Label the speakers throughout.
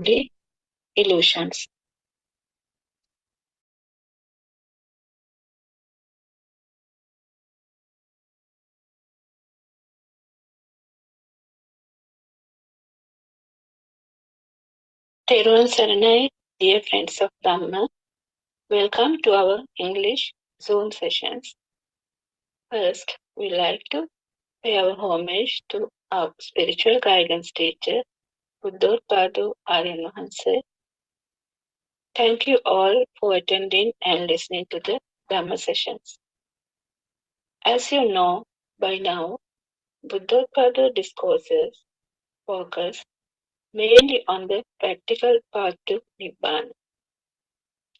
Speaker 1: only illusions. Teruvan Saranai, dear friends of Dharma, welcome to our English Zoom sessions. First, we like to pay our homage to our spiritual guidance teacher, Buddothpado Aryan Mahanse. Thank you all for attending and listening to the Dharma sessions. As you know by now, Buddothpada discourses focus mainly on the practical path to Nibbana.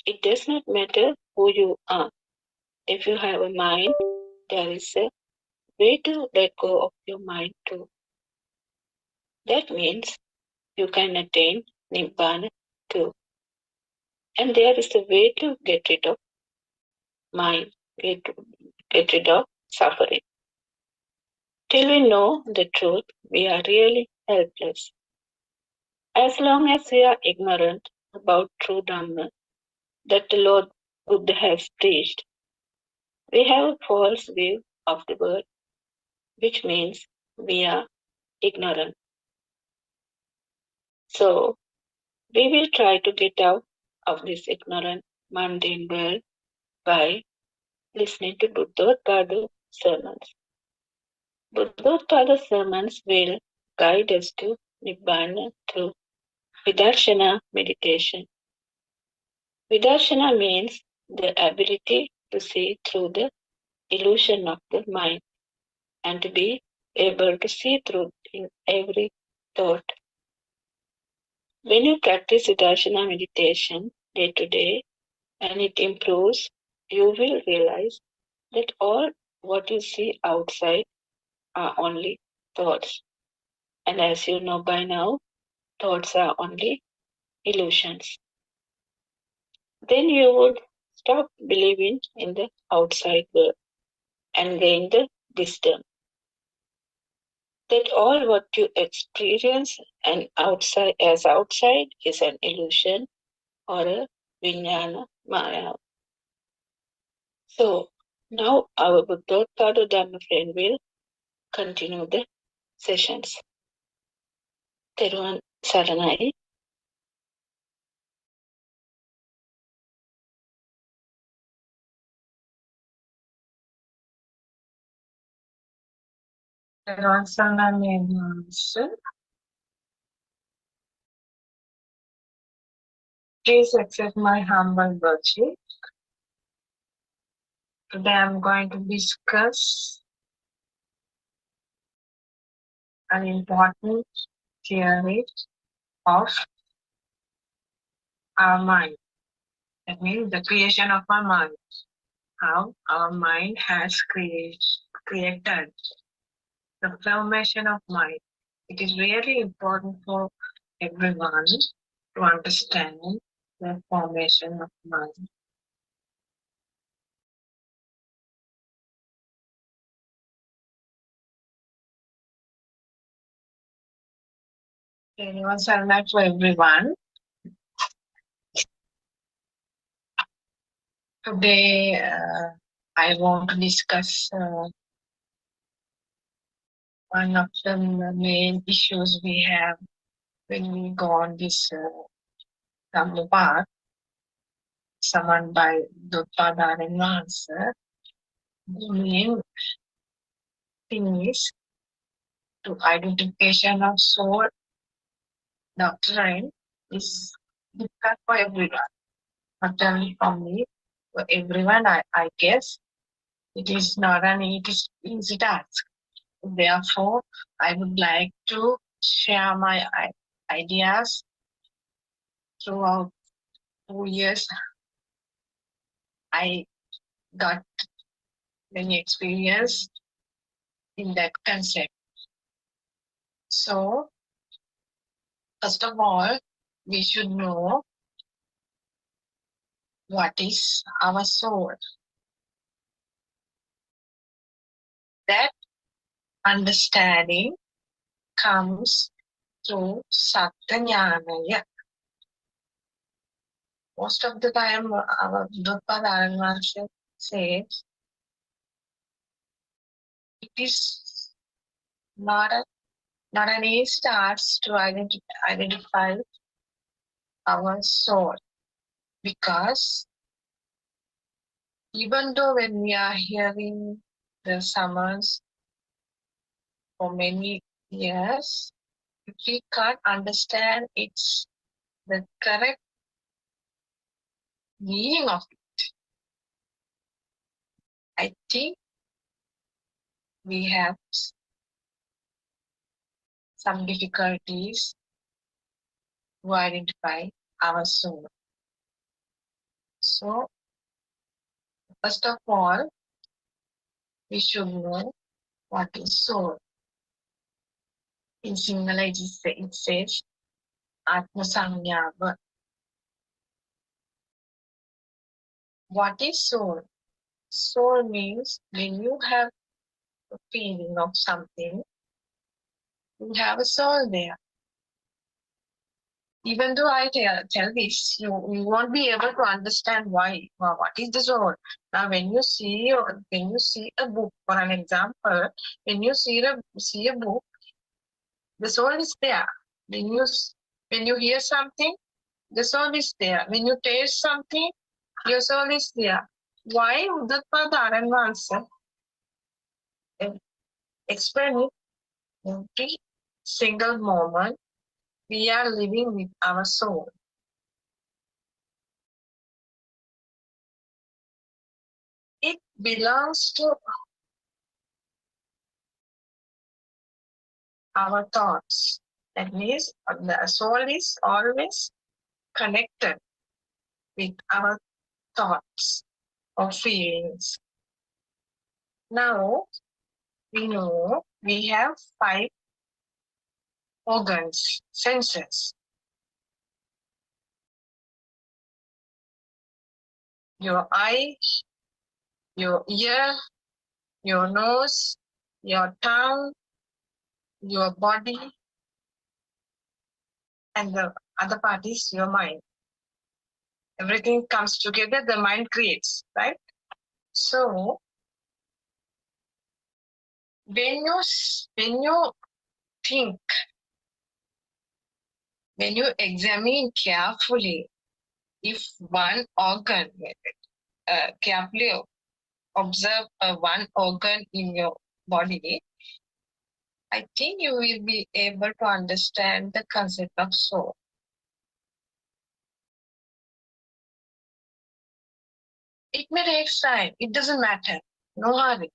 Speaker 1: It does not matter who you are. If you have a mind, there is a way to let go of your mind too. That means you can attain Nibbana too. And there is a way to get rid of mind, get rid of suffering. Till we know the truth, we are really helpless. As long as we are ignorant about true Dharma that the Lord Buddha has preached, we have a false view of the world, which means we are ignorant. So, we will try to get out of this ignorant, mundane world by listening to Buddothpada sermons. Buddothpada sermons will guide us to Nibbana through Vidarshana meditation. Vidarshana means the ability to see through the illusion of the mind and to be able to see through in every thought. When you practice Vidarshana meditation day to day and it improves, you will realize that all what you see outside are only thoughts. And as you know by now, thoughts are only illusions. Then you would stop believing in the outside world and gain the wisdom that all what you experience and outside as outside is an illusion or a vijnana maya. So now our Buddothpada Dharma friend will continue the sessions. Teruvan Saranai.
Speaker 2: Teruvan Saranai, Master. Please accept my humble worship. Today I'm going to discuss an important theory of our mind. That means the creation of our mind. How our mind has created the formation of mind. It is really important for everyone to understand the formation of mind. Anyone Sarnak for everyone. Today I want to discuss one of the main issues we have when we go on this Dhamma path, summoned by Buddothpada and Mahansa. The main thing is to identification of soul doctrine is difficult for everyone, not only for me, for everyone. I guess it is not an easy task. Therefore, I would like to share my ideas throughout 2 years. I got many experience in that concept. So, first of all, we should know what is our soul. That understanding comes through Sattva Jnanaya. most of the time our Buddothpada says it is not an easy task to identify our soul, because even though when we are hearing the summons for many years, if we can't understand it's the correct meaning of it, I think we have some difficulties to identify our soul. So, first of all, we should know what is soul. In Sinhala it says Atma Sanyava. What is soul? Soul means when you have a feeling of something, you have a soul there. Even though I tell this, you won't be able to understand why. Well, what is the soul? Now, when you see a book, for an example, when you see a book, the soul is there. When you hear something, the soul is there. When you taste something, your soul is there. Why Buddothpada answer? Explain it. Every single moment we are living with our soul. It belongs to our thoughts. That means the soul is always connected with our thoughts or feelings. Now, we know we have 5 organs, senses. Your eye, your ear, your nose, your tongue, your body, and the other part is your mind. Everything comes together, the mind creates, right? So, when you think, when you examine carefully, if one organ, carefully observe one organ in your body, I think you will be able to understand the concept of soul. It may take time. It doesn't matter. No hurry.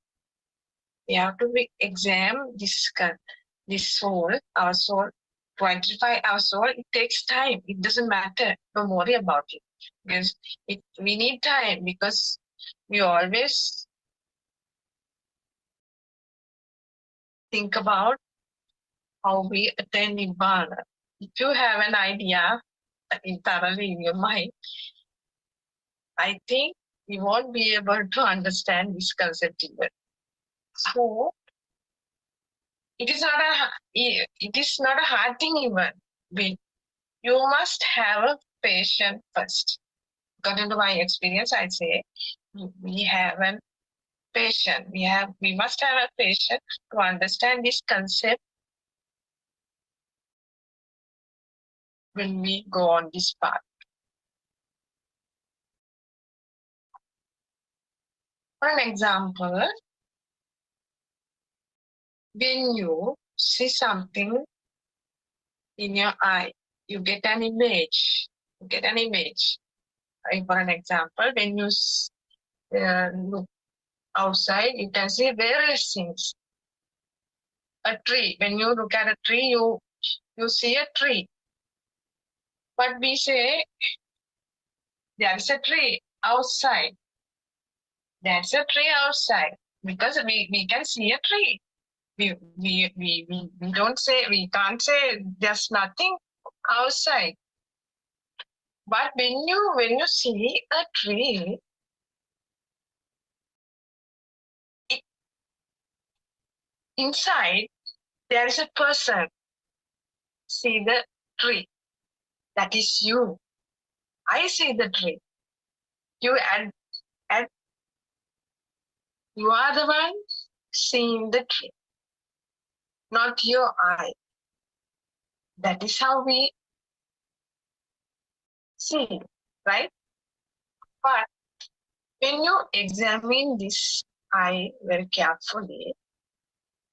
Speaker 2: We have to examine this soul, our soul, to identify our soul. It takes time. It doesn't matter. Don't worry about it, because we need time, because we always think about how we attain Nibbana. If you have an idea thoroughly in your mind, I think you won't be able to understand this concept even. So it is not a hard thing even. You must have a patience first. According to my experience, I say we have a patience. We must have a patience to understand this concept when we go on this path. For an example, when you see something in your eye, you get an image. For an example, when you look outside, you can see various things. A tree. When you look at a tree, you see a tree. But we say there is a tree outside. That's a tree outside, because we can see a tree. We can't say there's nothing outside. But when you see a tree, inside there is a person. See the tree. That is you. I see the tree. You you are the one seeing the tree, not your eye. That is how we see, right? But when you examine this eye very carefully,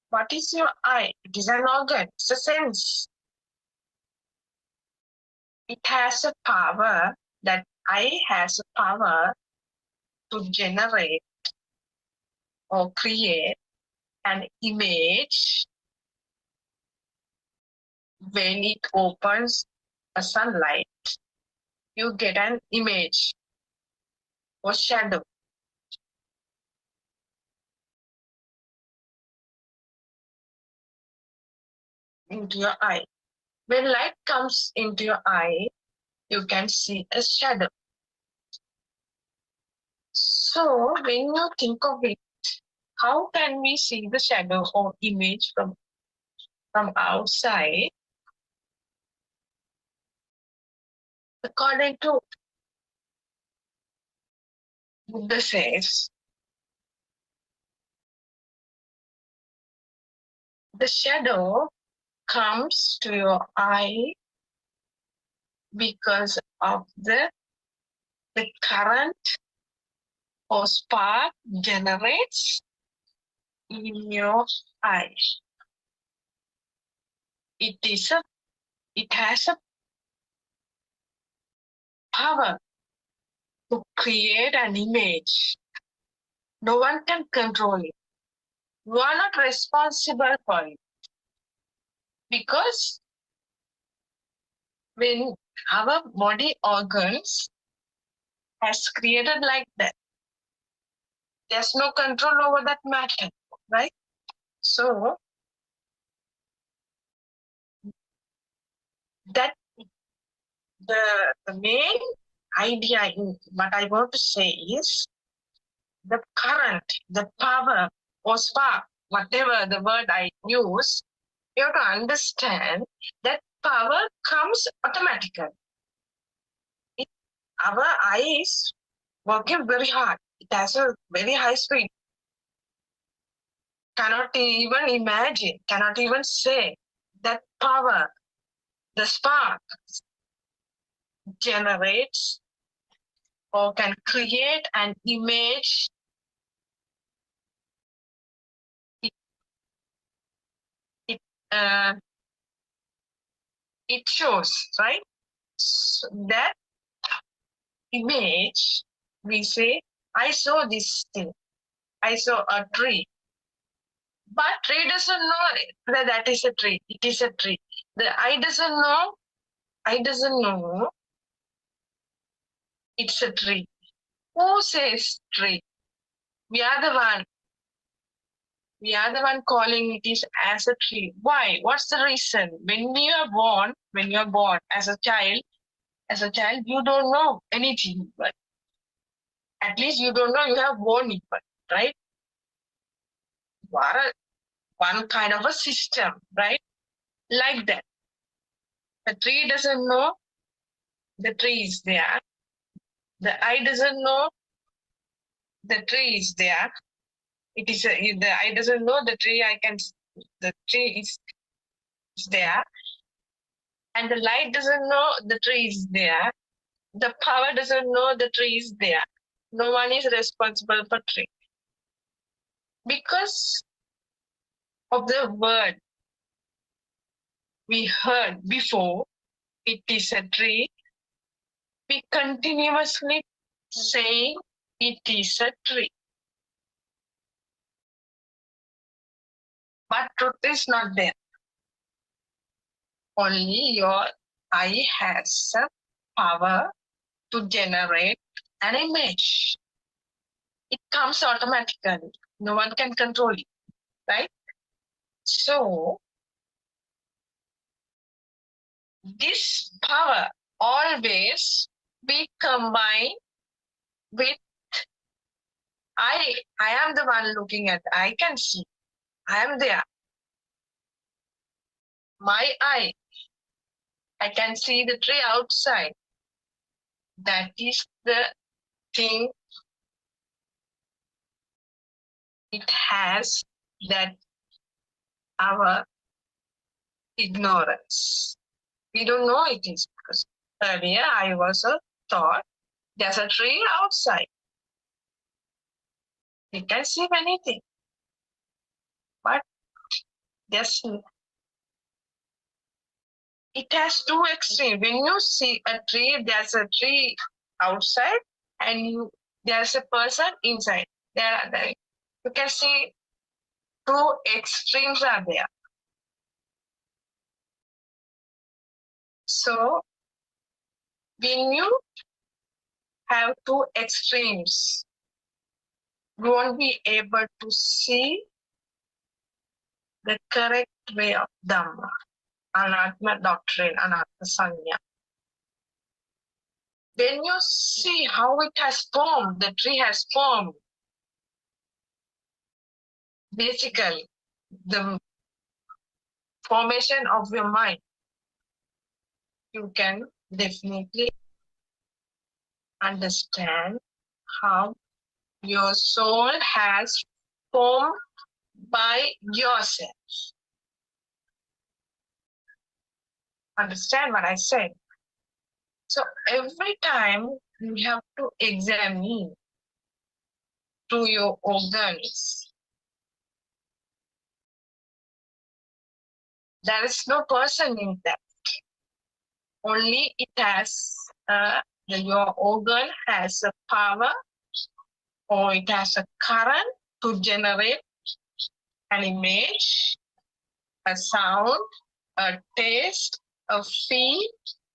Speaker 2: what is your eye? It is an organ, it's a sense. It has a power, that eye has a power to generate or create an image when it opens a sunlight. You get an image or shadow. Into your eye. When light comes into your eye, you can see a shadow. So when you think of it, how can we see the shadow or image from outside? According to Buddha says, the shadow comes to your eye because of the current or spark generates in your eye. It has a power to create an image. No one can control it. You are not responsible for it. Because when our body organs has created like that, there's no control over that matter, right? So that the main idea in what I want to say is the current, the power or spark, whatever the word I use, you have to understand that power comes automatically. Our eyes working very hard. It has a very high speed. Cannot even imagine, cannot even say that power, the spark generates or can create an image. It it shows, right? So that image, we say, I saw this thing. I saw a tree. But tree doesn't know that that is a tree. It is a tree. The eye doesn't know. I doesn't know it's a tree. Who says tree? We are the one. We are the one calling it is as a tree. Why? What's the reason? When you are born as a child, you don't know anything, but at least you don't know you have born it, right? You are one kind of a system, right? Like that. The tree doesn't know the tree is there. The eye doesn't know the tree is there. The eye doesn't know the tree. The tree is there, and the light doesn't know the tree is there. The power doesn't know the tree is there. No one is responsible for tree because of the word we heard before. It is a tree. We continuously saying it is a tree. But truth is not there. Only your eye has a power to generate an image. It comes automatically. No one can control it, right? So this power always be combined with I am the one looking at, I can see, I am there. My eye, I can see the tree outside. That is the thing it has, that our ignorance. We don't know it is, because earlier I was thought there's a tree outside. We can see many things, but there's, it has two extremes. When you see a tree, there's a tree outside, and there's a person inside. You can see two extremes are there. So when you have two extremes, you won't be able to see the correct way of Dharma, Anatma doctrine, Anatta Sanya. When you see how it has formed, the tree has formed, basically the formation of your mind, you can definitely understand how your soul has formed by yourself. Understand what I said? So every time you have to examine through your organs. There is no person in that. Only it has, your organ has a power, or it has a current to generate an image, a sound, a taste, a feel,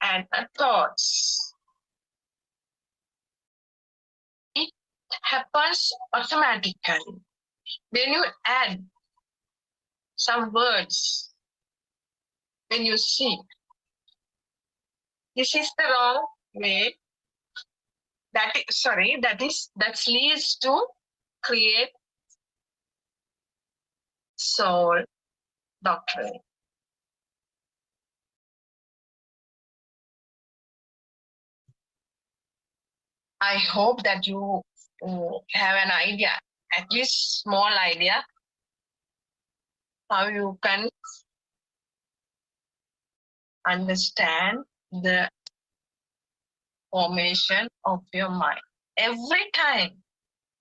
Speaker 2: and a thoughts. It happens automatically. When you add some words, when you see, this is the wrong way. That leads to create soul doctrine. I hope that you have an idea, at least small idea, how you can understand the formation of your mind. Every time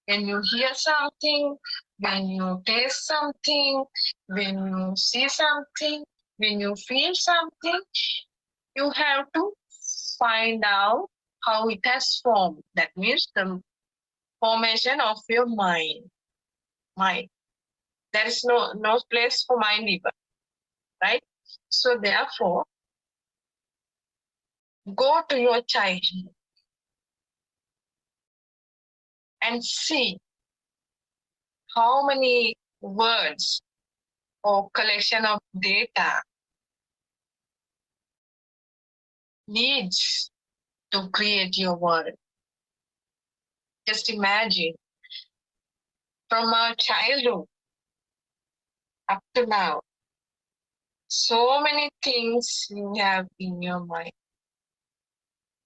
Speaker 2: when you hear something, when you taste something, when you see something, when you feel something, you have to find out how it has formed. That means the formation of your mind. Mind. There is no place for mind even, right? So therefore, go to your childhood and see how many words or collection of data needs to create your world. Just imagine, from our childhood up to now, so many things you have in your mind.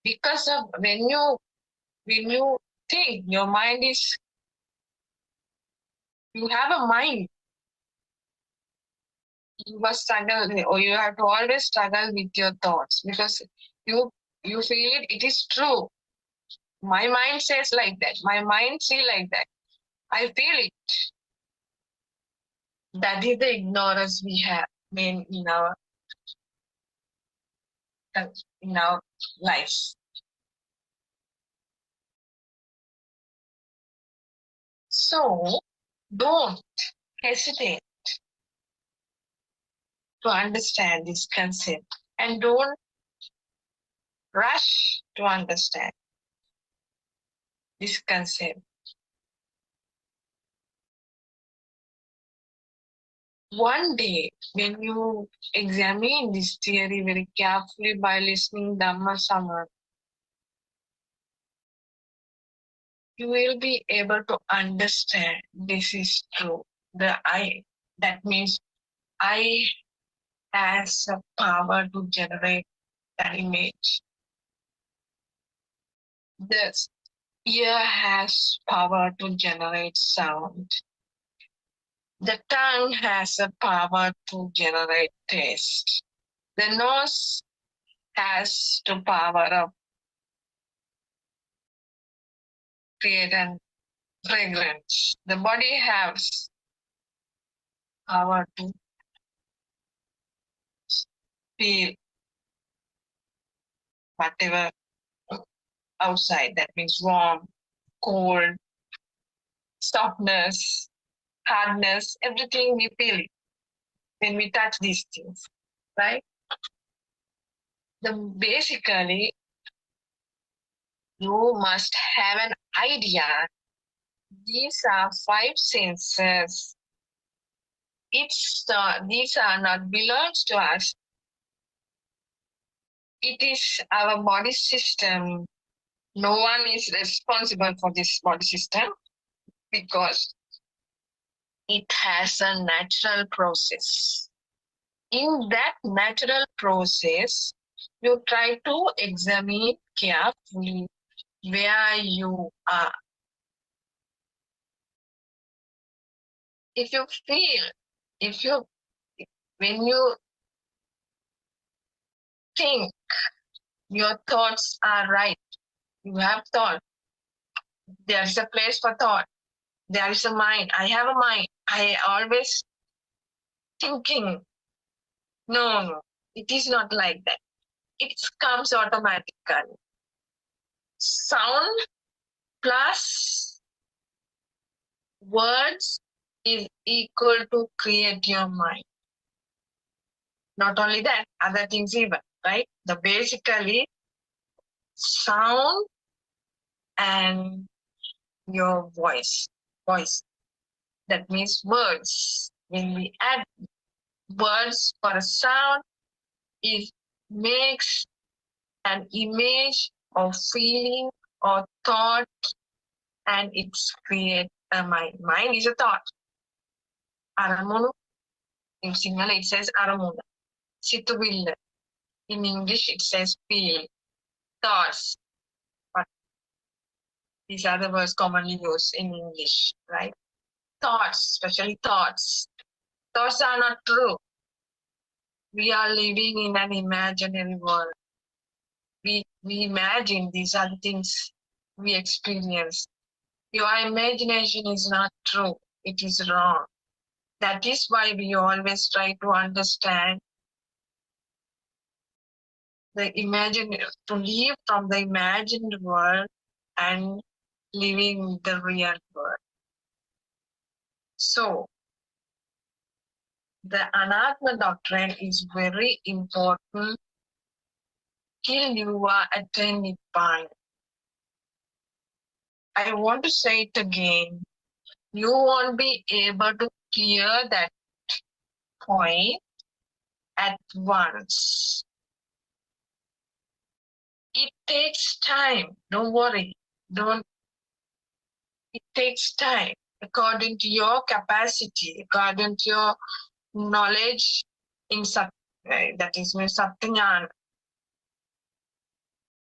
Speaker 2: Because of when you think, your mind is, you have a mind. You must struggle, or you have to always struggle with your thoughts, because you feel it is true. My mind says like that. My mind see like that. I feel it. That is the ignorance we have in our lives. So don't hesitate to understand this concept, and don't rush to understand this concept. One day, when you examine this theory very carefully by listening Dhamma Samad, you will be able to understand this is true. The I, that means I has a power to generate an image. The ear has power to generate sound. The tongue has a power to generate taste. The nose has to power of create an fragrance. The body has power to feel whatever outside. That means warm, cold, softness, hardness, everything we feel it when we touch these things, right? Basically, you must have an idea. These are five senses. These are not belongs to us. It is our body system. No one is responsible for this body system because it has a natural process. In that natural process, you try to examine carefully where you are. If you feel, when you think your thoughts are right, you have thought, there is a place for thought, there is a mind, I have a mind, I always thinking. No, it is not like that. It comes automatically. Sound plus words is equal to create your mind. Not only that, other things even, right? The basically sound and your voice. That means words. When we add words for a sound, it makes an image or feeling or thought, and it's create a mind. Mind is a thought. Aramunu. In Sinhala it says aramuna. Situvilla. In English it says feel. Thoughts. But these are the words commonly used in English, right? Thoughts, especially thoughts. Thoughts are not true. We are living in an imaginary world. We imagine these are the things we experience. Your imagination is not true. It is wrong. That is why we always try to understand to live from the imagined world and living the real world. So, the Anatma doctrine is very important till you are attained Nibbana. I want to say it again. You won't be able to clear that point at once. It takes time. Don't worry. It takes time according to your capacity, according to your knowledge in that is Satyaඥana.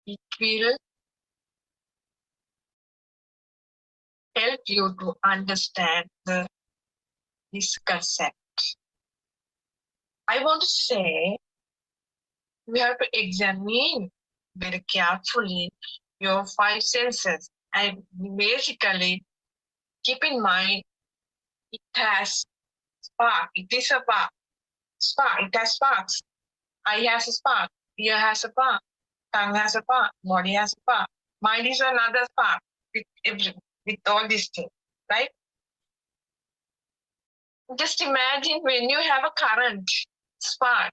Speaker 2: It will help you to understand this concept. I want to say we have to examine very carefully your five senses and basically keep in mind it has spark. It is a spark. It has sparks. Eye has a spark. Ear has a spark. Tongue has a spark. Body has a spark. Mind is another spark with all these things, right? Just imagine when you have a current spark.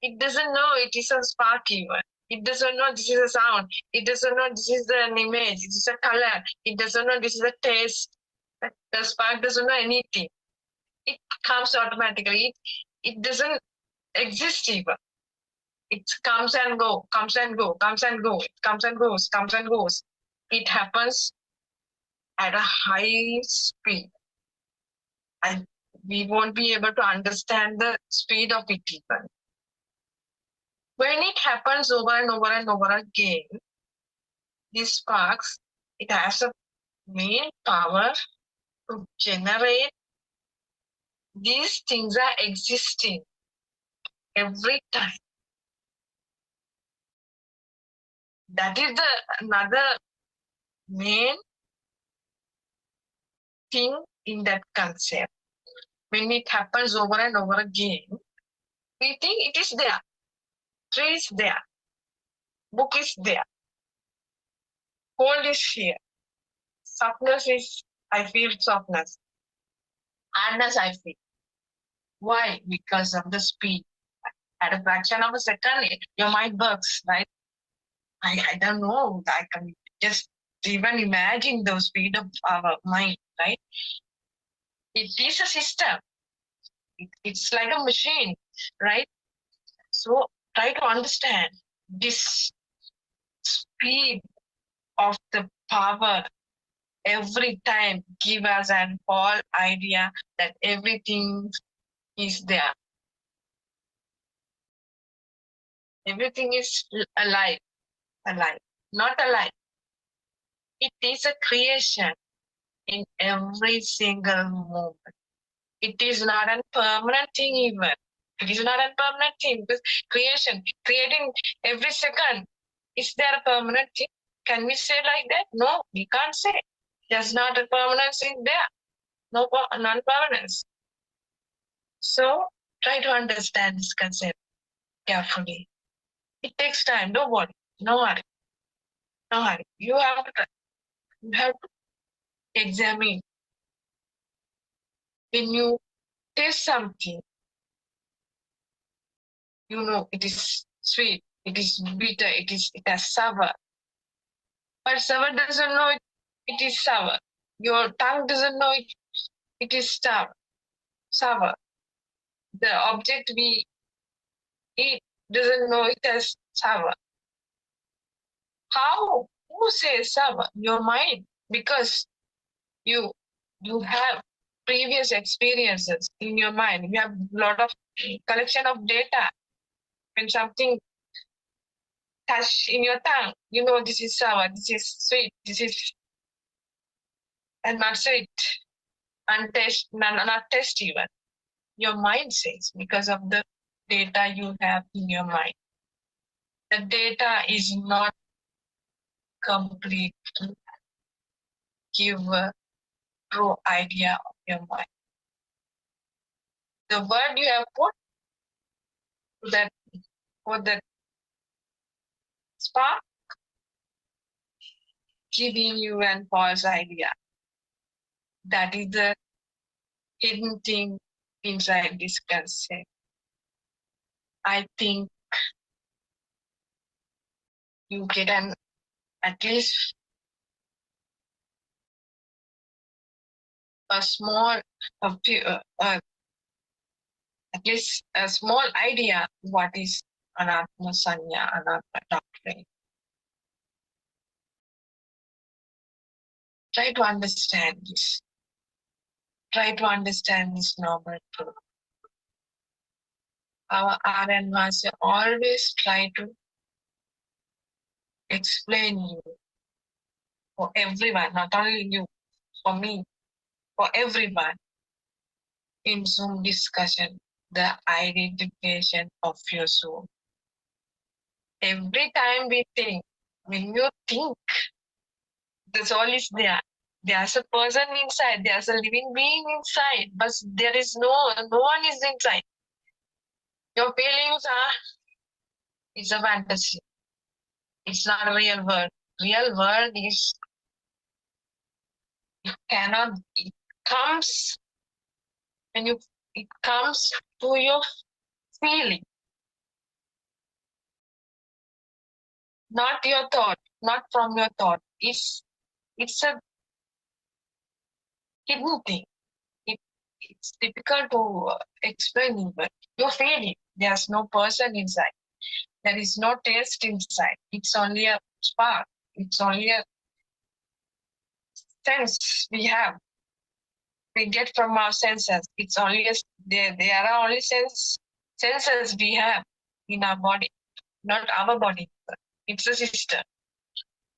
Speaker 2: It doesn't know it is a spark even. It doesn't know this is a sound. It doesn't know this is an image. This is a color. It doesn't know this is a taste. The spark doesn't know anything. It comes automatically. It doesn't exist even. It comes and goes, comes and goes, comes and goes, comes and goes, comes and goes. It happens at a high speed. And we won't be able to understand the speed of it even. When it happens over and over and over again, these sparks, it has a main power to generate. These things are existing every time. That is another main thing in that concept. When it happens over and over again, we think it is there. Tree is there. Book is there. Cold is here. Softness is, I feel softness. Hardness, I feel. Why? Because of the speed. At a fraction of a second, your mind works, right? I don't know. I can just even imagine the speed of our mind, right? It is a system. It's like a machine, right? So try to understand this speed of the power every time give us an false idea that everything is there. Everything is alive, not alive. It is a creation in every single moment. It is not a permanent thing even. It is not a permanent thing because creating every second, is there a permanent thing? Can we say like that? No, we can't say. There's not a permanence in there. No non-permanence. So try to understand this concept carefully. It takes time. Don't worry. No hurry. No hurry. You have to examine. When you taste something, you know it is sweet, it is bitter, it has sour. But sour doesn't know it is sour. Your tongue doesn't know it is sour. The object we eat doesn't know it as sour. How? Who says sour? Your mind. Because you have previous experiences in your mind. You have a lot of collection of data. When something touch in your tongue, you know this is sour, this is sweet, this is and not sweet, and taste, not taste even. Your mind says because of the data you have in your mind. The data is not complete to give a true idea of your mind. The word you have put to that for that spark giving you an false idea. That is the hidden thing inside this concept. I think you get at least a small, at least a small idea what is anatma sanya, anatma doctrine. Try to understand this. Try to understand this noble truth. Our RN Master always try to explain you for everyone, not only you, for me, for everyone in Zoom discussion, the identification of your soul. Every time we think, when you think, the soul is there. There's a person inside, there's a living being inside, but there is no one is inside. Your feelings are, it's a fantasy. It's not a real world. Real world is, it comes when it comes to your feeling. Not your thought, not from your thought. It's a hidden thing. It's difficult to explain, but you feel it. There's no person inside. There is no taste inside. It's only a spark. It's only a sense we have. We get from our senses. It's only there are only senses we have in our body, not our body. It's a system.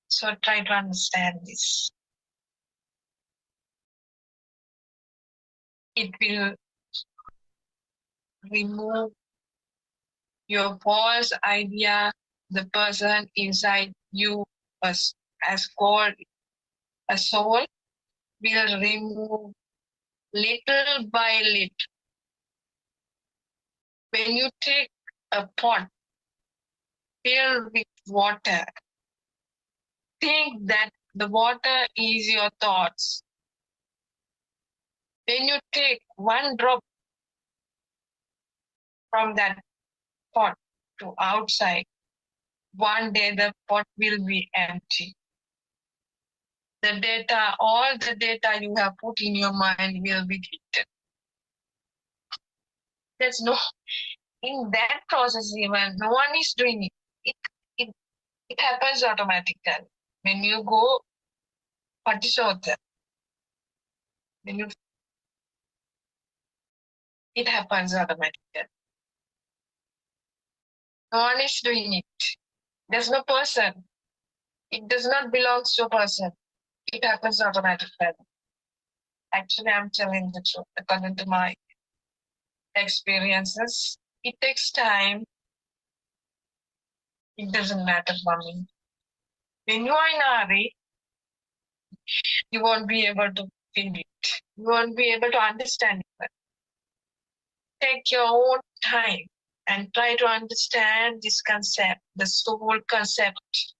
Speaker 2: So try to understand this. It will remove your false idea, the person inside you as called a soul will remove little by little. When you take a pot filled with water, think that the water is your thoughts. When you take one drop from that pot to outside, one day the pot will be empty. The data, all the data you have put in your mind will be deleted. There's no, in that process even, no one is doing it. It happens automatically. When you go Patishotta, when you, it happens automatically. No one is doing it. There's no person. It does not belong to a person. It happens automatically. Actually, I'm telling the truth. According to my experiences, it takes time. It doesn't matter for me. When you are in a hurry, you won't be able to feel it. You won't be able to understand it. Take your own time and try to understand this concept, the soul concept.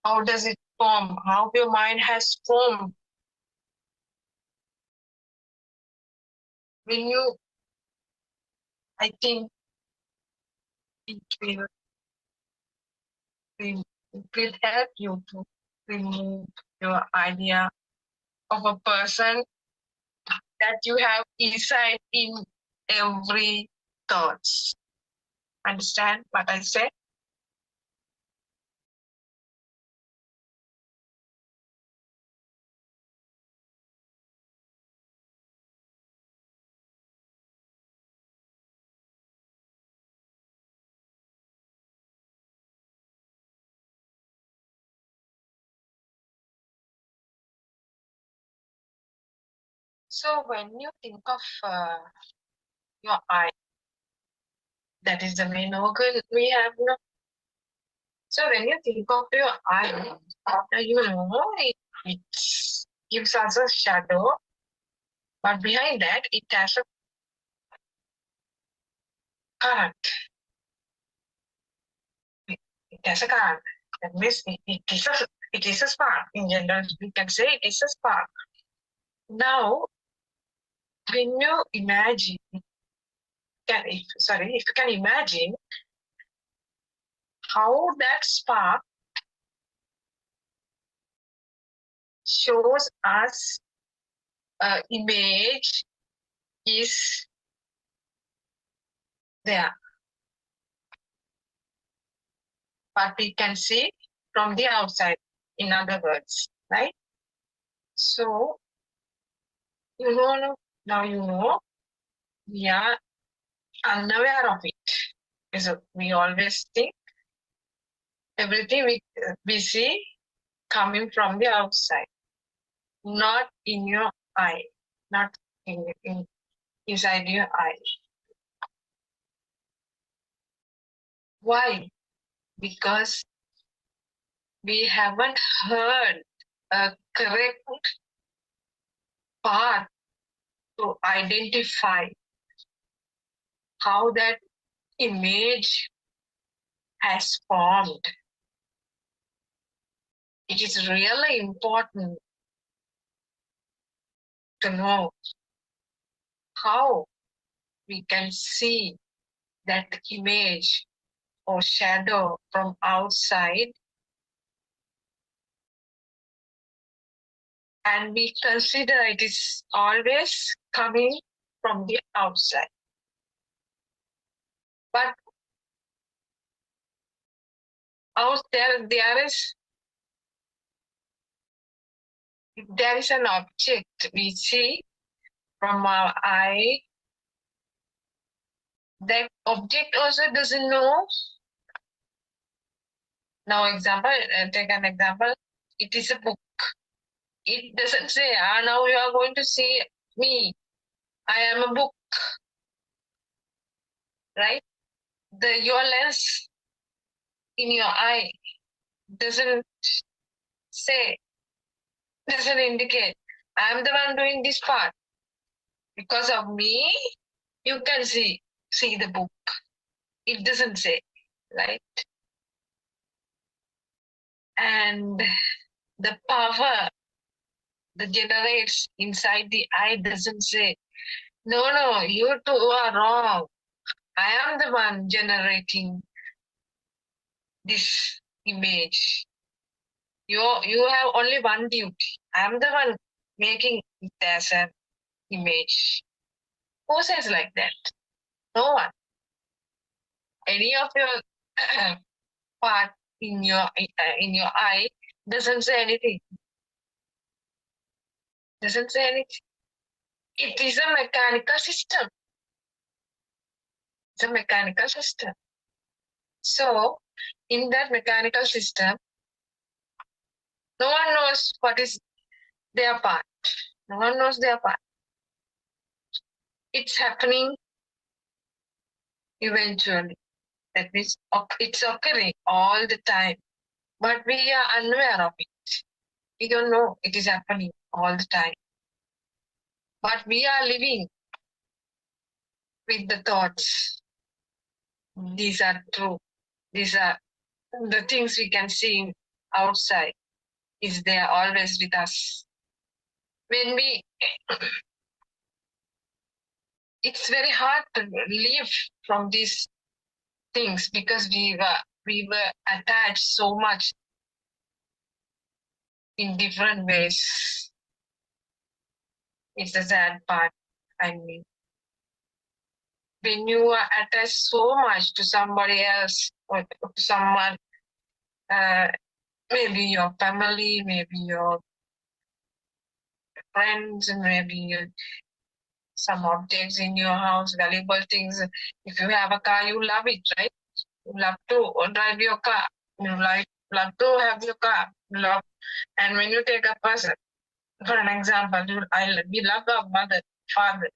Speaker 2: How does it form? How your mind has formed. When you, I think it will help you to remove your idea of a person that you have inside in every thoughts. Understand what I said? So when you think of your eye, that is the main organ we have. No? So when you think of your eye, you know it gives us a shadow, but behind that it has a current. It has a current. That means it is a spark. In general, we can say it is a spark. Now, when you imagine, if you can imagine how that spark shows us an image is there. But we can see from the outside, in other words, right? So, now you know, we are unaware of it. So we always think everything we see coming from the outside, not in your eye, not inside your eye. Why? Because we haven't heard a correct path to identify how that image has formed. It is really important to know how we can see that image or shadow from outside, and we consider it is always coming from the outside. But out there is an object we see from our eye. That object also doesn't know Now example, take an example. It is a book. It doesn't say, now you are going to see me. I am a book, right? Your lens in your eye doesn't say, doesn't indicate, I am the one doing this part. Because of me, you can see the book. It doesn't say, right? And the power that generates inside the eye doesn't say, no, you two are wrong. I am the one generating this image. You have only one duty. I am the one making it as an image. Who says like that? No one. Any of your part in your eye doesn't say anything. Doesn't say anything. It is a mechanical system. It's a mechanical system. So, in that mechanical system, no one knows what is their part. No one knows their part. It's happening eventually. That means it's occurring all the time. But we are unaware of it. We don't know it is happening all the time. But we are living with the thoughts. These are true. These are the things we can see outside. Is there always with us. When it's very hard to live from these things because we were attached so much in different ways. It's the sad part. I mean, when you are attached so much to somebody else or to someone, maybe your family, maybe your friends, maybe some objects in your house, valuable things. If you have a car, you love it, right? You love to drive your car. You love to have your car. And when you take a person, for an example, we love our mother, father.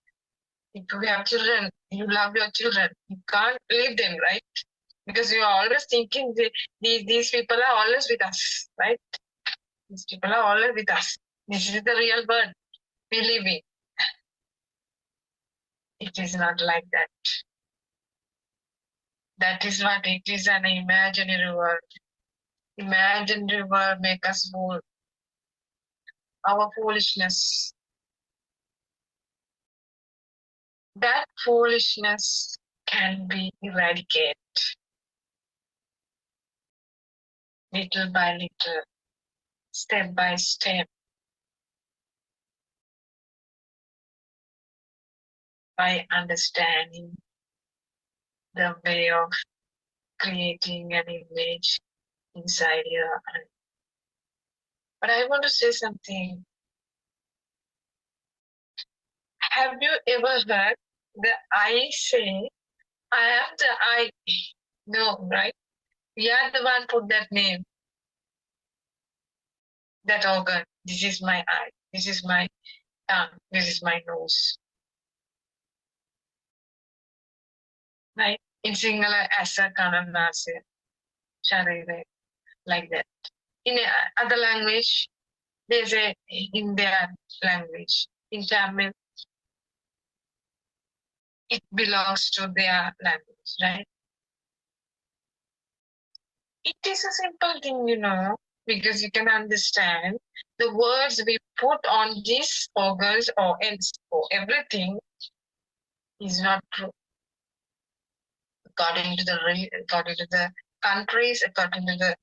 Speaker 2: If you have children, you love your children. You can't leave them, right? Because you are always thinking these people are always with us, right? These people are always with us. This is the real world we live in. It is not like that. That is what it is, an imaginary world. Imaginary world make us fool. Our foolishness. That foolishness can be eradicated little by little, step by step, by understanding the way of creating an image inside your eye. But I want to say something. Have you ever heard the eye say, I am the eye? No, right? We are the one put that name, that organ. This is my eye. This is my tongue. This is my nose. Right? In Sinhala, asa kana nase, sharire, like that. In other language, they say in their language. In Tamil, it belongs to their language, right? It is a simple thing, because you can understand the words we put on these organs or ends or everything is not true. According to the countries, according to the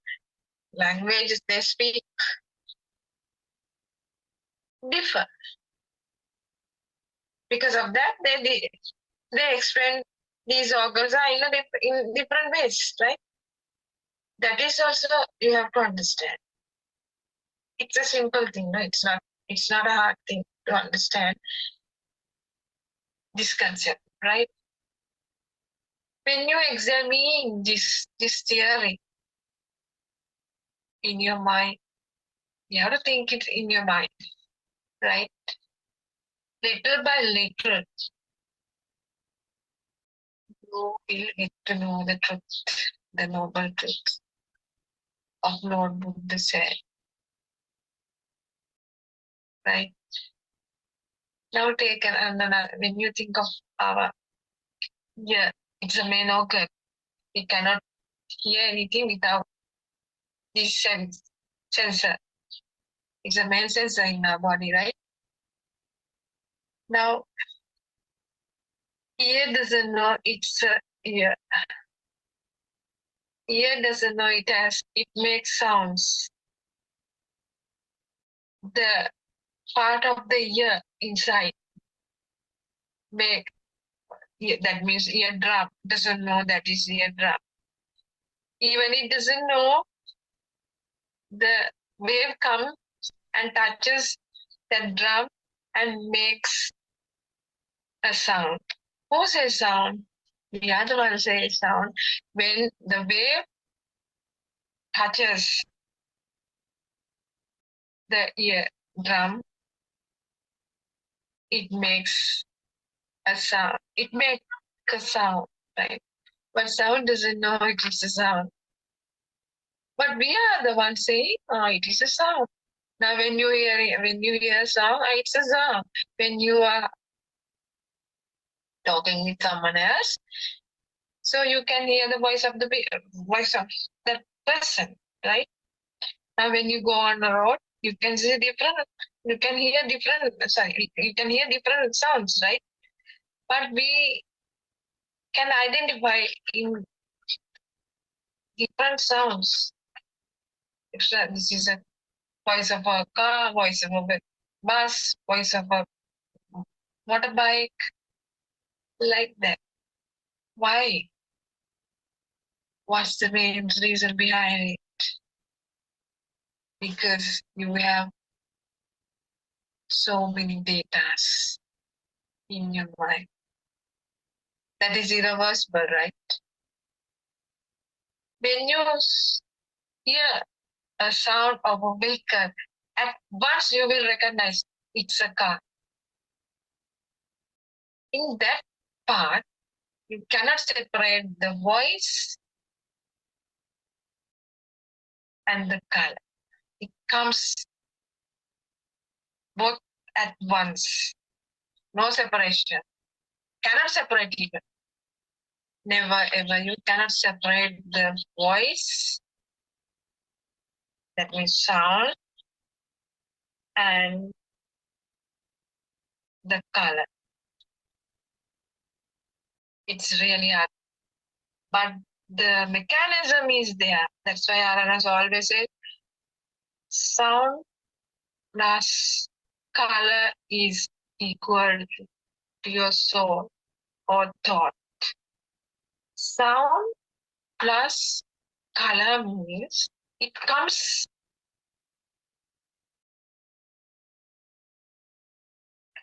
Speaker 2: languages they speak, differ. Because of that, they explain these organs are in different ways, right? That is also you have to understand. It's a simple thing, no? It's not a hard thing to understand this concept, right? When you examine this theory, in your mind. You have to think it in your mind, right? Little by little, you will get to know the truth, the noble truth of Lord Buddha said, right? Now take another, when you think of our ear, it's a main organ. We cannot hear anything without this sensor. It's a main sensor in our body, right? Now, ear doesn't know it's a ear. Ear doesn't know it makes sounds. The part of the ear inside make, that means eardrum doesn't know that is eardrum. Even it doesn't know the wave comes and touches that drum and makes a sound. Who says sound? The other one says sound. When the wave touches the ear drum, it makes a sound. It makes a sound, right? But sound doesn't know it is a sound. But we are the ones saying, oh, it is a sound. Now when you hear a sound, it's a sound. When you are talking with someone else, so you can hear the voice of that person, right? Now when you go on the road, you can hear different sounds, right? But we can identify in different sounds. This is a voice of a car, voice of a bus, voice of a motorbike, like that. Why? What's the main reason behind it? Because you have so many datas in your mind. That is irreversible, right? When you hear a sound of a vehicle, at once you will recognize it's a car. In that part, you cannot separate the voice and the color. It comes both at once. No separation. Cannot separate even. Never ever. You cannot separate the voice, that means sound, and the color. It's really hard. But the mechanism is there. That's why Aranas always says sound plus color is equal to your soul or thought. Sound plus color means it comes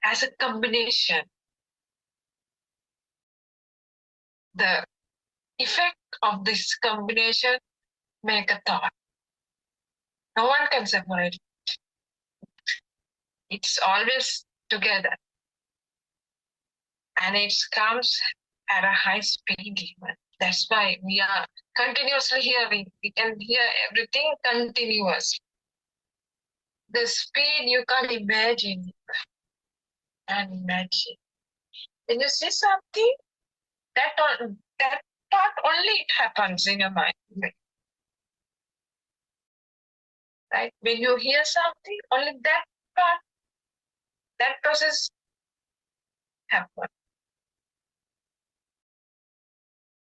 Speaker 2: as a combination. The effect of this combination make a thought. No one can separate it. It's always together. And it comes at a high speed even. That's why we are continuously hearing. We can hear everything continuous. The speed you can't imagine. And imagine. When you see something, that part only it happens in your mind. Right? When you hear something, only that part, that process happens.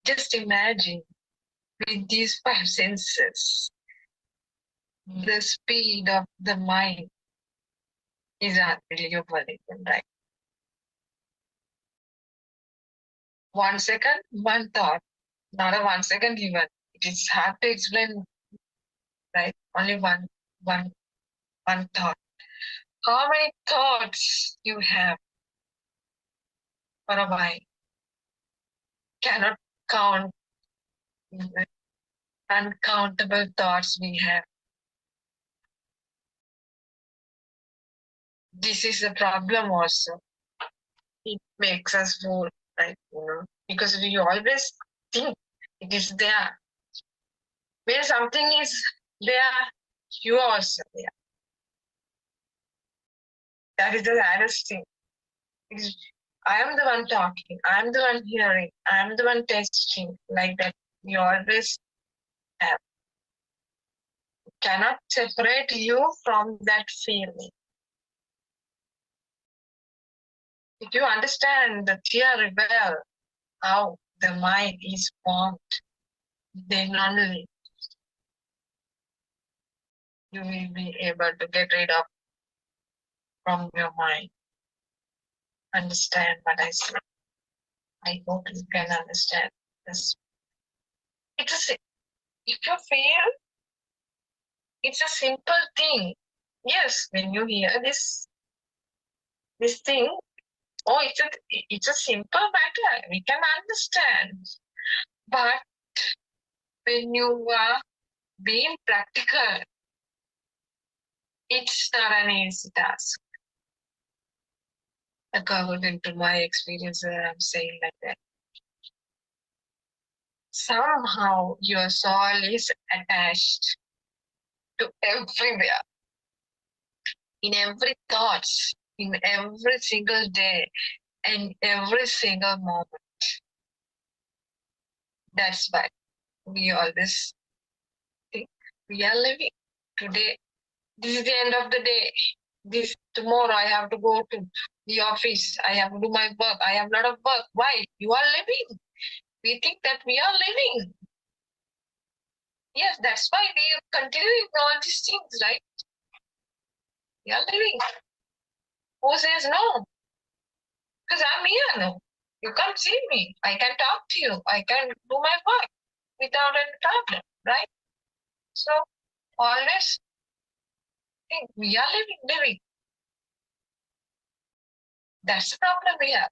Speaker 2: Just imagine with these five senses, the speed of the mind is unbelievable, right? 1 second, one thought, not a 1 second even. It is hard to explain, right? Only one thought. How many thoughts you have for a while? Cannot count the uncountable thoughts we have. this is a problem also. It makes us fool, right? Because we always think it is there. When something is there, you are also there. That is the hardest thing. Because I am the one talking, I am the one hearing, I am the one testing, like that. We always have. Cannot separate you from that feeling. If you understand the theory well, how the mind is formed, then only you will be able to get rid of from your mind. Understand what I say. I hope you can understand this. If you feel it's a simple thing, yes, when you hear this thing, oh, it's a simple matter. We can understand. But when you are being practical, it's not an easy task. According to my experience, I'm saying like that. Somehow your soul is attached to everywhere, in every thought, in every single day, and every single moment. That's why we always think we are living today. This is the end of the day. This tomorrow I have to go to the office. I have to do my work. I have a lot of work. Why? You are living. We think that we are living. Yes, that's why we are continuing all these things, right? We are living. Who says no? Because I'm here now. You can't see me. I can talk to you. I can do my work without any problem, right? So always think we are living. That's the problem we have.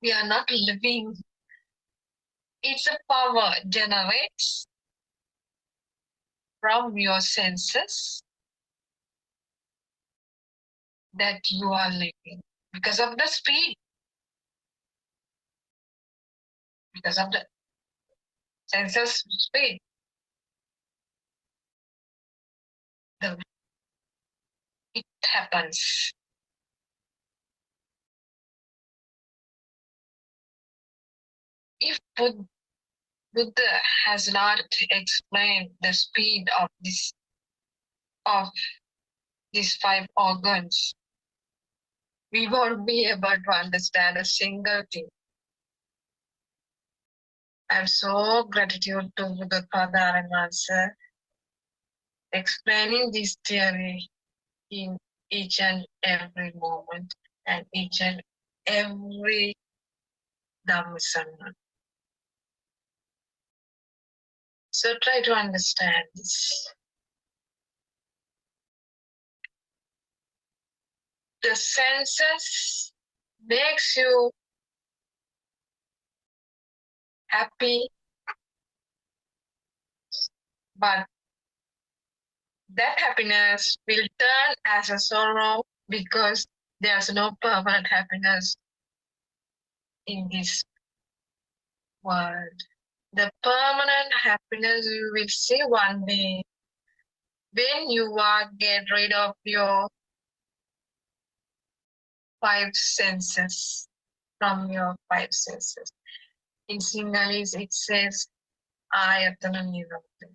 Speaker 2: We are not living. It's a power generates from your senses that you are living because of the speed, because of the senses speed. It happens. If Buddha has not explained the speed of these five organs, we won't be able to understand a single thing. I'm so gratitude to Buddothpada and answer explaining this theory in each and every moment and each and every Dhamma. So try to understand this. The senses makes you happy, but that happiness will turn as a sorrow because there's no permanent happiness in this world. The permanent happiness you will see one day when you are get rid of your five senses, from your five senses. In Sinhalese it says ayatana nirodha.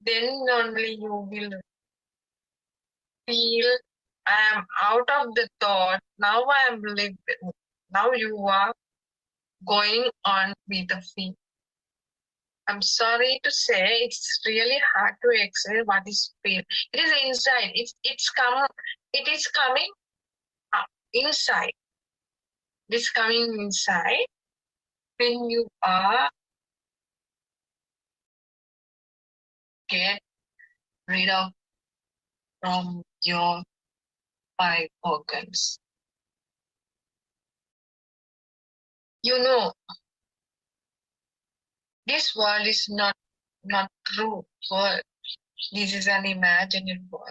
Speaker 2: Then only you will feel I am out of the thought. Now I am living. Now you are going on with the feel. I'm sorry to say it's really hard to explain what is feel. It is inside. It is coming up inside. It is coming inside when you are get rid of from your five organs. You know, this world is not true world. this is an imaginary world.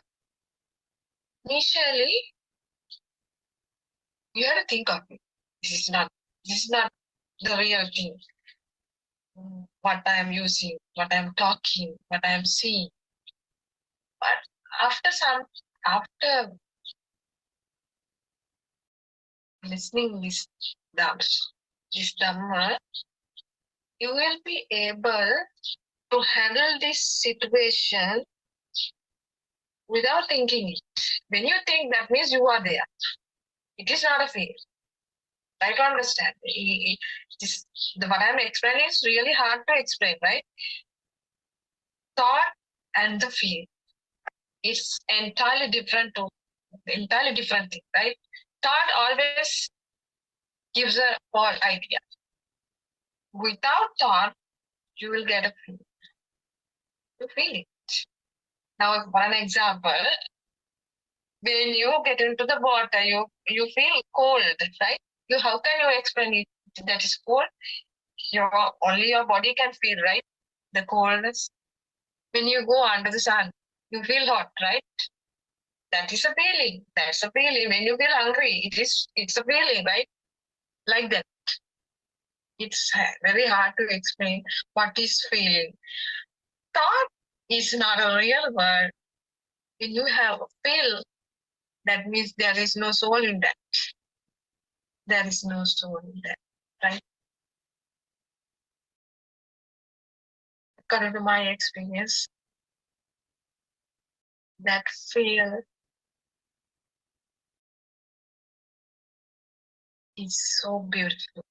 Speaker 2: Initially, you have to think of it. This is not the real thing. What I am using, what I am talking, what I am seeing. But after listening this Dhamma, you will be able to handle this situation without thinking it. When you think, that means you are there. It is not a fear. Try to understand. What I'm explaining is really hard to explain, right? Thought and the feel. It's entirely different thing, right? Thought always gives a false idea. Without thought, you will get a feel. You feel it. Now, for an example, when you get into the water, you feel cold, right? How can you explain it that is cold? Only your body can feel, right? The coldness. When you go under the sun, you feel hot, right? That is a feeling. That's a feeling. When you feel hungry, it's a feeling, right? Like that. It's very hard to explain what is feeling. Thought is not a real word. When you have feel, that means there is no soul in that. There is no soul in that, right? According to my experience, that feel is so beautiful.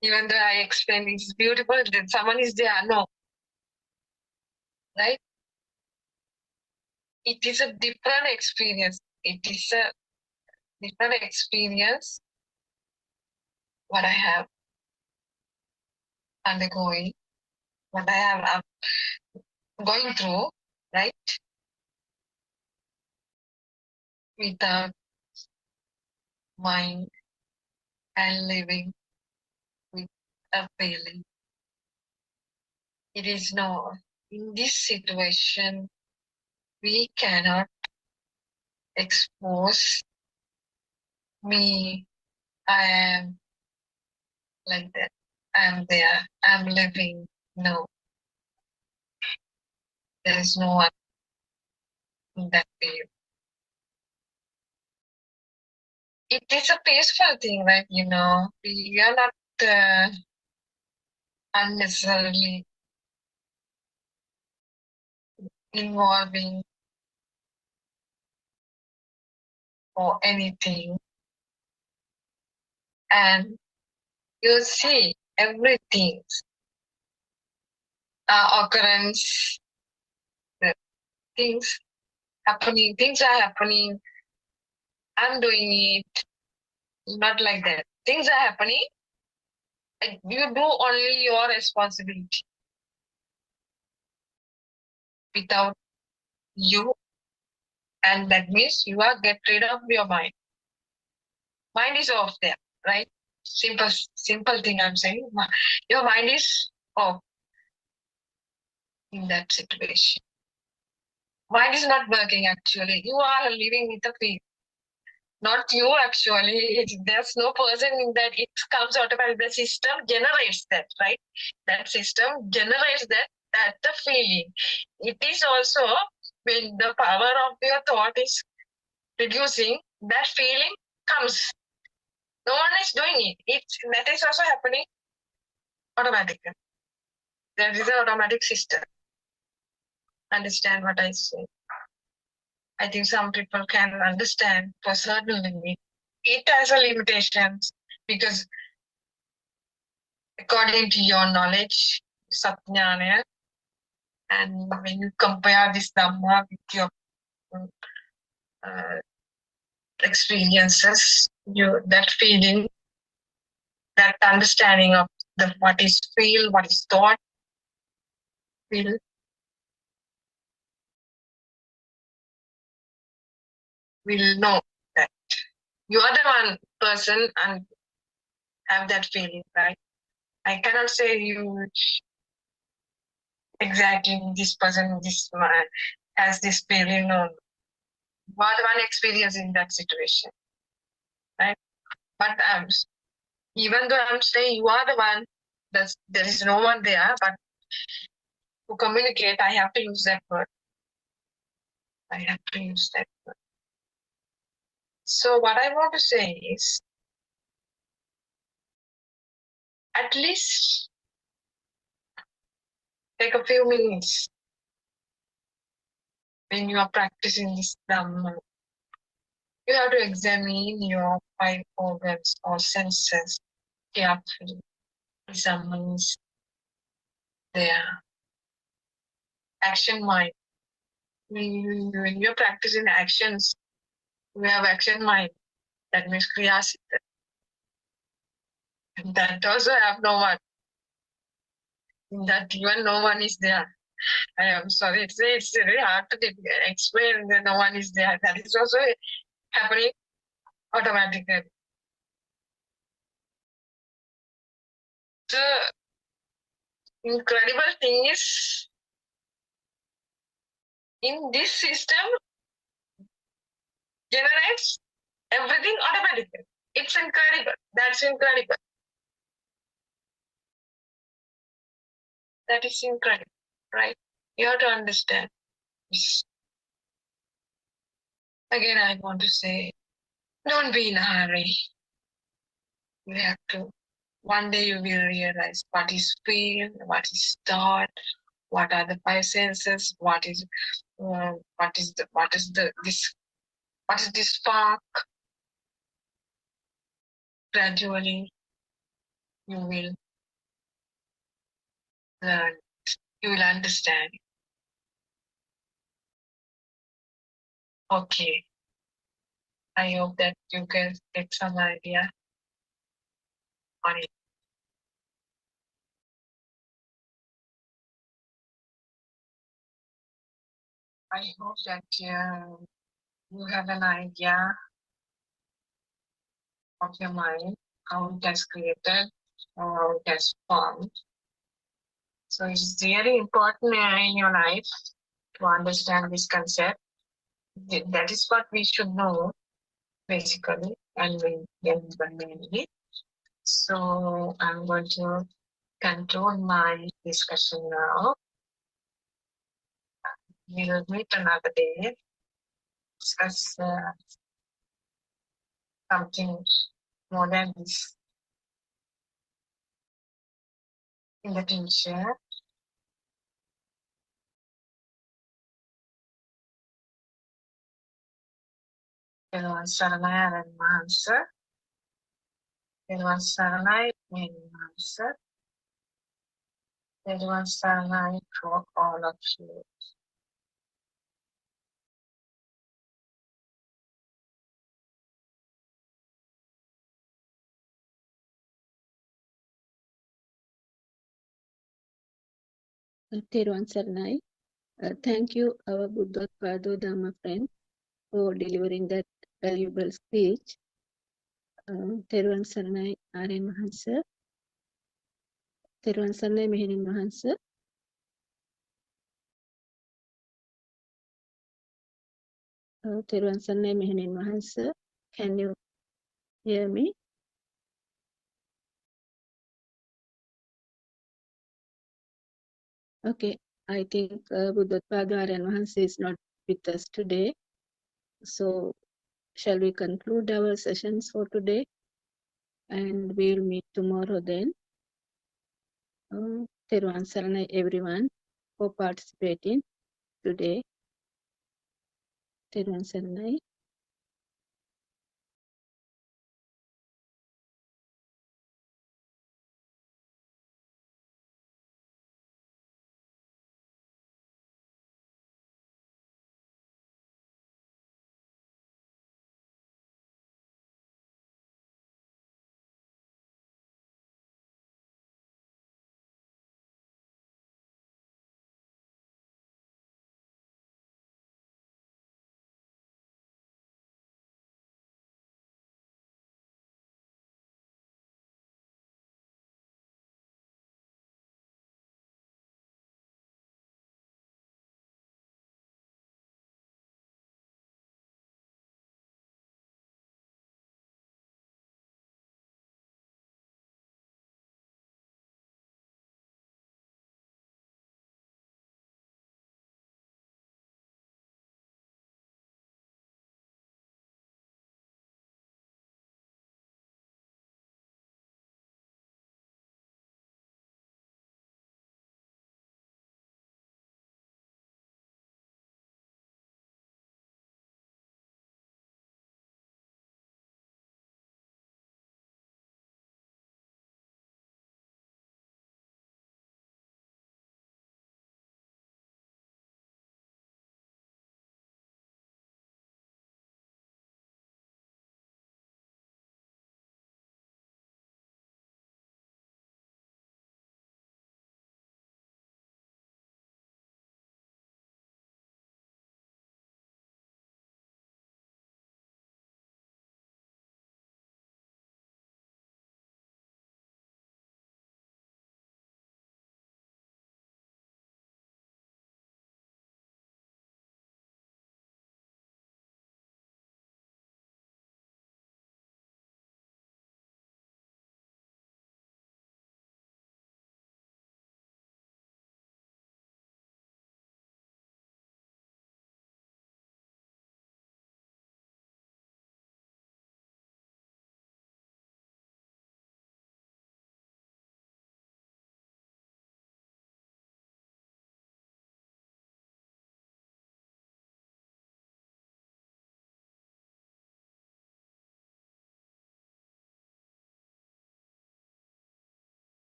Speaker 2: Even though I explain it's beautiful, then someone is there, no. Right? It is a different experience. It is a different experience what I have undergoing, what I have going through, right? Without mind and living with a feeling. It is no, in this situation, we cannot expose me, I am like that, I'm there, I'm living. No, there is no one in that way. It is a peaceful thing, right? We are not unnecessarily involving or anything. And you see everything, occurrence, the things things are happening, I'm doing it, not like that. Things are happening, and you do only your responsibility without you, and that means you are get rid of your mind. Mind is off there, right? Simple thing I'm saying. Your mind is off in that situation. Mind is not working actually. You are living with a fear. Not you actually. There's no person in that. It comes automatically. The system generates that, right? That system generates that the feeling. It is also when the power of your thought is reducing, that feeling comes. No one is doing it. That is also happening automatically. There is an automatic system. Understand what I say? I think some people can understand to a certain limit. It has a limitations because according to your knowledge, satjnana, and when you compare this Dhamma with your uh, experiences, that feeling, that understanding of what is feel, what is thought, will know that you are the one person and have that feeling, right? I cannot say you exactly this person, this man has this feeling on what one experience in that situation, right? But even though I'm saying you are the one, there is no one there, but to communicate, I have to use that word. I have to use that word. So what I want to say is, at least take a few minutes when you are practicing this Dhamma. You have to examine your five organs or senses carefully. Examine their action mind. When you're practicing actions, we have action mind. That means Kriyasita. That also have no one. In that even no one is there. I am sorry, it's very hard to explain that no one is there. That is also happening automatically. The incredible thing is, in this system, generates everything automatically. It's incredible. That's incredible. That is incredible, right? You have to understand this. Again, I want to say, don't be in a hurry. You have to. One day you will realize what is feel, what is thought, what are the five senses, what is this spark. Gradually, you will learn. You will understand. Okay. I hope that you can get some idea on it. I hope that you have an idea of your mind, how it has created or how it has formed. So it's really important in your life to understand this concept. That is what we should know, basically, and mainly. So I'm going to conclude my discussion now. We will meet another day, discuss something more than this in the future. Therwan Saranay Aran Mahansa. Therwan Saranay Mahansa. Therwan Saranay for all of you.
Speaker 1: Therwan Saranai. Thank you, our Buddothpado Dharma friend, for delivering that valuable speech. Therwan Saranai Aryan Mahansa. Therwan Saranai Mehenin Mahansa. Therwan Saranai Mehenin Mahansa. Can you hear me? Okay, I think Buddothpada Aryan Mahansa is not with us today. So, shall we conclude our sessions for today? And we'll meet tomorrow then. Therwan Saranai everyone for participating today. Therwan Saranai.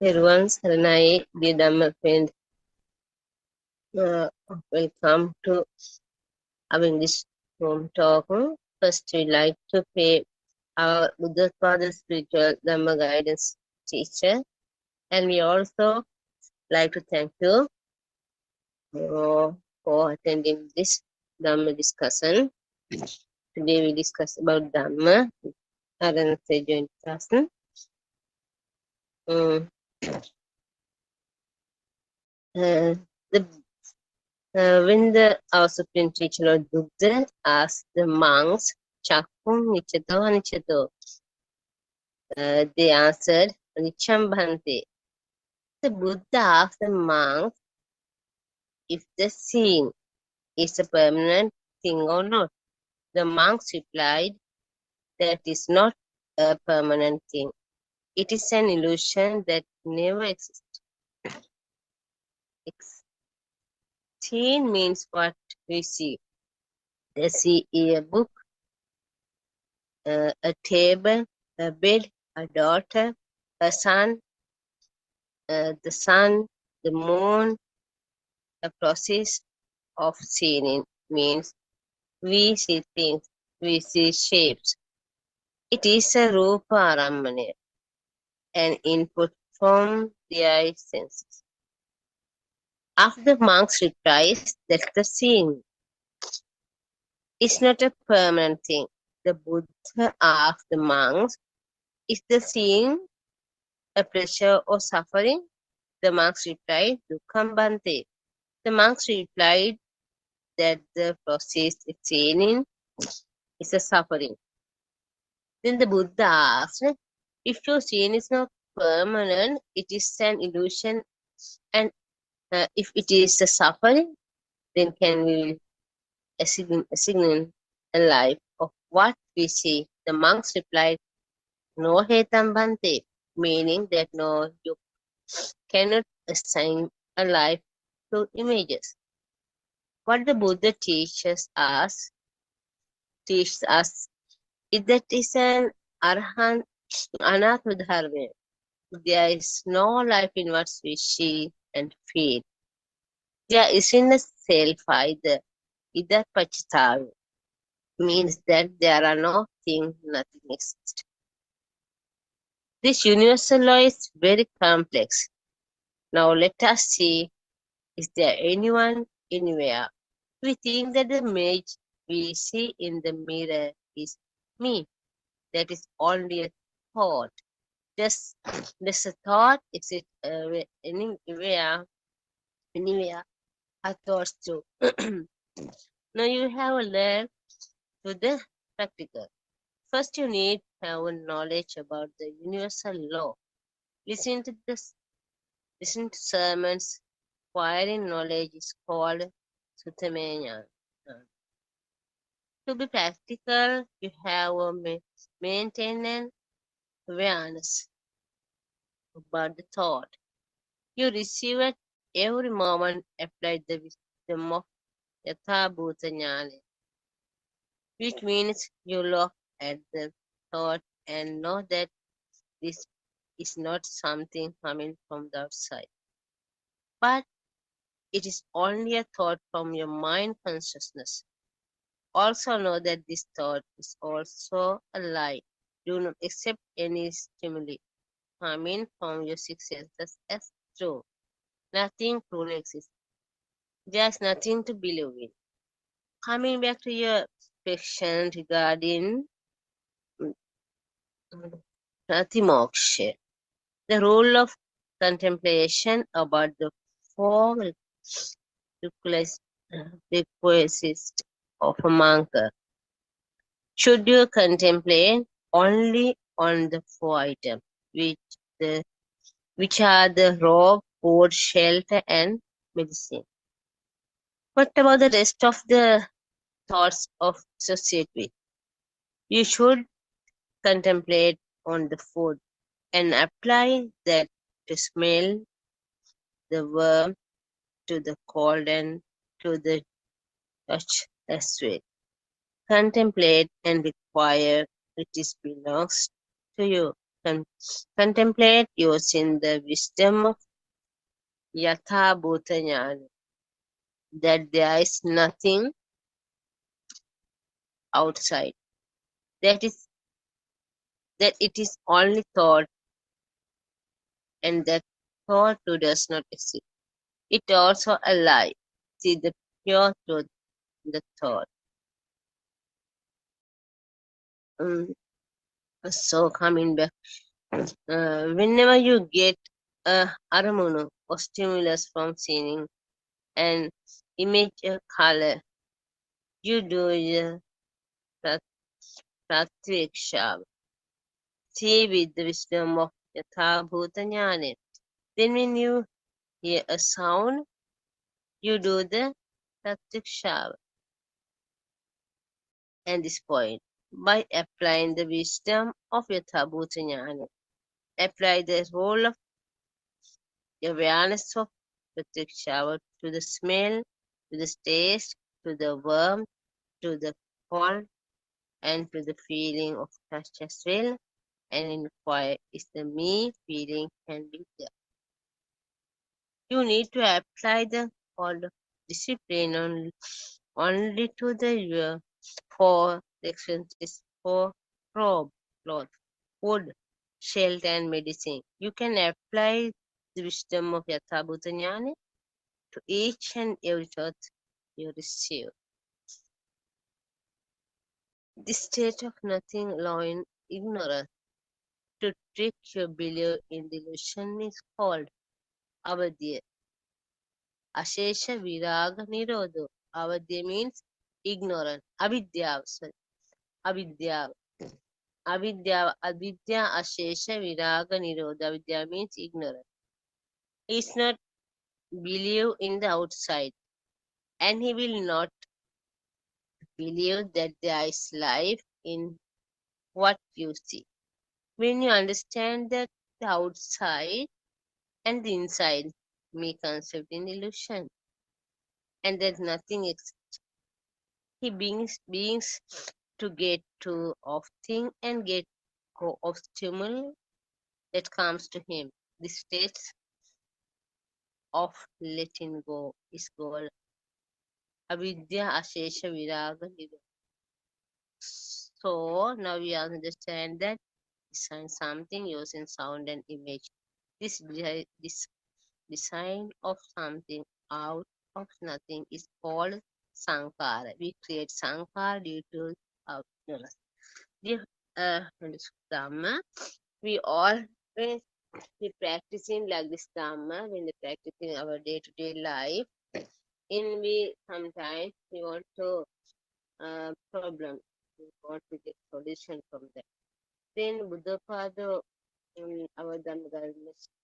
Speaker 3: Everyone, Saranai, the Dhamma friend, welcome to our English home talk. First, we like to pay our Buddothpada spiritual Dhamma guidance teacher, and we also like to thank you for attending this Dhamma discussion. Today we discuss about Dhamma. Arana joint person. Uh, the our supreme teacher Lord Buddha asked the monks, "Chakung nichato anichato," they answered, "Nicham bhante." The Buddha asked the monks if the seeing is a permanent thing or not. The monks replied, "That is not a permanent thing. It is an illusion that never exists." Seeing means what we see. They see a book, a table, a bed, a daughter, a son, the sun, the moon. A process of seeing means we see things, we see shapes. It is a rupa aramane, an input from the eye senses. After the monks replies that the seeing is not a permanent thing, the Buddha asked the monks, "Is the seeing a pleasure or suffering?" The monks replied, "Dukkam bhante." The monks replied that the process of seeing is a suffering. Then the Buddha asked, "If your seeing is not permanent, it is an illusion, and if it is a suffering, then can we assign a life of what we see?" The monks replied, "No hetam bhante," meaning that no, you cannot assign a life to images. What the Buddha teaches us is that is an arhan anatma dharma. There is no life in what we see and feel. There isn't a self either. Either pachitavi means that there are no things, nothing exists. This universal law is very complex. Now let us see, is there anyone anywhere? We think that the image we see in the mirror is me. That is only a thought. Just a thought, is it anywhere are thoughts too. Now you have a learn to the practical. First you need to have a knowledge about the universal law. Listen to sermons. Acquiring knowledge is called Suttamenya. To be practical, you have a maintain an awareness about the thought. You receive at every moment, applied the wisdom of Yatha Bhuta Jnana, which means you look at the thought and know that this is not something coming from the outside, but it is only a thought from your mind consciousness. Also know that this thought is also a lie. Do not accept any stimuli coming from your six senses as true. Nothing truly exists. There is nothing to believe in. Coming back to your question regarding Pratimoksha, the role of contemplation about the four requisites of a monk. Should you contemplate only on the four items, which are the robe, food, shelter, and medicine? What about the rest of the thoughts of society? You should contemplate on the food and apply that to smell the worm, to the cold, and to the touch as well. Contemplate and require which is belongs to you. contemplate using the wisdom of Yatha Bhuta Jnana, that there is nothing outside, that it is only thought, and that thought too does not exist. It also a lie. See the pure truth in the thought. So coming back, whenever you get a aramunu or stimulus from seeing an image or color, you do the pratyaksha. See with the wisdom of Yatha Bhuta Jnana. Then when you hear a sound, you do the pratyaksha. And this point, by applying the wisdom of Yatha Bhuta Jnana, apply the role of awareness of pratyaksha to the smell, to the taste, to the warmth, to the cold, and to the feeling of touch as well, and inquire, is the me feeling can be there? You need to apply the code of discipline only to the four sections is for robe, cloth, food, shelter, and medicine. You can apply the wisdom of Yatha Bhuta Jnana to each and every thought you receive. This state of nothing allowing ignorance to trick your belief in delusion is called avadya. Ashesha viraga nirodho. Avadya means ignorant. Avidya, sorry. Avidya. Avidya, avidya, ashesha viraga nirodha. Avidya means ignorant. He is not believe in the outside, and he will not believe that there is life in what you see. When you understand that the outside and the inside make concept in illusion, and that nothing exists, he beings to get to of thing and get go of stimuli that comes to him. The state of letting go is called avidya ashesha viraga nirodha. So now we understand that design something using sound and image. This design of something out of nothing is called sankara. We create sankara due to our ignorance. Dear Dharma, we always be practicing like this Dharma when we practicing our day-to-day life. In we sometimes we want to problem. We want to get solution from that. Then Buddothpado, our Dharma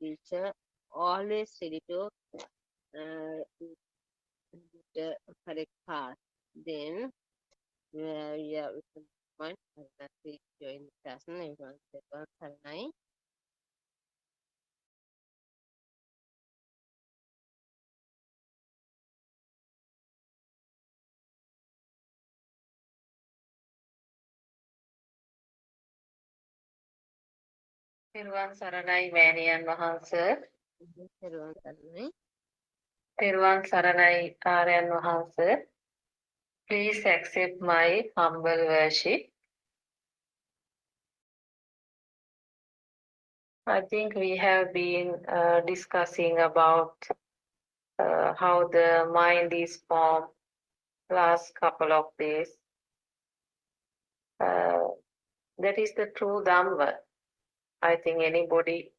Speaker 3: teacher, always ready to the correct path. Then yeah, we can find that we join the class and everyone said one Saranai.
Speaker 4: Thirwan Saranai Manian Mahansa.
Speaker 3: Everyone Saranai.
Speaker 4: Thirwan Saranai Aryan Mahansa. Please accept my humble worship. I think we have been discussing about how the mind is formed last couple of days. That is the true Dhamma. I think anybody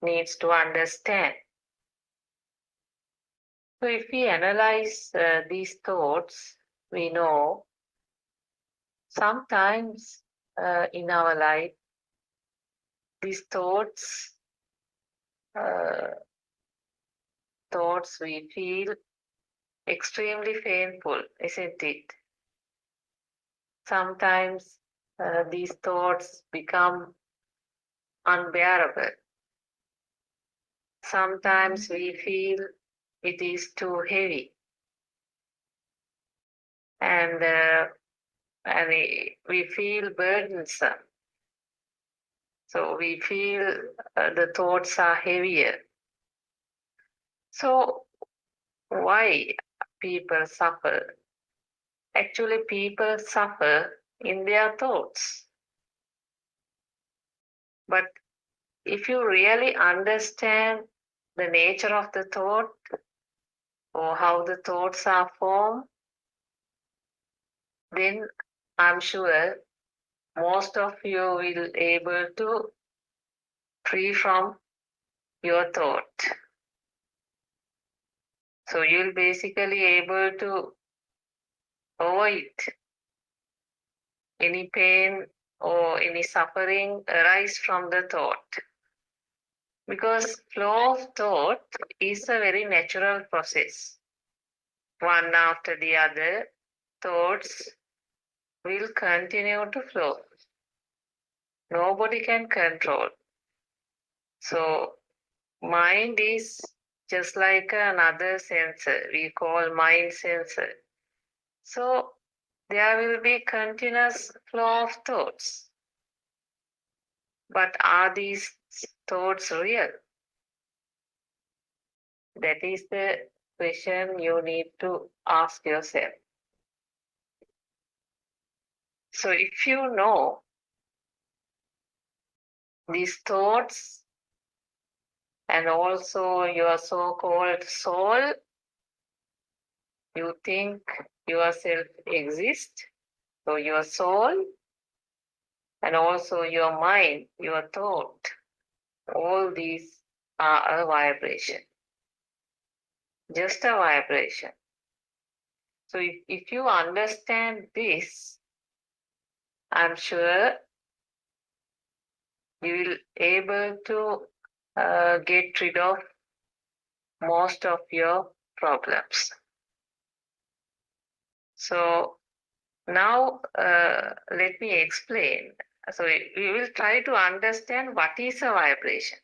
Speaker 4: needs to understand. So if we analyze these thoughts, we know sometimes in our life, these thoughts we feel extremely painful, isn't it? Sometimes these thoughts become unbearable. Sometimes we feel it is too heavy, and we feel burdensome. So we feel the thoughts are heavier. So why people suffer? Actually, people suffer in their thoughts. But if you really understand the nature of the thought or how the thoughts are formed, then I'm sure most of you will able to free from your thought. So you'll basically able to avoid any pain or any suffering arise from the thought. Because flow of thought is a very natural process. One after the other, thoughts will continue to flow. Nobody can control. So mind is just like another sensor. We call mind sensor. So there will be continuous flow of thoughts. But are these thoughts real? That is the question you need to ask yourself. So if you know these thoughts and also your so-called soul, you think yourself exists, so your soul and also your mind, your thought, all these are a vibration, just a vibration. So if you understand this, I'm sure you will able to get rid of most of your problems. So now let me explain. So we will try to understand what is a vibration,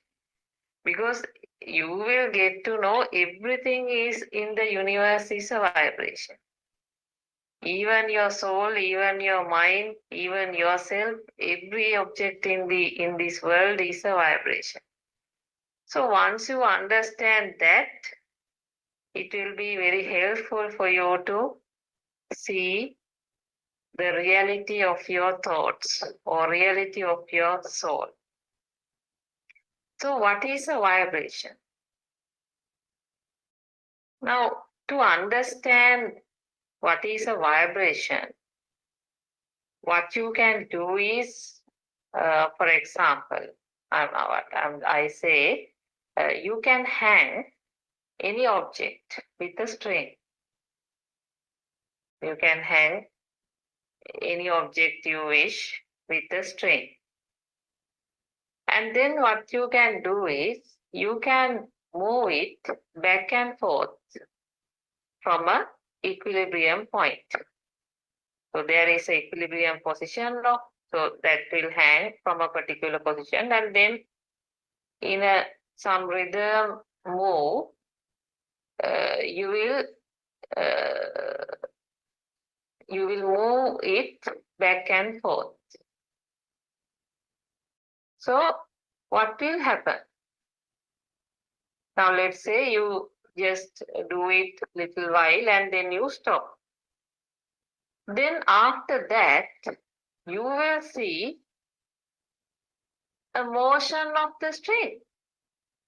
Speaker 4: because you will get to know everything is in the universe is a vibration. Even your soul, even your mind, even yourself, every object in this world is a vibration. So once you understand that, it will be very helpful for you to see the reality of your thoughts or reality of your soul. So what is a vibration? Now, to understand what is a vibration, what you can do is, for example, I say, you can hang any object with a string. You can hang any object you wish with a string. And then what you can do is, you can move it back and forth from a equilibrium point. So there is a equilibrium position, so that will hang from a particular position, and then in some rhythm move, you will move it back and forth. So what will happen? Now let's say you just do it little while and then you stop. Then after that, you will see a motion of the string,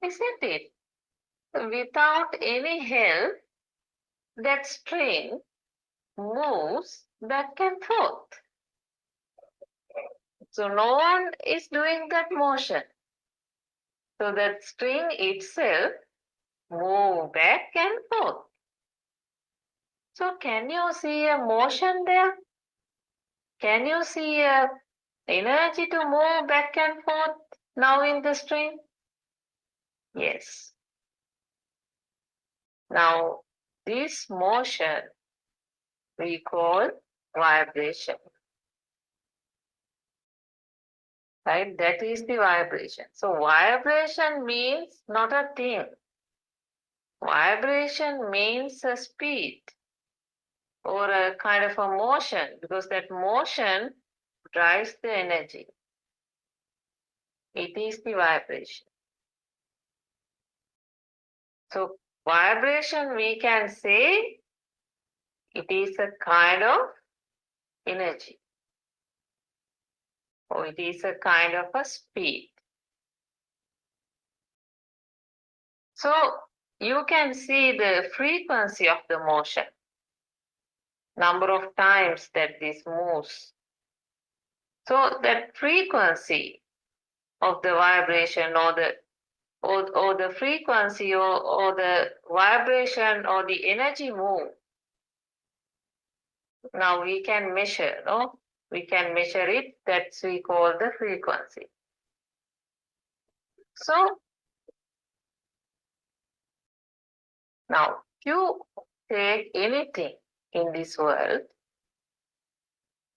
Speaker 4: isn't it? Without any help, that string moves back and forth. So no one is doing that motion. So that string itself moves back and forth. So can you see a motion there? Can you see a energy to move back and forth now in the string? Yes. Now this motion we call vibration. Right? That is the vibration. So vibration means not a thing. Vibration means a speed or a kind of a motion, because that motion drives the energy. It is the vibration. So vibration, we can say it is a kind of energy, or it is a kind of a speed. So you can see the frequency of the motion, number of times that this moves. So that frequency of the vibration, or the frequency, or the vibration, or the energy move, now we can measure, no? We can measure it, that's we call the frequency. So now you take anything in this world,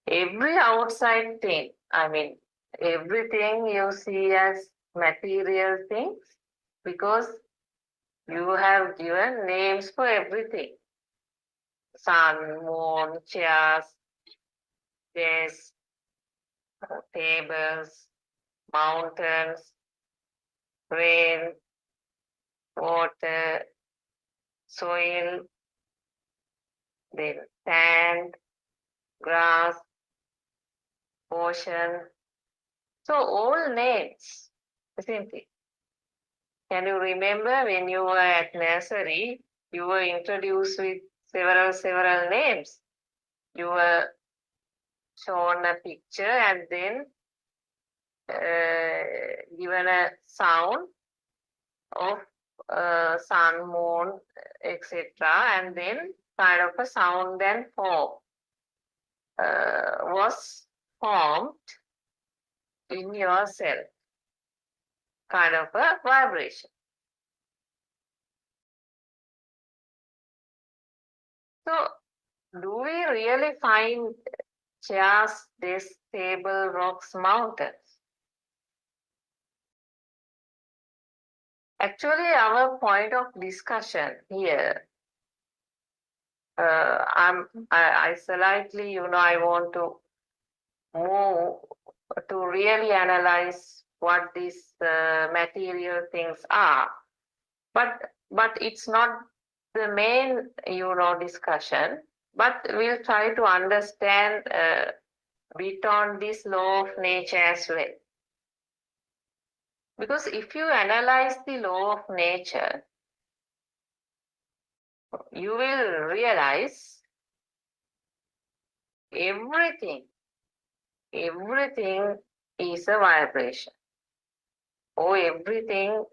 Speaker 4: every outside thing, I mean everything you see as material things, because you have given names for everything. Sun, moon, chairs, desks, tables, mountains, rain, water, soil, then sand, grass, ocean. So all names, isn't it? Can you remember when you were at nursery, you were introduced with several names. You were shown a picture and then given a sound of sun, moon, etc. And then kind of a sound and form was formed in yourself, kind of a vibration. So do we really find chairs, desks, table, rocks, mountains? Actually, our point of discussion here, I slightly, I want to move to really analyze what these material things are. But it's not the main, discussion. But we'll try to understand a bit on this law of nature as well. Because if you analyze the law of nature, you will realize everything is a vibration, or everything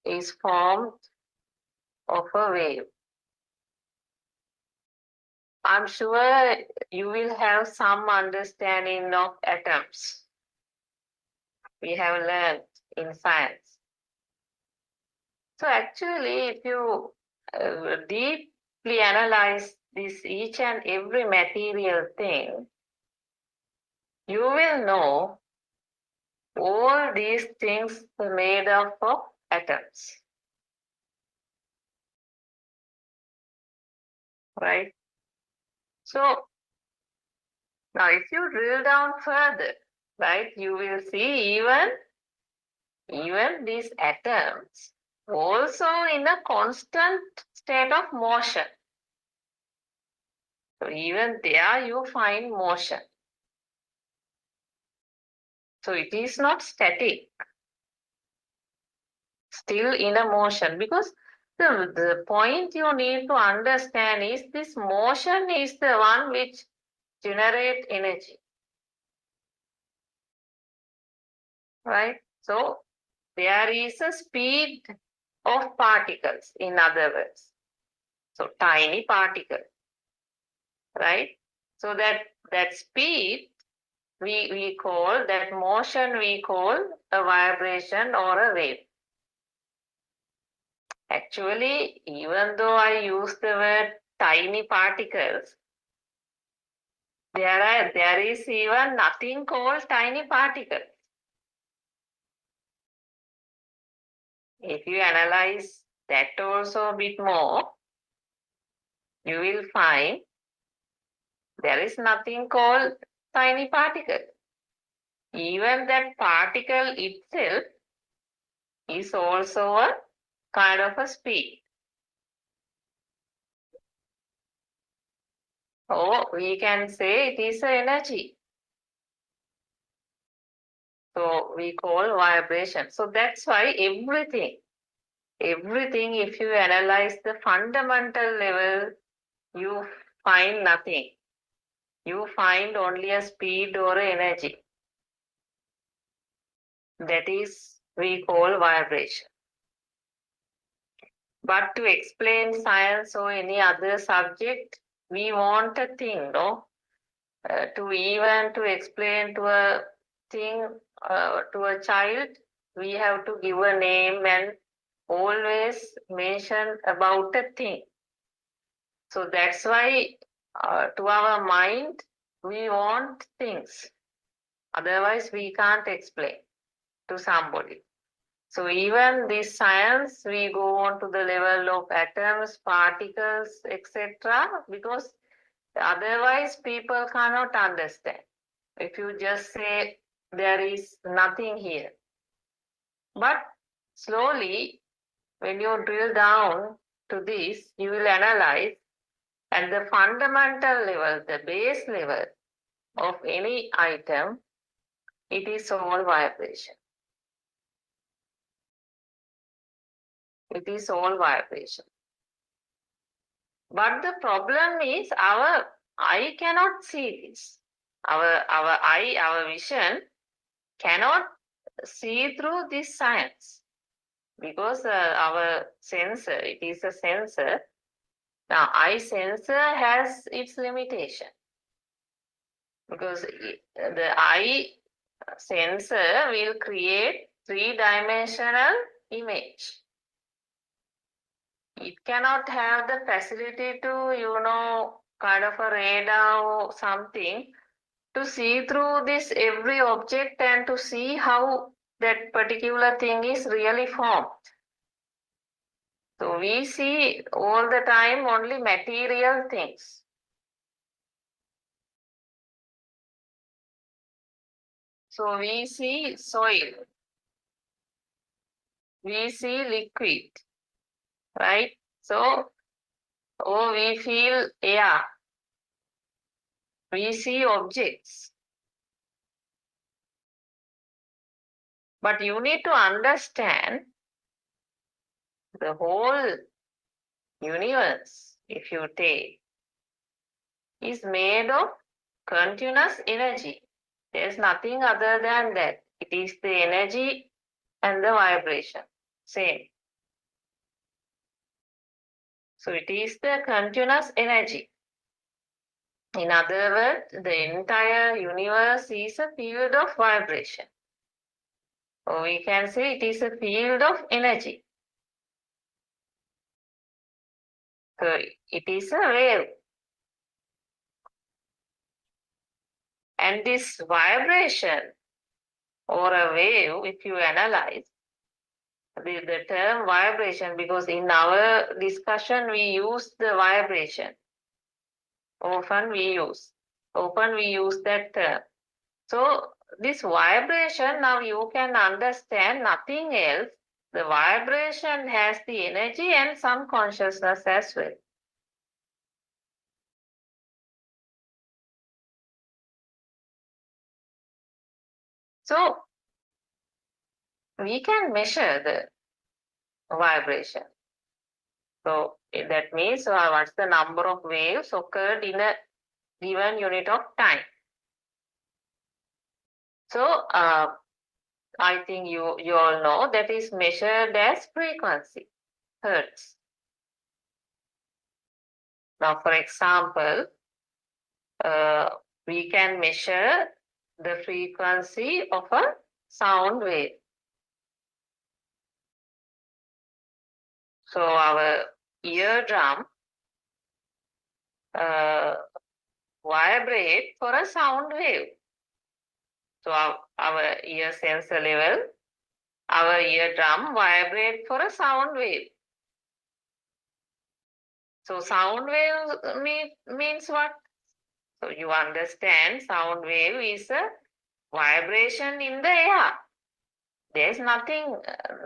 Speaker 4: is formed of a wave. I'm sure you will have some understanding of atoms. We have learned in science. So actually, if you deeply analyze this each and every material thing, you will know all these things are made up of atoms. Right? So now if you drill down further, right, you will see even these atoms also in a constant state of motion. So even there you find motion. So it is not static, still in a motion, because the point you need to understand is this motion is the one which generates energy. Right? So there is a speed of particles, in other words. So tiny particle, right? So that speed we call, that motion we call a vibration or a wave. Actually, even though I use the word tiny particles, there is even nothing called tiny particles. If you analyze that also a bit more, you will find there is nothing called tiny particle. even that particle itself is also a kind of a speed. Or we can say it is an energy. So we call vibration. So that's why everything, if you analyze the fundamental level, you find nothing. You find only a speed or energy. That is, we call vibration. But to explain science or any other subject, we want a thing, no? To explain to a thing, to a child, we have to give a name and always mention about a thing. So that's why to our mind, we want things. Otherwise, we can't explain to somebody. So even this science, we go on to the level of atoms, particles, etc. Because otherwise people cannot understand. If you just say there is nothing here. But slowly, when you drill down to this, you will analyze at the fundamental level, the base level of any item, it is all vibration. It is all vibration. But the problem is our eye cannot see this. Our eye, our vision cannot see through this science because our sensor, it is a sensor. Now, eye sensor has its limitation because the eye sensor will create three-dimensional image. It cannot have the facility to, kind of a radar or something to see through this every object and to see how that particular thing is really formed. So we see all the time only material things. So we see soil. We see liquid, right? So, we feel air. We see objects. But you need to understand the whole universe, if you take, is made of continuous energy. There's nothing other than that. It is the energy and the vibration. Same. So it is the continuous energy. In other words, the entire universe is a field of vibration. Or we can say it is a field of energy. So it is a wave. And this vibration or a wave, if you analyze the term vibration, because in our discussion we use the vibration. Often we use that term. So this vibration, now you can understand nothing else. The vibration has the energy and some consciousness as well. So we can measure the vibration. So that means what's the number of waves occurred in a given unit of time. So I think you all know that is measured as frequency, hertz. Now, for example, we can measure the frequency of a sound wave. So our eardrum vibrate for a sound wave. So our ear sensor level, our eardrum vibrate for a sound wave. So sound wave means what? So you understand sound wave is a vibration in the air. There's nothing,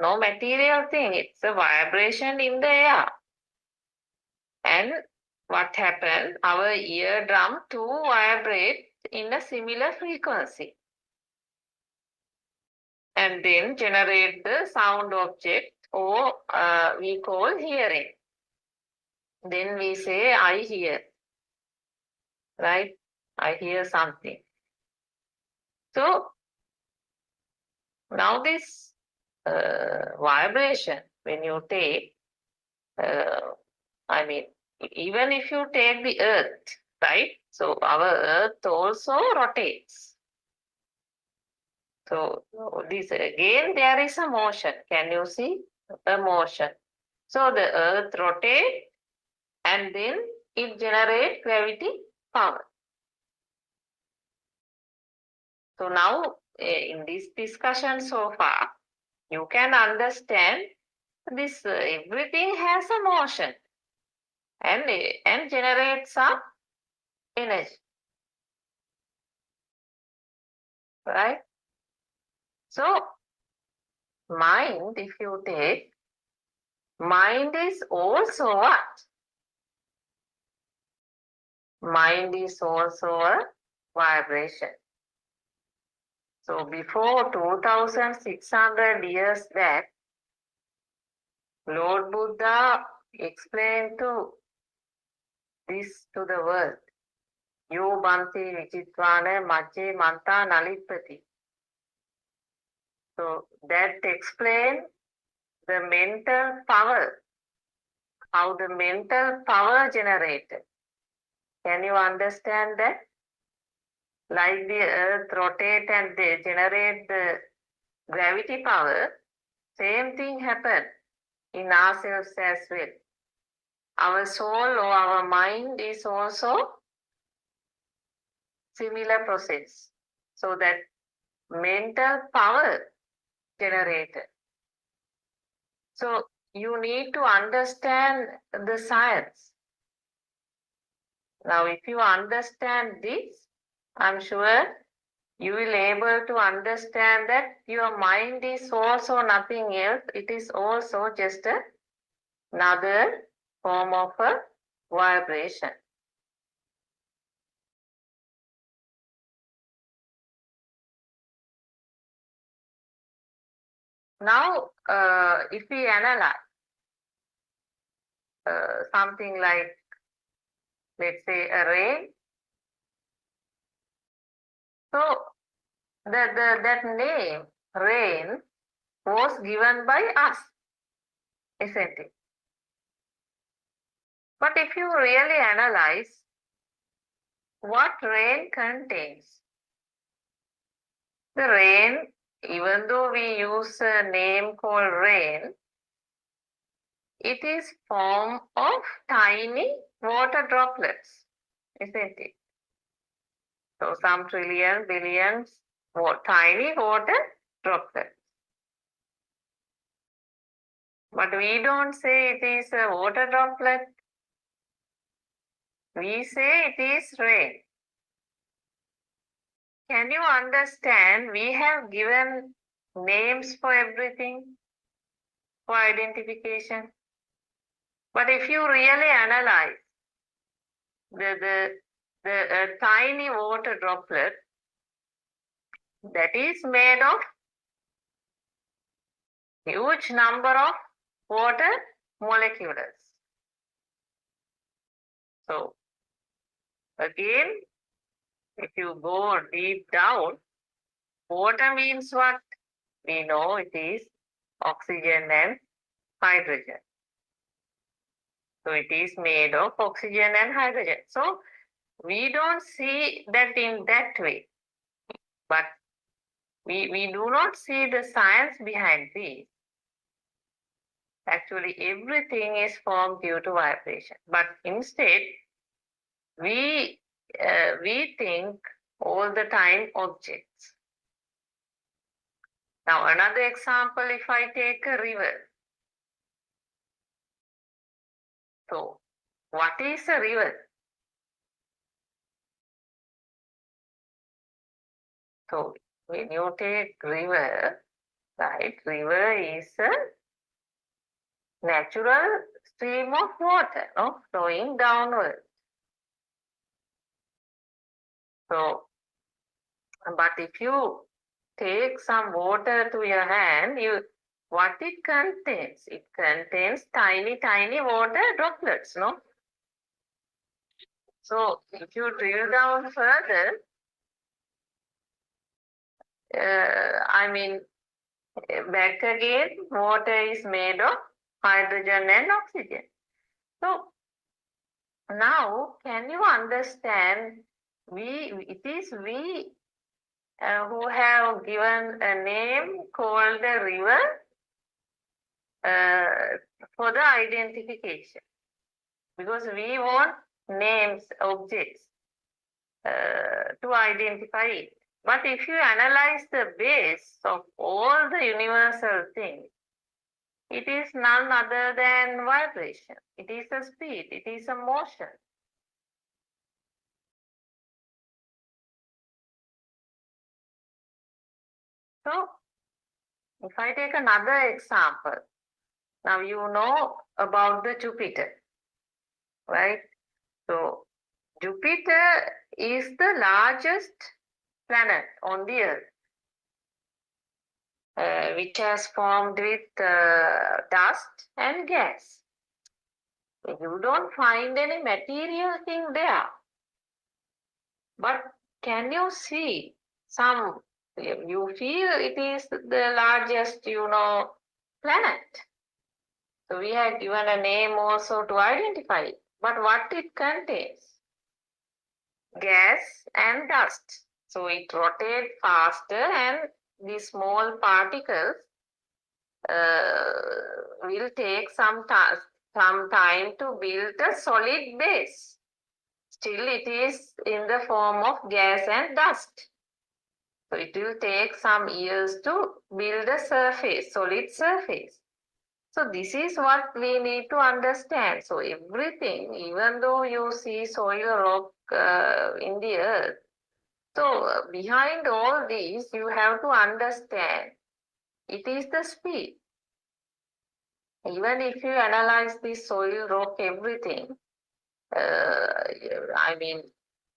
Speaker 4: no material thing. It's a vibration in the air. And what happened? Our eardrum too vibrate in a similar frequency. And then generate the sound object, or we call hearing. Then we say, I hear. Right? I hear something. So now this vibration, when you take, I mean, even if you take the earth, right? So our earth also rotates. So this again, there is a motion. Can you see a motion? So the earth rotates and then it generates gravity power. So now in this discussion so far, you can understand this everything has a motion and generates some energy, right? So mind, if you take, mind is also what? Mind is also a vibration. So before 2600 years back, Lord Buddha explained this to the world. Yo banti vichitvana majje manta nalipati. So that explains the mental power, how the mental power generated. Can you understand that? Like the earth rotate and they generate the gravity power, same thing happened in ourselves as well. Our soul or our mind is also similar process. So that mental power generated. So you need to understand the science. Now if you understand this, I'm sure you will able to understand that your mind is also nothing else. It is also just another form of a vibration. Now, if we analyze something like, let's say, a rain, so that name, rain, was given by us, isn't it? But if you really analyze what rain contains, the rain, even though we use a name called rain, it is form of tiny water droplets, isn't it? So some trillion, billions, tiny water droplets. But we don't say it is a water droplet. We say it is rain. Can you understand? We have given names for everything, for identification. But if you really analyze the tiny water droplet, that is made of huge number of water molecules. So again, if you go deep down, water means what? We know it is oxygen and hydrogen. So it is made of oxygen and hydrogen. So we don't see that in that way. But we do not see the science behind this. Actually, everything is formed due to vibration. But instead, we think all the time objects. Now, another example, if I take a river. So, what is a river? So, when you take river, right? River is a natural stream of water, no? Flowing downward. So, but if you take some water to your hand, what it contains? It contains tiny, tiny water droplets, no? So if you drill down further, back again, water is made of hydrogen and oxygen. So now, can you understand? It is we who have given a name called the river for the identification, because we want names, objects to identify it. But if you analyze the base of all the universal things, it is none other than vibration. It is a speed. It is a motion. So, if I take another example, now you know about the Jupiter, right? So, Jupiter is the largest planet on the Earth, which has formed with dust and gas. You don't find any material thing there. But can you see some, you feel it is the largest, planet. So we have given a name also to identify it. But what it contains? Gas and dust. So it rotates faster, and these small particles will take some time to build a solid base. Still it is in the form of gas and dust. So it will take some years to build a surface, solid surface. So this is what we need to understand. So everything, even though you see soil, rock in the earth, so behind all these, you have to understand it is the speed. Even if you analyze the soil, rock, everything,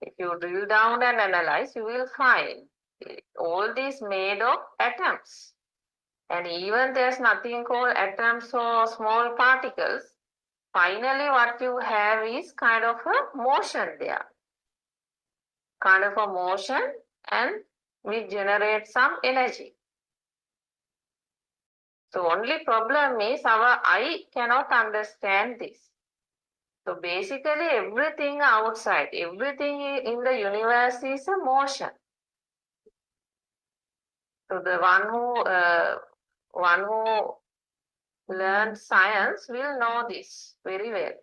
Speaker 4: if you drill down and analyze, you will find all these made of atoms. And even there's nothing called atoms or small particles. Finally, what you have is kind of a motion there. Kind of a motion, and we generate some energy. So only problem is our eye cannot understand this. So basically everything outside, everything in the universe is a motion. So the one who learned science will know this very well.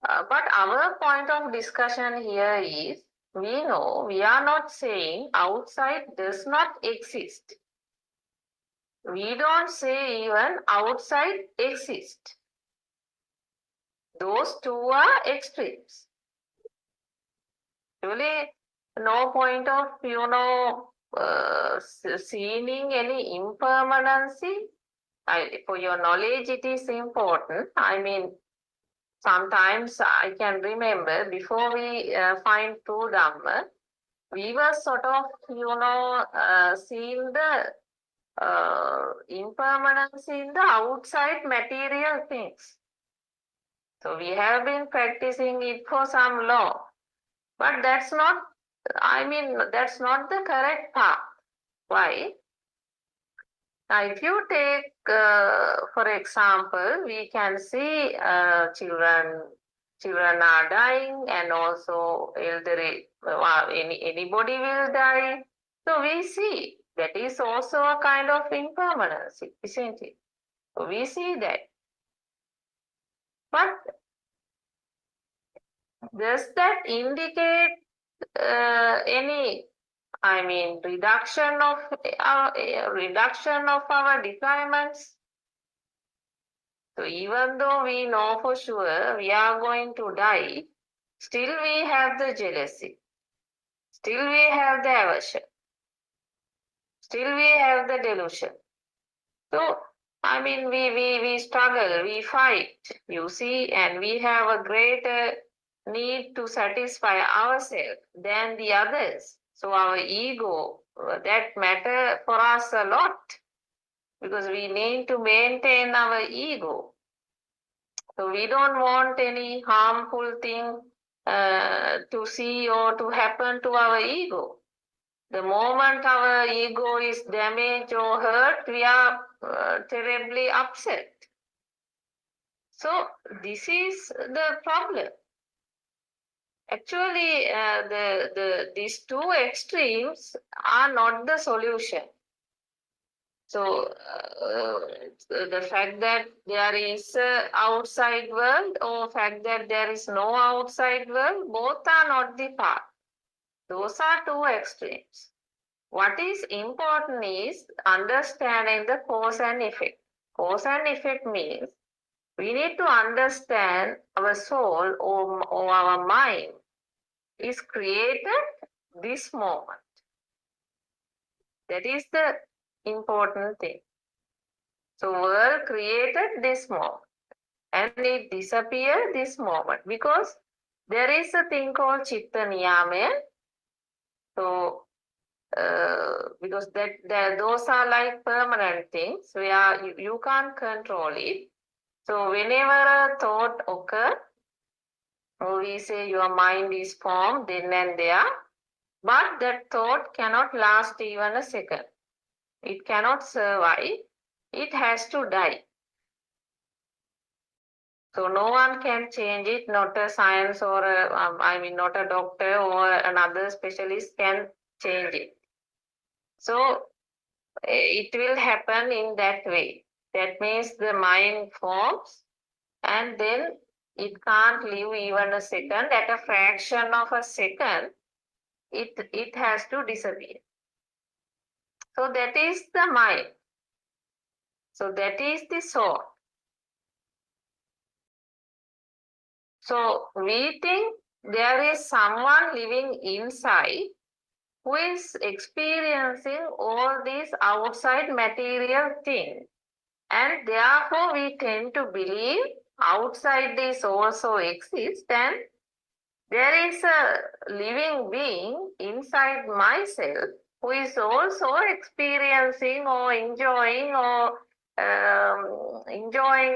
Speaker 4: But our point of discussion here is, we know, we are not saying outside does not exist. We don't say even outside exists. Those two are extremes. Really, no point of, seeing any impermanency. For your knowledge, it is important. Sometimes I can remember before we find true Dharma, we were sort of, seeing the impermanence in the outside material things. So we have been practicing it for some long, but that's not the correct path. Why? Now, if you take, for example, we can see children are dying, and also elderly, anybody will die. So we see that is also a kind of impermanence, isn't it? So we see that. But does that indicate any, reduction of our defilements? So even though we know for sure we are going to die, still we have the jealousy. Still we have the aversion. Still we have the delusion. So, I mean, we struggle, we fight, you see, and we have a greater need to satisfy ourselves than the others. So our ego, that matter for us a lot, because we need to maintain our ego. So we don't want any harmful thing to see or to happen to our ego. The moment our ego is damaged or hurt, we are terribly upset. So this is the problem. Actually, these two extremes are not the solution. So the fact that there is an outside world or fact that there is no outside world, both are not the path. Those are two extremes. What is important is understanding the cause and effect. Cause and effect means we need to understand our soul or our mind is created this moment. That is the important thing. So world created this moment and it disappeared this moment because there is a thing called chitta niyamaya. So because those are like permanent things where you can't control it. So whenever a thought occurs, or we say your mind is formed then and there, but that thought cannot last even a second. It cannot survive. It has to die. So no one can change it, not a science or not a doctor or another specialist can change it. So it will happen in that way. That means the mind forms and then it can't live even a second. At a fraction of a second, it has to disappear. So that is the mind. So that is the soul. So we think there is someone living inside who is experiencing all these outside material things. And therefore we tend to believe outside this also exists and there is a living being inside myself who is also experiencing or enjoying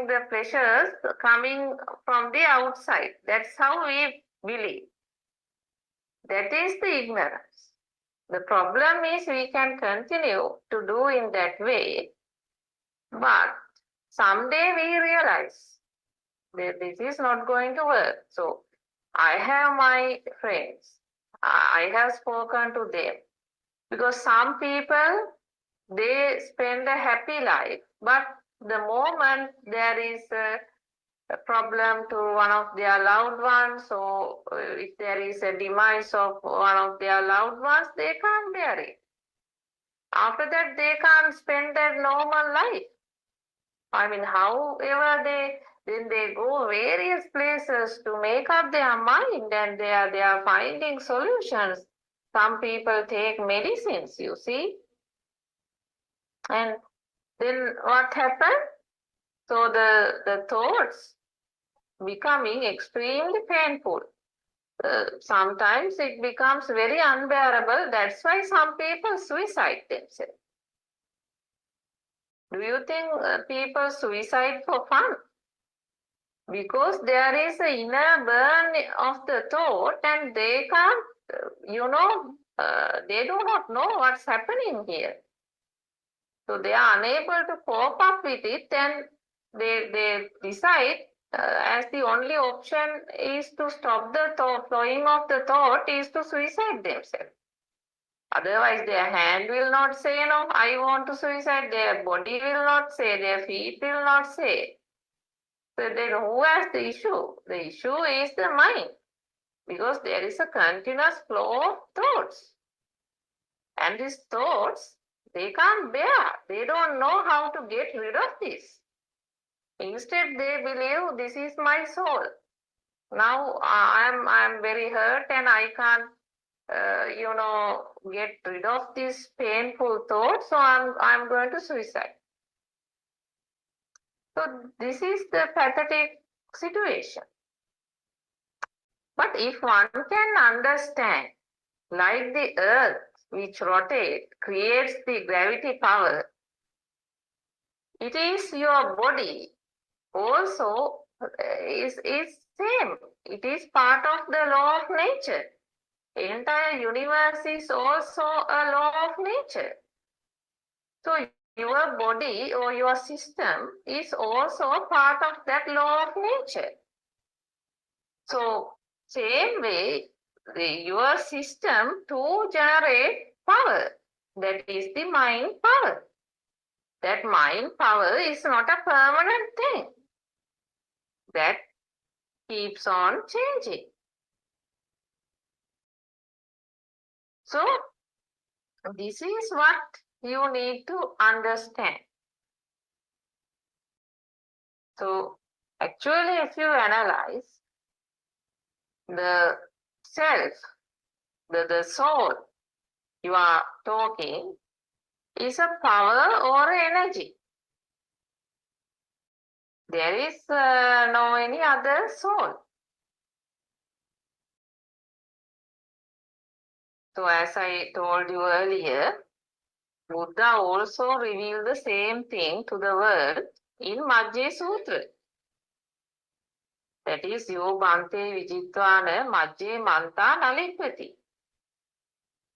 Speaker 4: the pleasures coming from the outside. That's how we believe. That is the ignorance. The problem is we can continue to do in that way, but someday we realize that this is not going to work. So I have my friends. I have spoken to them because some people, they spend a happy life, but the moment there is a problem to one of their loved ones, or if there is a demise of one of their loved ones, they can't bear it. After that, they can't spend their normal life. I mean, however then they go various places to make up their mind and they are finding solutions. Some people take medicines, you see. And then what happened? So the thoughts becoming extremely painful. Sometimes it becomes very unbearable. That's why some people suicide themselves. Do you think people suicide for fun? Because there is an inner burn of the thought and they can't, they do not know what's happening here. So they are unable to cope up with it and they decide as the only option is to stop the flowing of the thought is to suicide themselves. Otherwise their hand will not say, no, I want to suicide. Their body will not say, their feet will not say. So then who has the issue? The issue is the mind, because there is a continuous flow of thoughts. And these thoughts, they can't bear. They don't know how to get rid of this. Instead, they believe this is my soul. Now I'm very hurt and I can't get rid of this painful thought, so I'm going to suicide. So this is the pathetic situation. But if one can understand, like the earth which rotates creates the gravity power, it is your body also is same. It is part of the law of nature. Entire universe is also a law of nature. So your body or your system is also part of that law of nature. So same way, your system to generate power, that is the mind power. That mind power is not a permanent thing. That keeps on changing. So this is what you need to understand. So actually, if you analyze the self, the soul you are talking is a power or energy. There is no any other soul. So as I told you earlier, Buddha also revealed the same thing to the world in Majjhima Sutra. That is, yo bante vijitwana majje manta nalipati.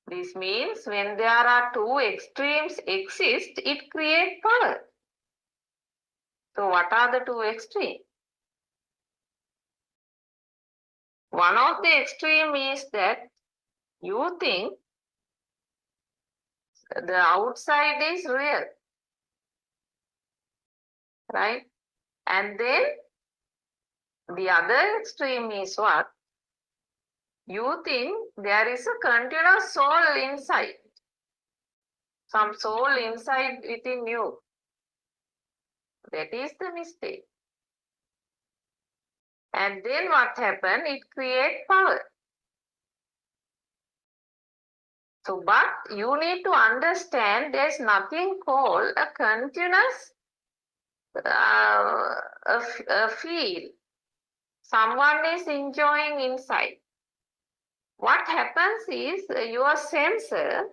Speaker 4: This means when there are two extremes exist, it creates power. So what are the two extremes? One of the extreme is that you think the outside is real, right? And then the other extreme is what? You think there is a continuous soul inside, some soul inside within you. That is the mistake. And then what happens? It creates power. So, but you need to understand there's nothing called a continuous a feel. Someone is enjoying inside. What happens is your sensor,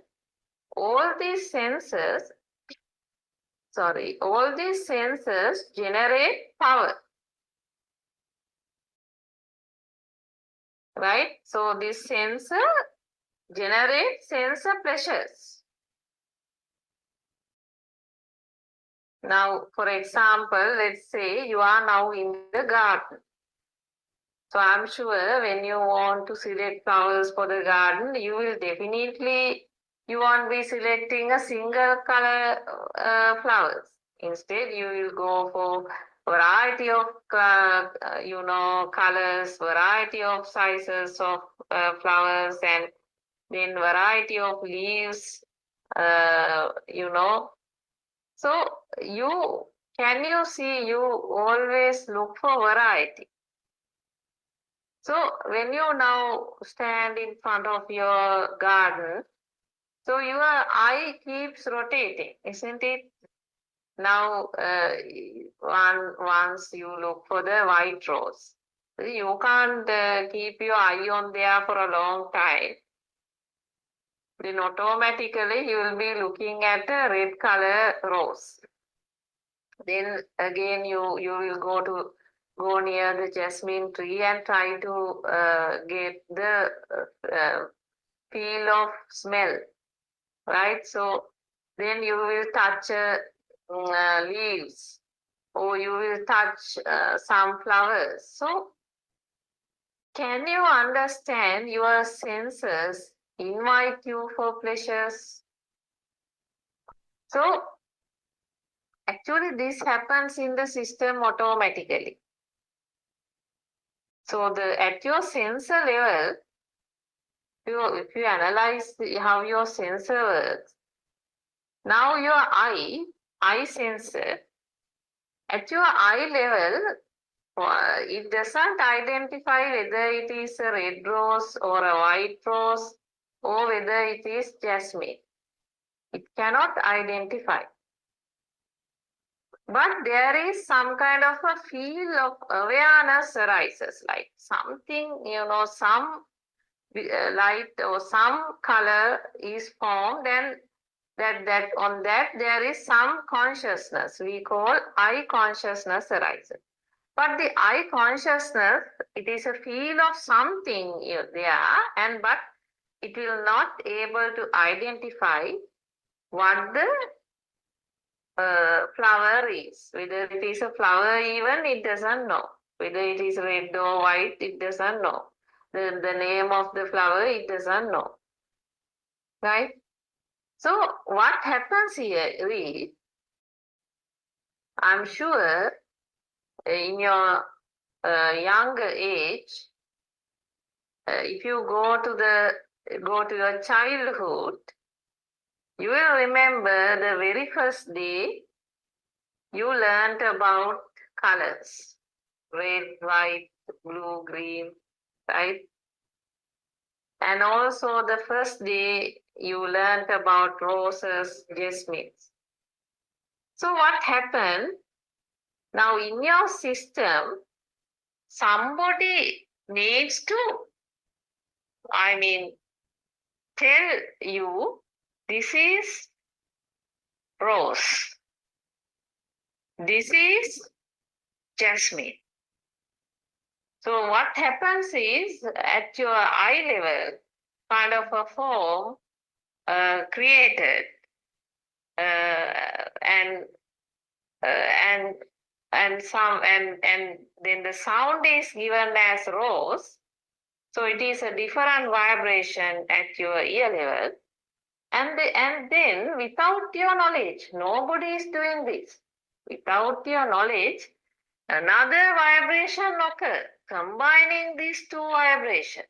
Speaker 4: all these sensors generate power. Right? So this sensor generates sensor pleasures. Now, for example, let's say you are now in the garden. So I'm sure when you want to select flowers for the garden, you will definitely, you won't be selecting a single color flowers. Instead, you will go for variety of, colors, variety of sizes of flowers, and then variety of leaves, So can you see, you always look for variety. So when you now stand in front of your garden, so your eye keeps rotating, isn't it? Now, once you look for the white rose, you can't keep your eye on there for a long time. Then automatically you will be looking at a red color rose. Then again you will go near the jasmine tree and try to get the feel of smell, right? So then you will touch leaves, or you will touch some flowers. So can you understand your senses invite you for pleasures? So actually this happens in the system automatically. So at your sensor level, if you analyze how your sensor works, now your eye sensor, at your eye level, it doesn't identify whether it is a red rose or a white rose or whether it is jasmine. It cannot identify. But there is some kind of a feel of awareness arises, like something, some light or some color is formed, and that on that there is some consciousness. We call I consciousness arises. But the I consciousness, it is a feel of something there, but it will not able to identify what the flower is. Whether it is a flower even, it doesn't know. Whether it is red or white, it doesn't know. The name of the flower, it doesn't know. Right? So what happens here is, I'm sure in your younger age, if you go to your childhood, you will remember the very first day you learned about colors, red, white, blue, green, right? And also the first day you learned about roses, jasmines. So what happened? Now in your system, somebody needs to, tell you this is rose, this is jasmine. So what happens is, at your eye level, kind of a form created, and then the sound is given as rose. So it is a different vibration at your ear level, and then without your knowledge, nobody is doing this. Without your knowledge, another vibration occurs, combining these two vibrations.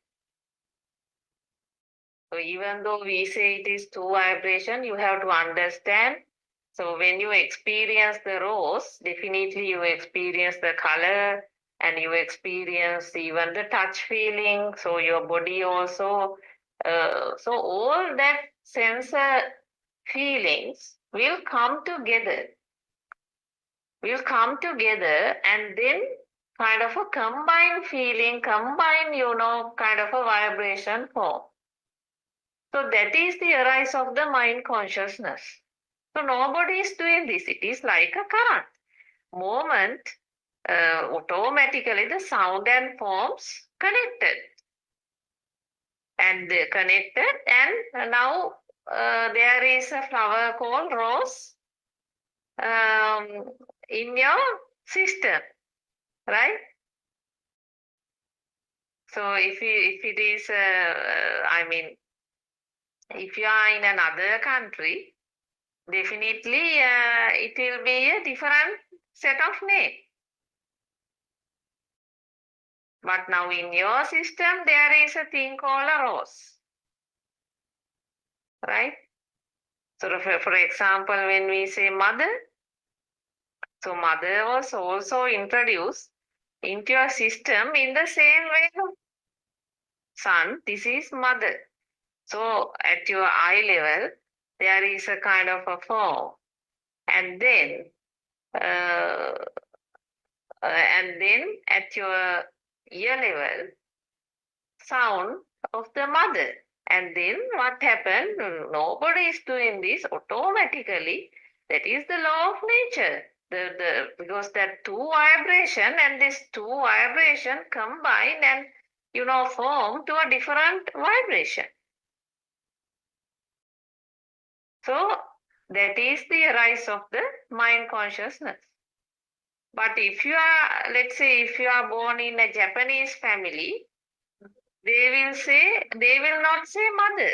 Speaker 4: So even though we say it is two vibration, you have to understand. So when you experience the rose, definitely you experience the color and you experience even the touch feeling. So your body also, so all that sensor feelings will come together. And then kind of a combined feeling, kind of a vibration form. So that is the arise of the mind consciousness. So nobody is doing this. It is like a current. Moment, automatically the sound and forms connected. And now there is a flower called rose in your system, right? So if it is, if you are in another country, definitely it will be a different set of name. But now in your system, there is a thing called a rose, right? So for example, when we say mother, so mother was also introduced into your system in the same way. Son, this is mother. So at your eye level, there is a kind of a form. And then at your ear level, sound of the mother. And then what happened? Nobody is doing this automatically. That is the law of nature. Because that two vibration and this two vibration combine and form to a different vibration. So that is the rise of the mind consciousness. But if you are, let's say, if you are born in a Japanese family, they will not say mother.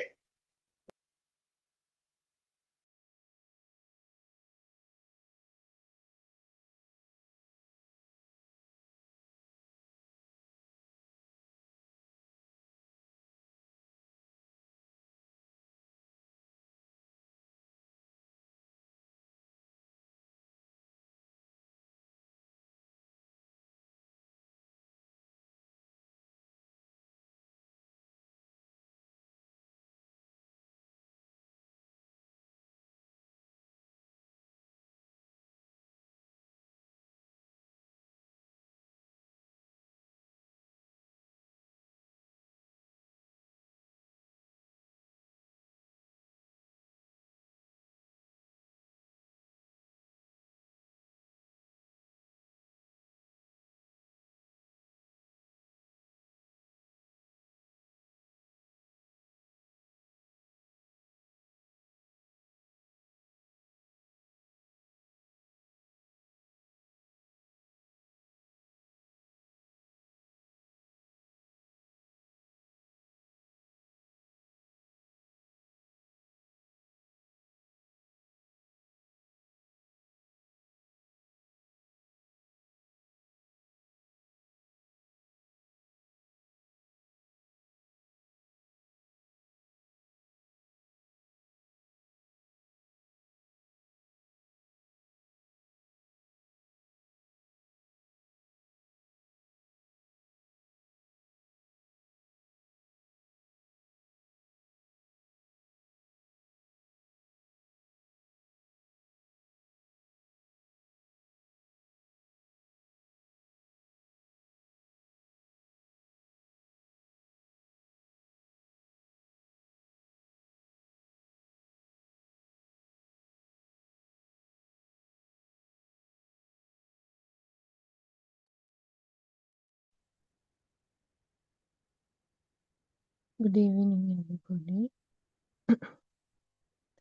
Speaker 5: Good evening, everybody.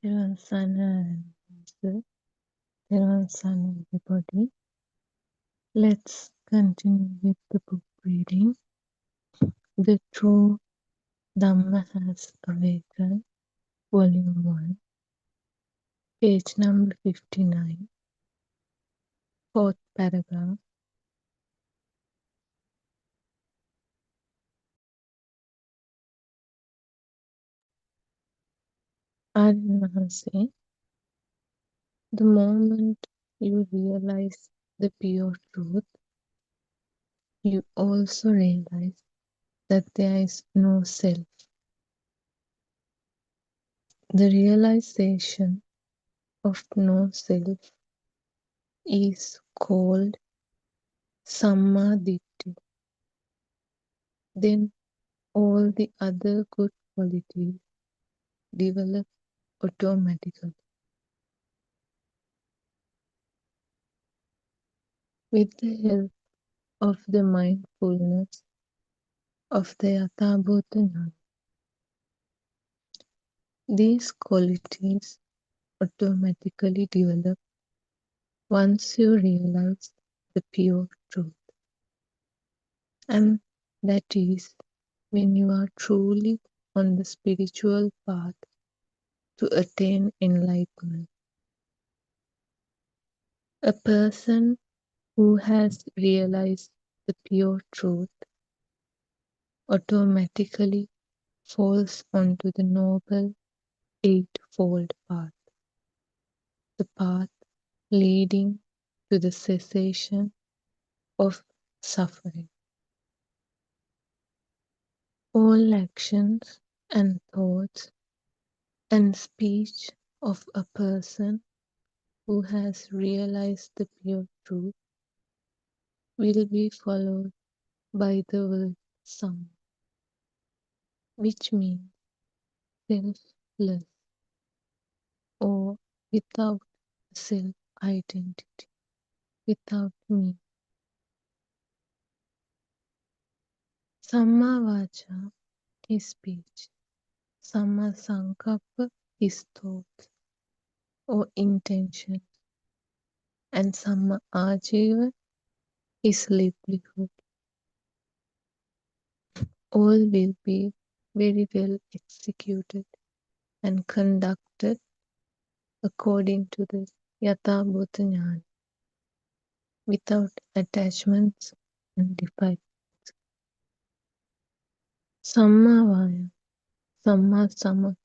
Speaker 5: Devan Sana, Devan Sana, everybody. Let's continue with the book reading. The True Dhamma Has Awakened, Volume 1, page number 59, fourth paragraph. Aryan Mahansi, the moment you realize the pure truth, you also realize that there is no self. The realization of no self is called Sammaditthi. Then all the other good qualities develop automatically. With the help of the mindfulness of the Yathabhuta, these qualities automatically develop once you realize the pure truth. And that is when you are truly on the spiritual path to attain enlightenment. A person who has realized the pure truth automatically falls onto the noble eightfold path, the path leading to the cessation of suffering. All actions and thoughts and speech of a person who has realized the pure truth will be followed by the word Sam, which means selfless or without self-identity, without me. Samma Vacha is speech. Samma Sankappa is thought or intention. And Samma Ajiva is livelihood. All will be very well executed and conducted according to the Yatha Bhuta Jnana, without attachments and defilements. Samma Vaya, Samma Samadhi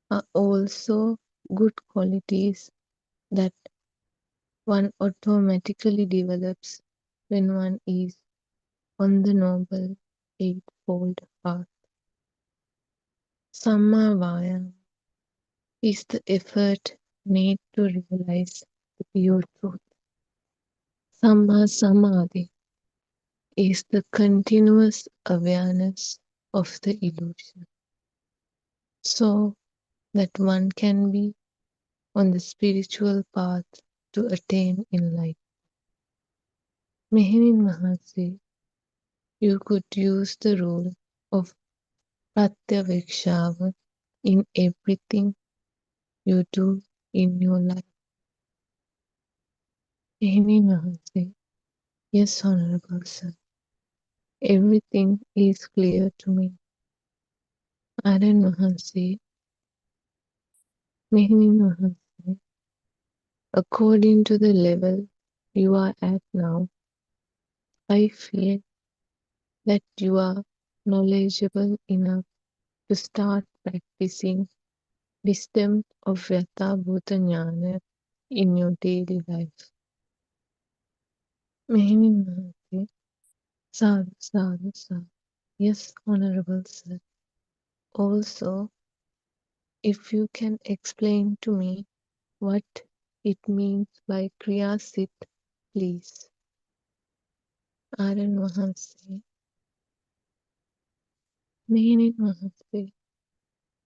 Speaker 5: are also good qualities that one automatically develops when one is on the noble eightfold path. Samma Vaya is the effort made to realize the pure truth. Samma Samadhi is the continuous awareness of the illusion, so that one can be on the spiritual path to attain enlightenment. Meherin Mahansi, you could use the rule of Pratyavikshava in everything you do in your life. Meherin Mahansi, yes, Honorable Sir, everything is clear to me. Aryan Mahansi, Meherin Mahansi, according to the level you are at now, I feel that you are knowledgeable enough to start practicing wisdom of Yatha Bhuta Jnana in your daily life. Meherin Mahansi, Sadhu, Sadhu, Sadhu. Yes, Honorable Sir. Also, if you can explain to me what it means by Kriya Sit, please. Aryan Mahansi, Meherin Mahansi,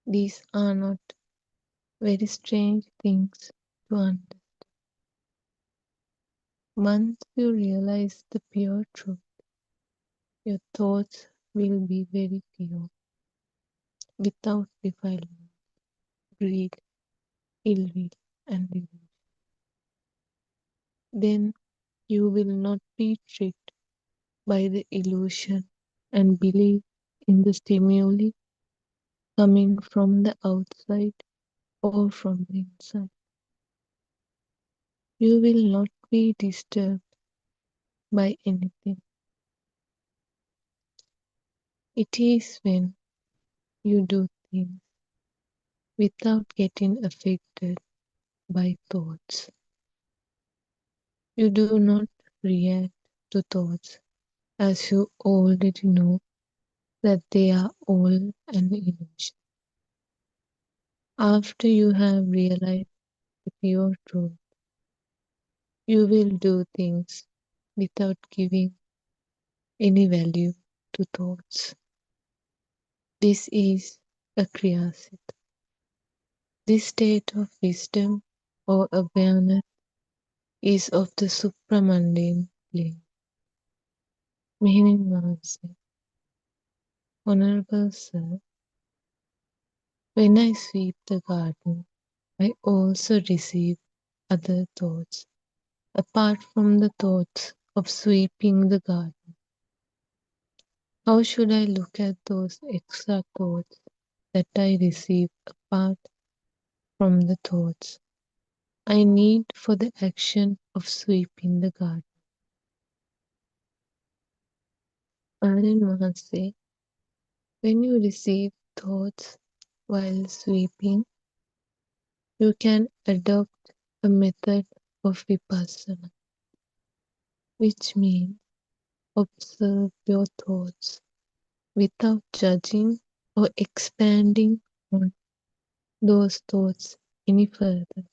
Speaker 5: these are not very strange things to understand. Once you realize the pure truth, your thoughts will be very pure. without defilement, greed, ill will, and delusion. Then you will not be tricked by the illusion and believe in the stimuli coming from the outside or from the inside. You will not be disturbed by anything. It is when you do things without getting affected by thoughts. You do not react to thoughts as you already know that they are all an illusion. After you have realized the pure truth, you will do things without giving any value to thoughts. This is a Kriyasit. This state of wisdom or awareness is of the supramundane plane. Meaning Mahamsa, Honorable Sir, when I sweep the garden, I also receive other thoughts, apart from the thoughts of sweeping the garden. How should I look at those extra thoughts that I receive apart from the thoughts I need for the action of sweeping the garden? Aryan Mahanse, when you receive thoughts while sweeping, you can adopt a method of vipassana, which means observe your thoughts without judging or expanding on those thoughts any further.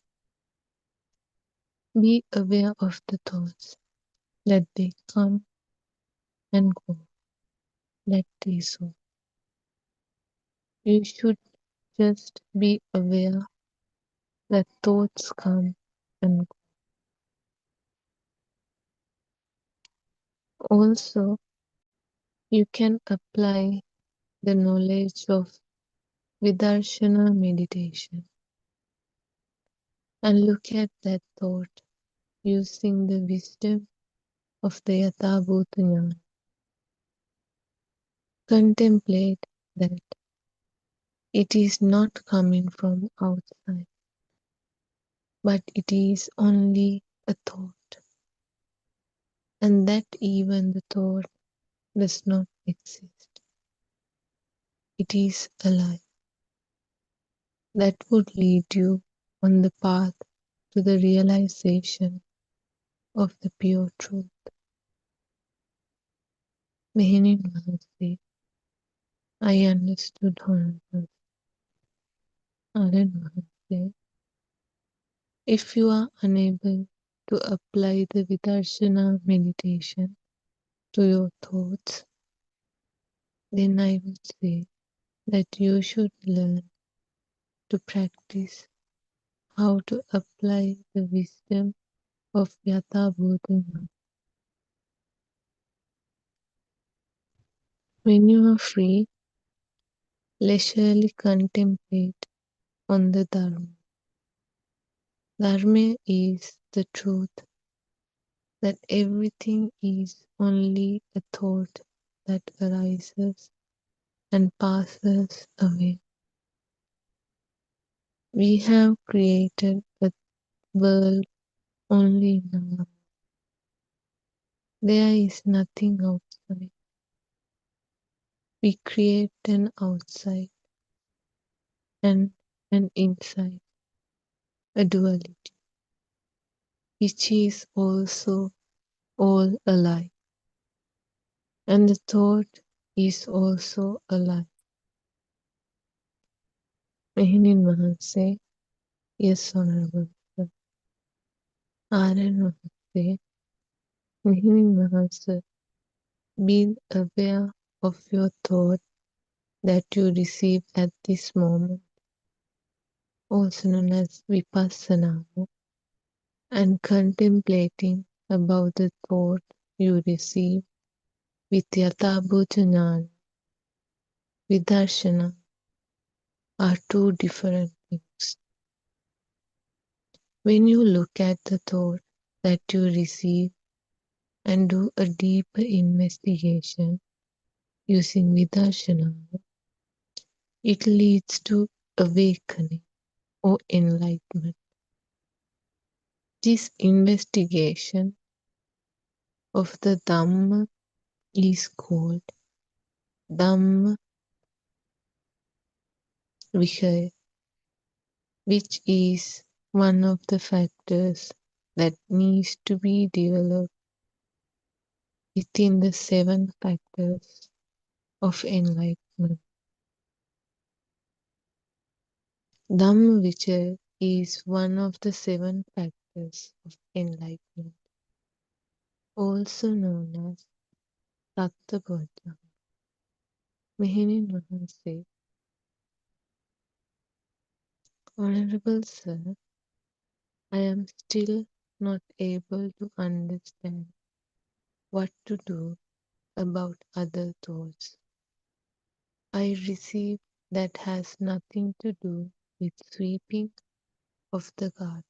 Speaker 5: Be aware of the thoughts, that they come and go, let they so. You should just be aware that thoughts come and go. Also, you can apply the knowledge of Vidarshana meditation and look at that thought using the wisdom of the Yathabhuta Jnana. Contemplate that it is not coming from outside, but it is only a thought, and that even the thought does not exist. It is a lie that would lead you on the path to the realization of the pure truth. Meaning Maharaj, I understood Honorable Aryan Maharaj. If you are unable to apply the Vidarshana meditation to your thoughts, then I would say that you should learn to practice how to apply the wisdom of Yathabhuta. When you are free, leisurely contemplate on the Dharma. Dharma is the truth that everything is only a thought that arises and passes away. We have created a world only now. There is nothing outside. We create an outside and an inside, a duality, which is also all a lie. And the thought is also a lie. Meaning Mahanse, yes, Honorable Sir. Aryan Mahanse, meaning Mahanse, being aware of your thought that you receive at this moment, also known as Vipassana, and contemplating about the thought you receive with Yathabhuta Jnana, Vidarshana, are two different things. When you look at the thought that you receive and do a deeper investigation using Vidarshana, it leads to awakening or enlightenment. This investigation of the Dhamma is called Dhamma Vihaya, which is one of the factors that needs to be developed within the 7 factors of enlightenment. Dhamma is one of the 7 factors of enlightenment, also known as Sattva. Mehenin Mahanse, Honorable Sir, I am still not able to understand what to do about other thoughts I receive that has nothing to do with sweeping of the garden.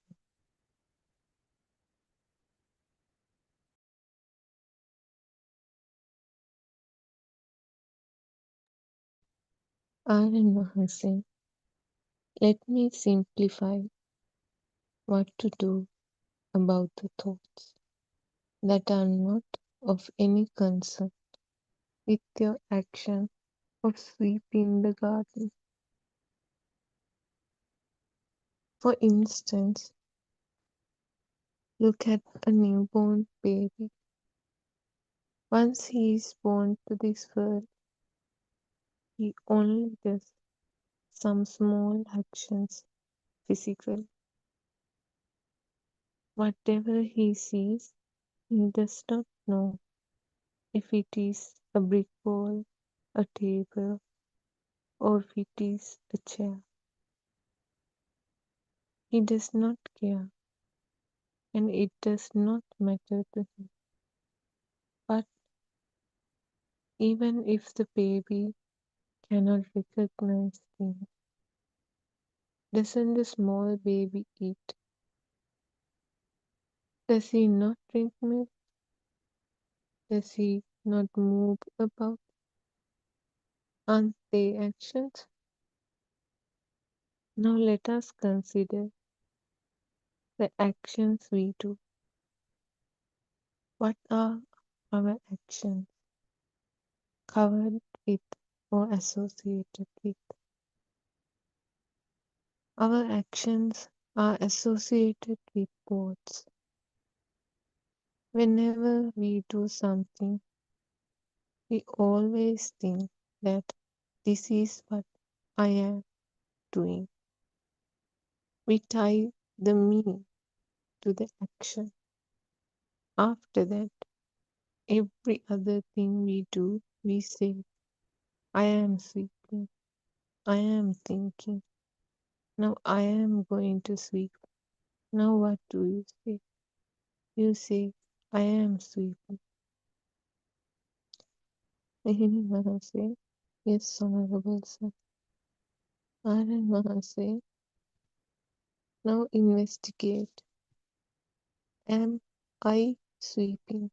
Speaker 5: Aryan Mahanse, let me simplify what to do about the thoughts that are not of any concern with your action of sweeping the garden. For instance, look at a newborn baby. Once he is born to this world, he only does some small actions physically. Whatever he sees, he does not know if it is a brick wall, a table, or if it is a chair. He does not care, and it does not matter to him. But even if the baby cannot recognize things, doesn't the small baby eat? Does he not drink milk? Does he not move about? Aren't they actions? Now let us consider the actions we do. What are our actions covered with or associated with? Our actions are associated with thoughts. Whenever we do something, we always think that this is what I am doing. We tie the me to the action. After that, every other thing we do, we say, I am sweeping, I am thinking, now I am going to sweep. Now what do you say? You say, I am sweeping. Mehini Mahase, yes, Honorable Sir. Anand Mahase, now investigate. Am I sweeping?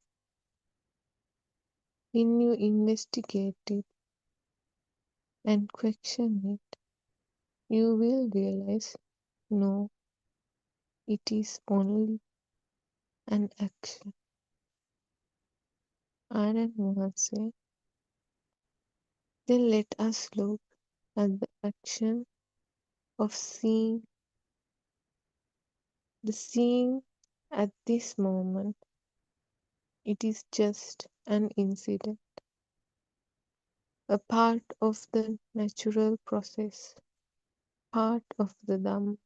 Speaker 5: When you investigate it and question it, you will realize no, it is only an action. Anand Mahase, then let us look at the action of seeing. The seeing at this moment, it is just an incident, a part of the natural process, part of the Dhamma,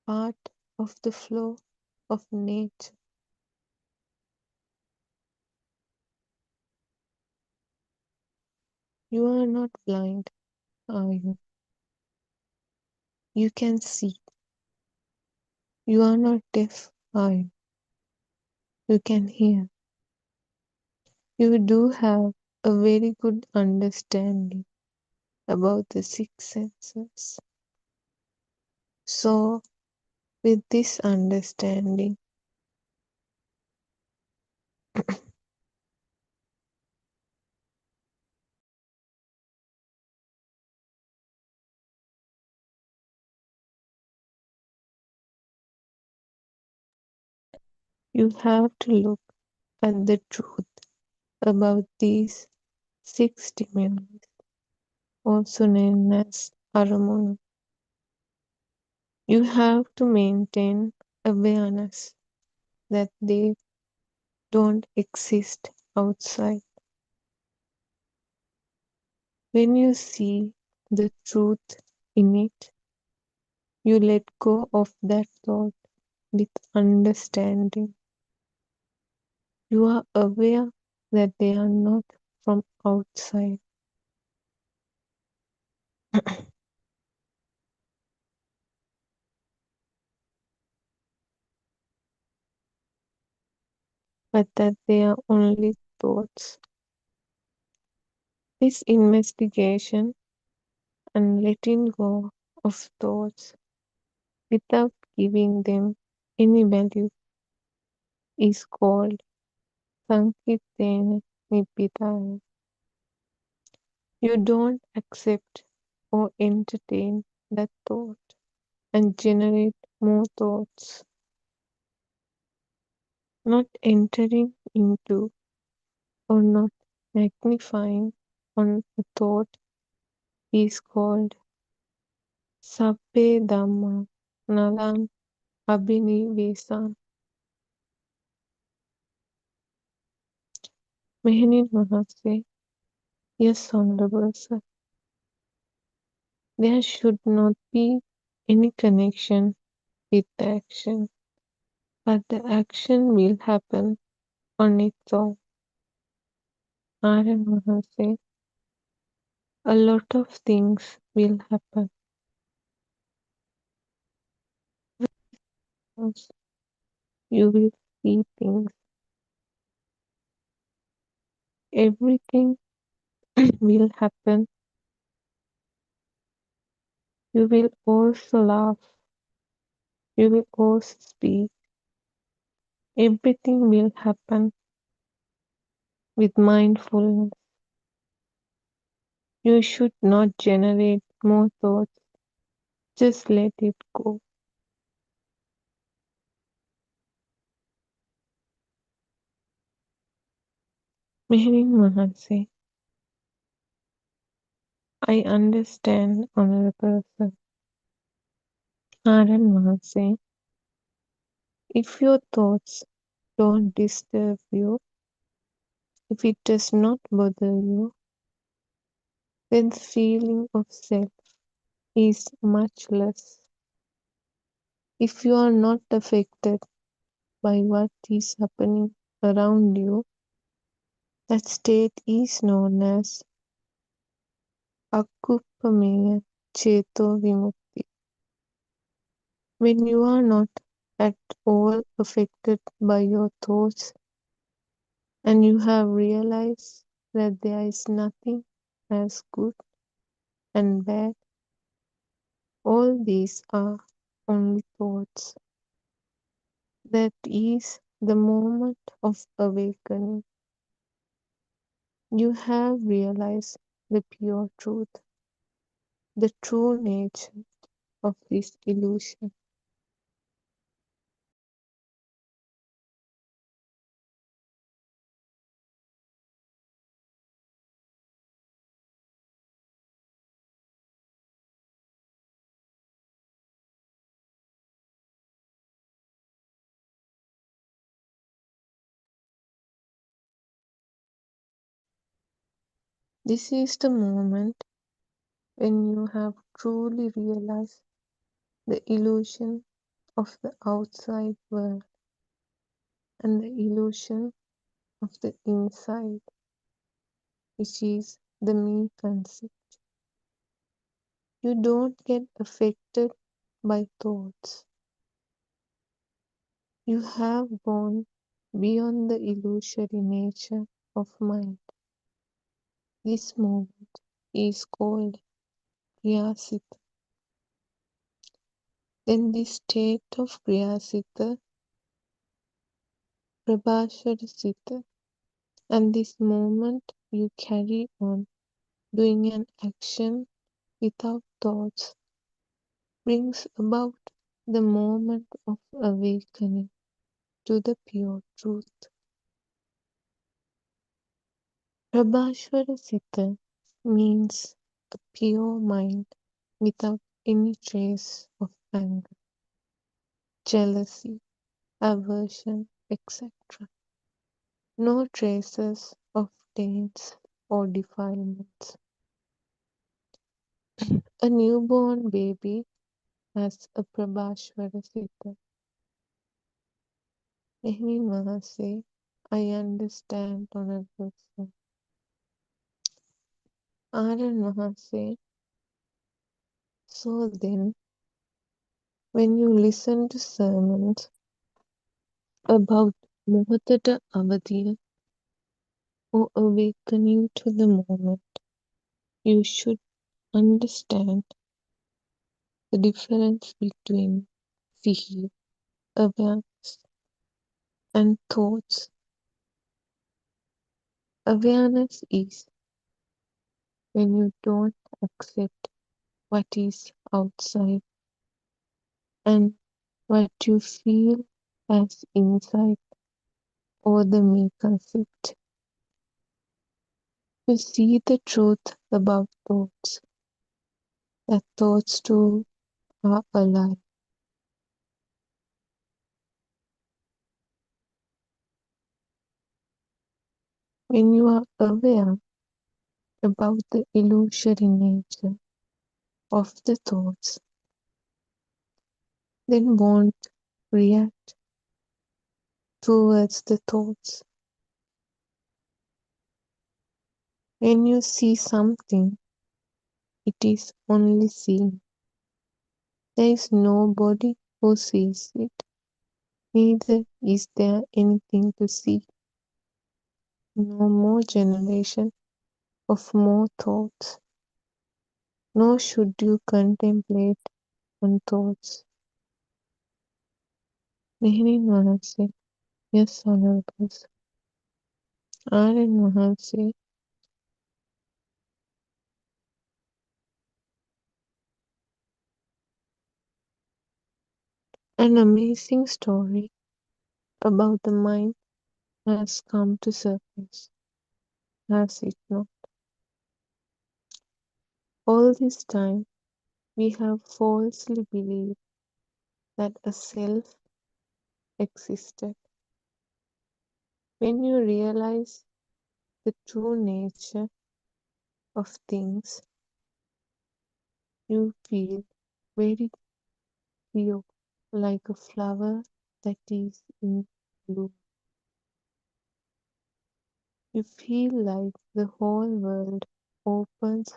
Speaker 5: part of the flow of nature. You are not blind, are you? You can see. You are not deaf, are you? You can hear. You do have a very good understanding about the six senses. So, with this understanding, you have to look at the truth about these six dimensions, also known as harmony. You have to maintain awareness that they don't exist outside. When you see the truth in it, you let go of that thought with understanding. You are aware that they are not from outside. But that they are only thoughts. This investigation and letting go of thoughts without giving them any value is called Sankirtana Nipitaya. You don't accept or entertain that thought and generate more thoughts. Not entering into or not magnifying on a thought is called Sabbe Dhamma Nalam Abhinivesan. Mehanin Mahase, yes, Honorable Sir, there should not be any connection with the action, but the action will happen on its own. Narayan Mahase, a lot of things will happen. First, you will see things. Everything will happen. You will also laugh. You will also speak. Everything will happen with mindfulness. You should not generate more thoughts. Just let it go. Meherin Mahase, I understand, Honorable Sir. Narayan Mahase, if your thoughts don't disturb you, if it does not bother you, then the feeling of self is much less. If you are not affected by what is happening around you, that state is known as Akupameya Cheto Vimukti. When you are not at all affected by your thoughts and you have realized that there is nothing as good and bad, all these are only thoughts. That is the moment of awakening. You have realized the pure truth, the true nature of this illusion. This is the moment when you have truly realized the illusion of the outside world and the illusion of the inside, which is the me concept. You don't get affected by thoughts. You have gone beyond the illusory nature of mind. This moment is called Kriyasita. Then this state of Kriyasita, Prabhasharasita, and this moment you carry on doing an action without thoughts brings about the moment of awakening to the pure truth. Prabhasharasita means a pure mind without any trace of anger, jealousy, aversion, etc. No traces of taints or defilements. A newborn baby has a Prabhasharasita. Nehmi Mahase, I understand, Honorable Sir. Anand Mahase, so then, when you listen to sermons about Muhatata Avadhiya or awakening to the moment, you should understand the difference between sihi, awareness, and thoughts. Awareness is when you don't accept what is outside and what you feel as inside or the me concept. You see the truth about thoughts, that thoughts too are alive. When you are aware about the illusory nature of the thoughts, then won't react towards the thoughts. When you see something, it is only seen. There is nobody who sees it, neither is there anything to see. No more generation of more thoughts, nor should you contemplate on thoughts. Nehri Mahasi, yes, Honorable Sir. R.N. Mahasi, an amazing story about the mind has come to surface, has it not? All this time, we have falsely believed that a self existed. When you realize the true nature of things, you feel very pure, like a flower that is in bloom. You feel like the whole world opens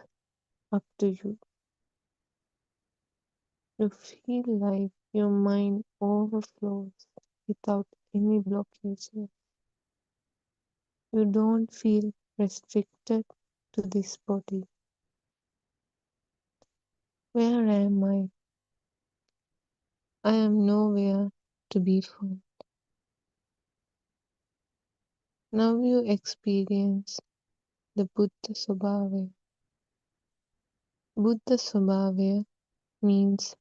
Speaker 5: up to you. You feel like your mind overflows without any blockages. You don't feel restricted to this body. Where am I? I am nowhere to be found. Now you experience the Buddha Swabhavaya. Buddha Swabhavaya means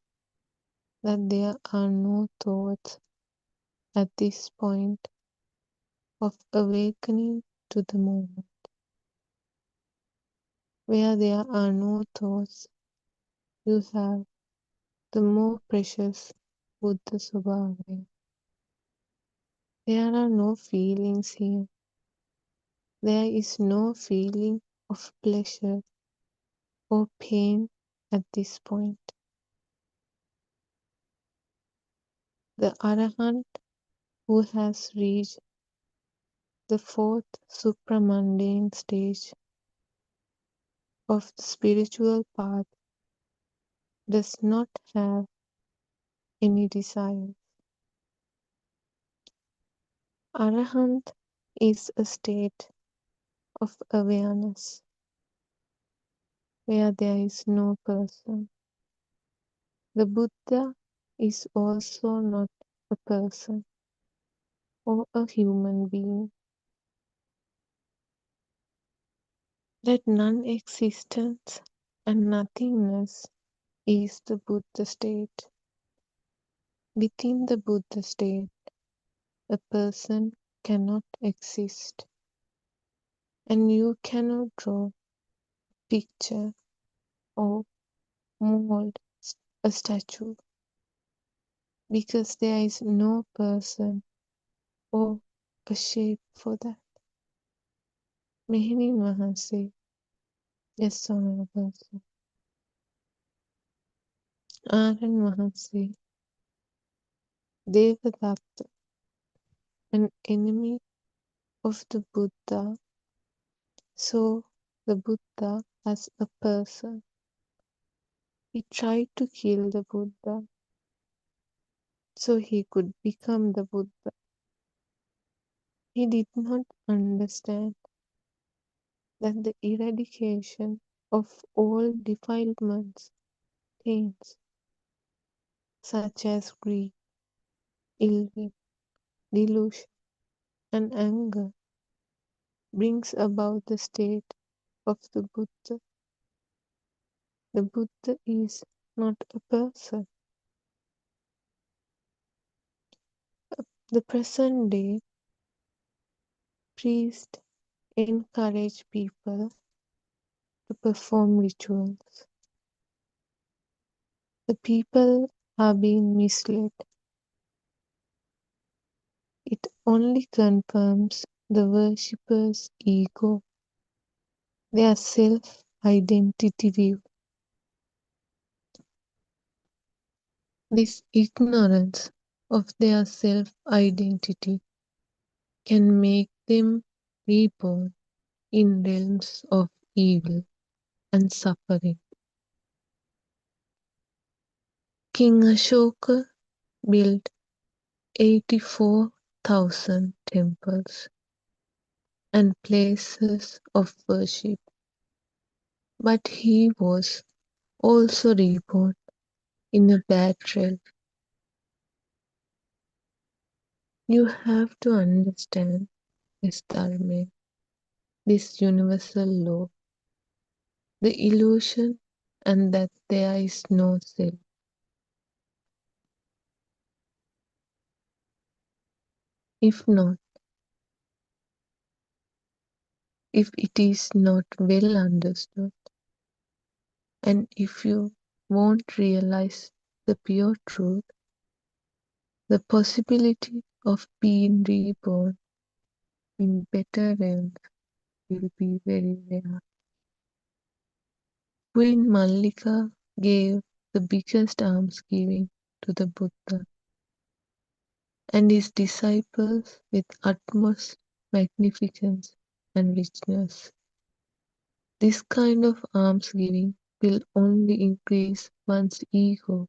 Speaker 5: that there are no thoughts at this point of awakening to the moment. Where there are no thoughts, you have the more precious Buddha Swabhavaya. There are no feelings here. There is no feeling of pleasure or pain at this point. The Arahant who has reached the fourth supramundane stage of the spiritual path does not have any desire. Arahant is a state of awareness. where there is no person. The Buddha is also not a person or a human being. That non-existence and nothingness is the Buddha state. Within the Buddha state, a person cannot exist, and you cannot draw, picture, or mold a statue because there is no person or a shape for that. මෙහෙණින් වහන්සේ, yes, Honorable Sir. ආරයන් වහන්සේ, Devadatta, an enemy of the Buddha, saw the Buddha as a person. He tried to kill the Buddha so he could become the Buddha. He did not understand that the eradication of all defilements, things such as greed, ill will, delusion, and anger brings about the state of the Buddha. The Buddha is not a person. The present day priests encourage people to perform rituals. The people are being misled. It only confirms the worshipper's ego, their self-identity view. This ignorance of their self-identity can make them reborn in realms of evil and suffering. King Ashoka built 84,000 temples and places of worship, but he was also reborn in a bad realm. You have to understand this Dharma, this universal law, the illusion, and that there is no self. If not, if it is not well understood, and if you won't realize the pure truth, the possibility of being reborn in better realms will be very rare. Queen Mallika gave the biggest almsgiving to the Buddha and his disciples with utmost magnificence and richness. This kind of almsgiving will only increase one's ego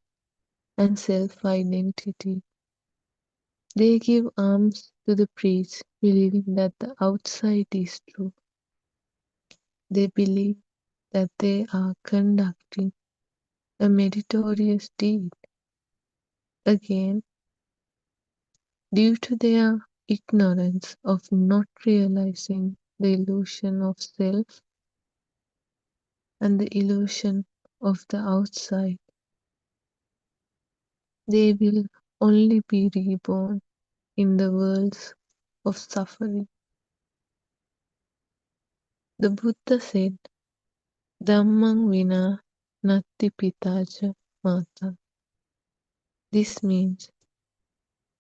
Speaker 5: and self-identity. They give alms to the priests, believing that the outside is true. They believe that they are conducting a meritorious deed. Again, due to their ignorance of not realizing the illusion of self and the illusion of the outside, they will only be reborn in the worlds of suffering. The Buddha said, Dhammang vina natti pitaja mata. This means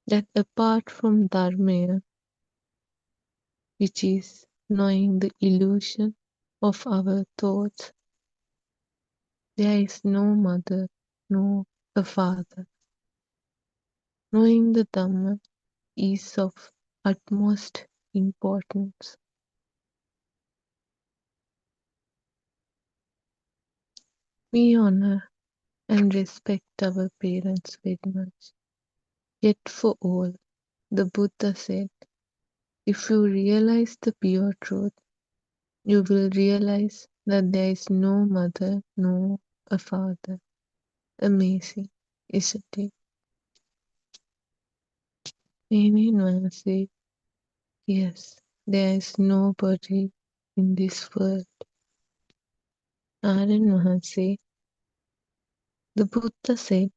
Speaker 5: that apart from Dharma, which is knowing the illusion of our thoughts, there is no mother, no a father. Knowing the Dhamma is of utmost importance. We honor and respect our parents very much. Yet for all, the Buddha said, if you realize the pure truth, you will realize that there is no mother nor a father. Amazing, isn't it? Anyone say, yes, there is nobody in this world. Aryan say, the Buddha said,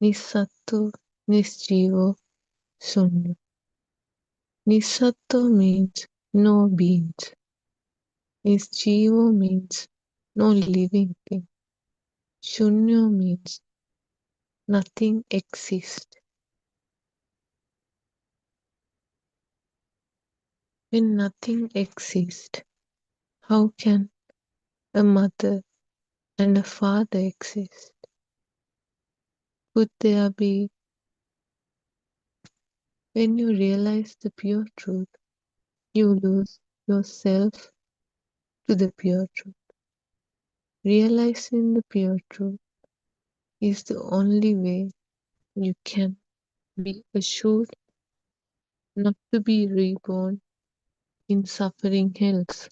Speaker 5: Nisatto, Nisjivo, Sunyo. Nisatto means no beings. Nisjivo means no living thing. Shunyo means nothing exists. When nothing exists, how can a mother and a father exist? Could there be? When you realize the pure truth, you lose yourself to the pure truth. Realizing the pure truth is the only way you can be assured not to be reborn in suffering hells.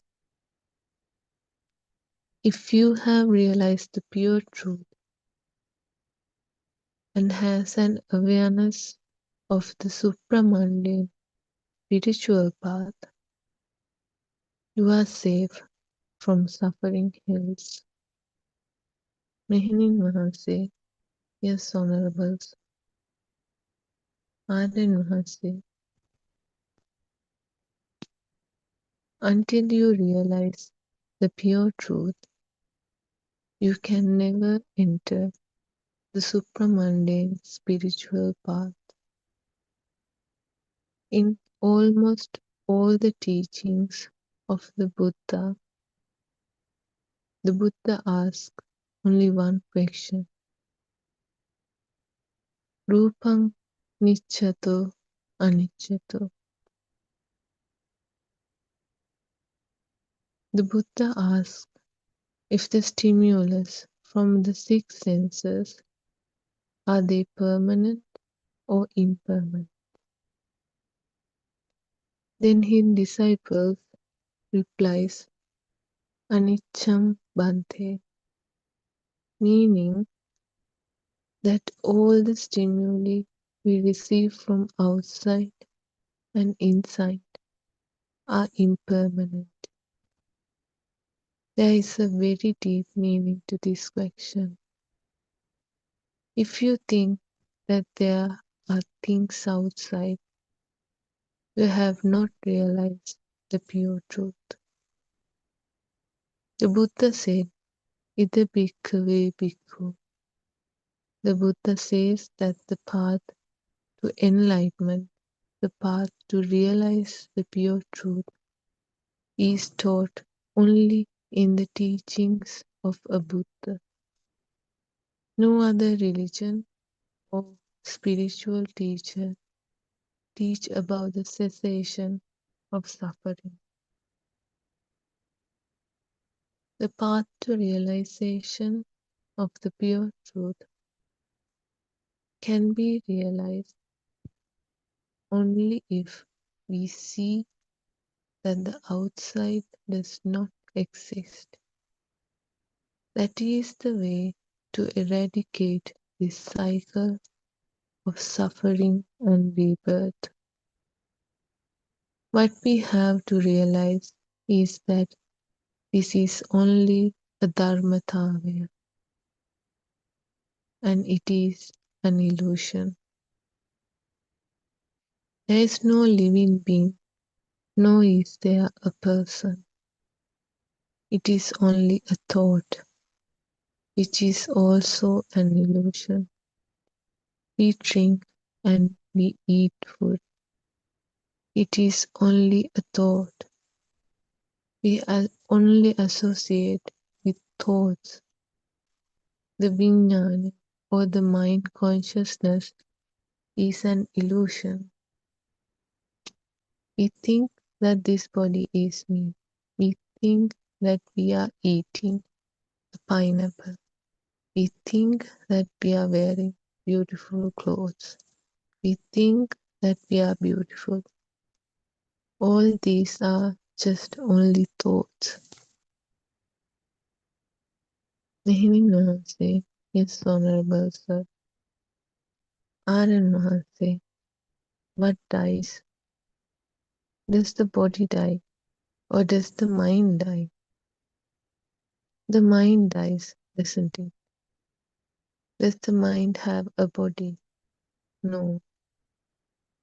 Speaker 5: If you have realized the pure truth and has an awareness of the supramundane spiritual path, you are safe from suffering hells. Mehenin Mahanse, yes, Honorables. Arden Mahanse, until you realize the pure truth, you can never enter the supramundane spiritual path. In almost all the teachings of the Buddha asks only one question. Rupang Nichchato Anicchato. The Buddha asks if the stimulus from the six senses are they permanent or impermanent. Then his disciples replies Anicham Bhante, meaning that all the stimuli we receive from outside and inside are impermanent. There is a very deep meaning to this question. If you think that there are things outside, you have not realized the pure truth. The Buddha said, Ida bhikkhave bhikkhu. The Buddha says that the path to enlightenment, the path to realize the pure truth, is taught only in the teachings of a Buddha. No other religion or spiritual teacher teach about the cessation of suffering. The path to realization of the pure truth can be realized only if we see that the outside does not exist. That is the way to eradicate this cycle of suffering and rebirth. What we have to realize is that this is only a Dharmatavya, and it is an illusion. There is no living being, nor is there a person. It is only a thought, which is also an illusion. We drink and we eat food. It is only a thought. We only associate with thoughts. The vijnana or the mind consciousness is an illusion. We think that this body is me. We think that we are eating a pineapple. We think that we are wearing beautiful clothes. We think that we are beautiful. All these are just only thoughts. Meaning Mahanse, yes, Honorable Sir. Aaron Mahanse, what dies? Does the body die? Or does the mind die? The mind dies, doesn't it? Does the mind have a body? No.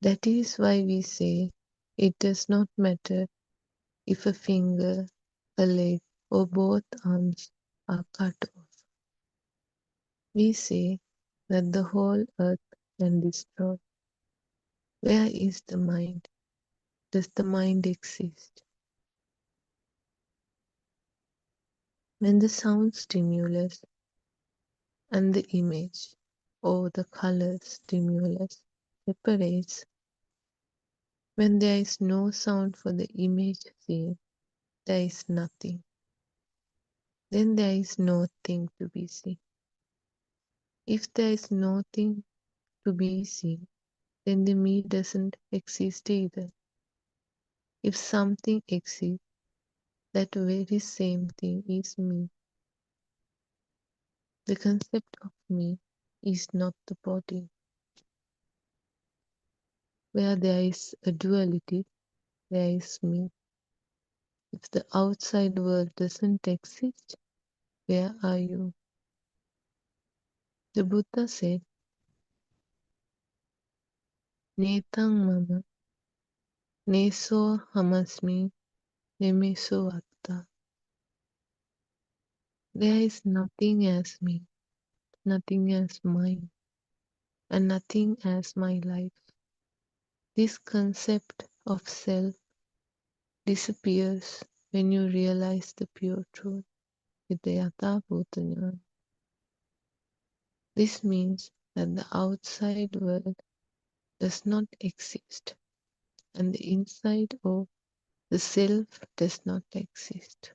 Speaker 5: That is why we say it does not matter if a finger, a leg, or both arms are cut off. We say that the whole earth can destroy. Where is the mind? Does the mind exist? When the sound stimulus and the image or the color stimulus separates, when there is no sound for the image seen, there is nothing. Then there is no thing to be seen. If there is nothing to be seen, then the me doesn't exist either. If something exists, that very same thing is me. The concept of me is not the body. Where there is a duality, there is me. If the outside world doesn't exist, where are you? The Buddha said, Netang mama, neso hamasmi, nemeso atta. There is nothing as me, nothing as mine, and nothing as my life. This concept of self disappears when you realize the pure truth with the Yatha Bhuta Jnana. This means that the outside world does not exist and the inside of the self does not exist.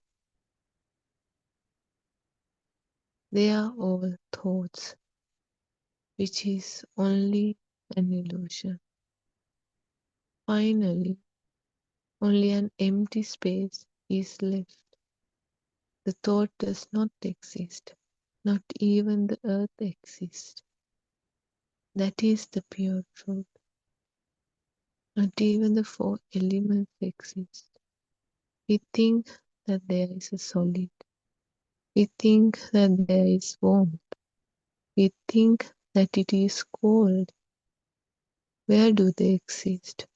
Speaker 5: They are all thoughts, which is only an illusion. Finally, only an empty space is left. The thought does not exist. Not even the earth exists. That is the pure truth. Not even the four elements exist. We think that there is a solid. We think that there is warmth. We think that it is cold. Where do they exist?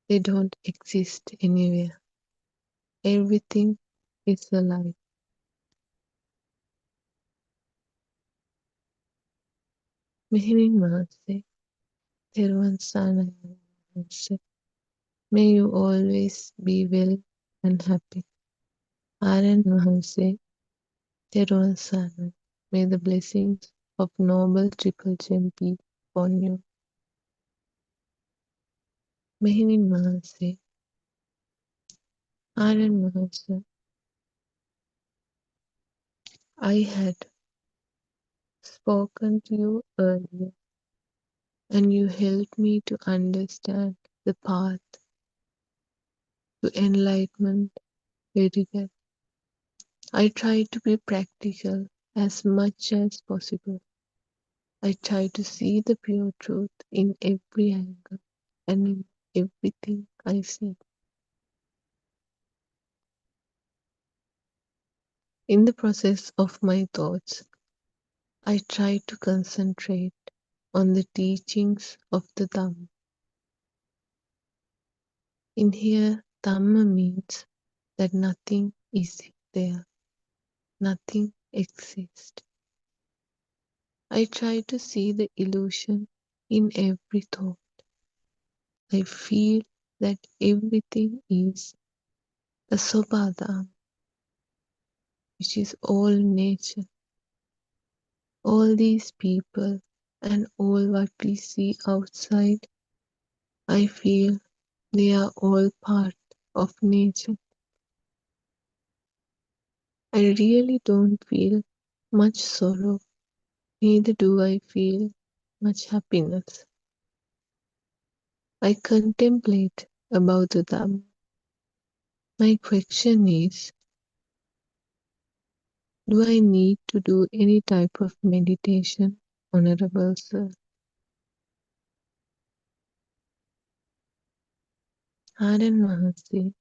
Speaker 5: They don't exist anywhere. Everything is alive. Meaning Mahanse, Theruvan Saranayan Mahanse. May you always be well and happy. Aaron Mahanse, Theruvan Saranayan. May the blessings of Noble Triple Gem be upon you. Meaning Mahanse, Aaron Mahanse. I had spoken to you earlier, and you helped me to understand the path to enlightenment very well. I try to be practical as much as possible. I try to see the pure truth in every angle and in everything I see. In the process of my thoughts, I try to concentrate on the teachings of the Dhamma. In here, Dhamma means that nothing is there, nothing exists. I try to see the illusion in every thought. I feel that everything is a Sobhadam, which is all nature, all these people, and all what we see outside. I feel they are all part of nature. I really don't feel much sorrow, neither do I feel much happiness. I contemplate about the Dhamma. My question is, Do I need to do any type of meditation, Honorable Sir? Aaron Mahasi,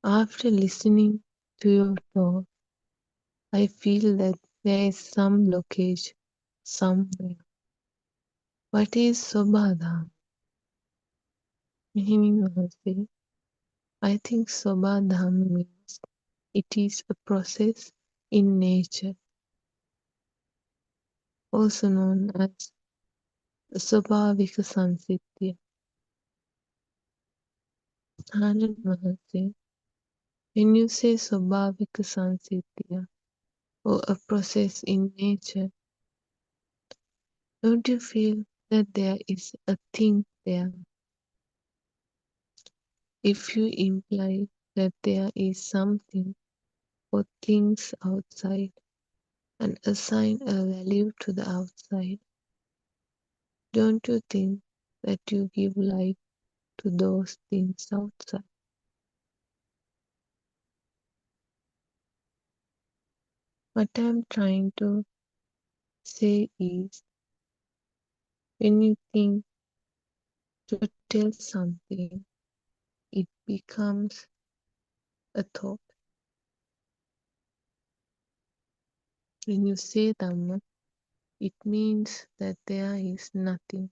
Speaker 5: after listening to your talk, I feel that there is some blockage somewhere. What is Sobhadham? Meaning Mahasi, I think Sobhadham means it is a process in nature, also known as Sobhavika Sansithya. Anand Mahasi, when you say Sobhavika Sansithya or a process in nature, don't you feel that there is a thing there? If you imply that there is something or things outside and assign a value to the outside, don't you think that you give life to those things outside? What I'm trying to say is, when you think to tell something, it becomes a thought. When you say Dhamma, it means that there is nothing,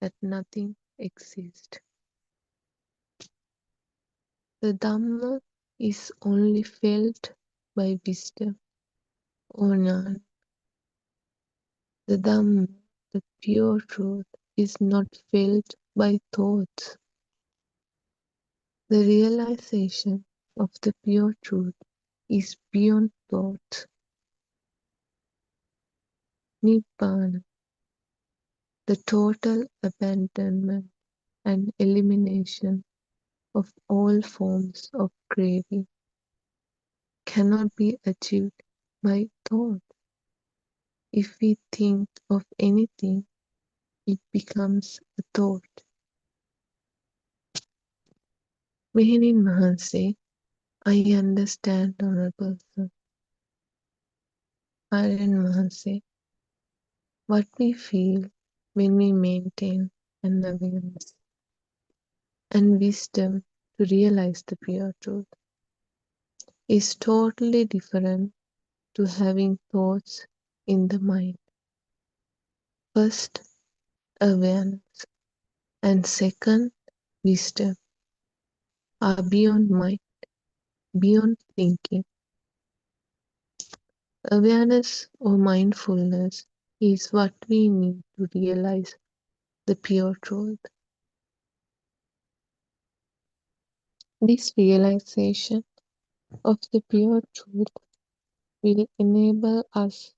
Speaker 5: that nothing exists. The Dhamma is only felt by wisdom or none. The Dhamma, the pure truth, is not felt by thoughts. The realization of the pure truth is beyond thoughts. Nibbana, the total abandonment and elimination of all forms of craving, cannot be achieved by thought. If we think of anything, it becomes a thought. Meaning Mahansi, I understand, Honorable Sir. Aryan Mahansi, what we feel when we maintain an awareness and wisdom to realize the pure truth is totally different to having thoughts in the mind. First, awareness, and second, wisdom are beyond mind, beyond thinking. Awareness or mindfulness is what we need to realize the pure truth. This realization of the pure truth will enable us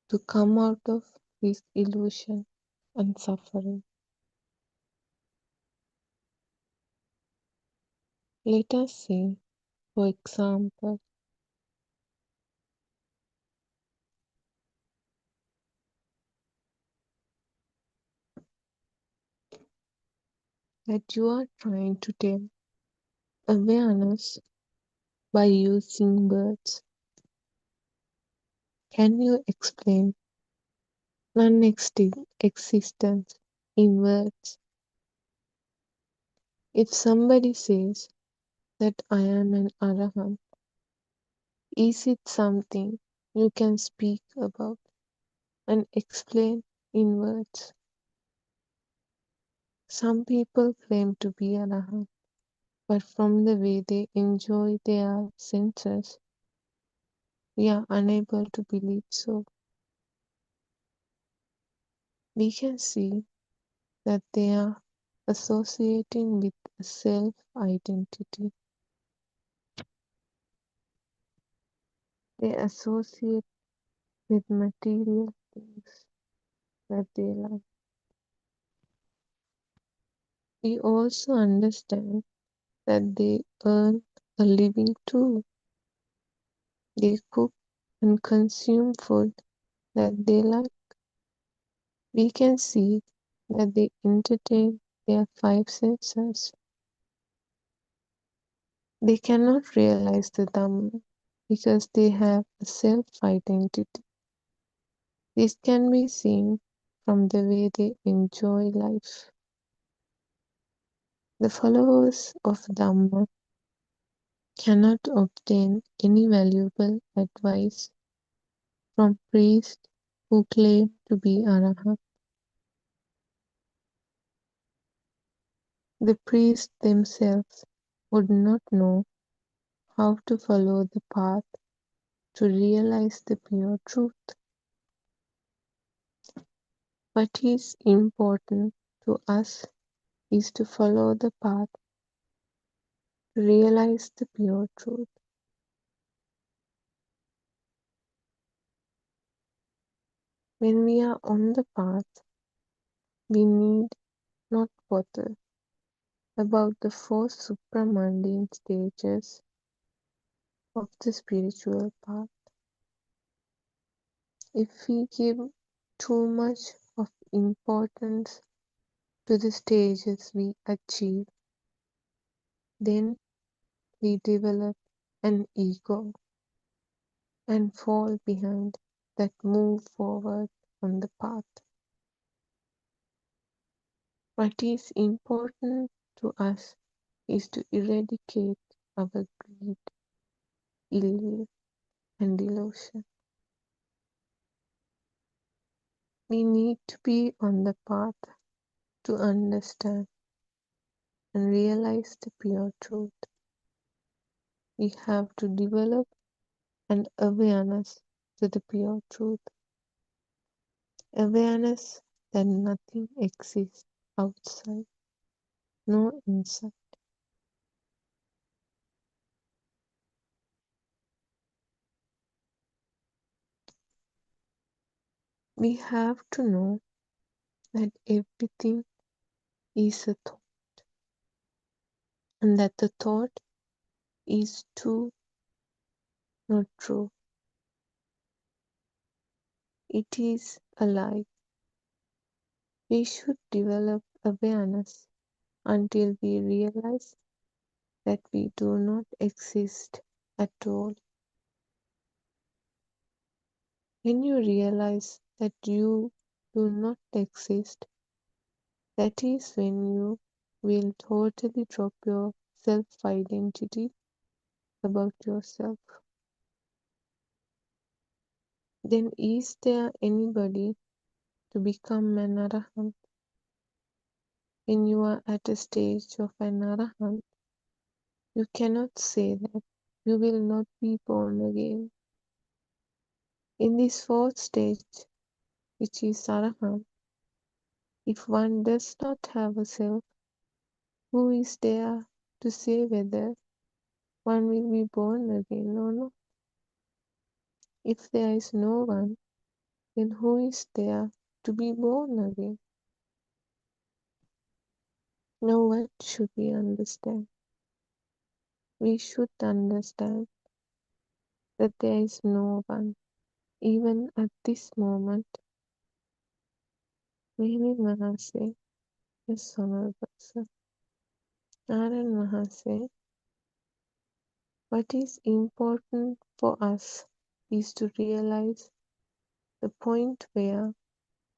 Speaker 5: to come out of this illusion and suffering. Let us say, for example, that you are trying to tell awareness by using words. Can you explain non-existence in words? If somebody says that I am an Arahant, is it something you can speak about and explain in words? Some people claim to be Arahant, but from the way they enjoy their senses, we are unable to believe so. We can see that they are associating with a self-identity. They associate with material things that they like. We also understand that they earn a living too. They cook and consume food that they like. We can see that they entertain their five senses. They cannot realize the Dhamma because they have a self-identity. This can be seen from the way they enjoy life. The followers of Dharma cannot obtain any valuable advice from priests who claim to be arahant. The priests themselves would not know how to follow the path to realize the pure truth. What is important to us is to follow the path to realize the pure truth. When we are on the path, we need not bother about the four supramundane stages of the spiritual path. If we give too much of importance to the stages we achieve, then we develop an ego and fall behind that move forward on the path. What is important to us is to eradicate our greed, ill will, and delusion. We need to be on the path to understand and realize the pure truth. We have to develop an awareness to the pure truth. Awareness that nothing exists outside, no inside. We have to know that everything is a thought and that the thought is too not true. It is a lie. We should develop awareness until we realize that we do not exist at all. When you realize that you do not exist, that is when you will totally drop your self-identity about yourself. Then is there anybody to become an arahant? When you are at a stage of an arahant, you cannot say that you will not be born again. In this fourth stage, which is arahant, if one does not have a self, who is there to say whether one will be born again or not? If there is no one, then who is there to be born again? Now what should we understand? We should understand that there is no one. Even at this moment, Mimi Mahase is honorable sir. Narayan Mahase, what is important for us is to realize the point where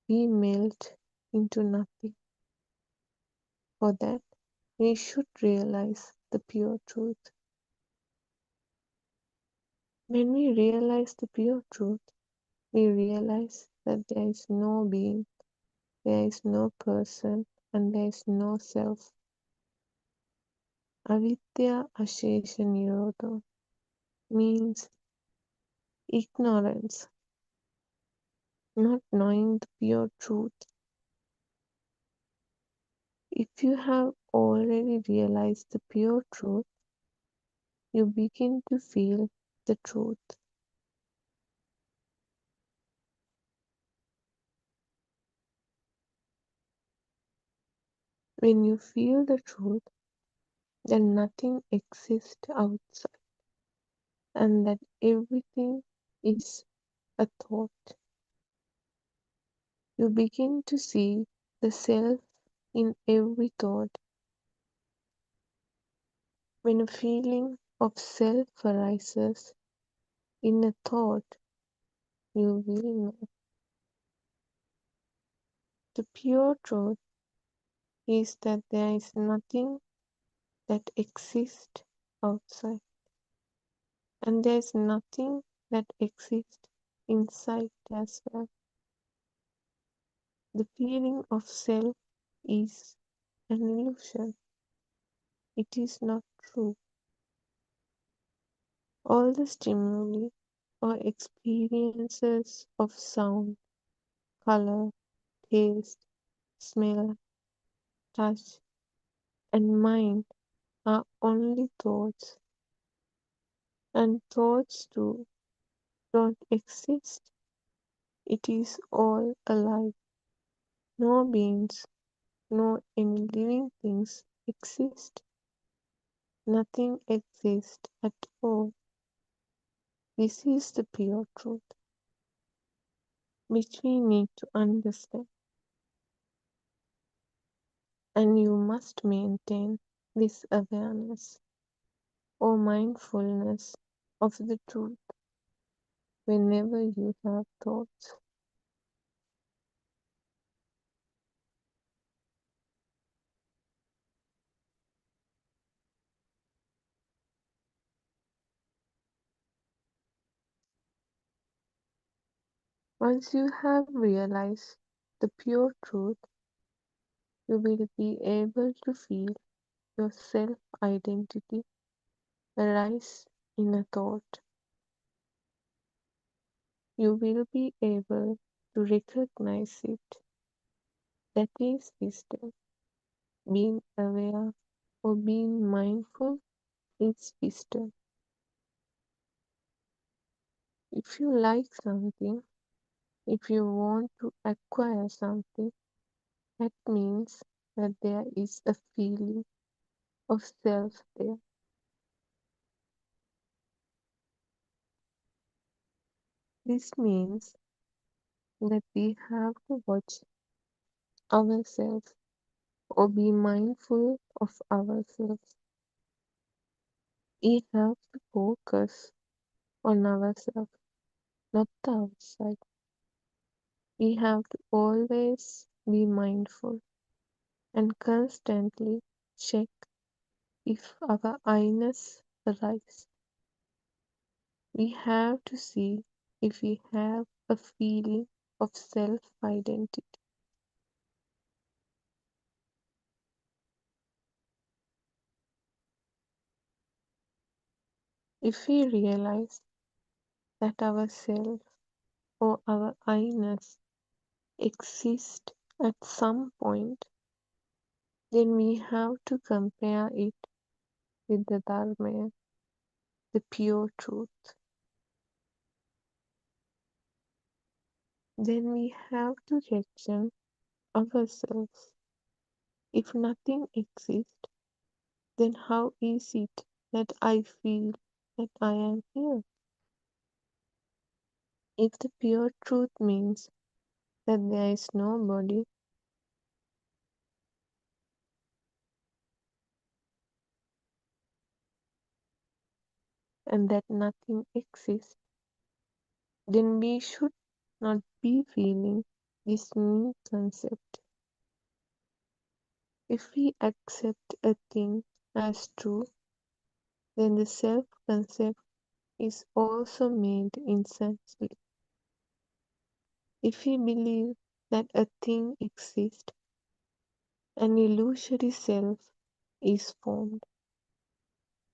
Speaker 5: we melt into nothing. For that, we should realize the pure truth. When we realize the pure truth, we realize that there is no being, there is no person, and there is no self. Avidya Ashesha Nirodha means ignorance, not knowing the pure truth. If you have already realized the pure truth, you begin to feel the truth. When you feel the truth, then nothing exists outside, and that everything is a thought. You begin to see the self in every thought. When a feeling of self arises, In a thought, you will know. The pure truth is that there is nothing that exists outside, and there is nothing that exists inside as well. The feeling of self is an illusion. It is not true. All the stimuli or experiences of sound, color, taste, smell, touch, and mind are only thoughts, and thoughts too don't exist. It is all alive. No beings, no any living things exist. Nothing exists at all. This is the pure truth, which we need to understand, and you must maintain this awareness or mindfulness of the truth whenever you have thoughts. Once you have realized the pure truth, you will be able to feel your self identity arise in a thought. You will be able to recognize it. That is wisdom. Being aware or being mindful is wisdom. If you like something, if you want to acquire something, that means that there is a feeling of self there. This means that we have to watch ourselves or be mindful of ourselves. We have to focus on ourselves, not the outside. We have to always be mindful and constantly check if our I-ness arises. We have to see if we have a feeling of self-identity. If we realize that our self or our I-ness exist at some point, then we have to compare it with the Dharma, the pure truth. Then we have to question ourselves. If nothing exists, then how is it that I feel that I am here? If the pure truth means that there is no body, and that nothing exists, then we should not be feeling this new concept. If we accept a thing as true, then the self concept is also made instantly. If we believe that a thing exists, an illusory self is formed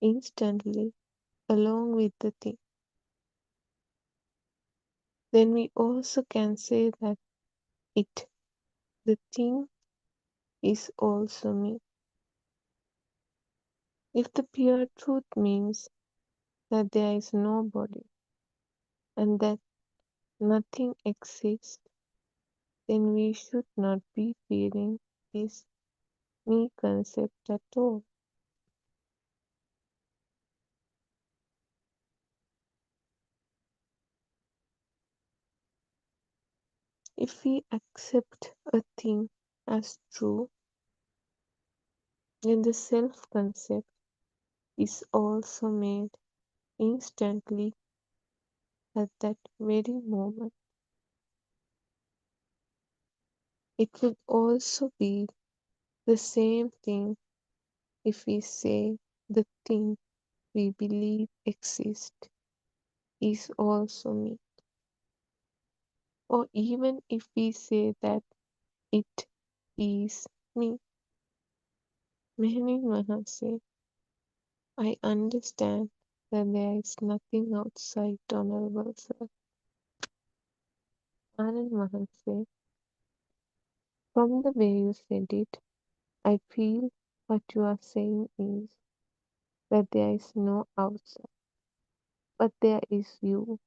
Speaker 5: instantly along with the thing. Then we also can say that it, the thing, is also me. If the pure truth means that there is no body and that nothing exists, then we should not be feeling this me concept at all. If we accept a thing as true, then the self concept is also made instantly at that very moment. It will also be the same thing if we say the thing we believe exists is also me, or even if we say that it is me. Mehenin Mahan, I understand that there is nothing outside Honorable Sir. Anand Mahan, from the way you said it, I feel what you are saying is that there is no outside, but there is you,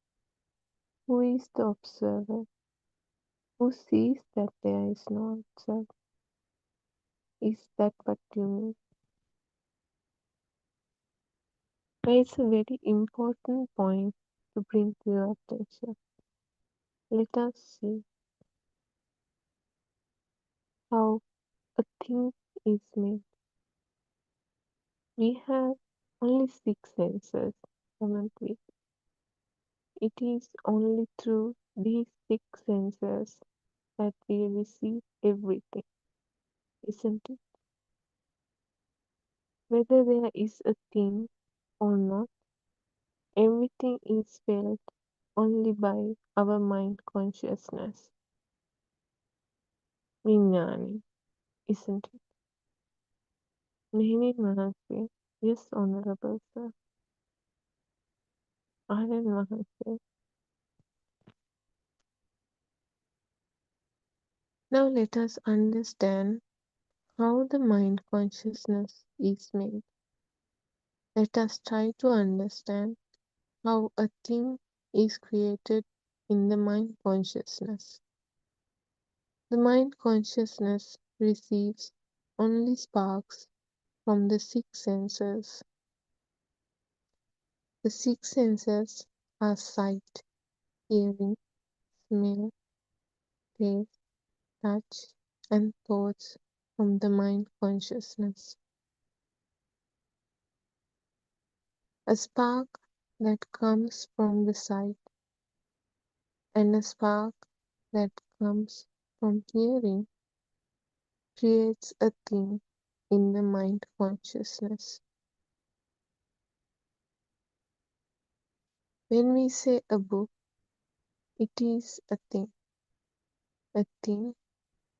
Speaker 5: who is the observer, who sees that there is no outside. Is that what you mean? There is a very important point to bring to your attention. Let us see how a thing is made. We have only 6 senses, haven't we? It is only through these 6 senses that we receive everything, isn't it? Whether there is a thing or not, everything is felt only by our mind consciousness, Vijnani, isn't it? Mehenin Mahan, yes, Honorable Sir. Anand Mahan, now let us understand how the mind consciousness is made. Let us try to understand how a thing is created in the mind consciousness. The mind consciousness receives only sparks from the 6 senses. The 6 senses are sight, hearing, smell, taste, touch, and thoughts from the mind consciousness. A spark that comes from the sight and a spark that comes from hearing creates a thing in the mind consciousness. When we say a book, it is a thing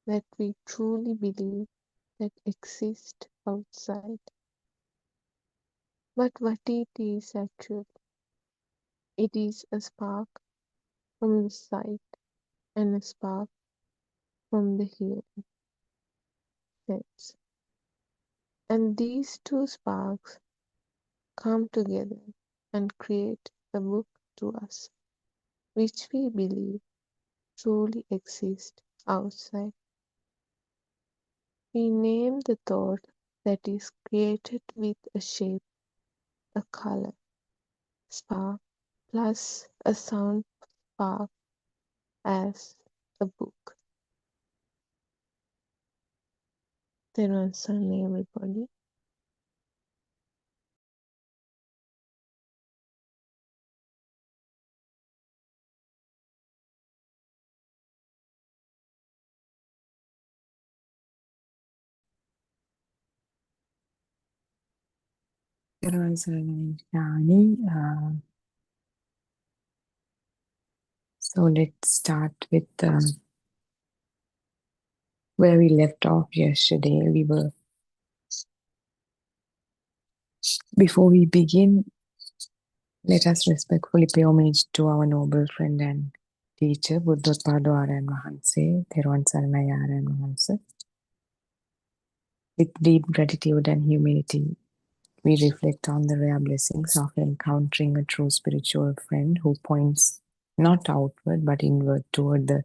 Speaker 5: that we truly believe that exists outside. But what it is actually, it is a spark from the sight and a spark from the hearing sense. And these 2 sparks come together and create a book to us, which we believe truly exists outside. We name the thought that is created with a shape, a color, spark, plus a sound spark as a book. Therwan Sarnai, everybody.
Speaker 6: So let's start with where we left off yesterday. Before we begin, let us respectfully pay homage to our noble friend and teacher, Buddothpado Aran Mahanse, Therwan Sarnai Aran Mahanse. With deep gratitude and humility, we reflect on the rare blessings of encountering a true spiritual friend who points not outward but inward toward the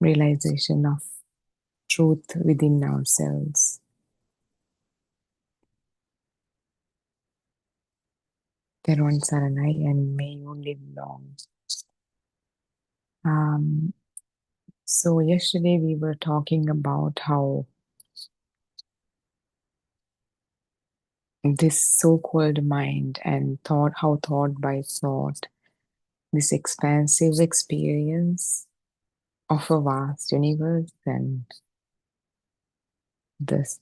Speaker 6: realization of truth within ourselves. Therwan Saranai, and may you live long. So yesterday we were talking about how this so-called mind and thought by thought this expansive experience of a vast universe, and this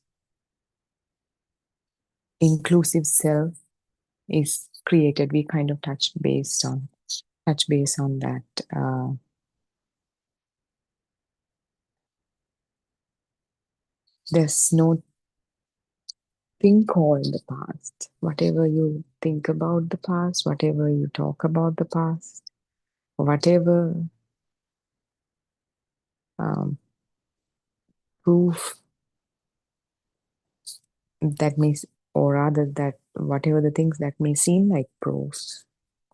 Speaker 6: inclusive self is created. We kind of touch base on that. There's no thing called the past. Whatever you think about the past, whatever you talk about the past, whatever proof that may, or rather that whatever the things that may seem like proofs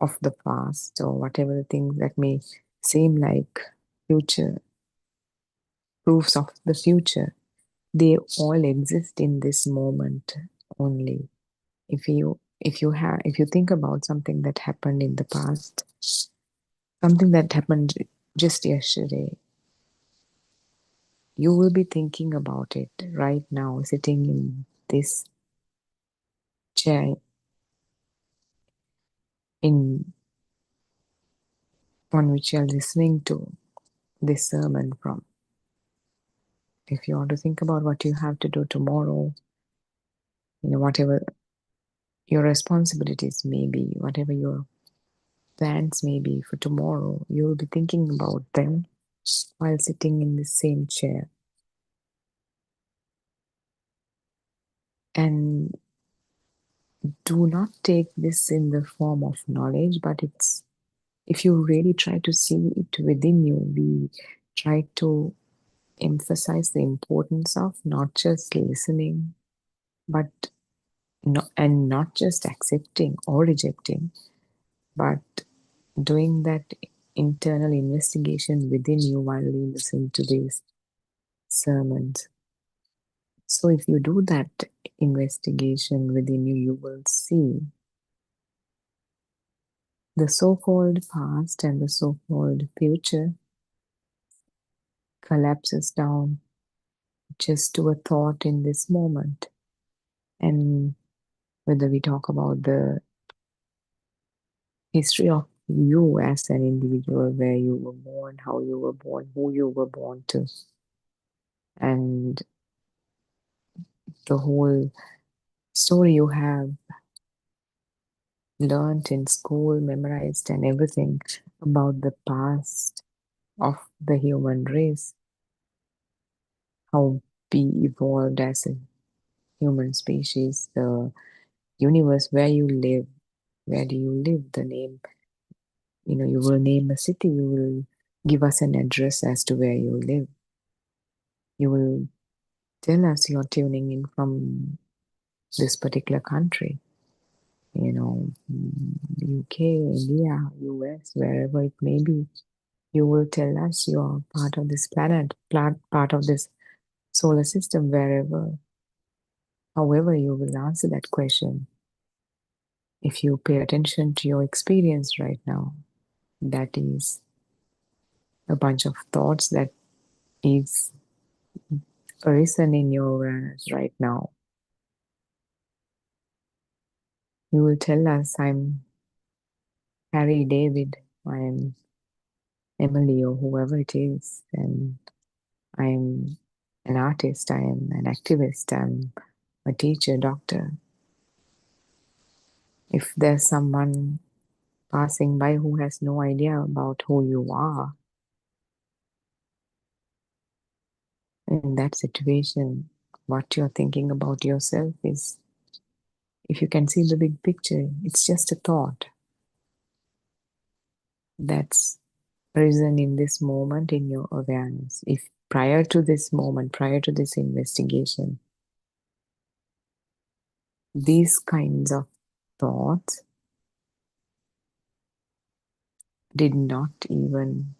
Speaker 6: of the past, or whatever the things that may seem like future proofs of the future, they all exist in this moment only. If you think about something that happened in the past, something that happened just yesterday, you will be thinking about it right now, sitting in this chair on which you're listening to this sermon from. If you want to think about what you have to do tomorrow, whatever your responsibilities may be, whatever your plans may be for tomorrow, you'll be thinking about them while sitting in the same chair. And do not take this in the form of knowledge, but if you really try to see it within you, we try to emphasize the importance of not just listening, but not just accepting or rejecting, but doing that internal investigation within you while you listen to these sermons. So if you do that investigation within you, you will see the so-called past and the so-called future collapses down just to a thought in this moment. And whether we talk about the history of you as an individual, where you were born, how you were born, who you were born to, and the whole story you have learned in school, memorized, and everything about the past of the human race, how we evolved as a human species, the universe, where you live, where do you live, the name, you will name a city, you will give us an address as to where you live. You will tell us you're tuning in from this particular country, UK, India, US, wherever it may be. You will tell us you're part of this planet, part of this solar system, wherever. However, you will answer that question. If you pay attention to your experience right now, that is a bunch of thoughts that is arisen in your awareness right now. You will tell us, I'm Harry, David, I am Emily, or whoever it is, and I am an artist, I am an activist, I'm a teacher, doctor. If there's someone passing by who has no idea about who you are, in that situation, what you're thinking about yourself is, if you can see the big picture, it's just a thought that's arisen in this moment in your awareness. If prior to this moment, prior to this investigation, these kinds of thoughts did not even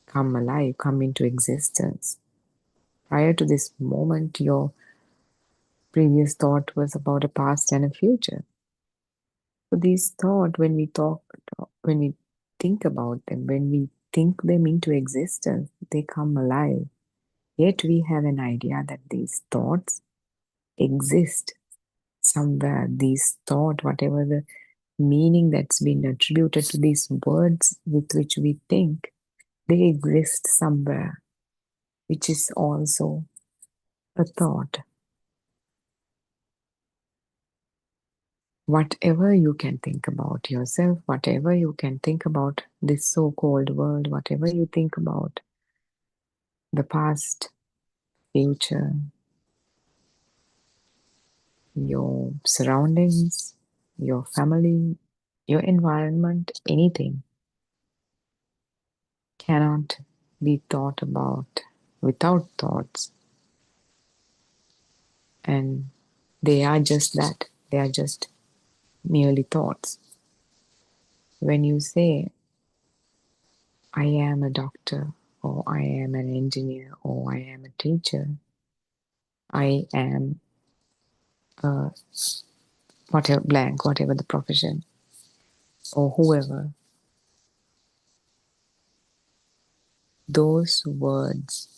Speaker 6: come alive, come into existence. Prior to this moment, your previous thought was about a past and a future. So these thoughts, when we think about them, when we think them into existence, they come alive. Yet we have an idea that these thoughts exist somewhere. These thoughts, whatever the meaning that's been attributed to these words with which we think, they exist somewhere, which is also a thought. Whatever you can think about yourself, whatever you can think about this so-called world, whatever you think about the past, future, your surroundings, your family, your environment, anything cannot be thought about without thoughts. And they are just that. They are just merely thoughts. When you say, I am a doctor, or I am an engineer, or I am a teacher, I am whatever blank, whatever the profession, or whoever, those words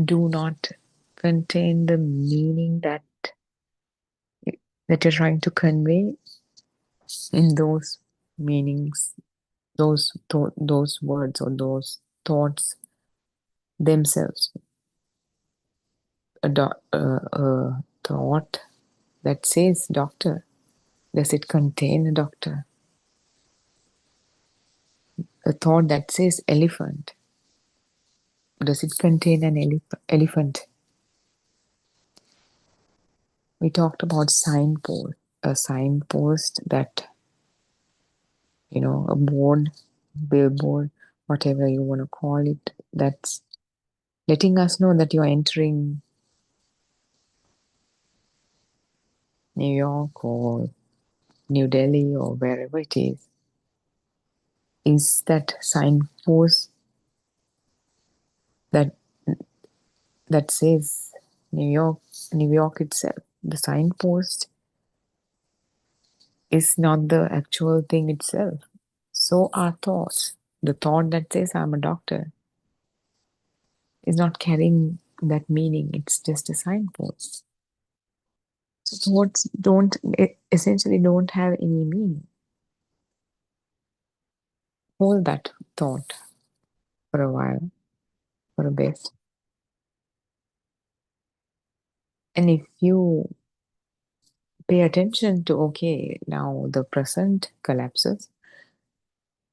Speaker 6: do not contain the meaning that you're trying to convey in those meanings, those words or those thoughts themselves. A thought that says doctor, does it contain a doctor? A thought that says elephant, does it contain an elephant? We talked about signpost, a signpost that, a board, billboard, whatever you want to call it, that's letting us know that you're entering New York or New Delhi or wherever it is that signpost that says New York itself. The signpost is not the actual thing itself. So are thoughts. The thought that says I'm a doctor is not carrying that meaning. It's just a signpost. So thoughts essentially don't have any meaning. Hold that thought for a while, for a bit. And if you pay attention to, okay, now the present collapses.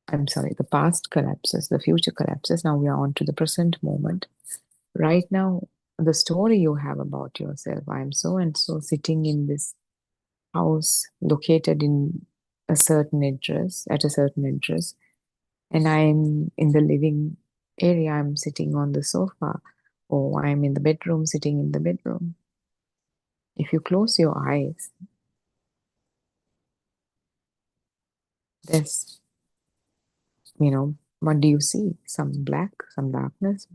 Speaker 6: The past collapses, the future collapses. Now we are on to the present moment. Right now, the story you have about yourself, I'm so and so sitting in this house located in a certain address, and I'm in the living area, I'm sitting on the sofa, or I'm in the bedroom, sitting in the bedroom. If you close your eyes, there's, what do you see? Some black, some darkness,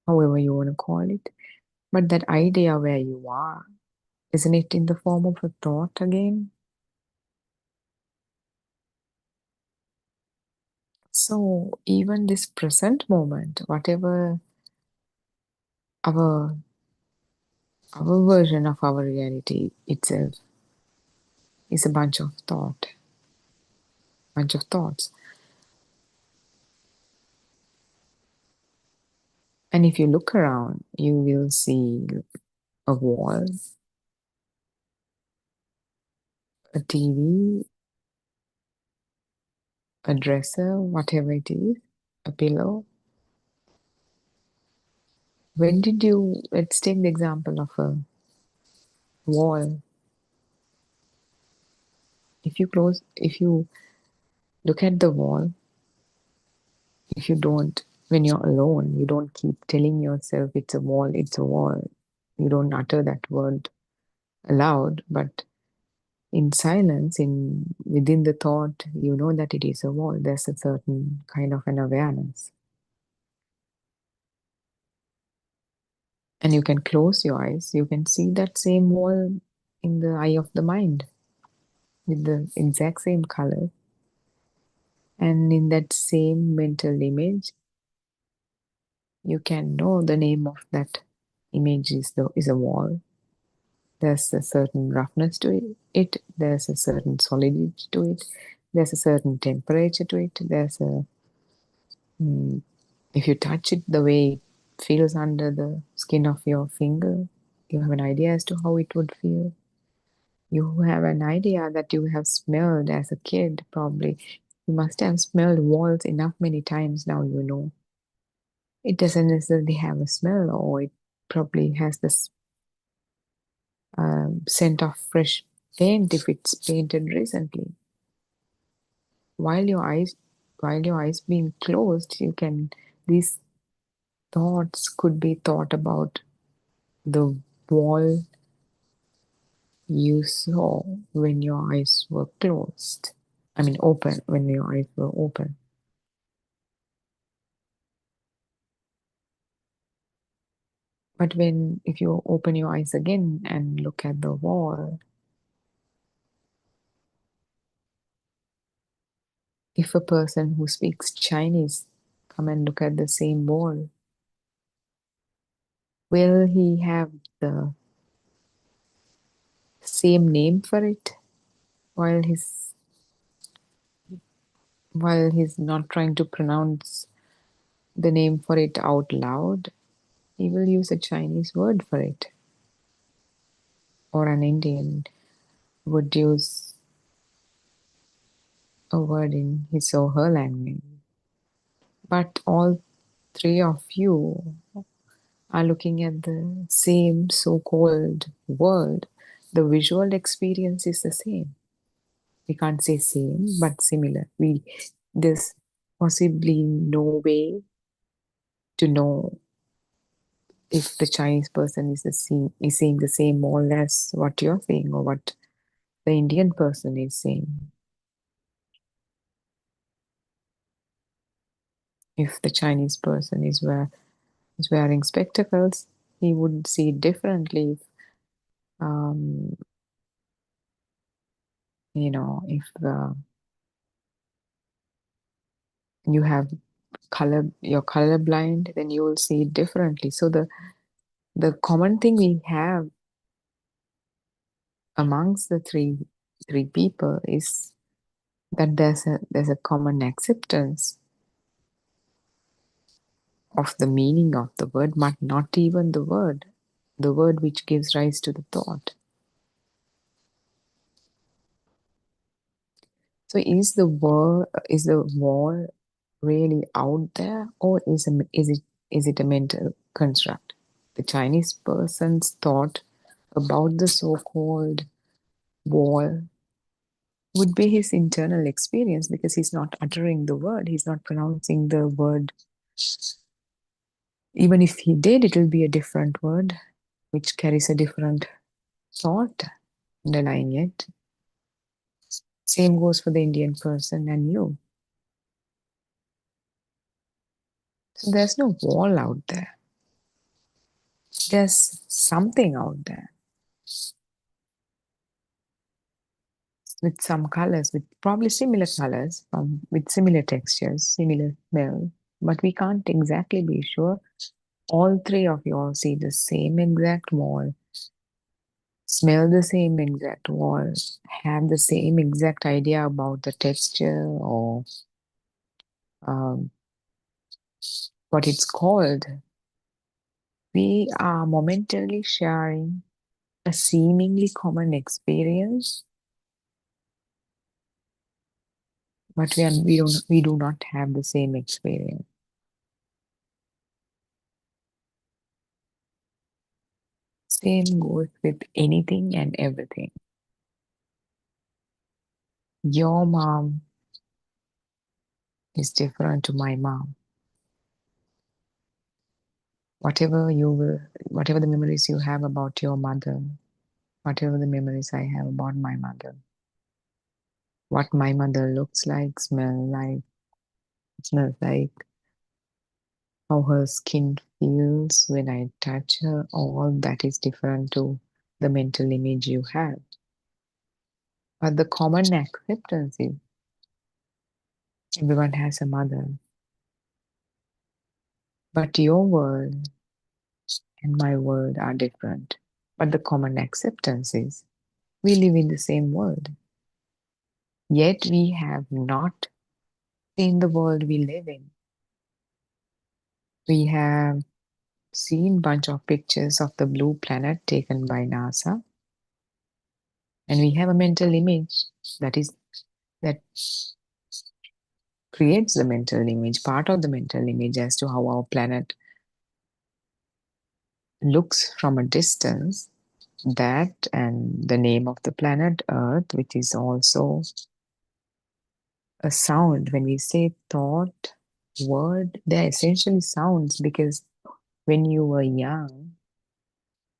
Speaker 6: however you want to call it. But that idea where you are, isn't it in the form of a thought again? So even this present moment, whatever our version of our reality itself is a bunch of thoughts. And if you look around, you will see a wall, a TV, a dresser, whatever it is, a pillow. Let's take the example of a wall. If you look at the wall, when you're alone, you don't keep telling yourself it's a wall. You don't utter that word aloud, but in silence, within the thought, you know that it is a wall. There's a certain kind of an awareness. And you can close your eyes, you can see that same wall in the eye of the mind with the exact same color. And in that same mental image, you can know the name of that image is a wall. There's a certain roughness to it. There's a certain solidity to it. There's a certain temperature to it. There's a if you touch it the way it feels under the skin of your finger, you have an idea as to how it would feel. You have an idea that you have smelled as a kid, probably. You must have smelled walls enough many times now, you know. It doesn't necessarily have a smell, or it probably has this scent of fresh paint if it's painted recently. While your eyes being closed, these thoughts could be thought about the wall you saw when your eyes were closed. I mean, open, when your eyes were open. But if you open your eyes again and look at the wall, if a person who speaks Chinese come and look at the same wall, will he have the same name for it while he's not trying to pronounce the name for it out loud? He will use a Chinese word for it, or an Indian would use a word in his or her language. But all three of you are looking at the same so-called world. The visual experience is the same. We can't say same, but similar. There's possibly no way to know if the Chinese person is seeing the same wall as what you're seeing, or what the Indian person is seeing. If the Chinese person is wearing spectacles, he would see it differently. If you have you're colorblind, then you will see it differently. So the common thing we have amongst the three people is that there's a common acceptance of the meaning of the word, but not even the word which gives rise to the thought. So is the wall really out there, or is it a mental construct? The Chinese person's thought about the so-called wall would be his internal experience, because he's not uttering the word, he's not pronouncing the word. Even if he did, it will be a different word which carries a different thought underlying it. Same goes for the Indian person and you. So there's no wall out there. There's something out there with some colors, with probably similar colors, with similar textures, similar smell, but we can't exactly be sure. All three of you all see the same exact wall, smell the same exact wall, have the same exact idea about the texture, or what it's called. We are momentarily sharing a seemingly common experience, but we do not have the same experience. Same goes with anything and everything. Your mom is different to my mom. Whatever the memories you have about your mother, whatever the memories I have about my mother, what my mother looks like, smells like, how her skin feels when I touch her, all that is different to the mental image you have. But the common acceptance is everyone has a mother. But your world and my world are different. But the common acceptance is we live in the same world. Yet we have not seen the world we live in. We have seen bunch of pictures of the blue planet taken by NASA, and we have a mental image that creates the mental image, part of the mental image as to how our planet looks from a distance. That and the name of the planet Earth, which is also a sound. When we say thought, word, they're essentially sounds, because when you were young,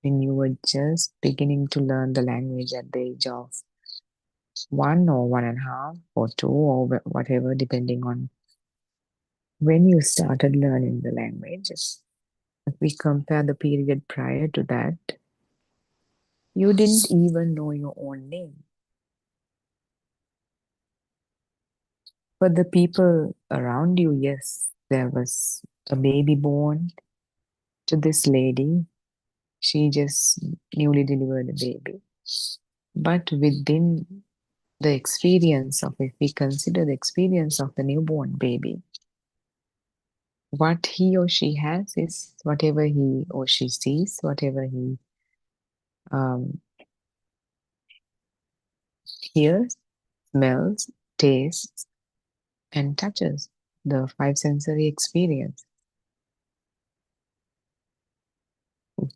Speaker 6: when you were just beginning to learn the language at the age of 1 or 1.5 or 2 or whatever, depending on when you started learning the language, if we compare the period prior to that, you didn't even know your own name. For the people around you, yes, there was a baby born to this lady. She just newly delivered a baby. But within the experience of, if we consider the experience of the newborn baby, what he or she has is whatever he or she sees, whatever he hears, smells, tastes, and touches, the five sensory experience.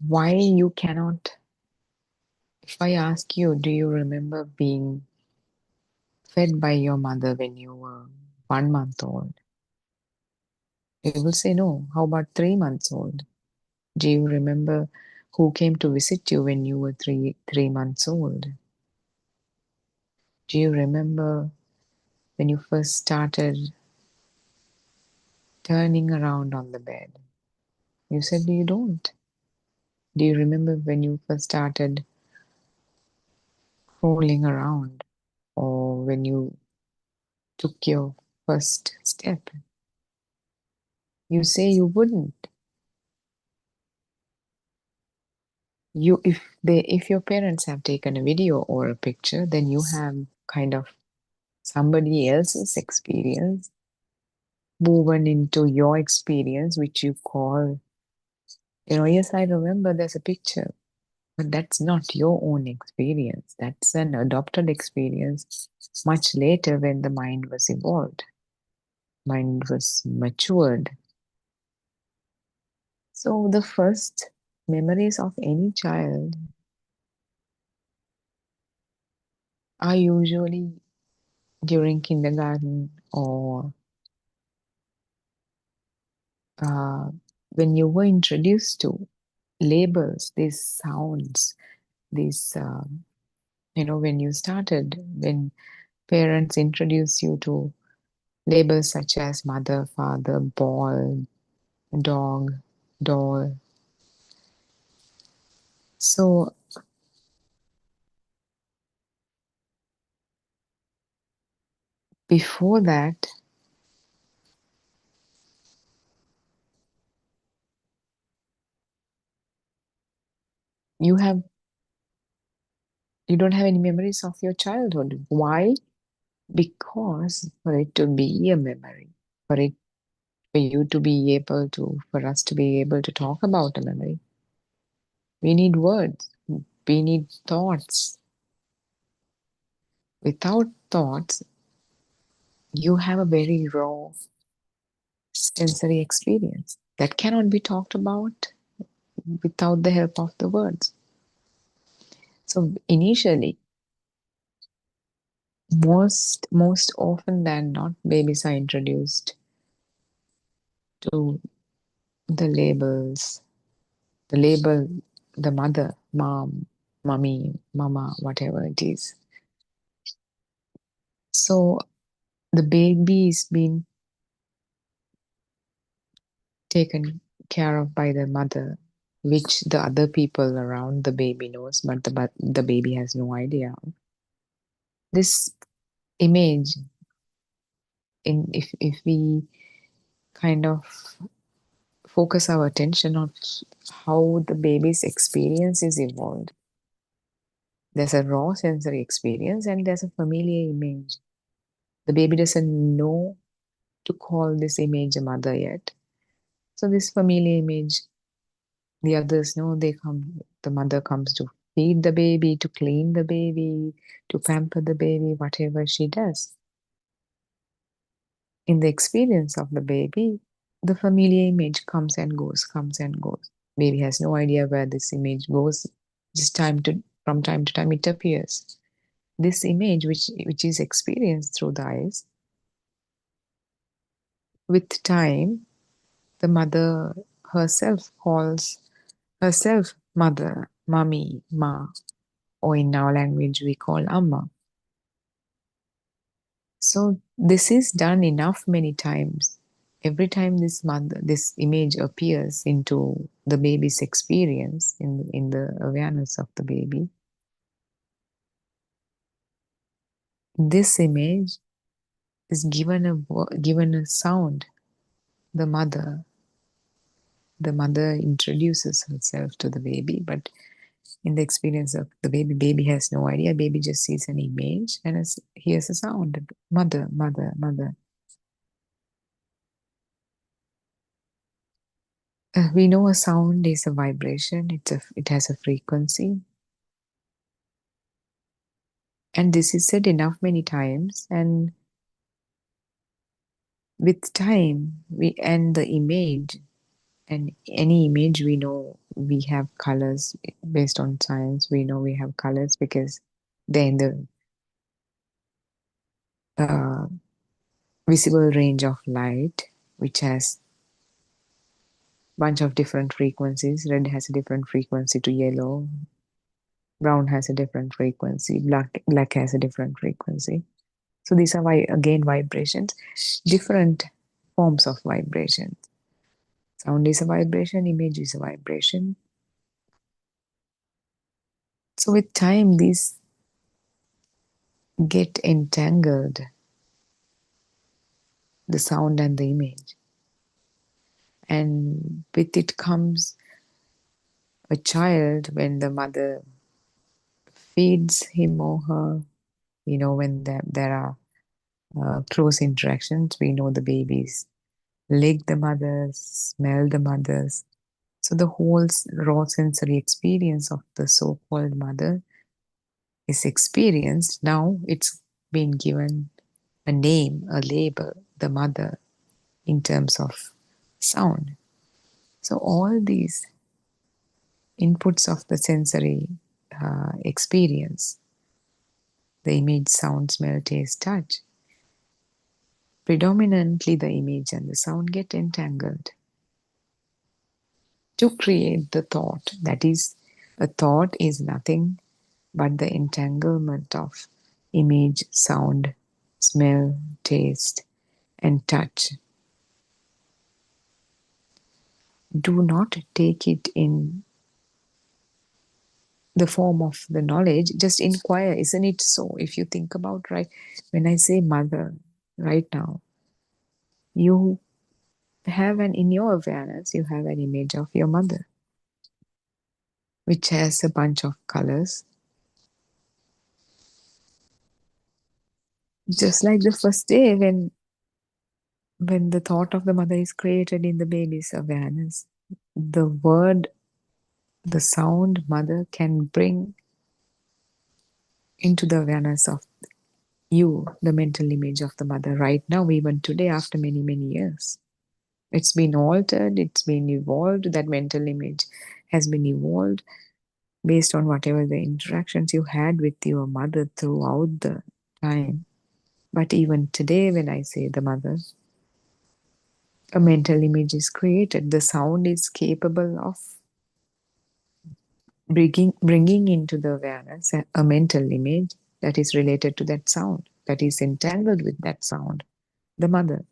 Speaker 6: Why you cannot, if I ask you, do you remember being fed by your mother when you were 1 month old? You will say no. How about 3 months old? Do you remember who came to visit you when you were three months old? Do you remember when you first started turning around on the bed? You said you don't. Do you remember when you first started crawling around, or when you took your first step? You say you wouldn't. If your parents have taken a video or a picture, then you have kind of somebody else's experience woven into your experience, which you call, yes, I remember there's a picture, but that's not your own experience. That's an adopted experience much later, when the mind was evolved, mind was matured. So the first memories of any child are usually during kindergarten, or when you were introduced to labels, these sounds, these, when you started, when parents introduce you to labels such as mother, father, ball, dog, doll. So before that, you don't have any memories of your childhood. Why? Because for it to be a memory, for you to be able to, for us to be able to talk about a memory, we need words, we need thoughts. Without thoughts, you have a very raw sensory experience that cannot be talked about without the help of the words. So initially, most often than not, babies are introduced to the labels, the label, the mother, mom, mommy, mama, whatever it is. So the baby is being taken care of by the mother, which the other people around the baby knows, but the baby has no idea. This image, if we kind of focus our attention how the baby's experience is evolved. There's a raw sensory experience and there's a familiar image. The baby doesn't know to call this image a mother yet. So this familiar image, the others know, the mother comes to feed the baby, to clean the baby, to pamper the baby, whatever she does. In the experience of the baby, the familiar image comes and goes, comes and goes. Baby has no idea where this image goes. Just from time to time it appears. This image, which is experienced through the eyes, with time, the mother herself calls herself mother, mummy, ma, or in our language we call amma. So this is done enough many times. Every time this image appears into the baby's experience, in the awareness of the baby, this image is given a sound. The mother introduces herself to the baby, but in the experience of the baby has no idea. Baby just sees an image and hears a sound. Mother, mother, mother. We know a sound is a vibration. It has a frequency. And this is said enough many times. And with time, the image, and any image we know we have colors based on science. We know we have colors because they're in the visible range of light, which has bunch of different frequencies. Red has a different frequency to yellow. Brown has a different frequency. Black has a different frequency. So these are again vibrations, different forms of vibrations. Sound is a vibration, image is a vibration. So with time, these get entangled, the sound and the image. And with it comes a child when the mother feeds him or her. When there are close interactions, we know the babies lick the mothers, smell the mothers. So the whole raw sensory experience of the so-called mother is experienced. Now it's been given a name, a label, the mother, in terms of sound. So all these inputs of the sensory experience, the image, sound, smell, taste, touch, predominantly the image and the sound get entangled to create the thought. That is, a thought is nothing but the entanglement of image, sound, smell, taste, and touch. Do not take it in the form of the knowledge. Just inquire, isn't it so? If you think about, right, when I say mother right now, you have in your awareness, you have an image of your mother, which has a bunch of colors. Just like the first day when the thought of the mother is created in the baby's awareness, the word, the sound mother can bring into the awareness of you, the mental image of the mother right now, even today, after many, many years. It's been altered, it's been evolved, that mental image has been evolved based on whatever the interactions you had with your mother throughout the time. But even today, when I say the mother, a mental image is created. The sound is capable of bringing into the awareness a mental image that is related to that sound, that is entangled with that sound, the mother.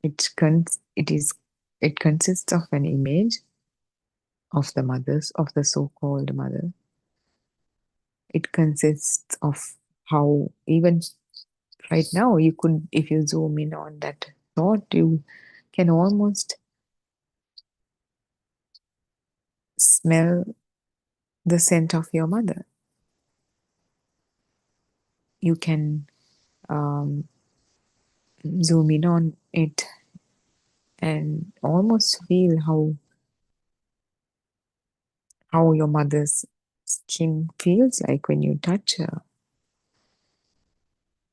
Speaker 6: It consists of an image of the so-called mother. It consists of how, even right now, you could, if you zoom in on that thought, you can almost smell the scent of your mother. You can zoom in on it and almost feel how your mother's skin feels like when you touch her.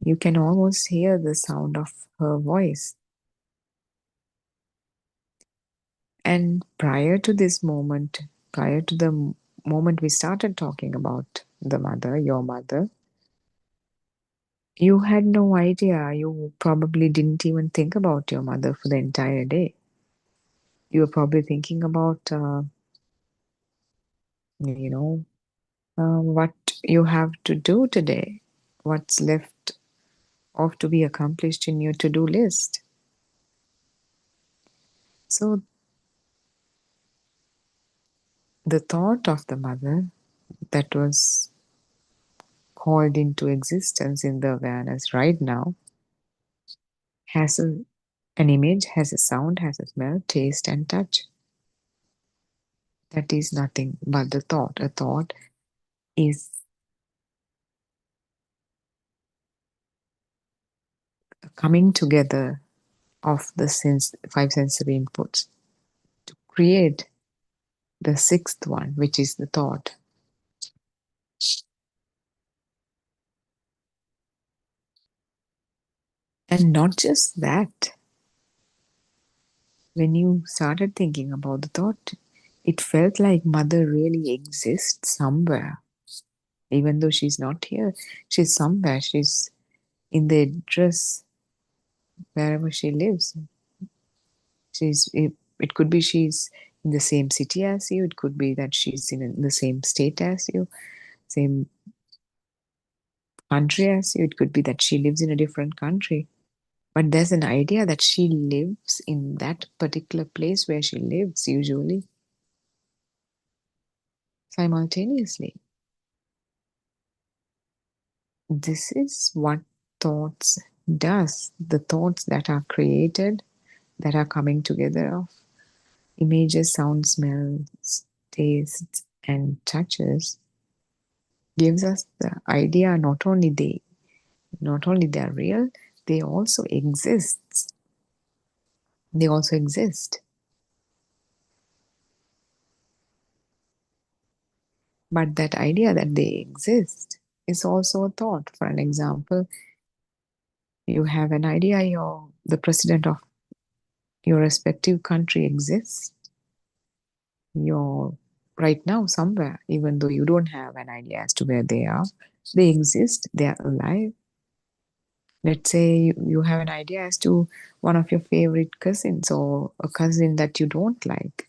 Speaker 6: You can almost hear the sound of her voice. And prior to this moment, prior to the moment we started talking about the mother, your mother, you had no idea. You probably didn't even think about your mother for the entire day. You were probably thinking about, what you have to do today, what's left of to be accomplished in your to-do list. So the thought of the mother that was called into existence in the awareness right now has an image, has a sound, has a smell, taste, and touch. That is nothing but the thought. A thought is a coming together of the five sensory inputs to create the sixth one, which is the thought. And not just that, when you started thinking about the thought, it felt like mother really exists somewhere. Even though she's not here, she's somewhere. She's in the address wherever she lives. It could be she's in the same city as you. It could be that she's in the same state as you, same country as you. It could be that she lives in a different country. But there's an idea that she lives in that particular place where she lives usually, simultaneously. This is what thoughts does. The thoughts that are created, that are coming together of images, sounds, smells, tastes, and touches, gives us the idea not only they're real, they also exist. They also exist. But that idea that they exist is also a thought. For an example, you have an idea the president of your respective country exists. You're right now somewhere, even though you don't have an idea as to where they are. They exist, they are alive. Let's say you have an idea as to one of your favorite cousins or a cousin that you don't like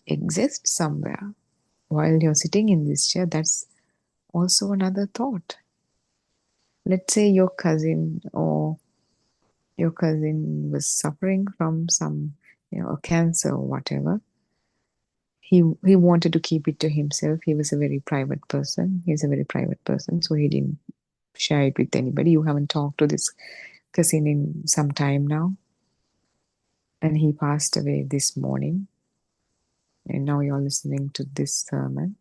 Speaker 6: exists somewhere. While you're sitting in this chair, that's also another thought. Let's say your cousin was suffering from some, a cancer or whatever. He wanted to keep it to himself. He was a very private person. He's a very private person, so he didn't share it with anybody. You haven't talked to this cousin in some time now. And he passed away this morning. And now you're listening to this sermon.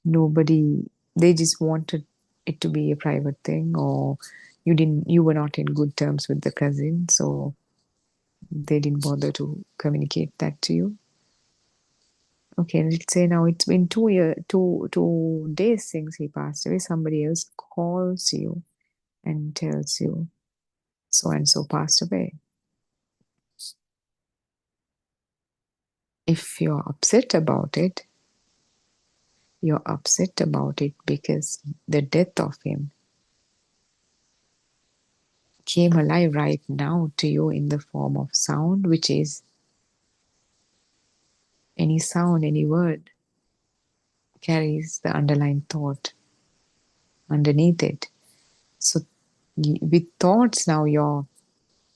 Speaker 6: They just wanted it to be a private thing, or you were not in good terms with the cousin, so they didn't bother to communicate that to you. Okay, let's say now it's been 2 days since he passed away. Somebody else calls you and tells you so and so passed away. If you're upset about it, you're upset about it because the death of him came alive right now to you in the form of sound, which is any sound, any word carries the underlying thought underneath it. So with thoughts now you're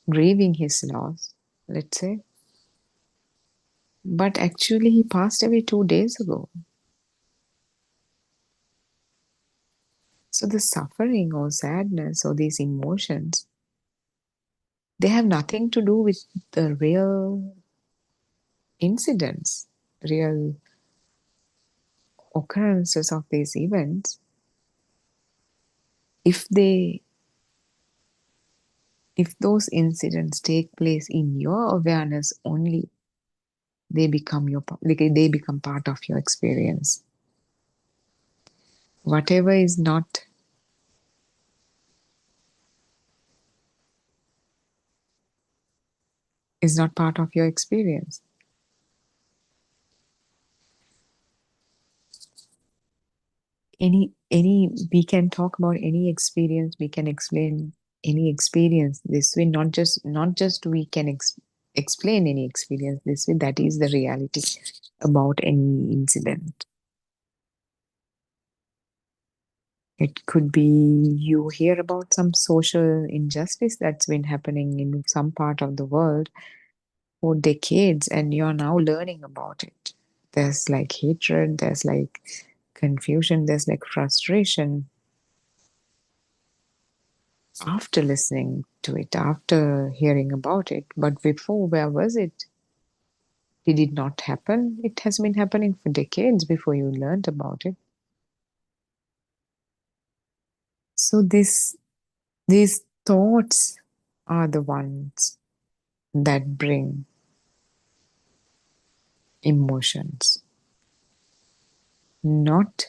Speaker 6: grieving his loss, let's say. But actually he passed away 2 days ago. So the suffering or sadness or these emotions, they have nothing to do with the real incidents. real occurrences of these events, if those incidents take place in your awareness only, they become part of your experience. Whatever is not part of your experience. We can talk about any experience, we can explain any experience this way, not just we can explain any experience this way. That is the reality about any incident. It could be you hear about some social injustice that's been happening in some part of the world for decades, and you're now learning about it. There's like hatred, there's like confusion, there's like frustration after listening to it, after hearing about it. But before, where was it? Did it not happen? It has been happening for decades before you learned about it. So these thoughts are the ones that bring emotions. Not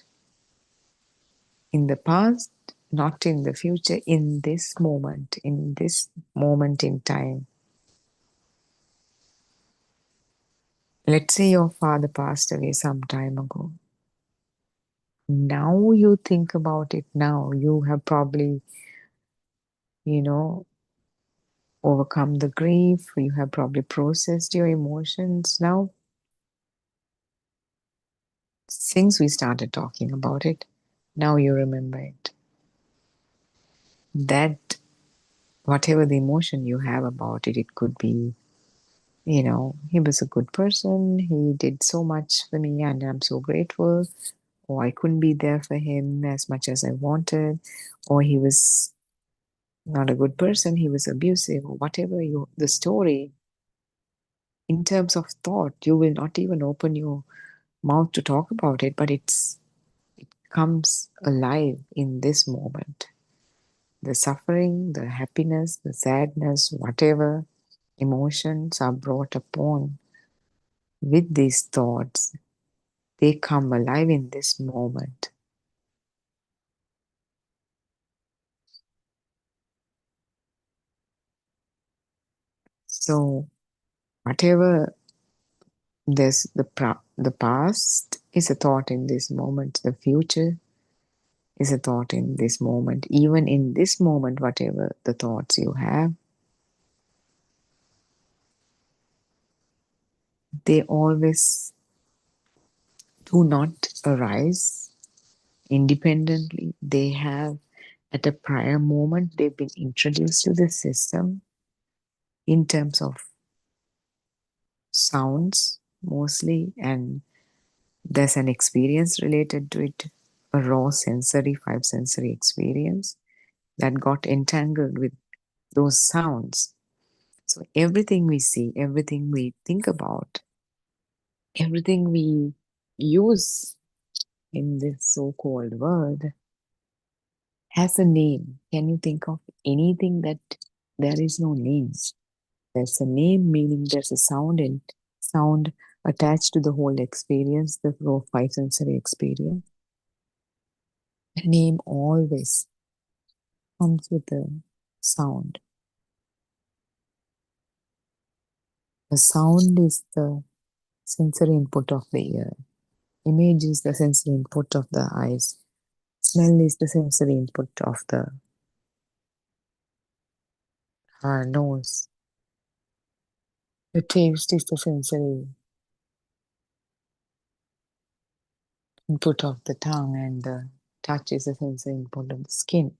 Speaker 6: in the past, not in the future, in this moment in time. Let's say your father passed away some time ago. Now you think about it now. You have probably, overcome the grief. You have probably processed your emotions. Now, since we started talking about it, now you remember it. That whatever the emotion you have about it, it could be, he was a good person. He did so much for me and I'm so grateful. Or I couldn't be there for him as much as I wanted. Or he was not a good person. He was abusive, or whatever the story. In terms of thought, you will not even open your mouth to talk about it, but it comes alive in this moment. The suffering, the happiness, the sadness, whatever emotions are brought upon with these thoughts, they come alive in this moment. So, whatever the past is a thought in this moment, the future is a thought in this moment. Even in this moment, whatever the thoughts you have, they always do not arise independently. They have, at a prior moment, they've been introduced to the system in terms of sounds mostly, and there's an experience related to it, a raw five sensory experience that got entangled with those sounds. So everything we see, everything we think about, everything we use in this so-called world has a name. Can you think of anything that there is no name? There's a name, meaning there's a sound, and sound attached to the whole experience, the raw five sensory experience. A name always comes with a sound. The sound is the sensory input of the ear. Image is the sensory input of the eyes. Smell is the sensory input of the nose. The taste is the sensory input of the tongue, and the touch is the sensory input of the skin.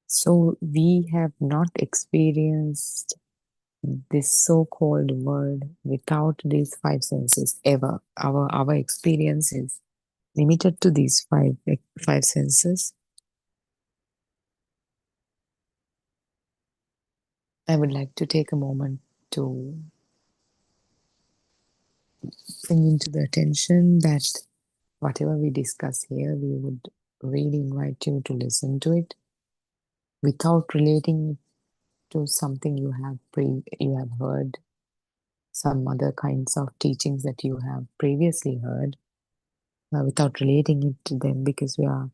Speaker 6: So we have not experienced this so-called world without these five senses ever. Our experience is limited to these five senses. I would like to take a moment to bring into the attention that whatever we discuss here, we would really invite you to listen to it without relating to something you have heard, some other kinds of teachings that you have previously heard, without relating it to them, because we are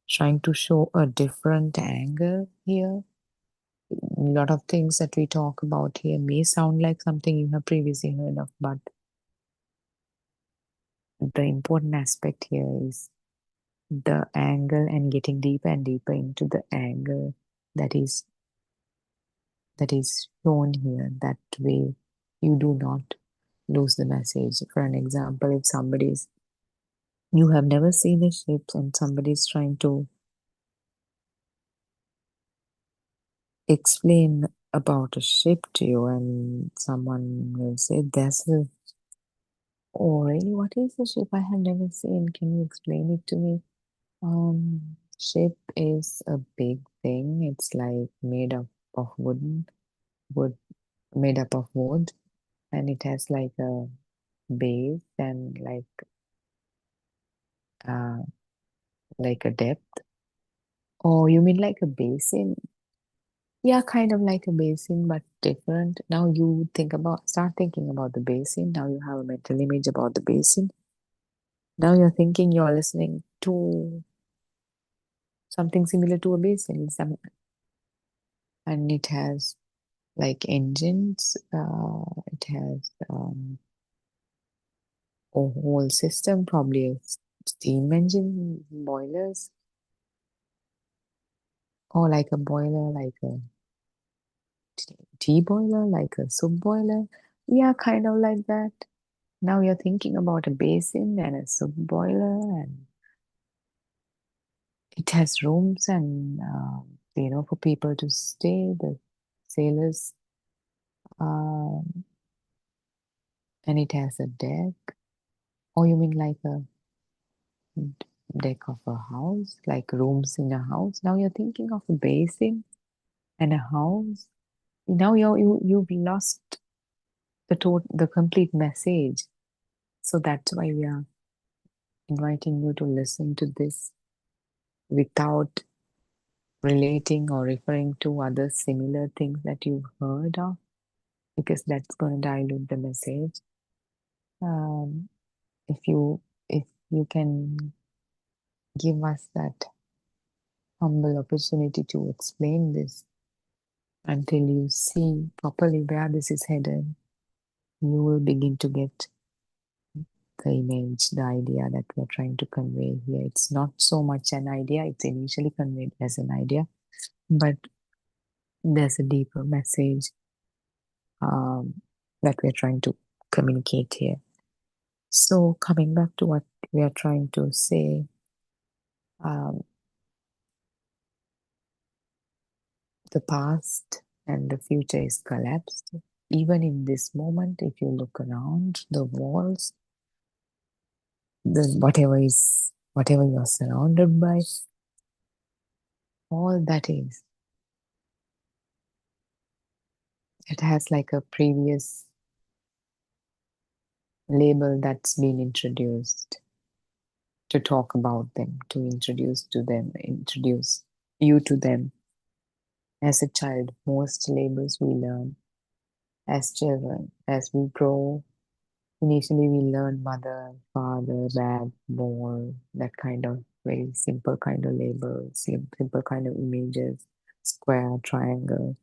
Speaker 6: trying to show a different angle here. A lot of things that we talk about here may sound like something you have previously heard of, but the important aspect here is the angle and getting deeper and deeper into the angle that is shown here. That way you do not lose the message. For an example, if you have never seen a ship and somebody is trying to explain about a ship to you, and someone will say, oh really, what is a ship? I have never seen. Can you explain it to me? Ship is a big thing. It's like made up of wood, made up of wood, and it has like a base and uh, like a depth. Oh, you mean like a basin? Yeah, kind of like a basin, but different. Now you start thinking about the basin. Now you have a mental image about the basin. Now you're thinking you're listening to something similar to a basin, and it has like engines. It has a whole system, probably a steam engine, boilers, or like a boiler, like a tea boiler, like a soup boiler. Yeah, kind of like that. Now you're thinking about a basin and a soup boiler, and it has rooms and for people to stay, the sailors, um, and it has a deck. Or you mean like a deck of a house, like rooms in a house? Now you're thinking of a basin and a house. Now you've lost the complete message. So that's why we are inviting you to listen to this without relating or referring to other similar things that you've heard of, because that's going to dilute the message. Um, if you can give us that humble opportunity to explain this until you see properly where this is headed, you will begin to get the image, the idea that we're trying to convey here. It's not so much an idea, it's initially conveyed as an idea, but there's a deeper message that we're trying to communicate here. So, coming back to what we are trying to say, the past and the future is collapsed. Even in this moment, if you look around the walls, whatever you're surrounded by, all that is, it has like a previous label that's been introduced to talk about them, to introduce you to them. As a child, most labels we learn as children. As we grow, initially we learn mother, father, bad, boy, that kind of very simple kind of labels, simple kind of images, square, triangle.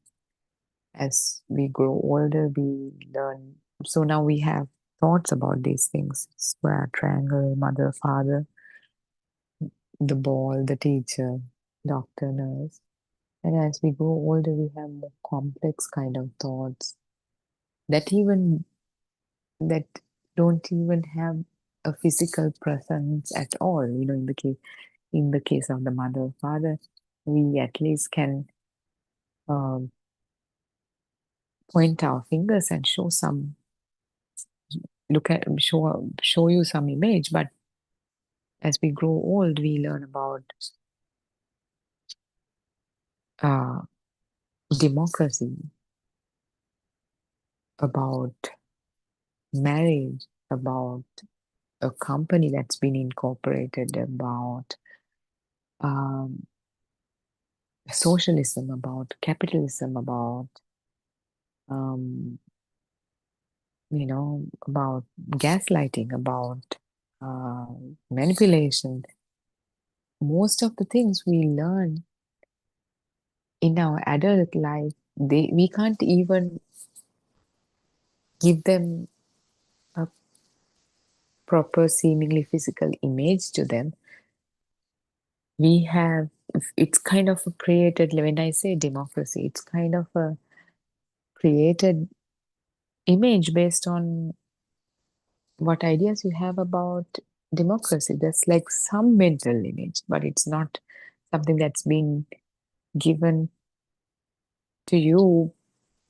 Speaker 6: As we grow older, we learn. So now we have thoughts about these things: square, triangle, mother, father, the ball, the teacher, doctor, nurse. And as we grow older, we have more complex kind of thoughts that that don't even have a physical presence at all. In the case of the mother, father, we at least can um, point our fingers and show you some image. But as we grow old, we learn about uh, democracy, about marriage, about a company that's been incorporated, about socialism, about capitalism, about about gaslighting, about manipulation. Most of the things we learn in our adult life, we can't even give them a proper, seemingly physical image to them. It's kind of a created, when I say democracy, it's kind of a created image based on what ideas you have about democracy. There's like some mental image, but it's not something that's been given to you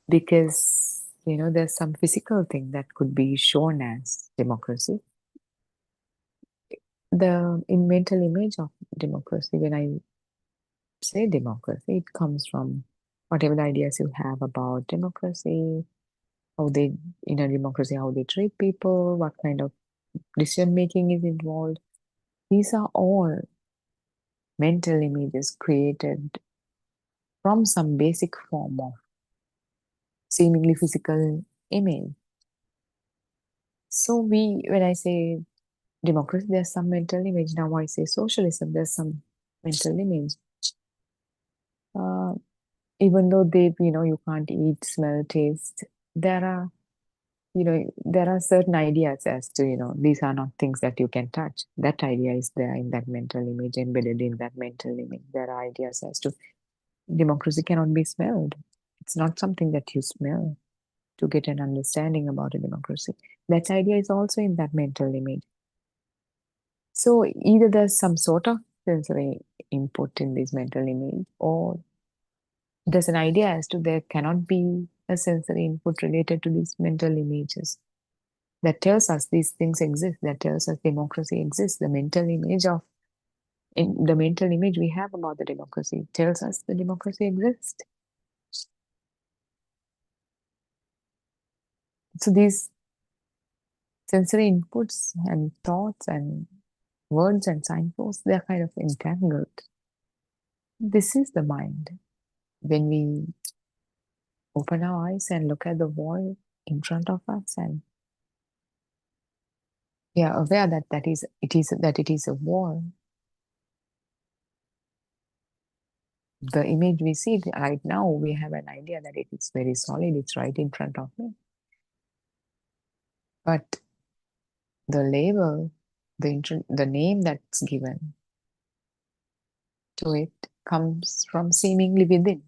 Speaker 6: because there's some physical thing that could be shown as democracy. The in mental image of democracy, when I say democracy, it comes from whatever the ideas you have about democracy, how they in a democracy, how they treat people, what kind of decision making is involved. These are all mental images created from some basic form of seemingly physical image. So when I say democracy, there's some mental image. Now I say socialism, there's some mental image. Even though you can't eat, smell, taste, there are certain ideas as to, these are not things that you can touch. That idea is there in that mental image, embedded in that mental image. There are ideas as to democracy cannot be smelled. It's not something that you smell to get an understanding about a democracy. That idea is also in that mental image. So either there's some sort of sensory input in this mental image, or there's an idea as to there cannot be a sensory input related to these mental images that tells us these things exist, that tells us democracy exists. The mental image we have about the democracy tells us the democracy exists. So these sensory inputs and thoughts and words and signposts, they're kind of entangled. This is the mind. When we open our eyes and look at the wall in front of us, and we are aware that it is a wall. The image we see right now, we have an idea that it is very solid, it's right in front of me. But the label, the name that's given to it comes from seemingly within.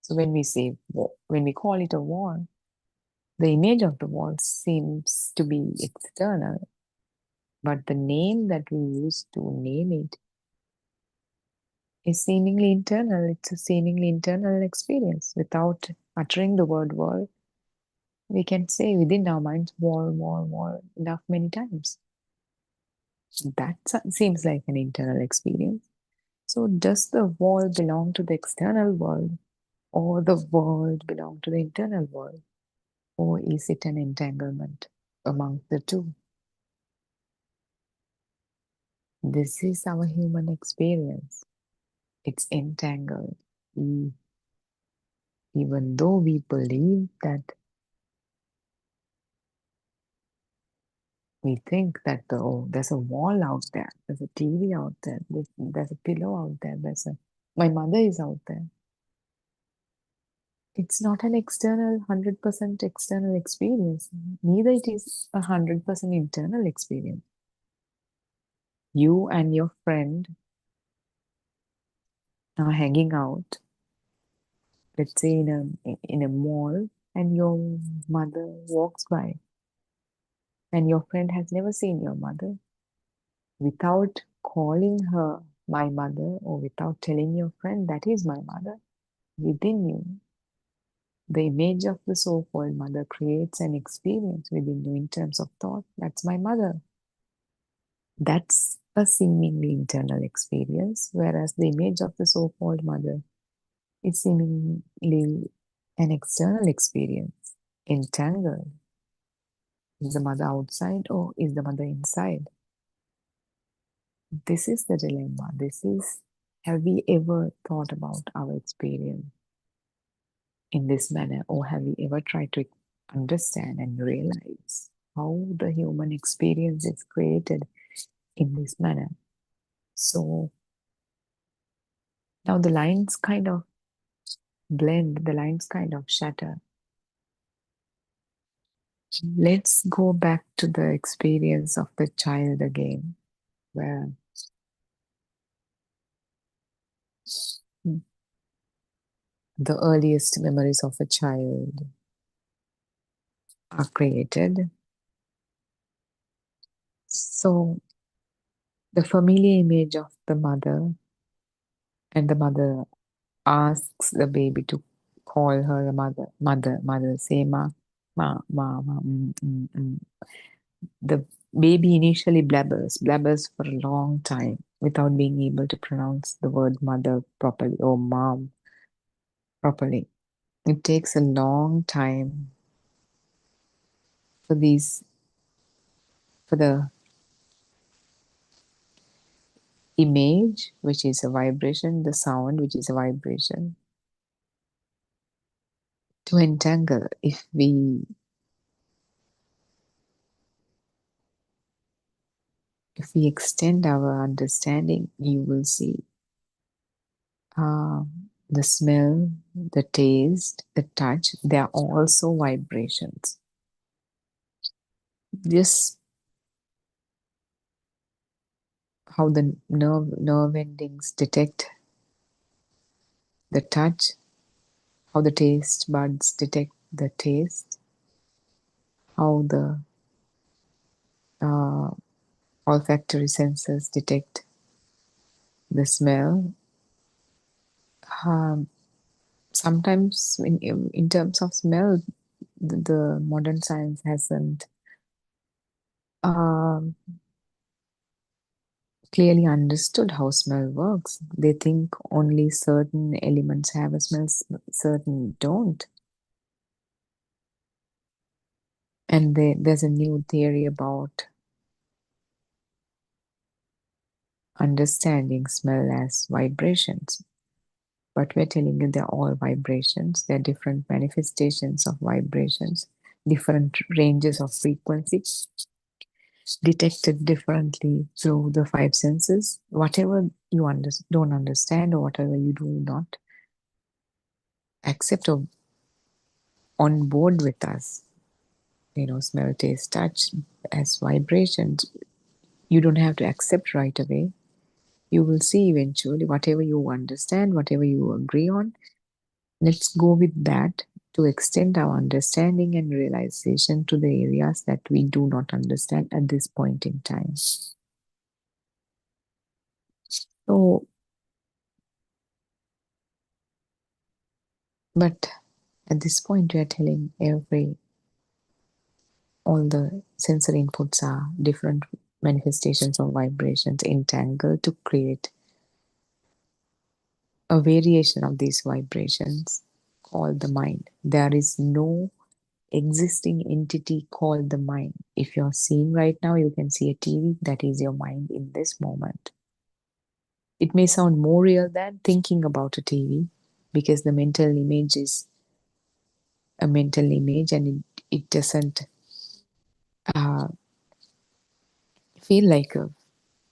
Speaker 6: So when we call it a wall, the image of the wall seems to be external, but the name that we use to name it is seemingly internal. It's a seemingly internal experience. Without uttering the word wall, we can say within our minds, wall, enough many times. That seems like an internal experience. So does the wall belong to the external world, or the world belong to the internal world? Or is it an entanglement among the two? This is our human experience. It's entangled. Even though we believe that, we think that there's a wall out there, there's a TV out there, there's a pillow out there, my mother is out there. It's not an 100% external experience. Neither it is 100% internal experience. You and your friend are hanging out, let's say in a mall, and your mother walks by, and your friend has never seen your mother. Without calling her my mother, or without telling your friend that is my mother, within you, the image of the so-called mother creates an experience within you in terms of thought. That's my mother. That's a seemingly internal experience, whereas the image of the so-called mother is seemingly an external experience, entangled. Is the mother outside or is the mother inside? This is the dilemma. Have we ever thought about our experience in this manner, or have we ever tried to understand and realize how the human experience is created in this manner? So now the lines kind of blend, the lines kind of shatter. Let's go back to the experience of the child again, where the earliest memories of a child are created. So the familiar image of the mother, and the mother asks the baby to call her a mother, mother, say ma, ma, The baby initially blabbers for a long time without being able to pronounce the word mother properly or mom properly. It takes a long time for the image, which is a vibration, the sound, which is a vibration, to entangle. If we extend our understanding, you will see the smell, the taste, the touch, they are also vibrations. Just how the nerve endings detect the touch, how the taste buds detect the taste, how the olfactory senses detect the smell. Sometimes in terms of smell, the modern science hasn't clearly understood how smell works. They think only certain elements have a smell, certain don't. And there's a new theory about understanding smell as vibrations. But we're telling you they're all vibrations. They're different manifestations of vibrations, different ranges of frequency, detected differently through the five senses. Whatever you don't understand, or whatever you do not accept or on board with us, smell, taste, touch as vibrations, you don't have to accept right away. You will see eventually whatever you understand, whatever you agree on. Let's go with that to extend our understanding and realization to the areas that we do not understand at this point in time. So, but at this point, we are telling all the sensory inputs are different manifestations of vibrations entangled to create a variation of these vibrations called the mind. There is no existing entity called the mind. If you're seeing right now, you can see a TV, that is your mind in this moment. It may sound more real than thinking about a TV, because the mental image is a mental image, and it doesn't feel like a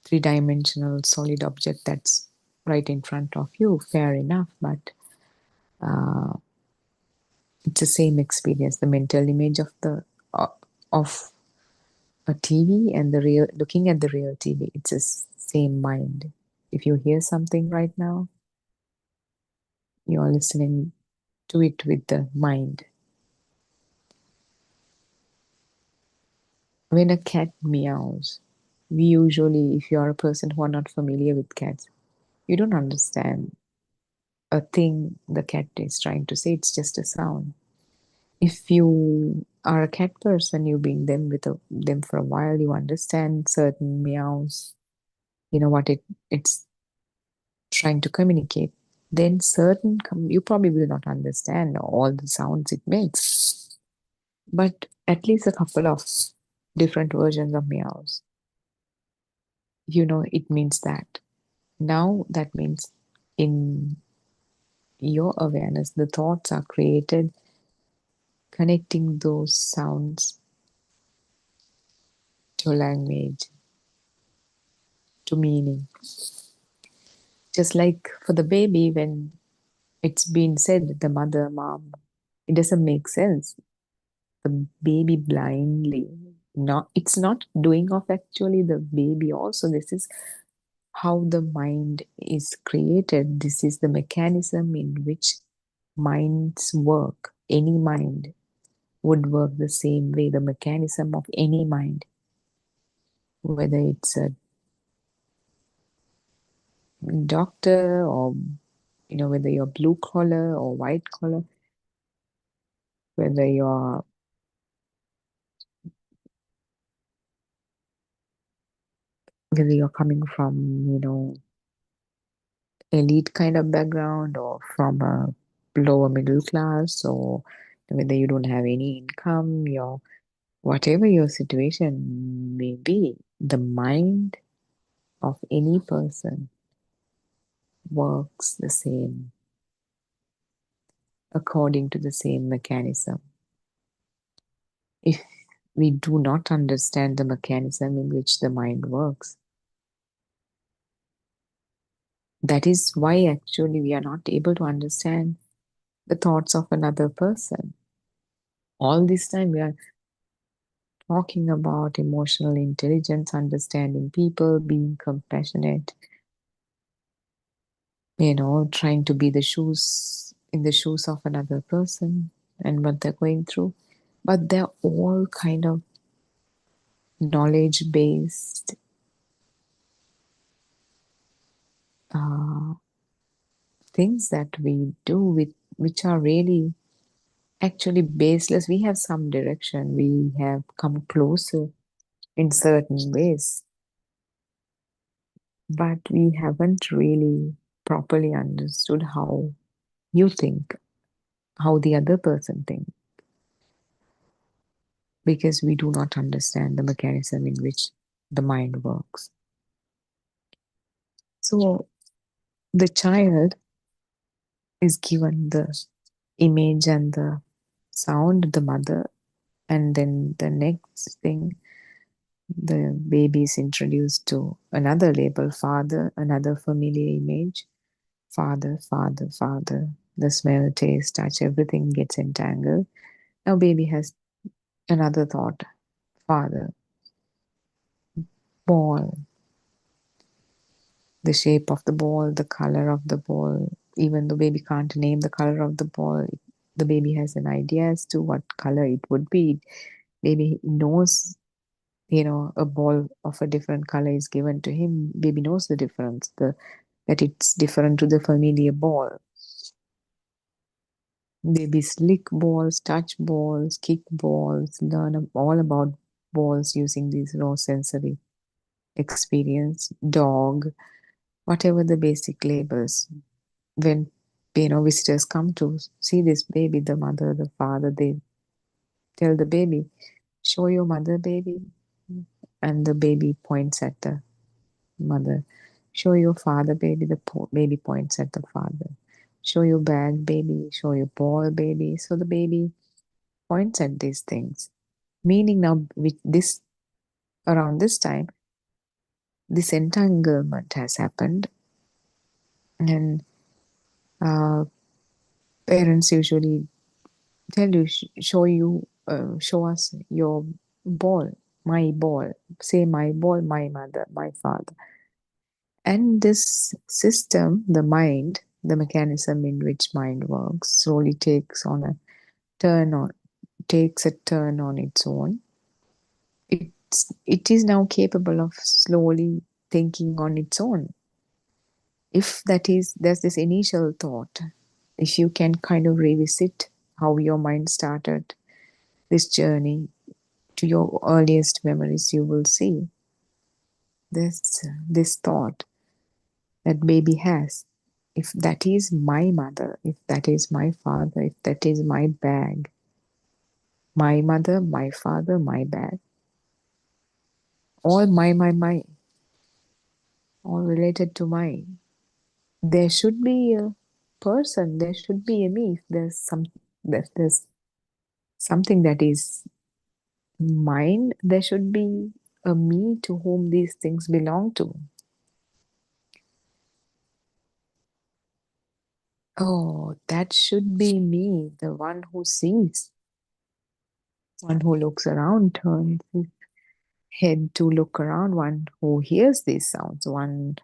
Speaker 6: three-dimensional solid object that's right in front of you. Fair enough, but it's the same experience. The mental image of of a TV and the real, looking at the real TV, it's the same mind. If you hear something right now, you're listening to it with the mind. When a cat meows, we usually, if you're a person who are not familiar with cats, you don't understand a thing the cat is trying to say. It's just a sound. If you are a cat person, you've been them for a while, you understand certain meows, you know what it's trying to communicate. Then you probably will not understand all the sounds it makes, but at least a couple of different versions of meows. It means that. Now that means in your awareness, the thoughts are created connecting those sounds to language, to meaning. Just like for the baby, when it's been said, the mother, mom, it doesn't make sense. The baby blindly, it's not doing off actually the baby also. This is how the mind is created. This is the mechanism in which minds work. Any mind would work the same way. The mechanism of any mind, whether it's a doctor or whether you're blue collar or white collar, whether you're coming from elite kind of background or from a lower middle class, or whether you don't have any income, whatever your situation may be, the mind of any person works the same according to the same mechanism. If we do not understand the mechanism in which the mind works, that is why actually we are not able to understand the thoughts of another person. All this time we are talking about emotional intelligence, understanding people, being compassionate, trying to be in the shoes of another person and what they're going through. But they're all kind of knowledge-based things that we do which are really actually baseless. We have some direction. We have come closer in certain ways, but we haven't really properly understood how you think, how the other person thinks, because we do not understand the mechanism in which the mind works. So the child is given the image and the sound, the mother, and then the next thing, the baby is introduced to another label, father, another familiar image, father, father, father. The smell, taste, touch, everything gets entangled. Now baby has another thought, father, ball, the shape of the ball, the color of the ball. Even the baby can't name the color of the ball, the baby has an idea as to what color it would be. Baby knows, a ball of a different color is given to him. Baby knows the difference, that it's different to the familiar ball. Babies lick balls, touch balls, kick balls, learn all about balls using these raw sensory experience. Dog, whatever the basic labels. When visitors come to see this baby, the mother, the father, they tell the baby, show your mother, baby. And the baby points at the mother. Show your father, baby. The baby points at the father. Show your bag, baby. Show your ball, baby. So the baby points at these things. Meaning now, with this, around this time, this entanglement has happened. And parents usually tell you, show us your ball, my ball. Say my ball, my mother, my father. And this system, the mind, the mechanism in which mind works, slowly takes a turn on its own. It is now capable of slowly thinking on its own. If there's this initial thought, if you can kind of revisit how your mind started this journey to your earliest memories, you will see this thought that baby has. If that is my mother, if that is my father, if that is my bag, my mother, my father, my bag, all my, all related to my. There should be a person, there should be a me. If there's something that is mine, there should be a me to whom these things belong to. Oh, that should be me, the one who sees, one who looks around, turns his head to look around, one who hears these sounds, one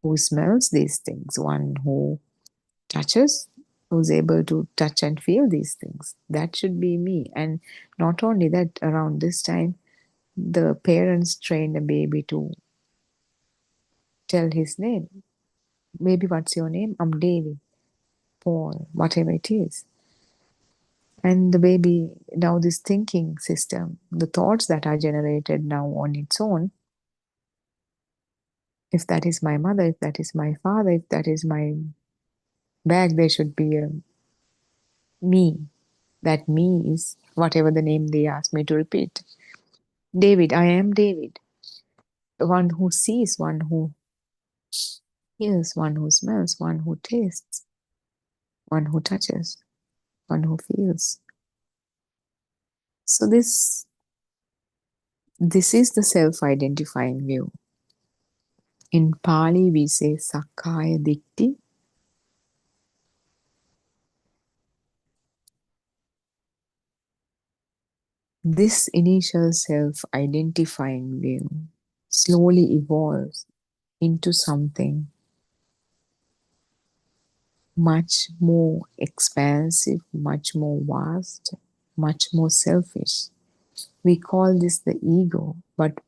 Speaker 6: who smells these things, one who touches, who's able to touch and feel these things. That should be me. And not only that, around this time, the parents train a baby to tell his name. Baby, what's your name? I'm David, Paul, whatever it is. And the baby, now this thinking system, the thoughts that are generated now on its own, if that is my mother, if that is my father, if that is my bag, there should be a me. That me is whatever the name they ask me to repeat. David, I am David. One who sees, one who hears, one who smells, one who tastes, one who touches, one who feels. So this is the self-identifying view. In Pali, we say Sakkaya Ditti. This initial self-identifying view slowly evolves into something much more expansive, much more vast, much more selfish. We call this the ego, but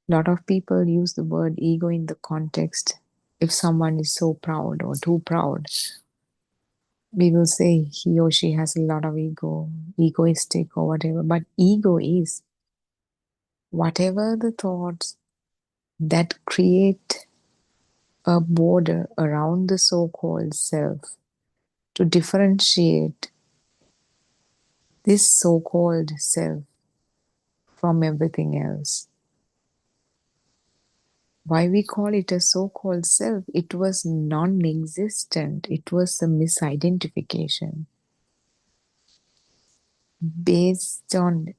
Speaker 6: a lot of people use the word ego in the context if someone is so proud or too proud. We will say he or she has a lot of ego, egoistic or whatever, but ego is whatever the thoughts that create a border around the so-called self to differentiate this so-called self from everything else. Why we call it a so-called self? It was non-existent. It was a misidentification based on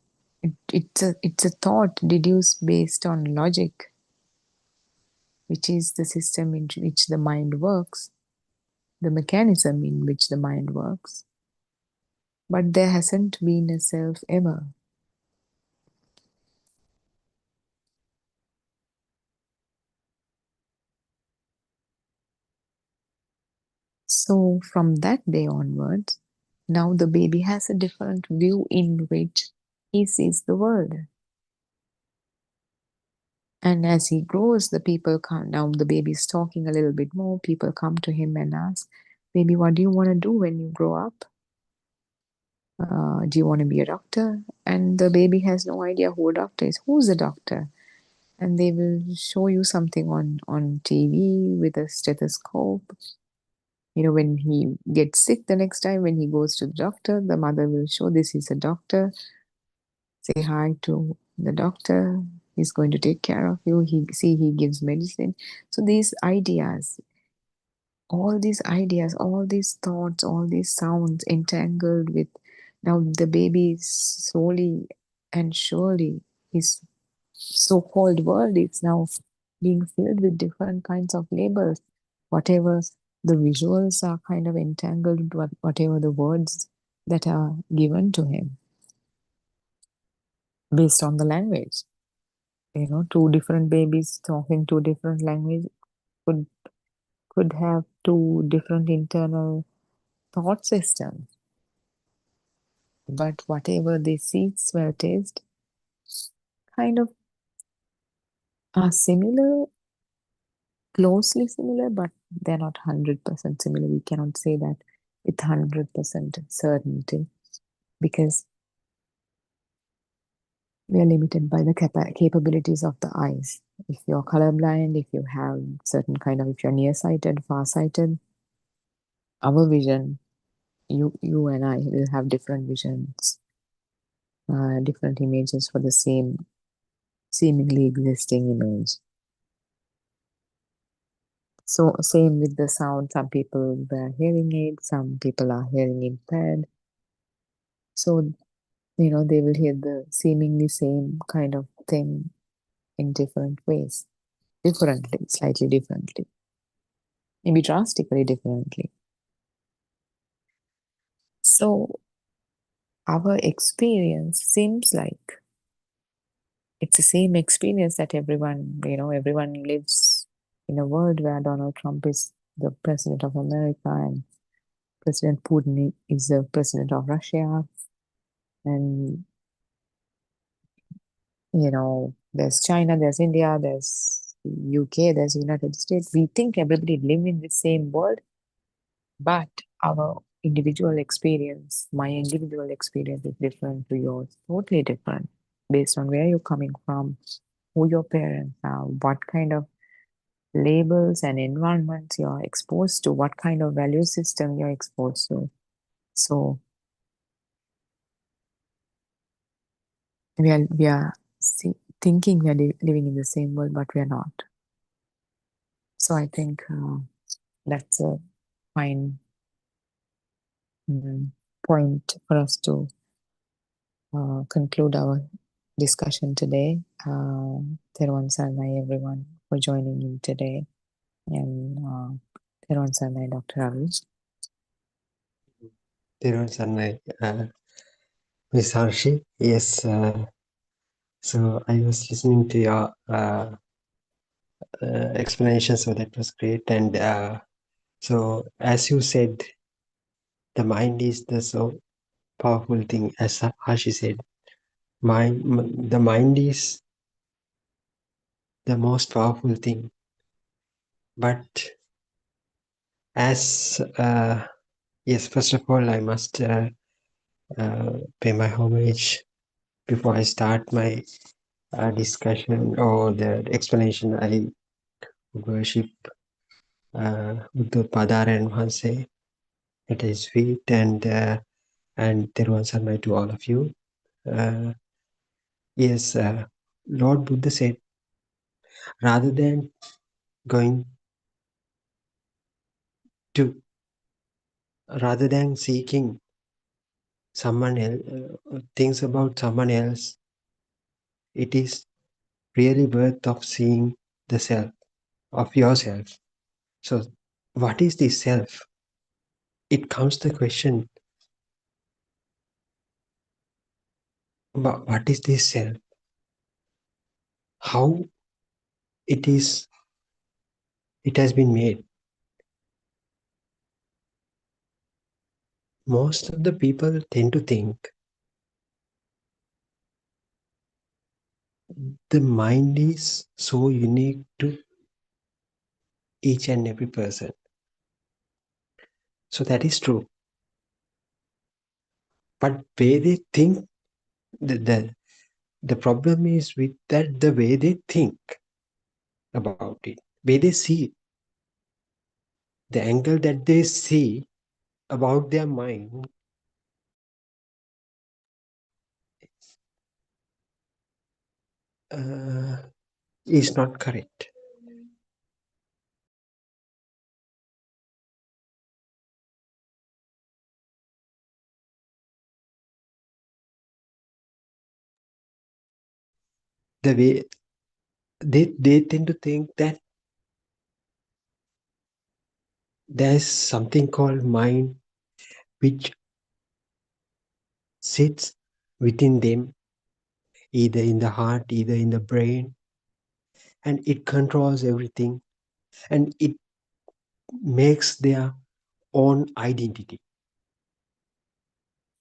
Speaker 6: it's a thought deduced based on logic, which is the system in which the mind works, the mechanism in which the mind works. But there hasn't been a self ever. So from that day onwards, now the baby has a different view in which he sees the world. And as he grows, the people come. Now the baby is talking a little bit more. People come to him and ask, "Baby, what do you want to do when you grow up? Do you want to be a doctor?" And the baby has no idea who a doctor is. Who's a doctor? And they will show you something on TV with a stethoscope. You know, when he gets sick the next time, when he goes to the doctor, the mother will show this is a doctor. Say hi to the doctor. He's going to take care of you. He gives medicine. So these ideas, all these thoughts, all these sounds entangled with now the baby slowly and surely his so-called world is now being filled with different kinds of labels. Whatever the visuals are kind of entangled with whatever the words that are given to him based on the language. You know, two different babies talking two different languages could have two different internal thought systems. But whatever they see, smell, taste, kind of are similar, closely similar, but they're not 100% similar. We cannot say that with 100% certainty because we are limited by the capabilities of the eyes. If you're colorblind, if you have certain kind of, if you're nearsighted, farsighted, our vision, you and I will have different visions, different images for the same seemingly existing image. So same with the sound. Some people wear hearing aids, some people are hearing impaired. So, they will hear the seemingly same kind of thing in different ways, differently, slightly differently, maybe drastically differently. So our experience seems like it's the same experience that everyone lives in a world where Donald Trump is the president of America and President Putin is the president of Russia. And, there's China, there's India, there's UK, there's United States. We think everybody live in the same world, but our individual experience, my individual experience is different to yours, totally different, based on where you're coming from, who your parents are, what kind of labels and environments you're exposed to, what kind of value system you're exposed to. So we are thinking we are living in the same world, but we are not. So I think that's a fine point for us to conclude our discussion today. Theruvan Sarnai, everyone, for joining in today. And Theruvan Sarnai, Dr. Ravi.
Speaker 7: Theruvan Sarnai, Miss Harshi. Yes, so I was listening to your explanation, so that was great. And so, as you said, the mind is the so powerful thing, as Harshi said. The mind is the most powerful thing. But as yes, first of all, I must pay my homage before I start my discussion or the explanation. I worship Buddothpada and Hanse at his feet, and Theruvan Sarnai to all of you. Yes, Lord Buddha said, rather than going to, rather than seeking someone else, things about someone else, it is really worth of seeing the self of yourself. So, what is this self? It comes the question, but what is this self? How it has been made. Most of the people tend to think the mind is so unique to each and every person. So that is true. But way they think, the problem is with that, the way they think about it, way they see it, the angle that they see about their mind is not correct. The way they tend to think that there's something called mind which sits within them, either in the heart, either in the brain, and it controls everything, and it makes their own identity.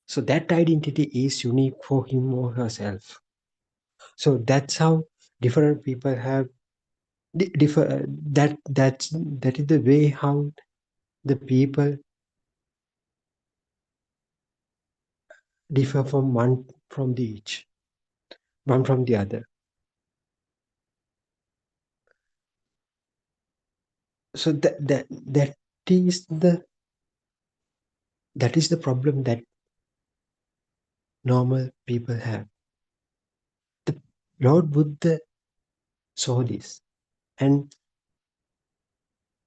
Speaker 7: So that identity is unique for him or herself. So that's how different people have differ. That is the way how the people differ from one from the each, one from the other. So that is the problem that normal people have. Lord Buddha saw this, and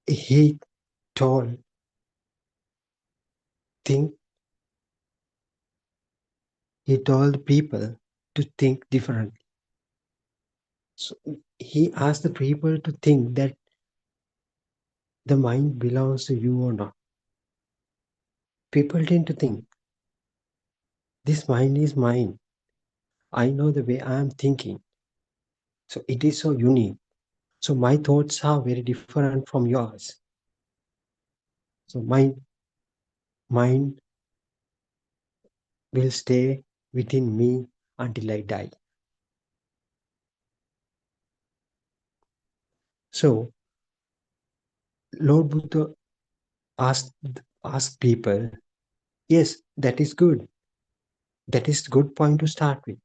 Speaker 7: he told, think, he told people to think differently. So he asked the people to think that the mind belongs to you or not. People tend to think, this mind is mine. I know the way I am thinking. So it is so unique. So my thoughts are very different from yours. So my mind will stay within me until I die. So Lord Buddha asked, asked people, yes, that is good. That is a good point to start with.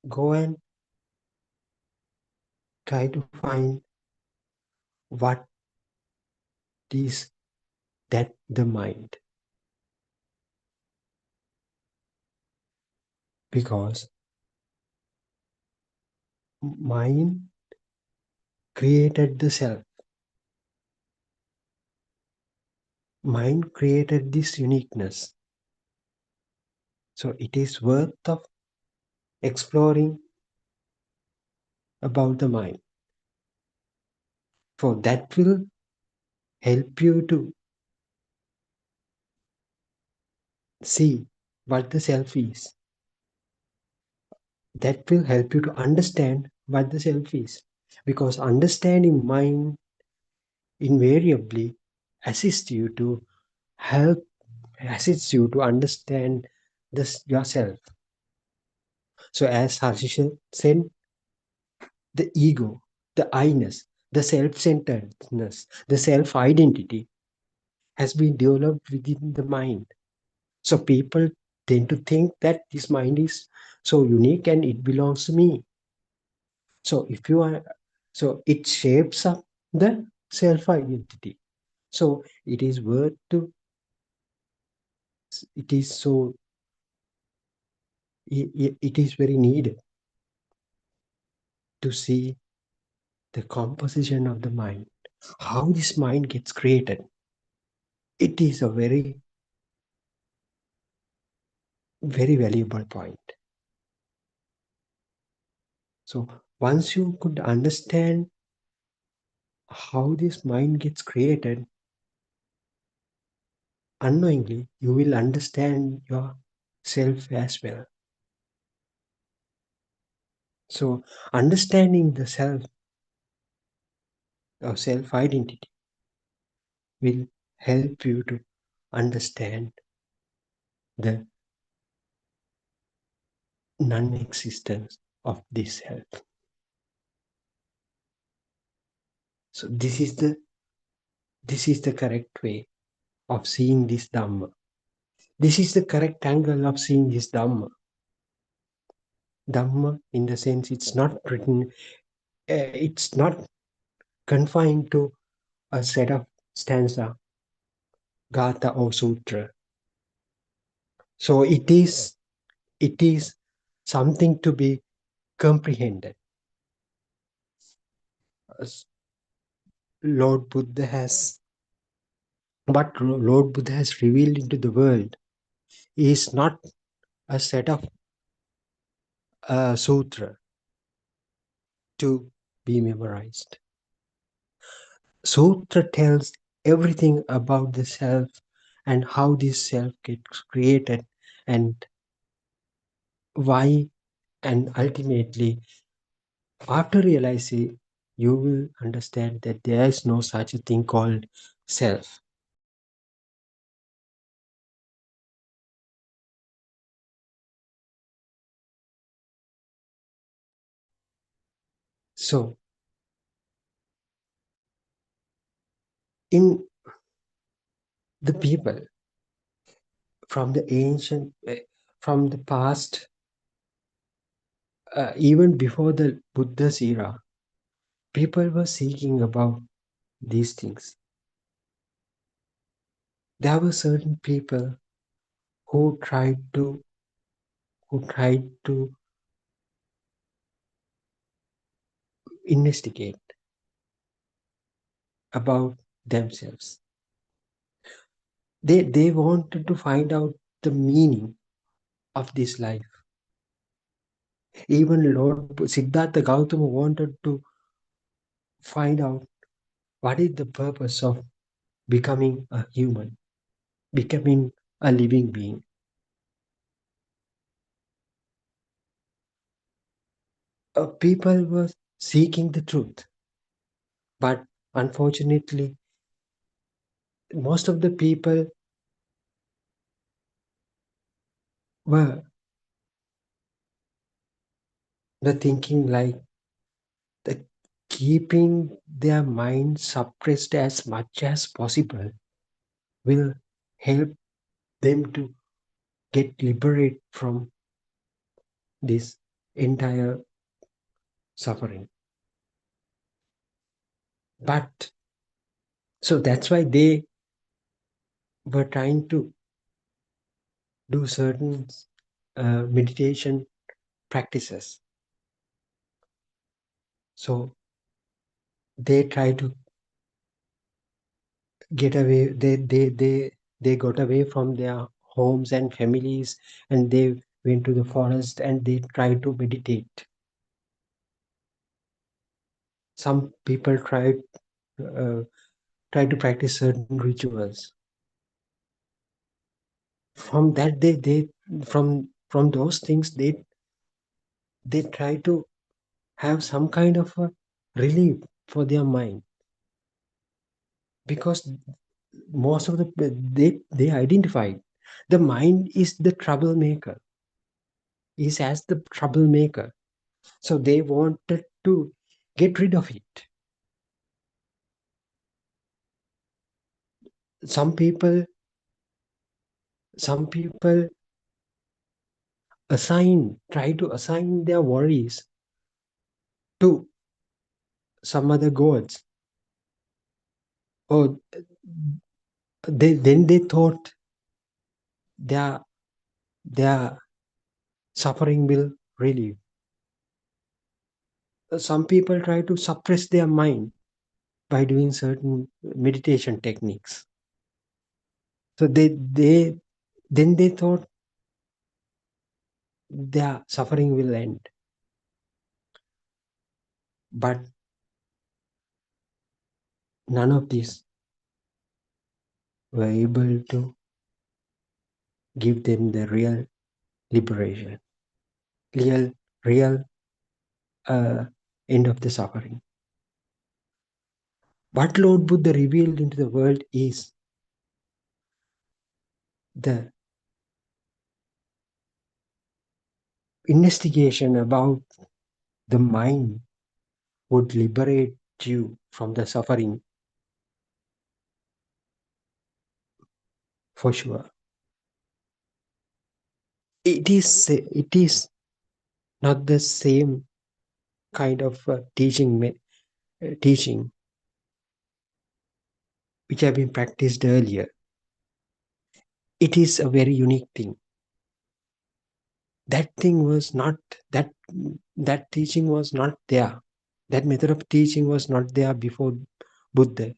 Speaker 7: Go and try to find what is that the mind. Because mind created the self. Mind created this uniqueness. So it is worth of exploring about the mind. For that will help you to see what the self is. That will help you to understand what the self is. Because understanding mind invariably assists you to help, assists you to understand this yourself. So as Harshisha said, the ego, the I-ness, the self-centeredness, the self-identity has been developed within the mind. So people tend to think that this mind is so unique and it belongs to me. So if you are, so it shapes up the self-identity. So it is worth to, it is so, it is very needed to see the composition of the mind, how this mind gets created. It is a very, very valuable point. So once you could understand how this mind gets created, unknowingly you will understand yourself as well. So understanding the self or self-identity will help you to understand the non-existence of this self. So this is the correct way of seeing this Dhamma. This is the correct angle of seeing this Dhamma. Dhamma, in the sense, it's not written, it's not confined to a set of stanza, gatha or sutra. So it is something to be comprehended. As Lord Buddha has, what Lord Buddha has revealed into the world is not a set of sutra to be memorized. Sutra tells everything about the self and how this self gets created and why, and ultimately after realizing, you will understand that there is no such a thing called self. So in the people from the ancient, from the past, even before the Buddha's era, people were seeking about these things. There were certain people who tried to investigate about themselves. They wanted to find out the meaning of this life. Even Lord Siddhartha Gautama wanted to find out what is the purpose of becoming a human, becoming a living being. People were seeking the truth, but unfortunately, most of the people were the thinking like the keeping their mind suppressed as much as possible will help them to get liberated from this entire suffering. But so that's why they were trying to do certain meditation practices. So they try to get away. They got away from their homes and families, and they went to the forest and they tried to meditate. Some people try to practice certain rituals. From that, they from those things they try to have some kind of a relief for their mind, because most of the they identify the mind is the troublemaker, is as the troublemaker. So they wanted to get rid of it. Some people try to assign their worries to some other gods, or they thought their suffering will relieve. Some people try to suppress their mind by doing certain meditation techniques. So they thought their suffering will end. But none of these were able to give them the real liberation, real end of the suffering. What Lord Buddha revealed into the world is the investigation about the mind would liberate you from the suffering for sure. It is not the same kind of teaching which have been practiced earlier. It is a very unique thing. That thing was not that that teaching was not there. That method of teaching was not there before Buddha.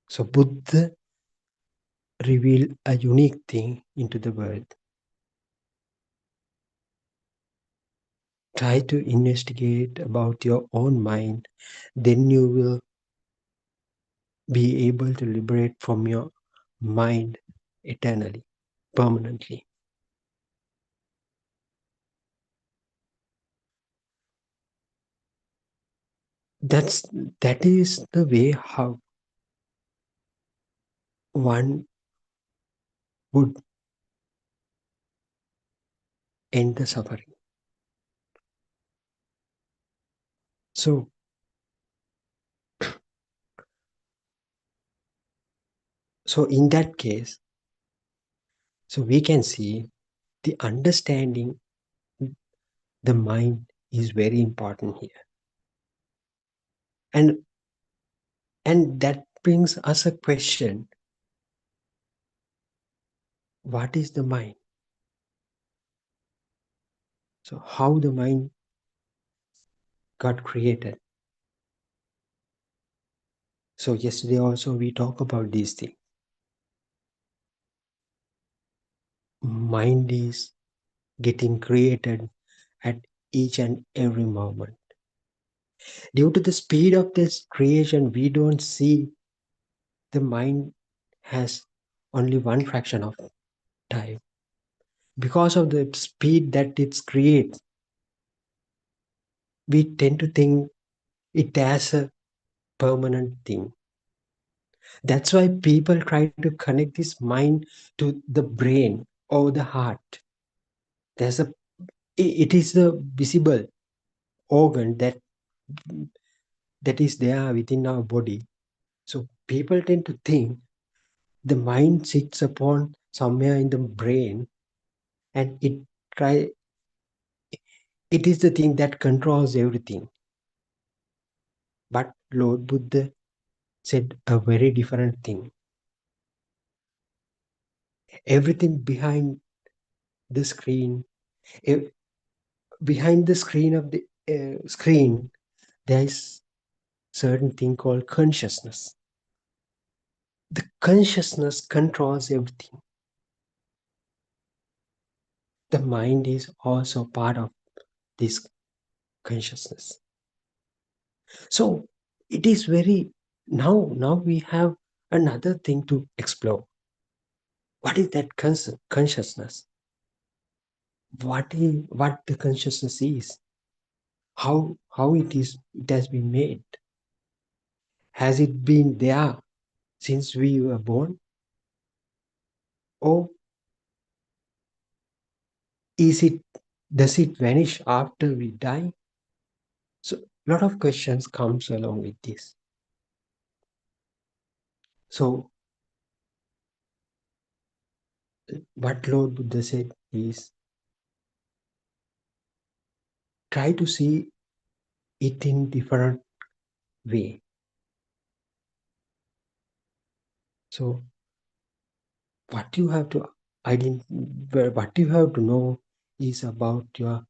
Speaker 7: So Buddha revealed a unique thing into the world. Try to investigate about your own mind, then you will be able to liberate from your mind eternally, permanently. That is the way how one would end the suffering. So in that case, so we can see the understanding the mind is very important here. And that brings us a question. What is the mind? So how the mind got created. So yesterday also we talked about these things. Mind is getting created at each and every moment. Due to the speed of this creation, we don't see the mind has only one fraction of time. Because of the speed that it creates, we tend to think it as a permanent thing. That's why people try to connect this mind to the brain or the heart. There's a it is the visible organ that is there within our body. So people tend to think the mind sits upon somewhere in the brain, and try it is the thing that controls everything. But Lord Buddha said a very different thing. Everything behind the screen, eh, behind the screen of the screen, there is certain thing called consciousness. The consciousness controls everything. The mind is also part of this consciousness. So it is very now we have another thing to explore. What is that consciousness? What the consciousness is? How it has been made? Has it been there since we were born? Or does it vanish after we die? So a lot of questions comes along with this. So what Lord Buddha said is try to see it in different way. So what you have to what you have to know is about your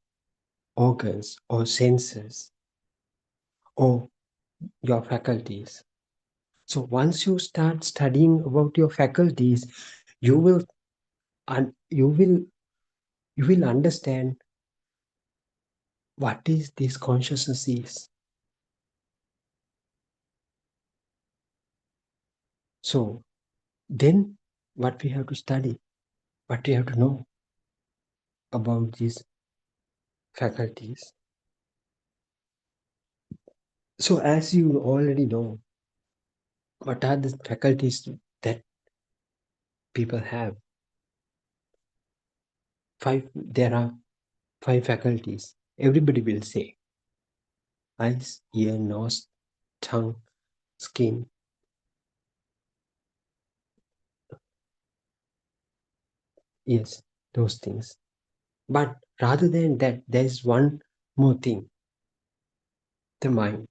Speaker 7: organs or senses or your faculties. So once you start studying about your faculties, you will you will understand what is this consciousness is. So then what we have to study, what we have to know about these faculties. So as you already know, what are the faculties that people have? There are 5 faculties. Everybody will say eyes, ear, nose, tongue, skin. Yes, those things. But rather than that, there is one more thing, the mind.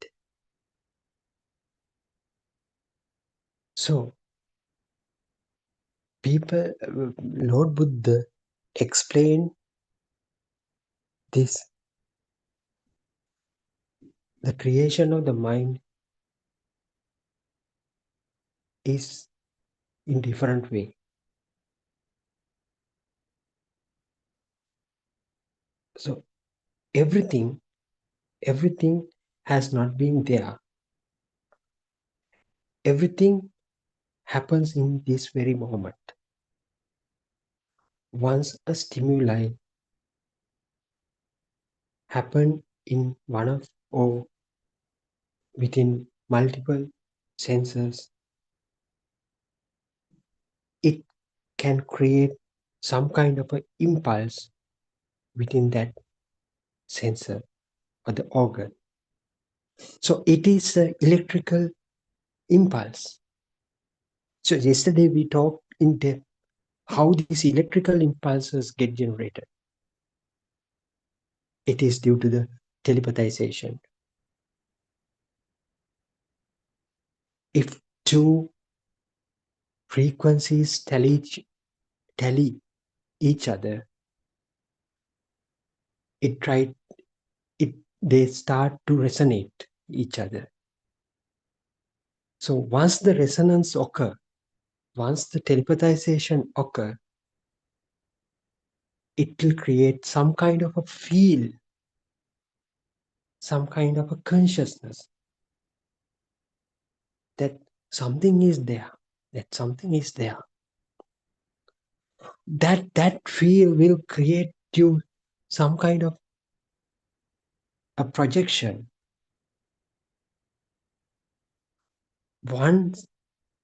Speaker 7: So Lord Buddha explained this, the creation of the mind is in different way. So everything has not been there. Everything happens in this very moment. Once a stimuli happen in one of or within multiple senses, it can create some kind of an impulse within that sensor or the organ. So it is an electrical impulse. So yesterday we talked in depth how these electrical impulses get generated. It is due to the telepathization. If two frequencies tally each other, it they start to resonate each other. So once the resonance occur, once the telepathization occur, it will create some kind of a feel, some kind of a consciousness that something is there, that something is there. That feel will create you some kind of a projection. Once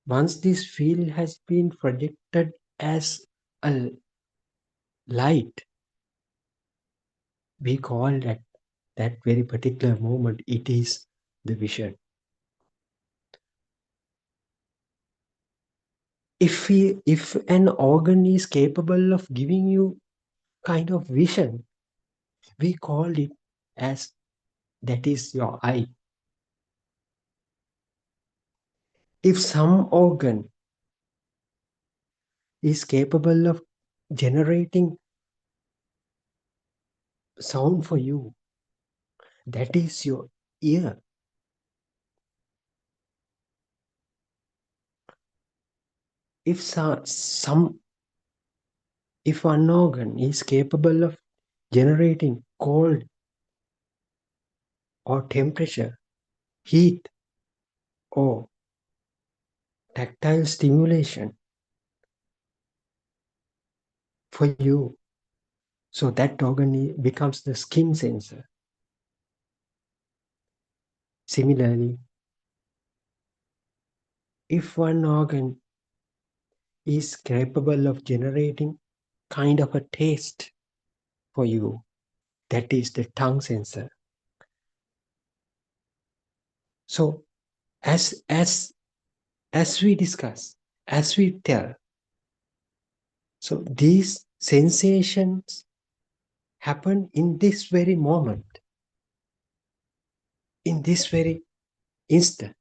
Speaker 7: this field has been projected as a light, we call that very particular moment, it is the vision. If an organ is capable of giving you kind of vision, we call it as that is your eye. If some organ is capable of generating sound for you, that is your ear. If if one organ is capable of generating cold or temperature, heat or tactile stimulation for you, so that organ becomes the skin sensor. Similarly, if one organ is capable of generating kind of a taste for you, that is the tongue sensor. So as we discuss, as we tell, so these sensations happen in this very moment, in this very instant.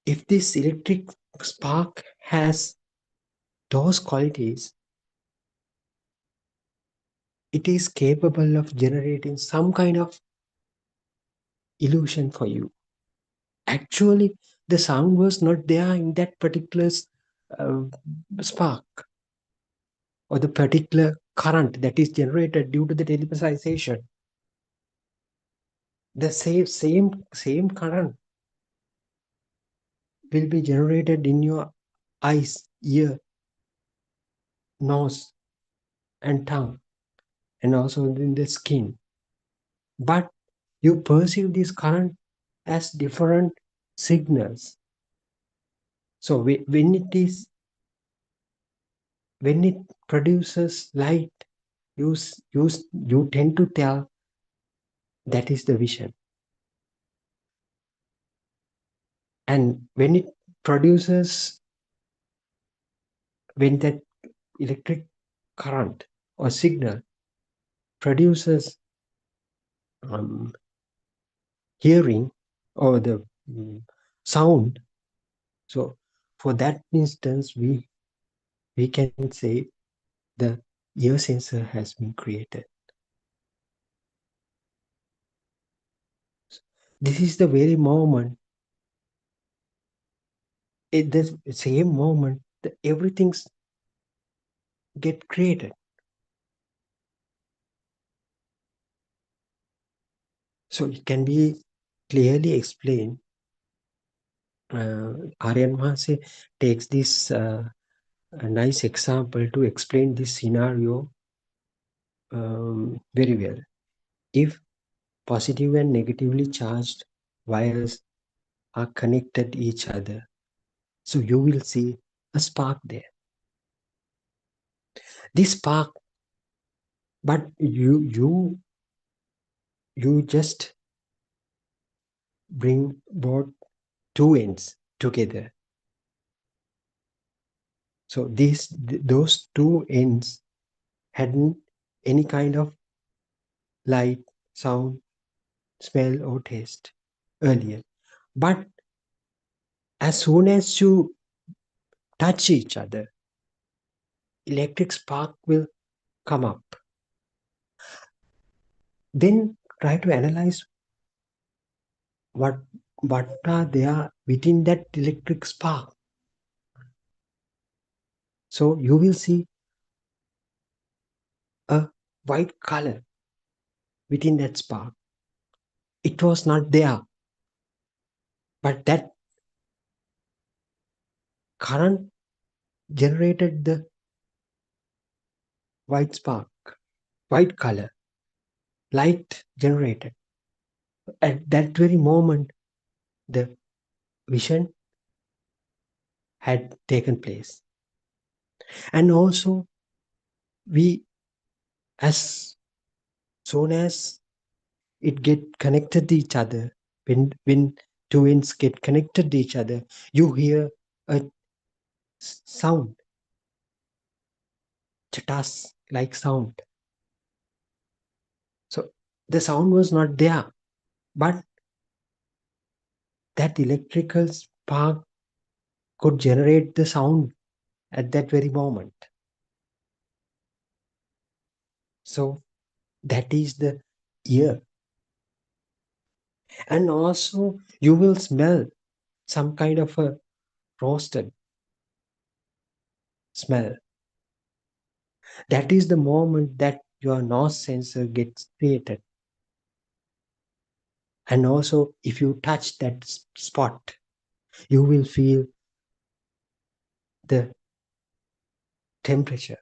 Speaker 7: If this electric spark has those qualities, it is capable of generating some kind of illusion for you. Actually, the sound was not there in that particular uh, spark or the particular current that is generated due to the telepathization. The same current will be generated in your eyes, ear, nose, and tongue, and also in the skin. But you perceive this current as different signals. So when it produces light, you tend to tell that is the vision. And when it produces, when that electric current or signal produces hearing or the sound, so for that instance we can say the ear sensor has been created. This is the very moment, at the same moment that everything's get created. So it can be clearly explained. Aryan Mahase takes this a nice example to explain this scenario very well. If positive and negatively charged wires are connected each other, so you will see a spark there. This spark, but you just bring both two ends together. So those two ends hadn't any kind of light, sound, smell or taste earlier. But as soon as you touch each other, electric spark will come up. Then try to analyze what are there within that electric spark. So you will see a white color within that spark. It was not there, but that current generated the white spark, white color, light generated. At that very moment, the vision had taken place. And also, we, as soon as it get connected to each other, when two ends get connected to each other, you hear a sound, chatas like sound. So the sound was not there, but that electrical spark could generate the sound at that very moment. So that is the ear. And also you will smell some kind of a roasted smell. That is the moment that your nose sensor gets created. And also if you touch that spot, you will feel the temperature.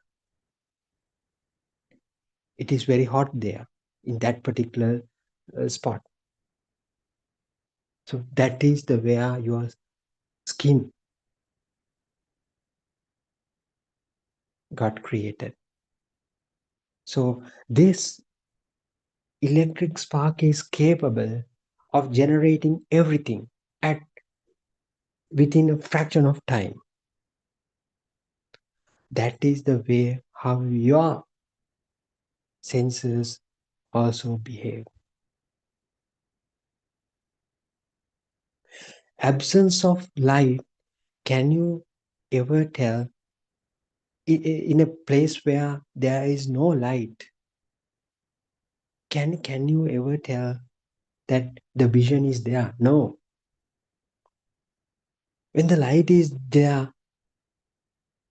Speaker 7: It is very hot there in that particular spot. So that is the where your skin got created. So this electric spark is capable of generating everything at within a fraction of time. That is the way how your senses also behave. Absence of light, can you ever tell in a place where there is no light, can you ever tell that the vision is there? No. When the light is there,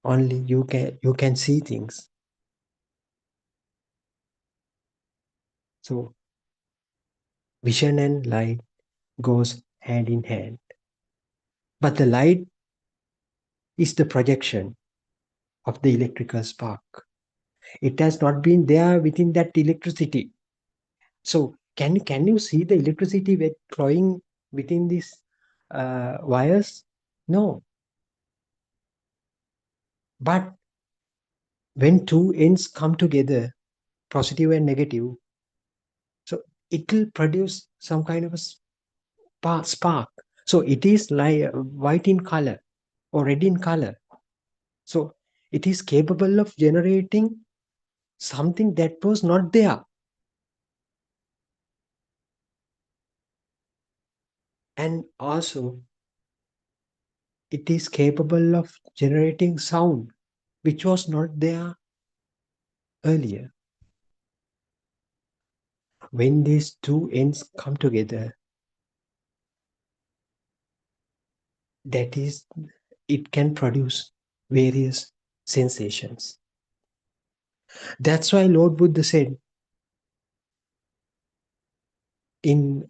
Speaker 7: only you can see things. So vision and light goes hand in hand. But the light is the projection of the electrical spark. It has not been there within that electricity. So can you see the electricity flowing within these wires? No. But when two ends come together, positive and negative, so it will produce some kind of a spark. So it is like white in color or red in color. So it is capable of generating something that was not there. And also it is capable of generating sound which was not there earlier. When these two ends come together, that is, it can produce various sensations. That's why Lord Buddha said in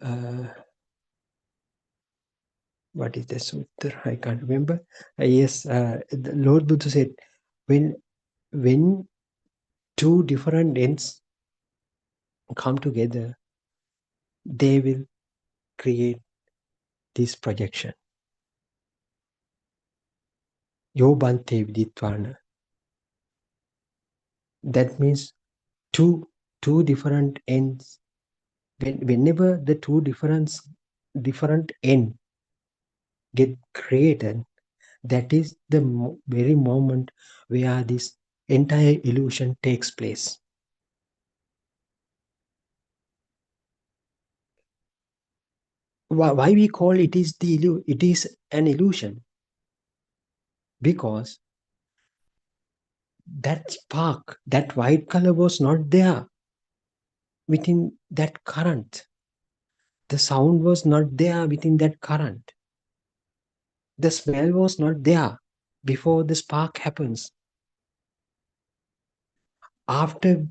Speaker 7: what is the sutra? I can't remember. Yes, the Lord Buddha said when two different ends come together, they will create this projection. Yobante viditwana. That means two different ends. Whenever the two different ends get created, that is the very moment where this entire illusion takes place. Why we call it is it is an illusion? Because that spark, that white color was not there. within that current. The sound was not there within that current. The smell was not there before the spark happens. After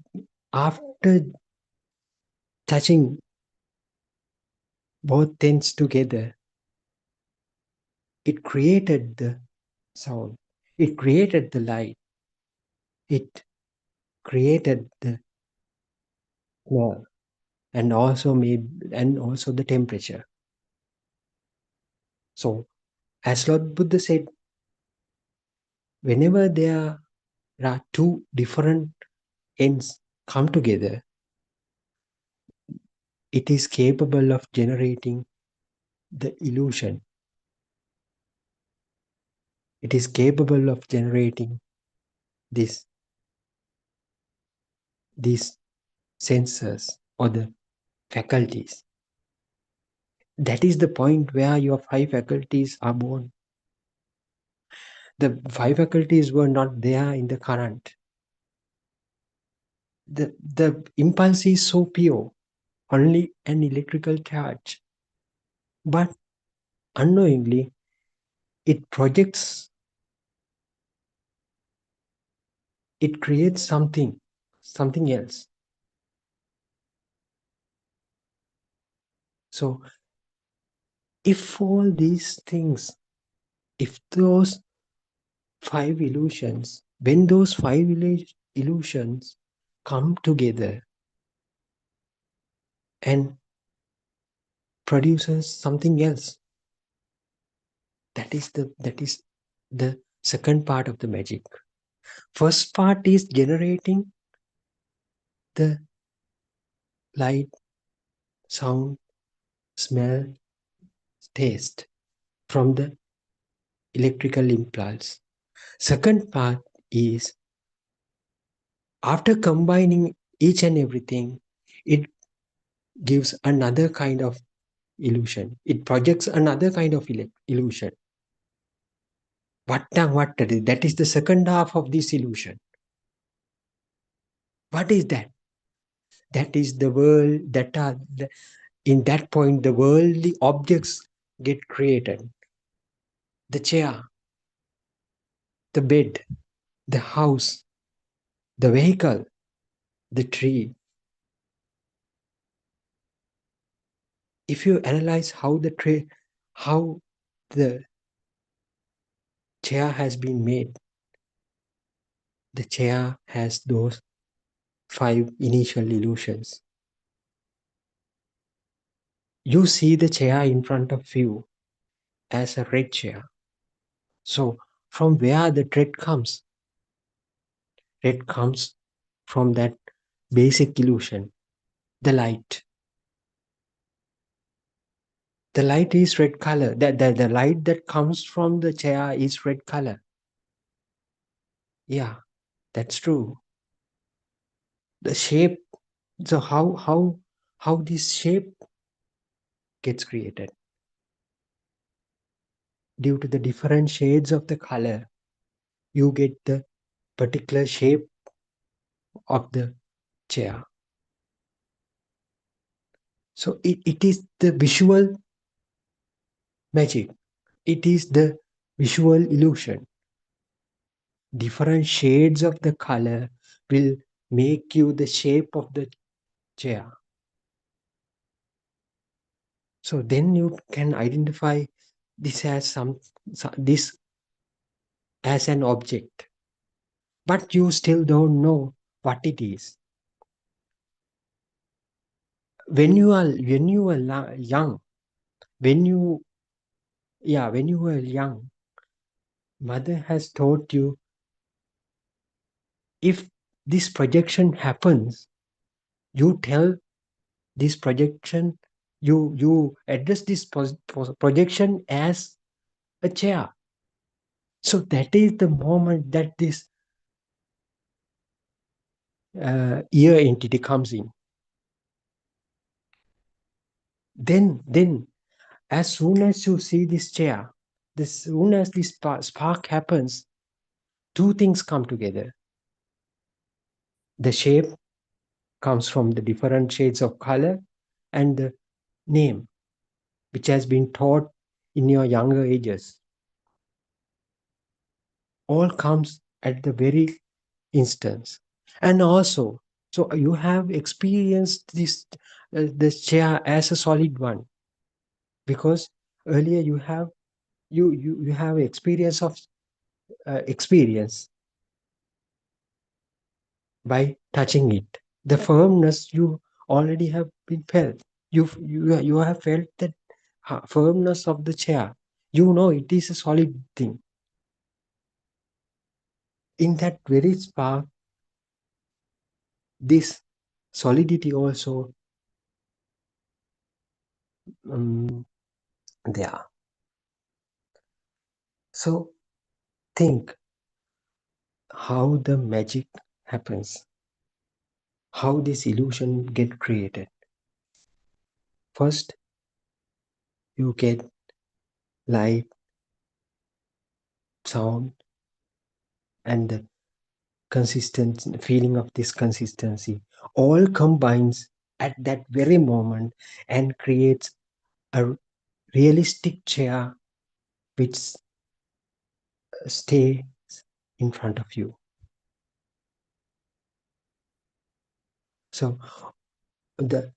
Speaker 7: touching both ends together, it created the sound. It created the light. It created the smell, and also the temperature. So, as Lord Buddha said, whenever there are two different ends come together, it is capable of generating the illusion. It is capable of generating these senses or the faculties. That is the point where your five faculties are born. The five faculties were not there in the current. The impulse is so pure, only an electrical charge. But unknowingly, it projects, it creates something else. So, if all these things, if those five illusions, when those five illusions come together and produces something else, that is the second part of the magic. First part is generating the light, sound, smell, taste from the electrical impulse. Second part is, after combining each and everything, it gives another kind of illusion. It projects another kind of illusion. That is the second half of this illusion. What is that? That is the world that are, in that point, the worldly objects get created. The chair, the bed, the house, the vehicle, the tree. If you analyze how the chair has been made, the chair has those five initial illusions. You see the chair in front of you as a red chair. So from where the red comes? Red comes from that basic illusion, the light. The light is red color. The light that comes from the chair is red color. Yeah, that's true. The shape. So how this shape gets created? Due to the different shades of the color, you get the particular shape of the chair. So it is the visual magic. It is the visual illusion. Different shades of the color will make you the shape of the chair. So then you can identify this as this as an object, but you still don't know what it is. When you are young, when you were young, mother has taught you, if this projection happens, you tell this projection, you address this projection as a chair. So that is the moment that this ear entity comes in. Then as soon as you see this chair, as soon as this spark happens, two things come together: the shape comes from the different shades of color and the name which has been taught in your younger ages. All comes at the very instance. And also, so you have experienced this chair as a solid one, because earlier you have experience of experience by touching it. The firmness you already have been felt. You have felt that firmness of the chair. You know it is a solid thing. In that very spark, this solidity also there. So think how the magic happens, how this illusion get created. First, you get light, sound, and the consistent feeling of this consistency all combines at that very moment and creates a realistic chair which stays in front of you. So that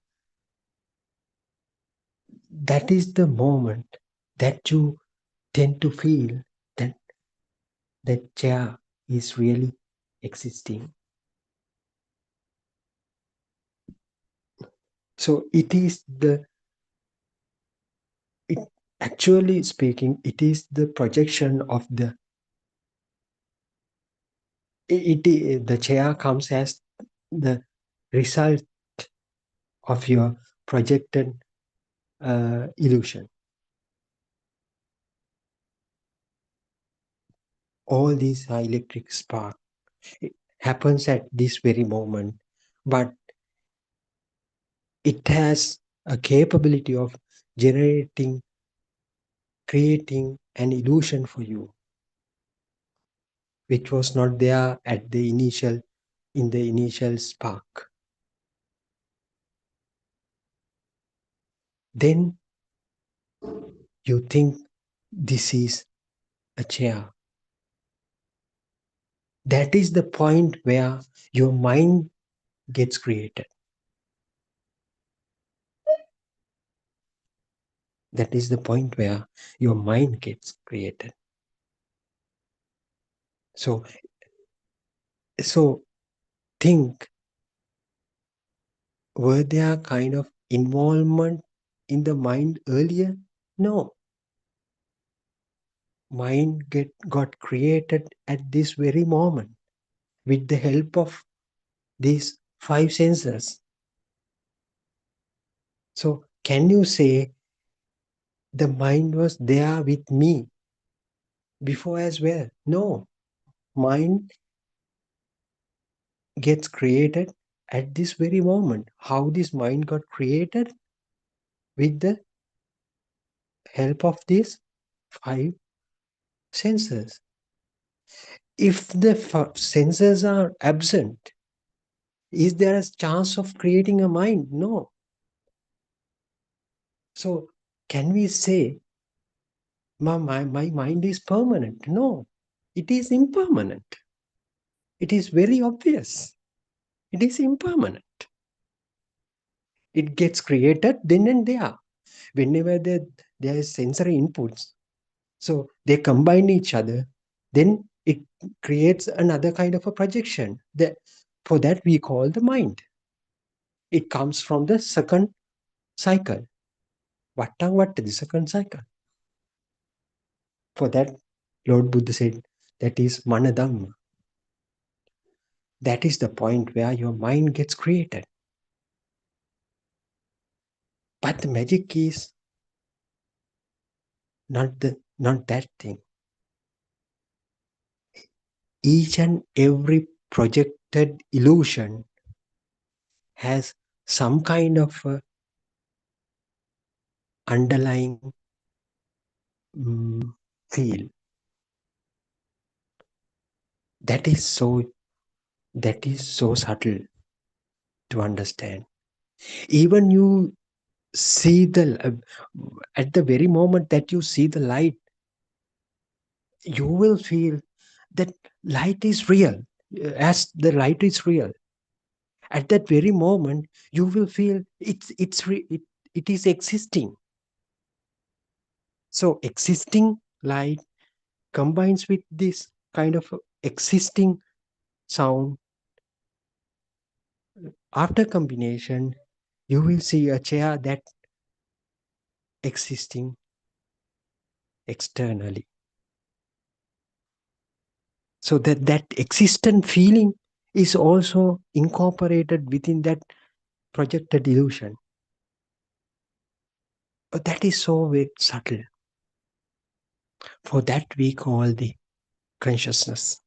Speaker 7: is the moment that you tend to feel that that chair is really existing. So it is actually speaking, it is the projection of the chair comes as the result of your projected illusion. All these electric spark happens at this very moment, but it has a capability of creating an illusion for you, which was not there at in the initial spark. Then you think this is a chair. That is the point where your mind gets created. That is the point where your mind gets created. So think, were there kind of involvement in the mind earlier? No. Mind got created at this very moment with the help of these 5 senses. So can you say the mind was there with me before as well? No. Mind gets created at this very moment. How this mind got created? With the help of these 5 senses. If the senses are absent, is there a chance of creating a mind? No. So can we say my mind is permanent? No, it is impermanent. It is very obvious. It is impermanent. It gets created then and there. Whenever there is sensory inputs, so they combine each other, then it creates another kind of a projection. For that we call the mind. It comes from the second cycle. Vattang Vatta, the second cycle. For that, Lord Buddha said, that is Manadhamma. That is the point where your mind gets created. But the magic is not that thing. Each and every projected illusion has some kind of underlying feel. That is so subtle. to understand. Even you see at the very moment that you see the light, you will feel that light is real. As the light is real, at that very moment you will feel it is existing. So existing light combines with this kind of existing sound. After combination, you will see a chair that existing externally. So that existent feeling is also incorporated within that projected illusion. But that is so very subtle. For that we call the consciousness.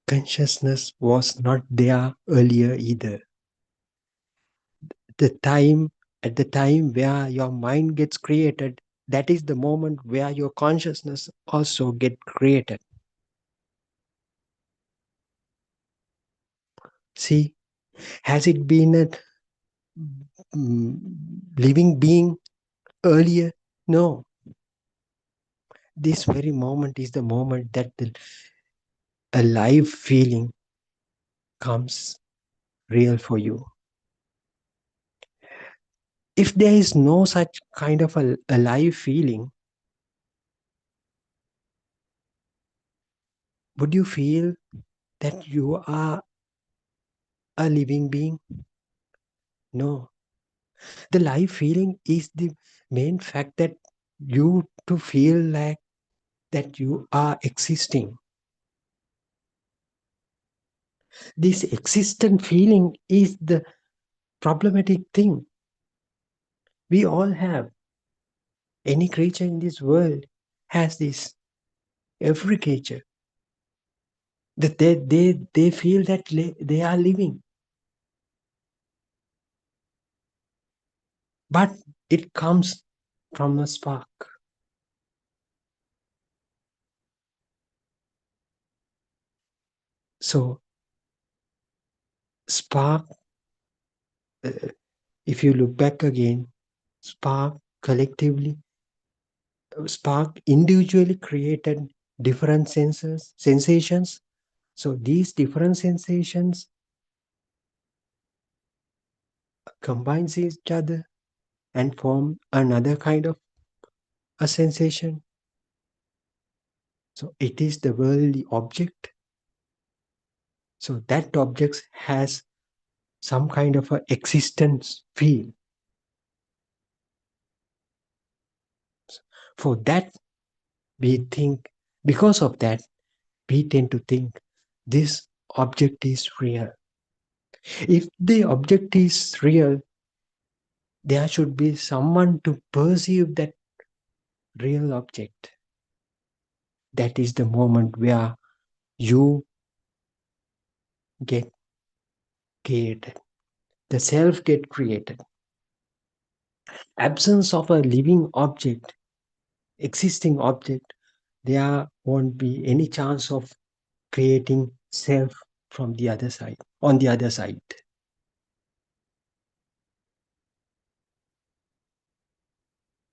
Speaker 7: Consciousness was not there earlier either. At the time where your mind gets created, that is the moment where your consciousness also get created. See, has it been a living being earlier? No. This very moment is the moment that the alive feeling comes real for you. If there is no such kind of a alive feeling, would you feel that you are a living being? No. The live feeling is the main fact that you to feel like that you are existing. This existent feeling is the problematic thing. We all have. Any creature in this world has this. Every creature. That they feel that they are living. But it comes from a spark. So, spark, if you look back again, spark collectively, spark individually created different sensations. So these different sensations combines each other and form another kind of a sensation. So it is the worldly object. So that object has some kind of a existence feel. For that, we think, because of that, we tend to think this object is real. If the object is real, there should be someone to perceive that real object. That is the moment where you get created. The self get created. Absence of a living object, existing object, there won't be any chance of creating self from the other side, on the other side.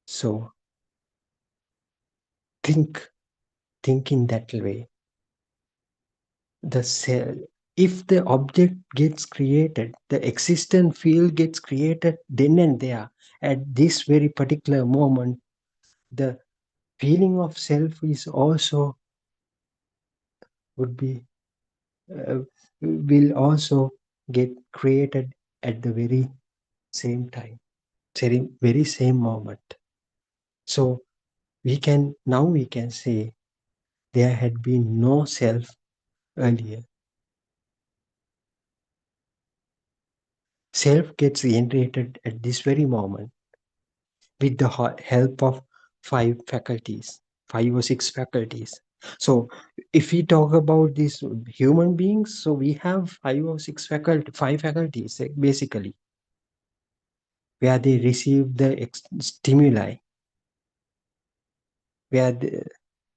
Speaker 7: So think in that way. The cell, if the object gets created, the existent field gets created then and there, at this very particular moment, the feeling of self is also would be will also get created at the very same time, very same moment. So we can say there had been no self earlier. Self gets generated at this very moment with the help of 5 or 6 faculties. So if we talk about these human beings, so we have 5 faculties basically, where they receive the stimuli, where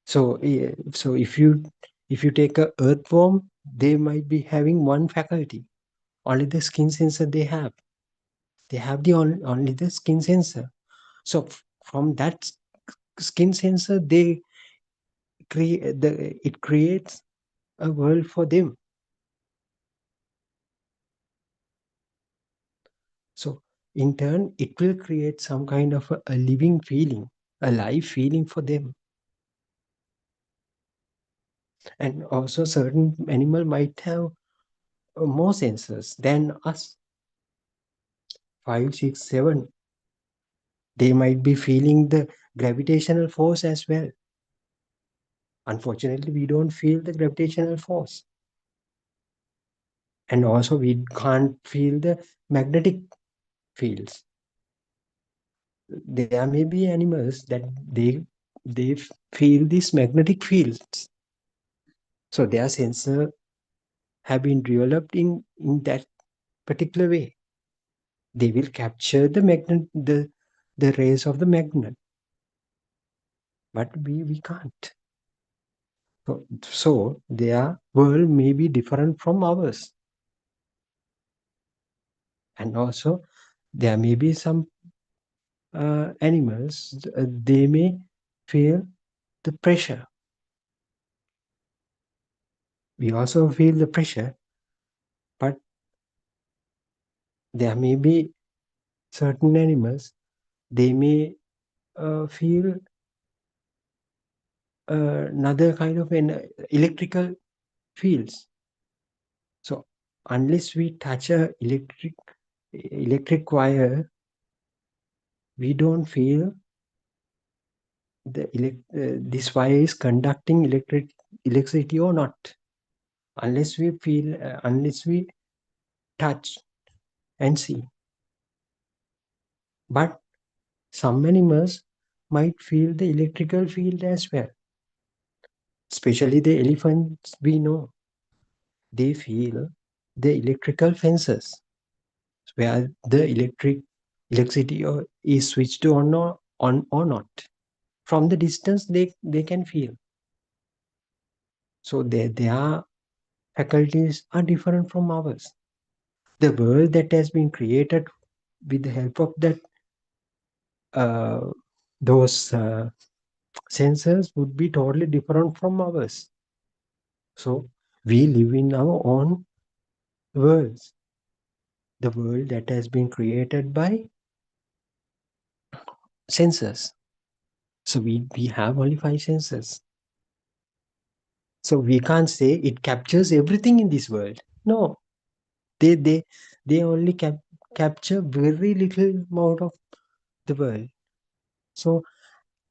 Speaker 7: so if you If you take a earthworm, they might be having one faculty, only the skin sensor they have. They have the only the skin sensor. So from that skin sensor, they it creates a world for them. So in turn, it will create some kind of a living feeling, a live feeling for them. And also certain animal might have more sensors than us. 5, 6, 7. They might be feeling the gravitational force as well. Unfortunately, we don't feel the gravitational force. And also we can't feel the magnetic fields. There may be animals that they feel these magnetic fields. So their sensor have been developed in that particular way. They will capture the magnet, the rays of the magnet. But we can't. So their world may be different from ours. And also there may be some animals, they may feel the pressure. We also feel the pressure, but there may be certain animals, they may feel another kind of an electrical fields. So unless we touch a electric wire, we don't feel this wire is conducting electricity or not. Unless we feel, unless we touch and see. But some animals might feel the electrical field as well. Especially the elephants we know. They feel the electrical fences where the electricity is switched on or not. From the distance they can feel. So their faculties are different from ours. The world that has been created with the help of that those sensors would be totally different from ours. So we live in our own worlds. The world that has been created by sensors. So we have only 5 sensors. So we can't say it captures everything in this world. No, they only capture very little amount of the world. So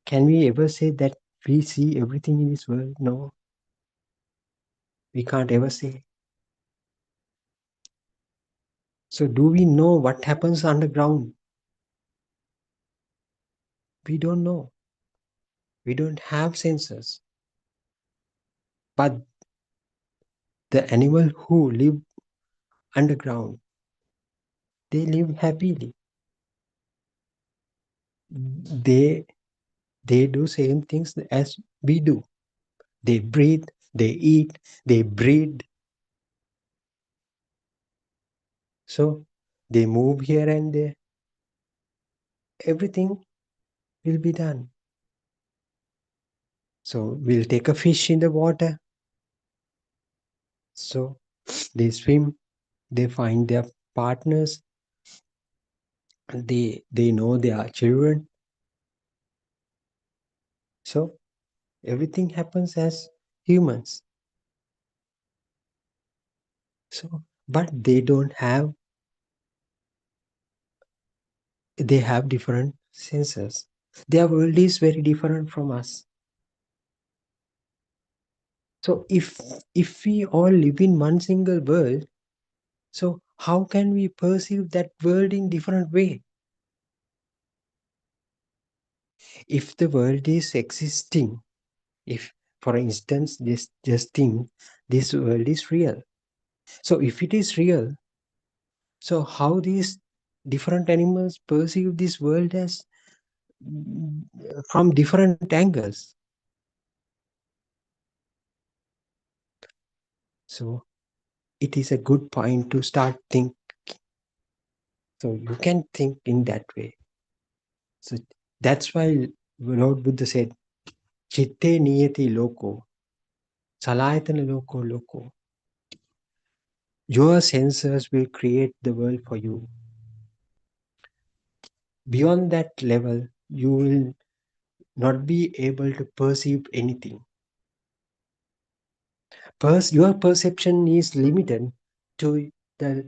Speaker 7: can we ever say that we see everything in this world? No, we can't ever say. So do we know what happens underground? We don't know. We don't have sensors. But the animal who live underground, they live happily. They do same things as we do. They breathe, they eat, they breed. So they move here and there. Everything will be done. So we'll take a fish in the water. So they swim, they find their partners, they know they are children. So everything happens as humans. So, but they have different senses. Their world is very different from us. So if we all live in one single world, so how can we perceive that world in different way? If the world is existing, if for instance just think this world is real. So if it is real, so how these different animals perceive this world as mm, from different angles? So it is a good point to start think. So you can think in that way. So that's why Lord Buddha said, Chitte niyati loko, salayatana loko loko. Your senses will create the world for you. Beyond that level, you will not be able to perceive anything. Your perception is limited to the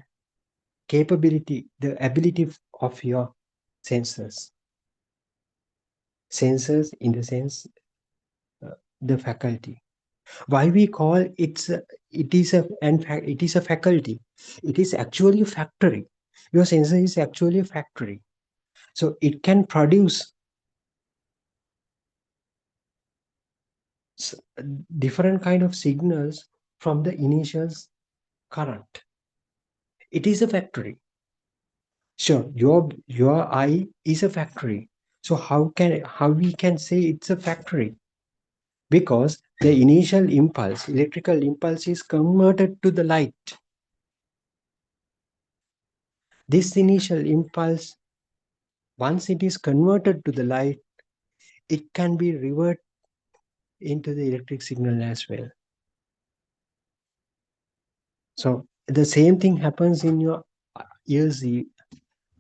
Speaker 7: capability, the ability of your senses. Senses in the sense, the faculty. Why we call it is a faculty. It is actually a factory. Your sensor is actually a factory. So it can produce different kind of signals from the initial current. It is a factory. Sure, your eye is a factory. So how we can say it's a factory? Because the initial impulse, electrical impulse, is converted to the light. This initial impulse, once it is converted to the light, it can be reverted into the electric signal as well. So the same thing happens in your ears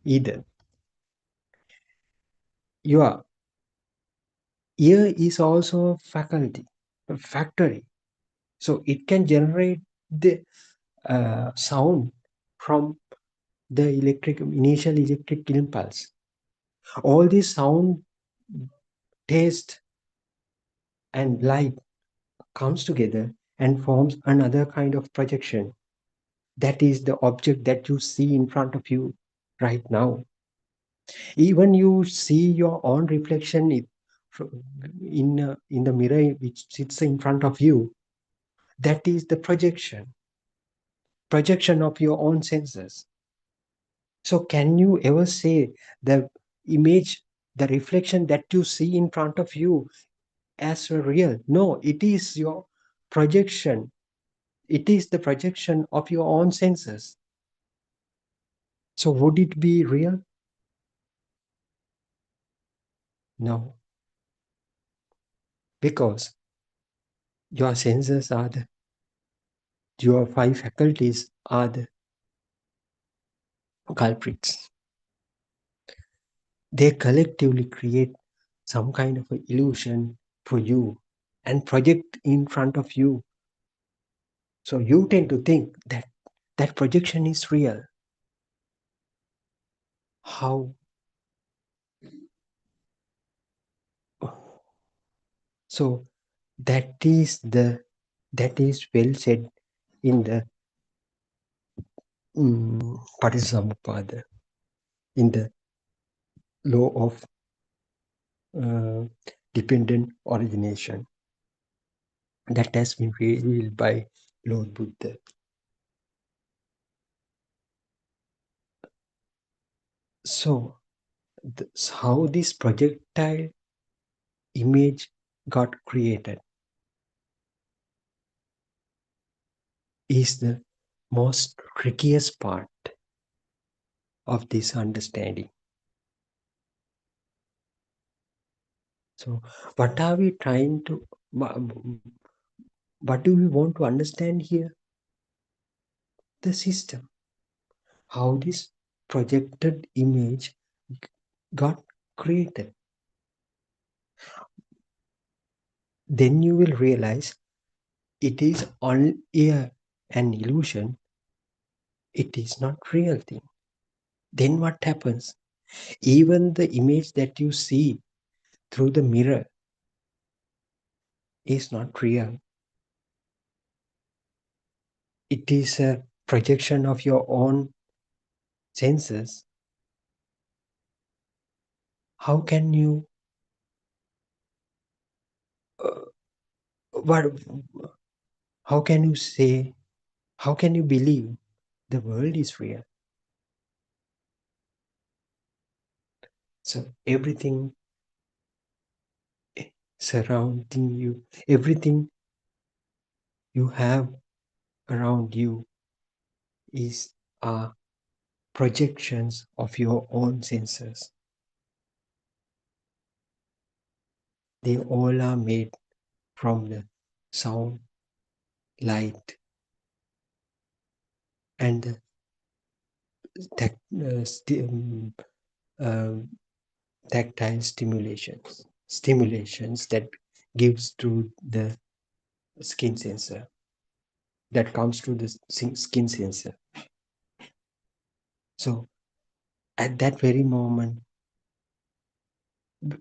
Speaker 7: either. Your ear is also a faculty, a factory. So it can generate the sound from the initial electric impulse. All this sound, taste, and light comes together and forms another kind of projection. That is the object that you see in front of you right now. Even you see your own reflection in the mirror which sits in front of you. That is the projection of your own senses. So can you ever say the image, the reflection that you see in front of you as real? No, it is your projection. It is the projection of your own senses. So would it be real? No. Because your senses are your five faculties are the culprits. They collectively create some kind of an illusion for you and project in front of you. So you tend to think that that projection is real. How? So that is well said in the Buddothpada, in the law of dependent origination that has been revealed by Lord Buddha. So how this projectile image got created is the most trickiest part of this understanding. So what are we trying to, what do we want to understand here? The system. How this projected image got created. Then you will realize it is only an illusion. It is not real thing. Then what happens? Even the image that you see through the mirror is not real. It is a projection of your own senses. How can you what how can you say, how can you believe the world is real? So everything surrounding you, everything you have around you are projections of your own senses. They all are made from the sound, light, and the um, tactile stimulations that gives to the skin sensor, that comes to the skin sensor. So at that very moment,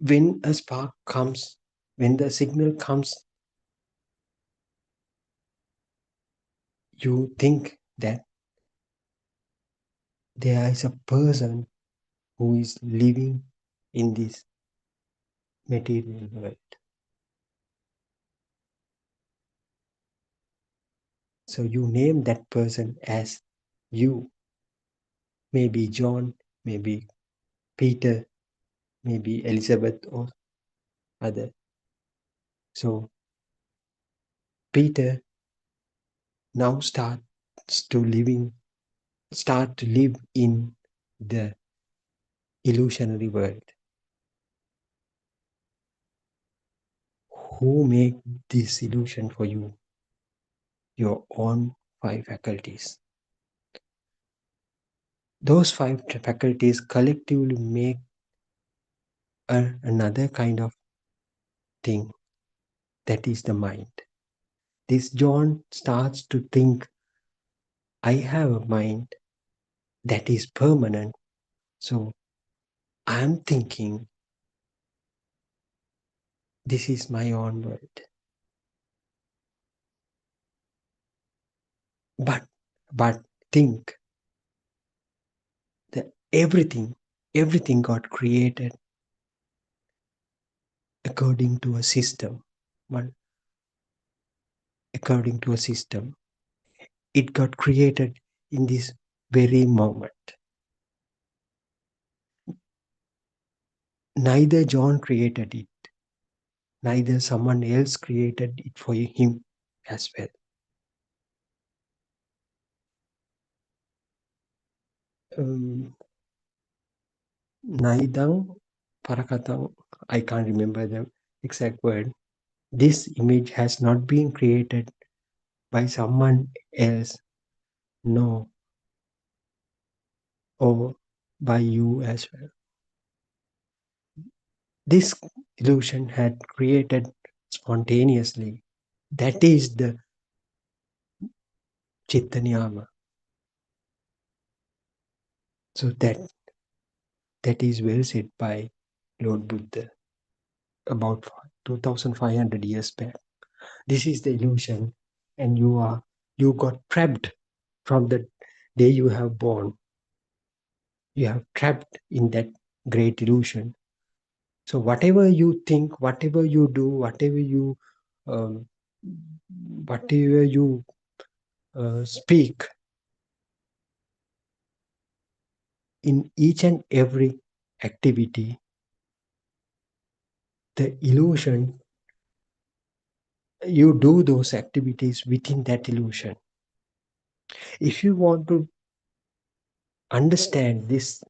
Speaker 7: when a spark comes, when the signal comes, you think that there is a person who is living in this material world. So you name that person as you. Maybe John, maybe Peter, maybe Elizabeth or other. So Peter now start to live in the illusionary world. Who make this illusion for you? Your own five faculties. Those five faculties collectively make another kind of thing, that is the mind. This John starts to think, I have a mind that is permanent. So I'm thinking this is my own world. But think that everything got created according to a system. One, according to a system. It got created in this very moment. Neither John created it, neither someone else created it for him as well. Naidang Parakatang, I can't remember the exact word. This image has not been created by someone else, no, or by you as well. This illusion had created spontaneously. That is the Chittanyama. So that is well said by Lord Buddha about 2500 years back. This is the illusion, and you got trapped from the day you have born. You have trapped in that great illusion. So whatever you think, whatever you do, whatever you speak, in each and every activity, the illusion, you do those activities within that illusion. If you want to understand this,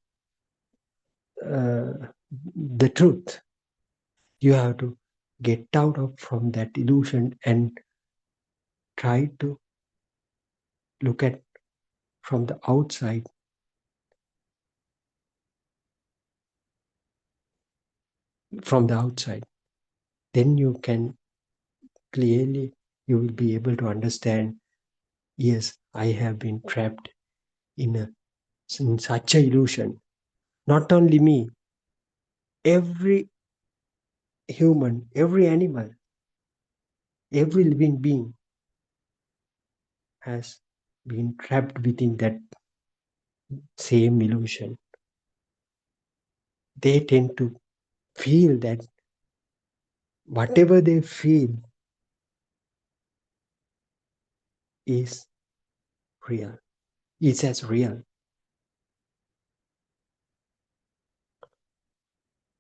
Speaker 7: the truth, you have to get out of from that illusion and try to look at from the outside. From the outside, then you will be able to understand, yes, I have been trapped in such an illusion. Not only me, every human, every animal, every living being has been trapped within that same illusion. They tend to feel that whatever they feel is real, is as real.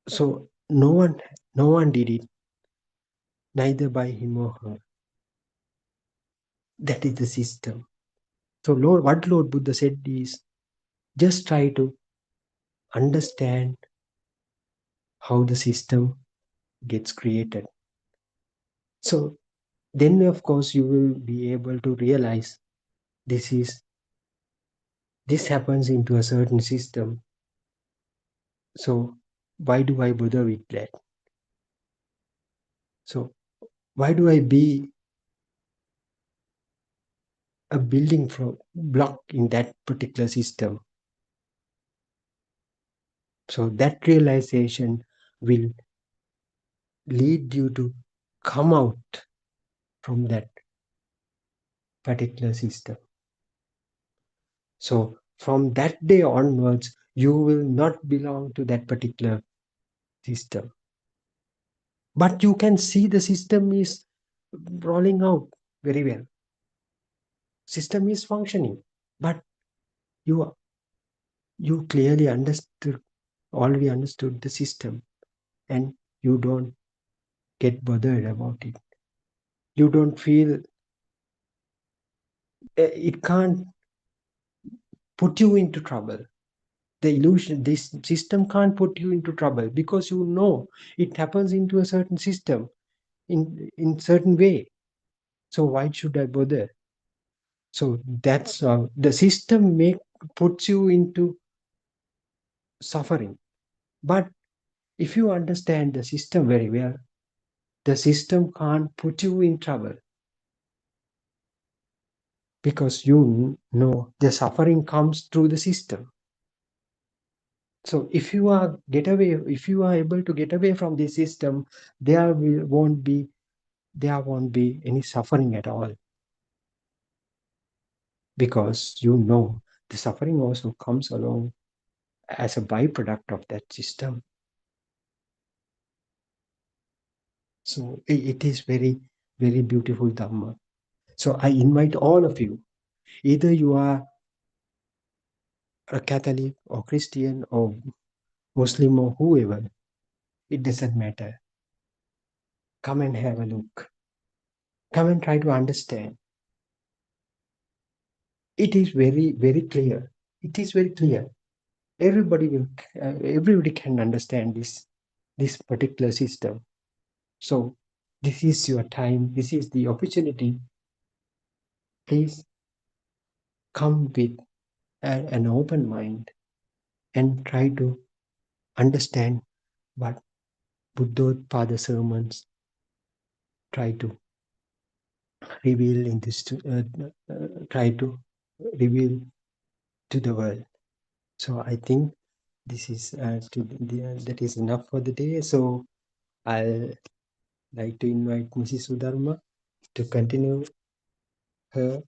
Speaker 7: So no one did it, neither by him or her. That is the system. So what Lord Buddha said is, just try to understand how the system gets created. So then of course you will be able to realize this happens into a certain system. So why do I bother with that? So why do I be a building block in that particular system? So that realization will lead you to come out from that particular system. So from that day onwards, you will not belong to that particular system. But you can see the system is rolling out very well. System is functioning, but you clearly already understood the system, and you don't get bothered about it. You don't feel it can't put you into trouble. This system can't put you into trouble because you know it happens into a certain system in certain way. So why should I bother? So that's the system puts you into suffering. But if you understand the system very well, the system can't put you in trouble because you know the suffering comes through the system. So if you are able to get away from the system, won't be any suffering at all, because you know the suffering also comes along as a byproduct of that system. So it is very, very beautiful Dhamma. So I invite all of you, either you are a Catholic or Christian or Muslim or whoever, it doesn't matter. Come and have a look. Come and try to understand. It is very, very clear. It is very clear. Everybody can understand this particular system. So this is your time. This is the opportunity. Please come with an open mind and try to understand what Buddothpada sermons try to reveal try to reveal to the world. So I think this is that is enough for the day. So I'll like to invite Mrs. Sudharma to continue her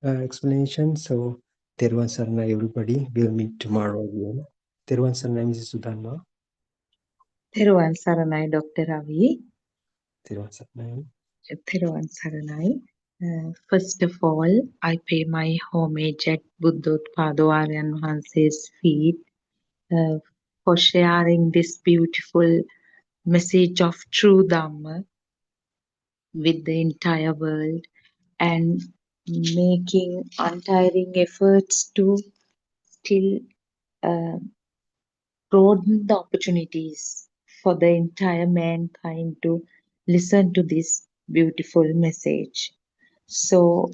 Speaker 7: explanation. So Terwan Sarna, everybody. We'll meet tomorrow again. Terwan Sarna, Mrs. Sudharma.
Speaker 8: තෙරුවන් සරණයි Dr. Ravi.
Speaker 7: Terwan Sarna.
Speaker 8: තෙරුවන් සරණයි. First of all, I pay my homage at Buddothpado Aryan Wahanse's feet for sharing this beautiful message of true Dharma with the entire world and making untiring efforts to still broaden the opportunities for the entire mankind to listen to this beautiful message. So,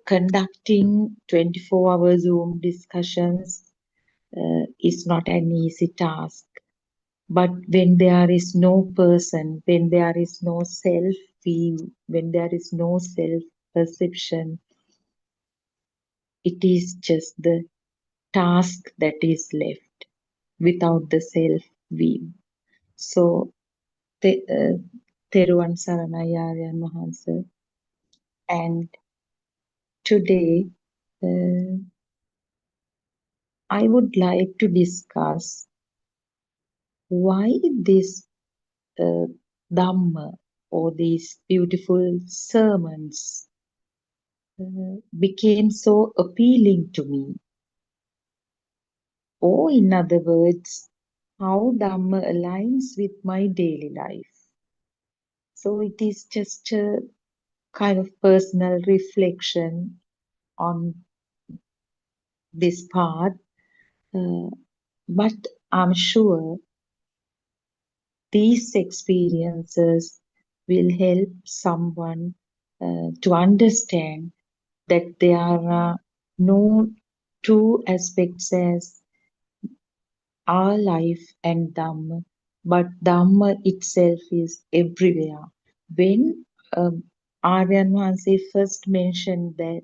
Speaker 8: conducting 24-hour Zoom discussions is not an easy task. But when there is no person, when there is no self-view, when there is no self-perception, it is just the task that is left without the self-view. So, Teruvan Saranai Aryan Wahanse. And today, I would like to discuss why this Dhamma or these beautiful sermons became so appealing to me. Or in other words, how Dhamma aligns with my daily life. So it is just a kind of personal reflection on this part, but I'm sure these experiences will help someone to understand that there are no two aspects as our life and Dhamma, but Dhamma itself is everywhere. When Aryan Hanse first mentioned that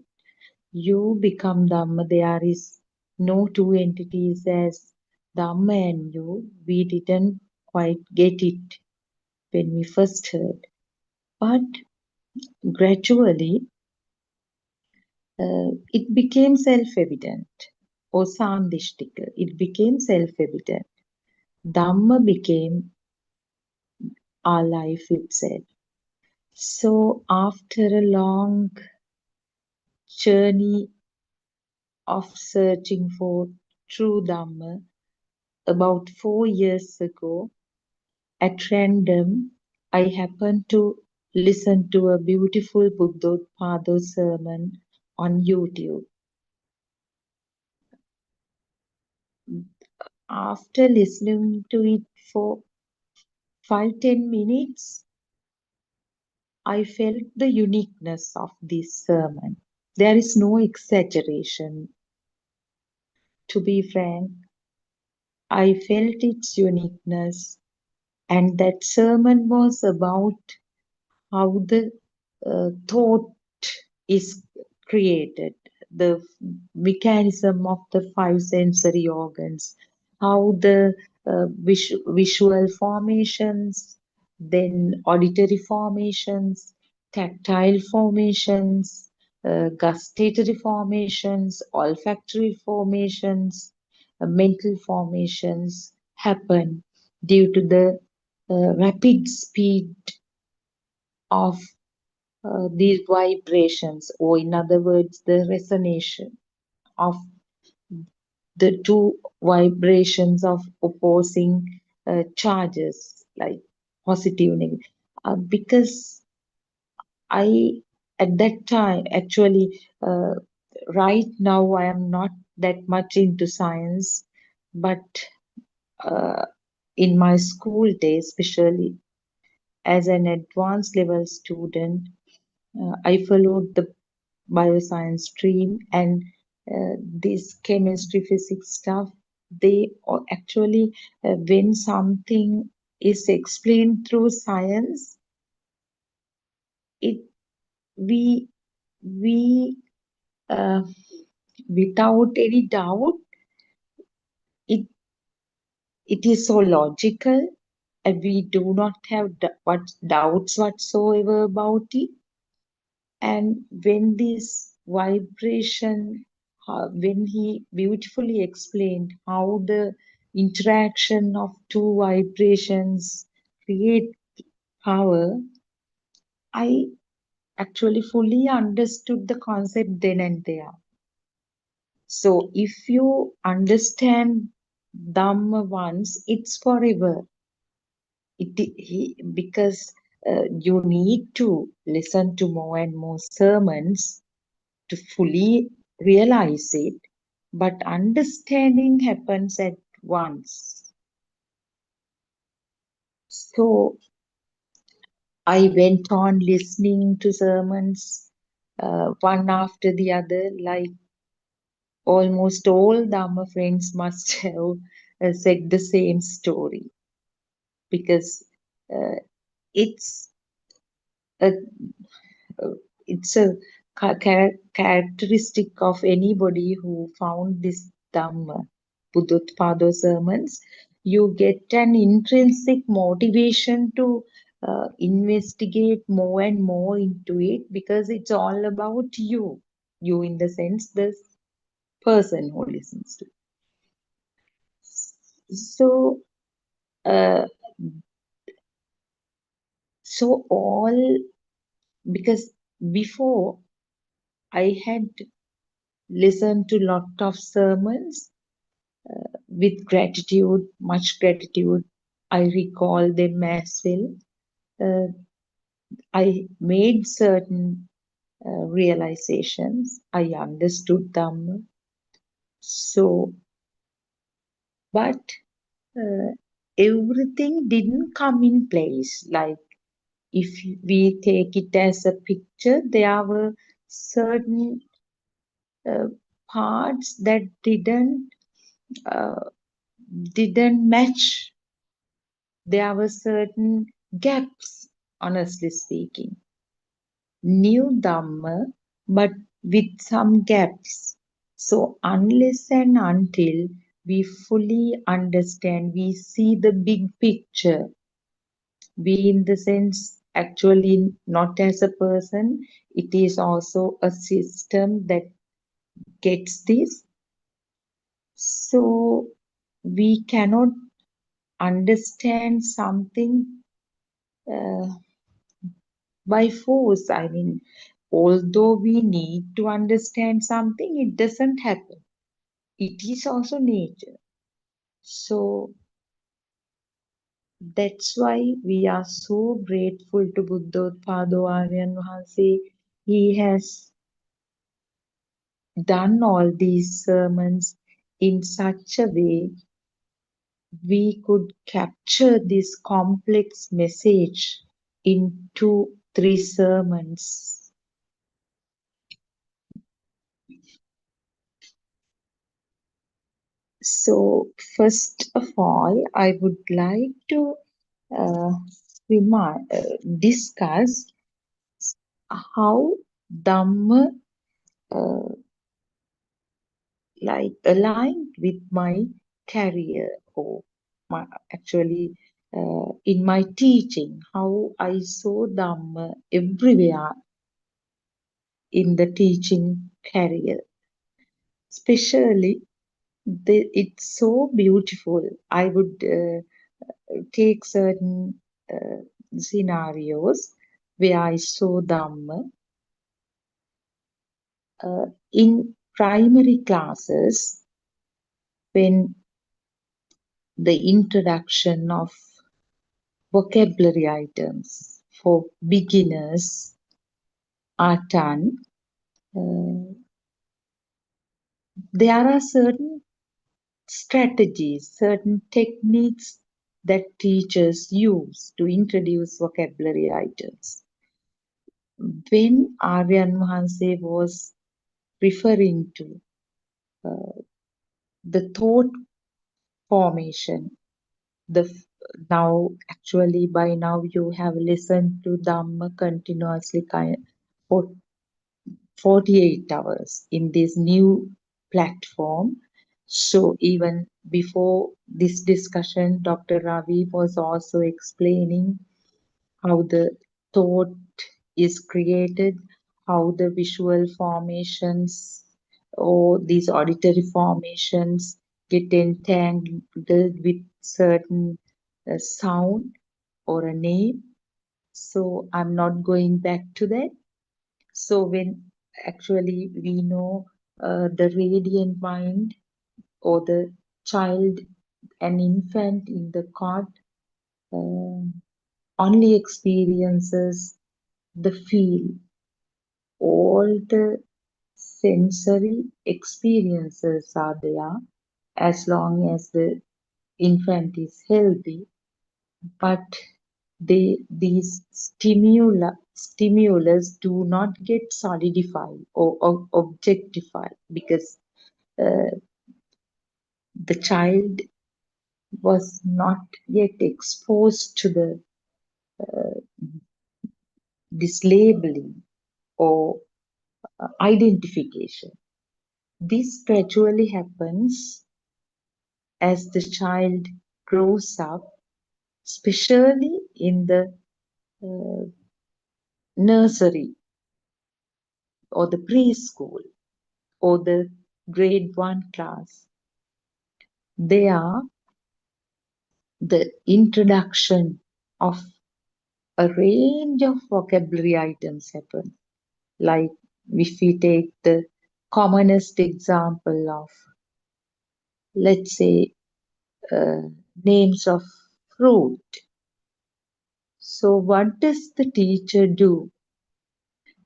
Speaker 8: you become Dhamma, there is no two entities as Dhamma and you, we didn't quite get it when we first heard. But gradually, it became self-evident, or sandishtika. It became self-evident. Dhamma became our life itself. So after a long journey of searching for true Dhamma, about 4 years ago, at random, I happened to listen to a beautiful Buddothpado sermon on YouTube. After listening to it for 5-10 minutes, I felt the uniqueness of this sermon. There is no exaggeration. To be frank, I felt its uniqueness, and that sermon was about how the thought is created, the mechanism of the 5 sensory organs, how the visual formations, then auditory formations, tactile formations, gustatory formations, olfactory formations, mental formations happen due to the rapid speed of these vibrations, or in other words, the resonance of the two vibrations of opposing charges, like positive, negative. Because I, at that time, actually, right now, I am not that much into science, but in my school days, especially as an advanced level student, I followed the bioscience stream, and this chemistry, physics stuff, they actually, when something is explained through science, it we uh, without any doubt, it it is so logical, and we do not have doubts whatsoever about it. And when this vibration, when he beautifully explained how the interaction of two vibrations create power, I actually fully understood the concept then and there. So if you understand Dhamma once, it's forever. Because you need to listen to more and more sermons to fully realize it, but understanding happens at once. So I went on listening to sermons one after the other, like almost all Dharma friends must have said the same story, because uh, it's a it's a characteristic of anybody who found this Dhamma, Buddothpado sermons. You get an intrinsic motivation to investigate more and more into it, because it's all about you. You, in the sense, the person who listens to. So, uh, because before I had listened to lot of sermons with gratitude, much gratitude. I recall them as well. I made certain realizations. I understood Dhamma. So, but everything didn't come in place. Like if we take it as a picture, there were certain parts that uh, didn't match. There were certain gaps, honestly speaking. New Dhamma, but with some gaps. So unless and until we fully understand, we see the big picture, we in the sense actually not as a person, it is also a system that gets this. So we cannot understand something uh, by force. I mean, although we need to understand something, it doesn't happen. It is also nature. So that's why we are so grateful to Buddothpado Aryan Vahanse. He has done all these sermons in such a way we could capture this complex message in 2-3 sermons. So first of all, I would like to uh, discuss how Dhamma like aligned with my career, or my, actually in my teaching, how I saw Dhamma everywhere in the teaching career. Especially, it's so beautiful. I would take certain scenarios where I saw Dhamma in primary classes when the introduction of vocabulary items for beginners are done. There are certain strategies, certain techniques that teachers use to introduce vocabulary items. When Aryan Vahanse was referring to the thought formation, now actually by now you have listened to Dhamma continuously for 48 hours in this new platform. So even before this discussion, Dr. Ravi was also explaining how the thought is created, how the visual formations or these auditory formations get entangled with certain sound or a name. So I'm not going back to that. So when actually we know the radiant mind or the child, an infant in the cot, only experiences the feel. All the sensory experiences are there as long as the infant is healthy, but these stimulus do not get solidified or objectified because uh, the child was not yet exposed to the this labeling or identification. This gradually happens as the child grows up, especially in the uh, nursery or the preschool or the grade 1 class. There, the introduction of a range of vocabulary items happen. Like if we take the commonest example of, let's say, names of fruit, So what does the teacher do?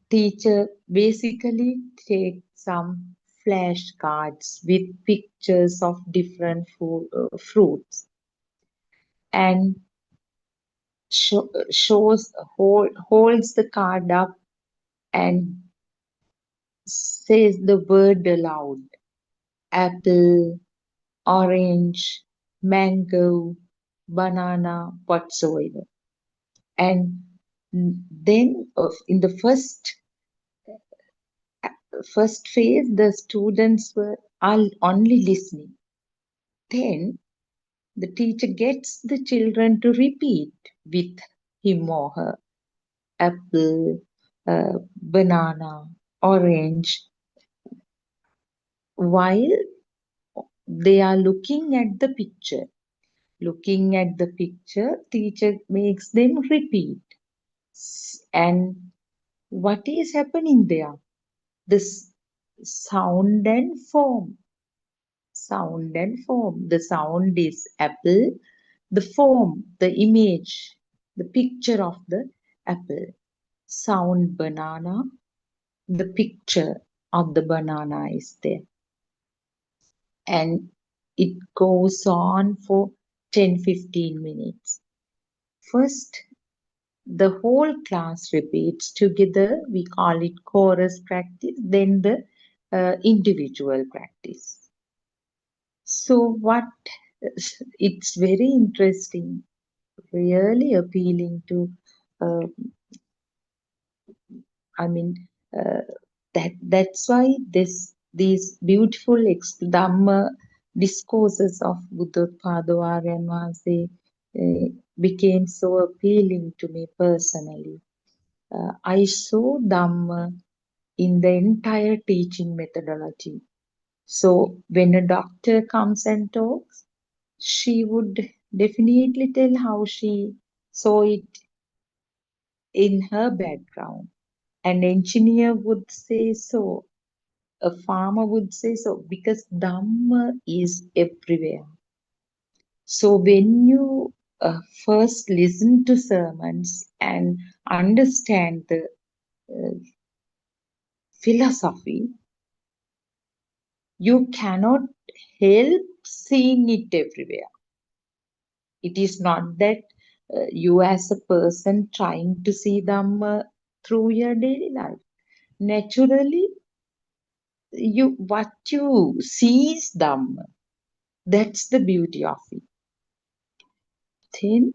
Speaker 8: Teacher basically takes some flashcards with pictures of different fruits and holds the card up and says the word aloud: apple, orange, mango, banana, whatsoever. And then in the first phase, the students were all only listening. Then the teacher gets the children to repeat with him or her: apple, banana, orange, while they are looking at the picture. Looking at the picture, teacher makes them repeat. And what is happening there? This sound and form. Sound and form. The sound is apple. The form, the image, the picture of the apple. Sound banana. The picture of the banana is there. And it goes on for 10-15 minutes. First, the whole class repeats together. We call it chorus practice, then the individual practice. So it's very interesting, really appealing to, that's why these beautiful Dhamma discourses of Buddothpado Aryan Vase became so appealing to me personally. I saw Dhamma in the entire teaching methodology. So when a doctor comes and talks, she would definitely tell how she saw it in her background. An engineer would say so. A farmer would say so, because Dhamma is everywhere. So when you first listen to sermons and understand the philosophy, you cannot help seeing it everywhere. It is not that you as a person trying to see Dhamma through your daily life. Naturally, what you see is Dhamma. That's the beauty of it. Then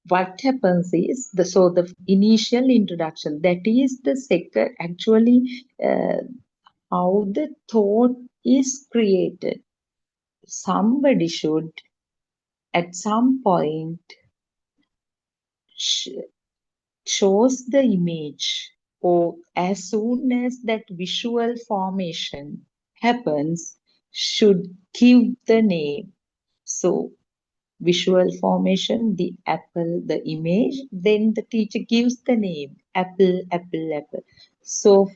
Speaker 8: what happens is the initial introduction, that is the second, actually how the thought is created. Somebody should at some point shows the image, or as soon as that visual formation happens, should give the name. So visual formation, the apple, the image, then the teacher gives the name, apple, apple, apple. So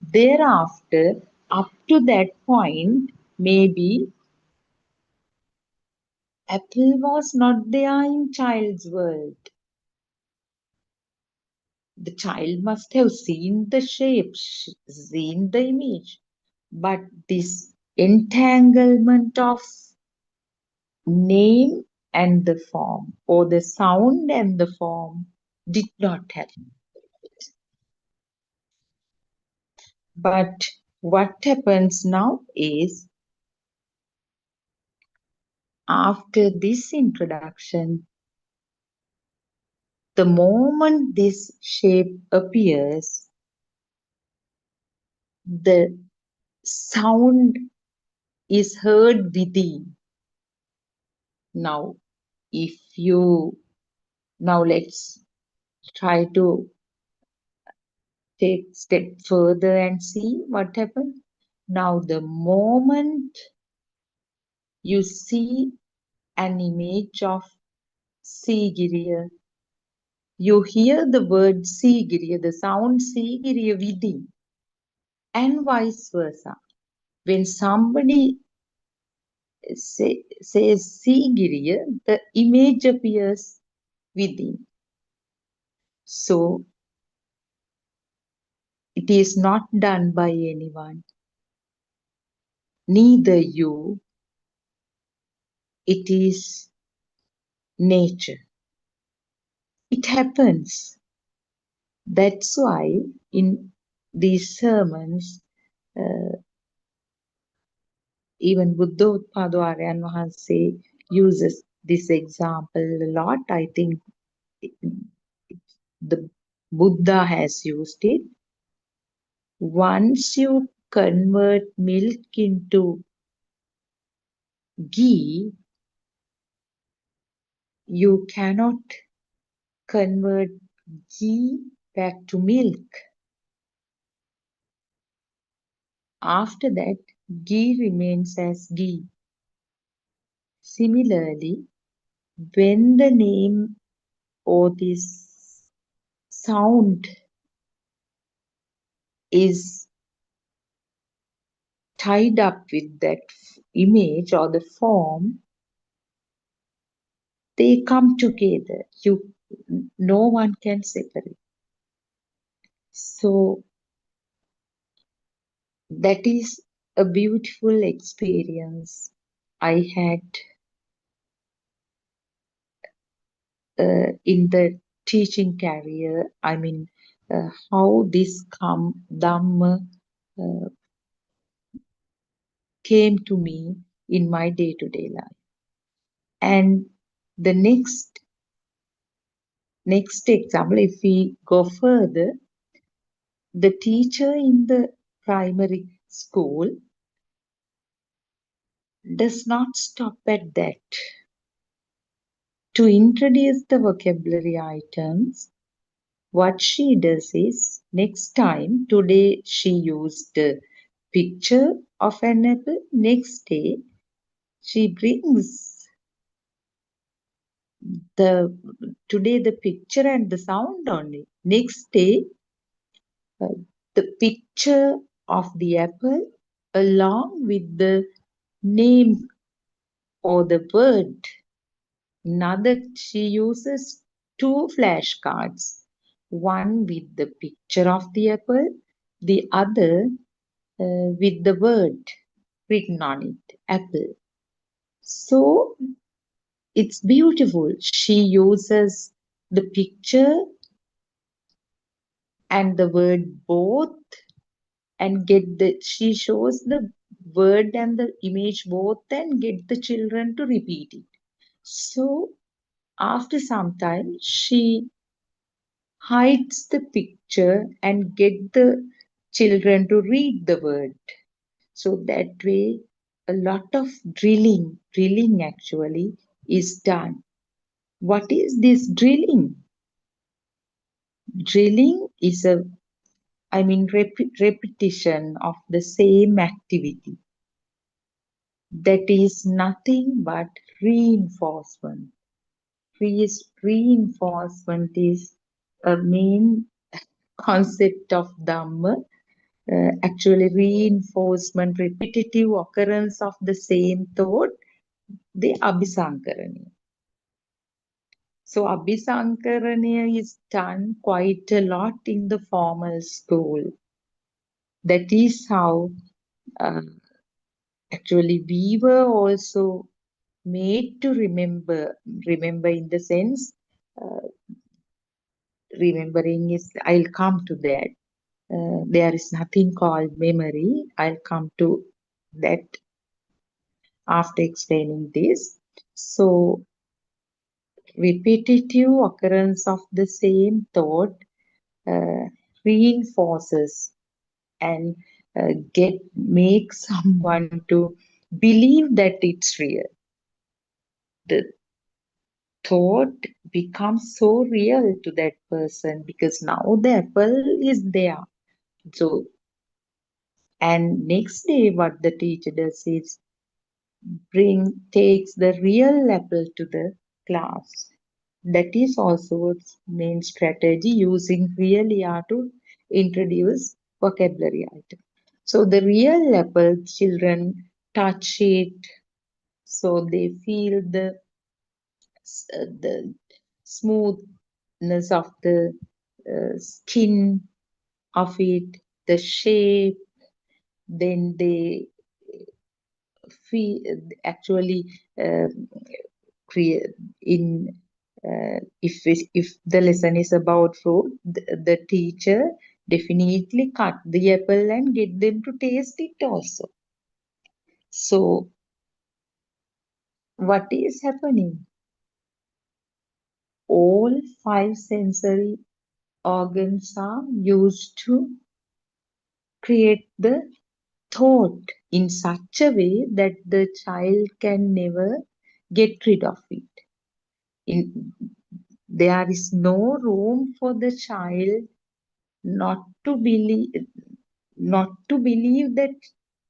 Speaker 8: thereafter, up to that point, maybe apple was not there in child's world. The child must have seen the shape, seen the image, but this entanglement of name and the form, or the sound and the form, did not happen. But what happens now is, after this introduction, the moment this shape appears, the sound is heard within. Now, let's try to take a step further and see what happens. Now, the moment you see an image of Sigiriya, you hear the word Sigiriya, the sound Sigiriya within, and vice versa. When somebody says Sigiriya, the image appears within. So it is not done by anyone, neither you, it is nature. It happens. That's why in these sermons, even Buddothpado Aryan Mahanse uses this example a lot. I think the Buddha has used it. Once you convert milk into ghee, you cannot convert ghee back to milk. After that, ghee remains as ghee. Similarly, when the name or this sound is tied up with that image or the form, they come together. No one can separate. So that is a beautiful experience I had in the teaching career. I mean, how this Dhamma came to me in my day-to-day life. And the next example, if we go further, the teacher in the primary school does not stop at that. To introduce the vocabulary items, what she does is, next time, today she used a picture of an apple, next day she brings today the picture and the sound only. Next day, the picture of the apple along with the name or the word. Another, she uses 2 flashcards, one with the picture of the apple, the other with the word written on it, apple. So it's beautiful. She uses the picture and the word both, and she shows the word and the image both and get the children to repeat it. So after some time, she hides the picture and get the children to read the word. So that way, a lot of drilling actually is done. What is this drilling? Drilling is repetition of the same activity. That is nothing but reinforcement. Reinforcement is a main concept of Dhamma. Actually, reinforcement, repetitive occurrence of the same thought, the Abhisankaraniya. So Abhisankaraniya is done quite a lot in the formal school. That is how actually we were also made to remember in the sense, remembering is, I'll come to that. There is nothing called memory. I'll come to that after explaining this. So repetitive occurrence of the same thought reinforces and makes someone to believe that it's real. The thought becomes so real to that person because now the apple is there. So, and next day what the teacher does is takes the real apple to the class. That is also its main strategy, using real to introduce vocabulary item. So the real apple, children touch it, so they feel the smoothness of the skin of it, the shape. Then they feel actually create in if the lesson is about fruit, the teacher definitely cut the apple and get them to taste it also. So what is happening? All 5 sensory organs are used to create the thought in such a way that the child can never get rid of it. There is no room for the child not to believe that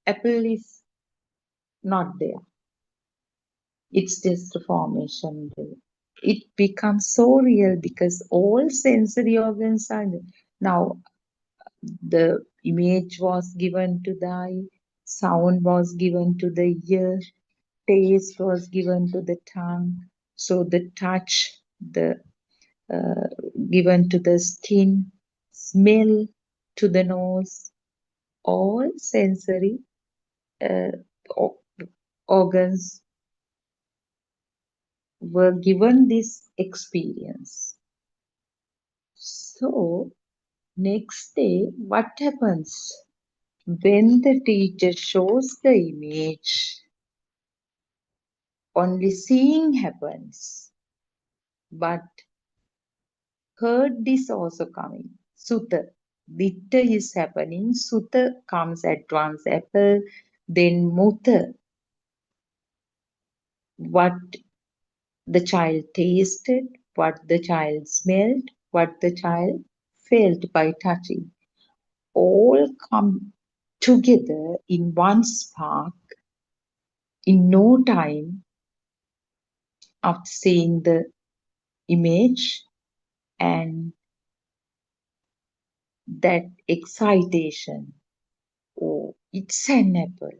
Speaker 8: apple is not there. It's just a formation. It becomes so real because all sensory organs are there. Now the image was given to the eye, sound was given to the ear, taste was given to the tongue, so the touch, the given to the skin, smell to the nose, all sensory uh, o- organs were given this experience. So, next day, what happens? When the teacher shows the image, only seeing happens, but heard is also coming. Sutta. Vitta is happening. Sutta comes at once. Apple, then Mutta. What the child tasted, what the child smelled, what the child felt by touching. All come together in one spark in no time after seeing the image, and that excitation. Oh, it's an apple.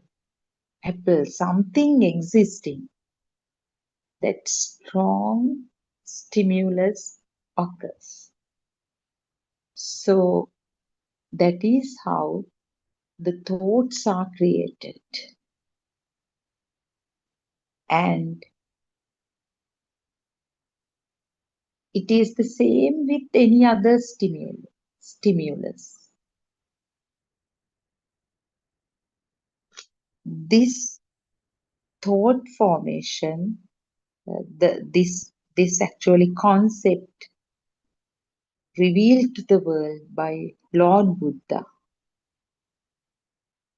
Speaker 8: Apple, something existing. That strong stimulus occurs. So that is how the thoughts are created. And it is the same with any other stimulus. This thought formation, this actually concept revealed to the world by Lord Buddha,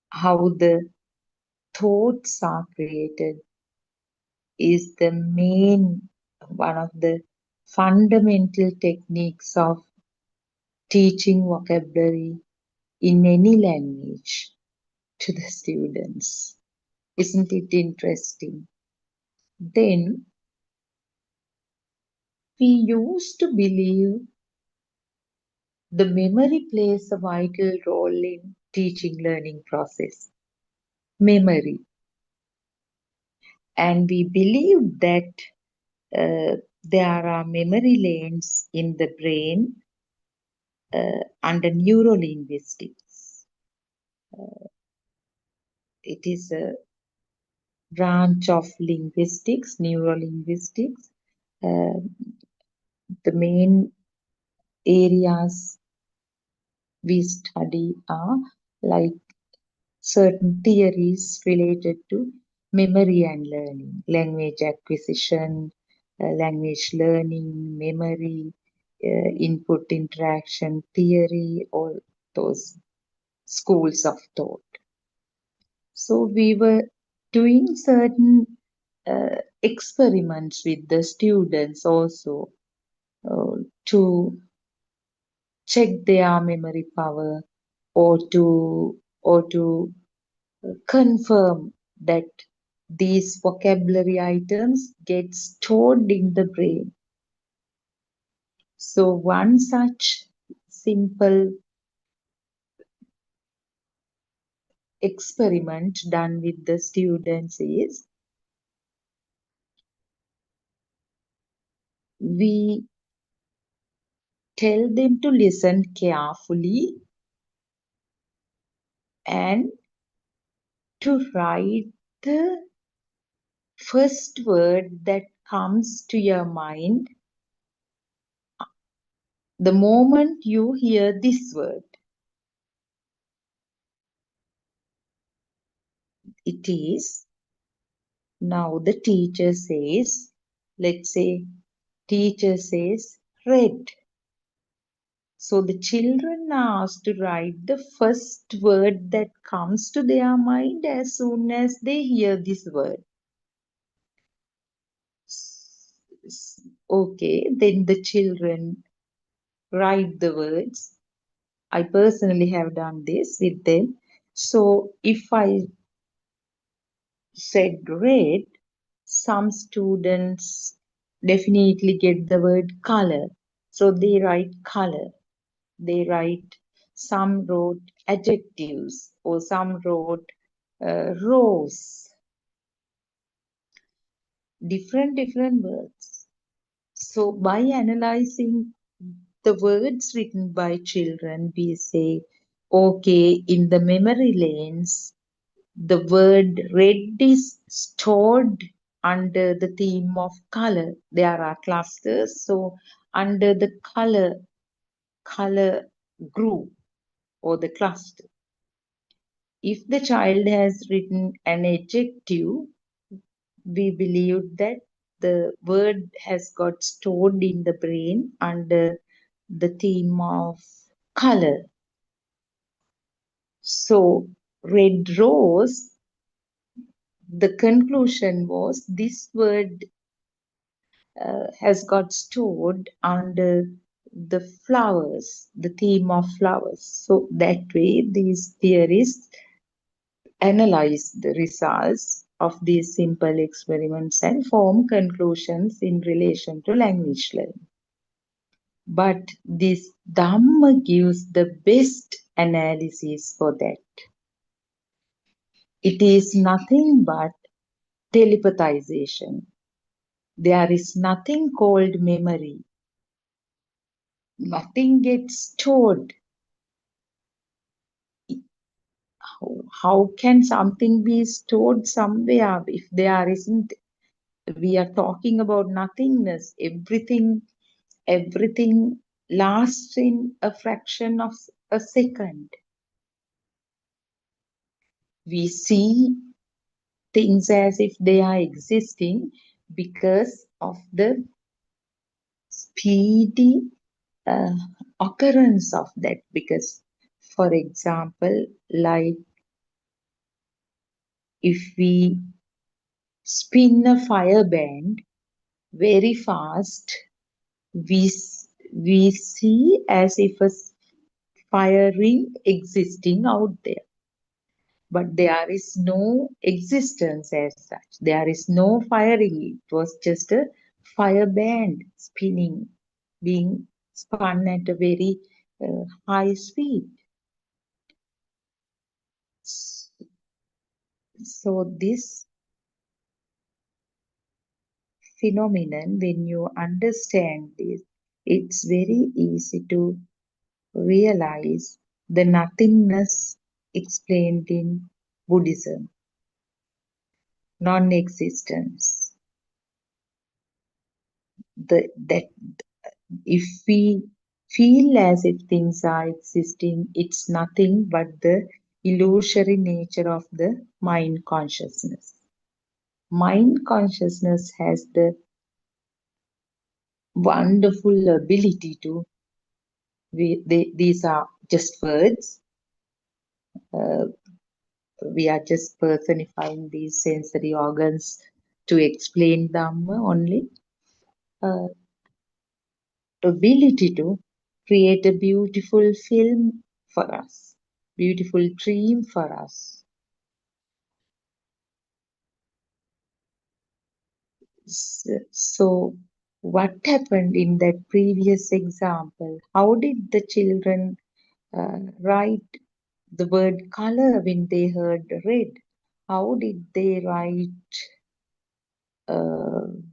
Speaker 8: how the thoughts are created, is the main one of the fundamental techniques of teaching vocabulary in any language to the students. Isn't it interesting? Then we used to believe the memory plays a vital role in teaching learning process. Memory. And we believe that there are memory lanes in the brain under neurolinguistics. It is a branch of linguistics, neurolinguistics. The main areas we study are like certain theories related to memory and learning, language acquisition, language learning, memory, input interaction theory, all those schools of thought. So we were doing certain experiments with the students also to check their memory power or to confirm that these vocabulary items get stored in the brain. So one such simple experiment done with the students is we tell them to listen carefully and to write the first word that comes to your mind the moment you hear this word. It is, now the teacher says, let's say, teacher says red. So the children are asked to write the first word that comes to their mind as soon as they hear this word. Okay, then the children write the words. I personally have done this with them. So if I said red, some students definitely get the word color. So they write color. They write, some wrote adjectives or some wrote rose. Different words. So by analyzing the words written by children, we say, okay, in the memory lanes, the word red is stored under the theme of color. There are clusters, so under the color group or the cluster. If the child has written an adjective, we believe that the word has got stored in the brain under the theme of color. So, red rose, the conclusion was this word has got stored under the flowers, the theme of flowers. So, that way, these theorists analyze the results of these simple experiments and form conclusions in relation to language learning. But this Dhamma gives the best analysis for that. It is nothing but telepathization. There is nothing called memory. Nothing gets stored. How can something be stored somewhere if there isn't? We are talking about nothingness. Everything lasts in a fraction of a second. We see things as if they are existing because of the speedy occurrence of that. Because, for example, like if we spin a fire band very fast, we see as if a fire ring existing out there. But there is no existence as such. There is no firing. It was just a fire band spinning, being spun at a very high speed. So this phenomenon, when you understand this, it's very easy to realize the nothingness explained in Buddhism, non-existence. That if we feel as if things are existing, it's nothing but the illusory nature of the mind consciousness. Mind consciousness has the wonderful ability to, these are just words, we are just personifying these sensory organs to explain Dhamma only. Ability to create a beautiful film for us, beautiful dream for us. So what happened in that previous example? How did the children write the word color when they heard red? How did they write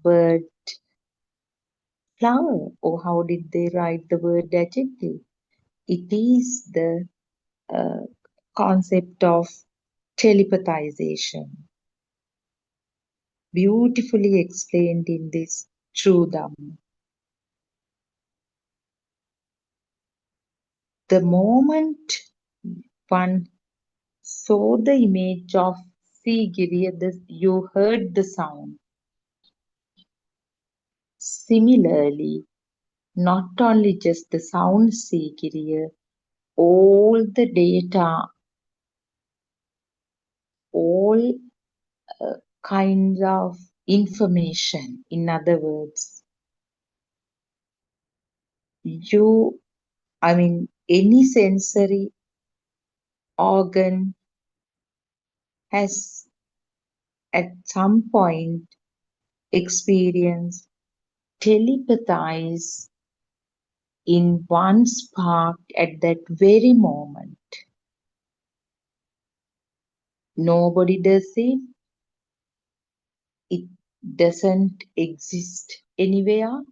Speaker 8: word flower, or how did they write the word adjective? It is the concept of telepathization, beautifully explained in this true Dhamma. The moment one saw the image of Sigiriya, you heard the sound. Similarly, not only just the sound Sigiriya, all the data, all kinds of information, in other words, any sensory organ has at some point experienced telepathize in one spark at that very moment. Nobody does it. It doesn't exist anywhere.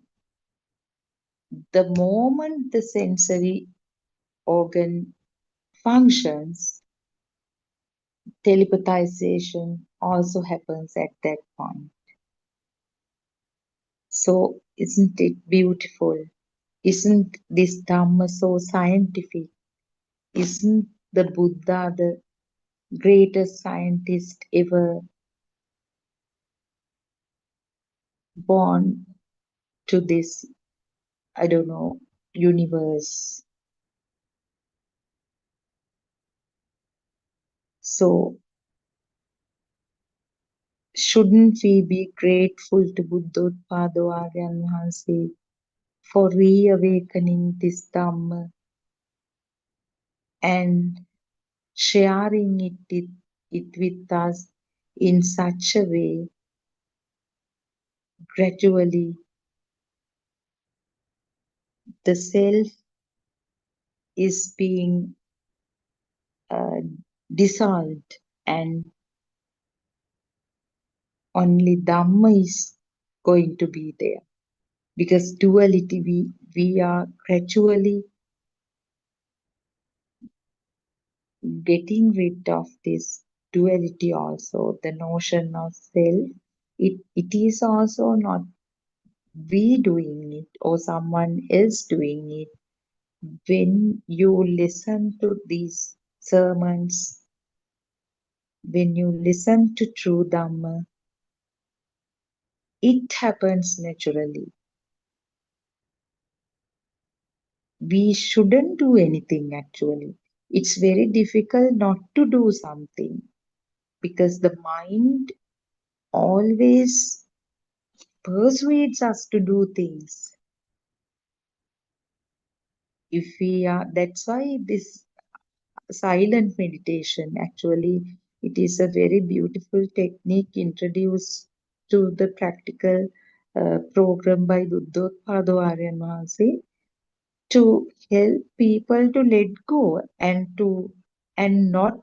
Speaker 8: The moment the sensory organ functions, telepathization also happens at that point. So, isn't it beautiful? Isn't this Dhamma so scientific? Isn't the Buddha the greatest scientist ever born to this, universe? So, shouldn't we be grateful to Buddothpado Aryan Wahanse for reawakening this Dhamma and sharing it with us in such a way, gradually the self is being dissolved and only Dhamma is going to be there. Because duality, we are gradually getting rid of this duality also, the notion of self. It is also not we doing it or someone else doing it. When you listen to these sermons, when you listen to true Dhamma, it happens naturally. We shouldn't do anything actually. It's very difficult not to do something because the mind always persuades us to do things. That's why this silent meditation, actually, it is a very beautiful technique introduced to the practical program by Buddothpado Aryan Wahanse to help people to let go and not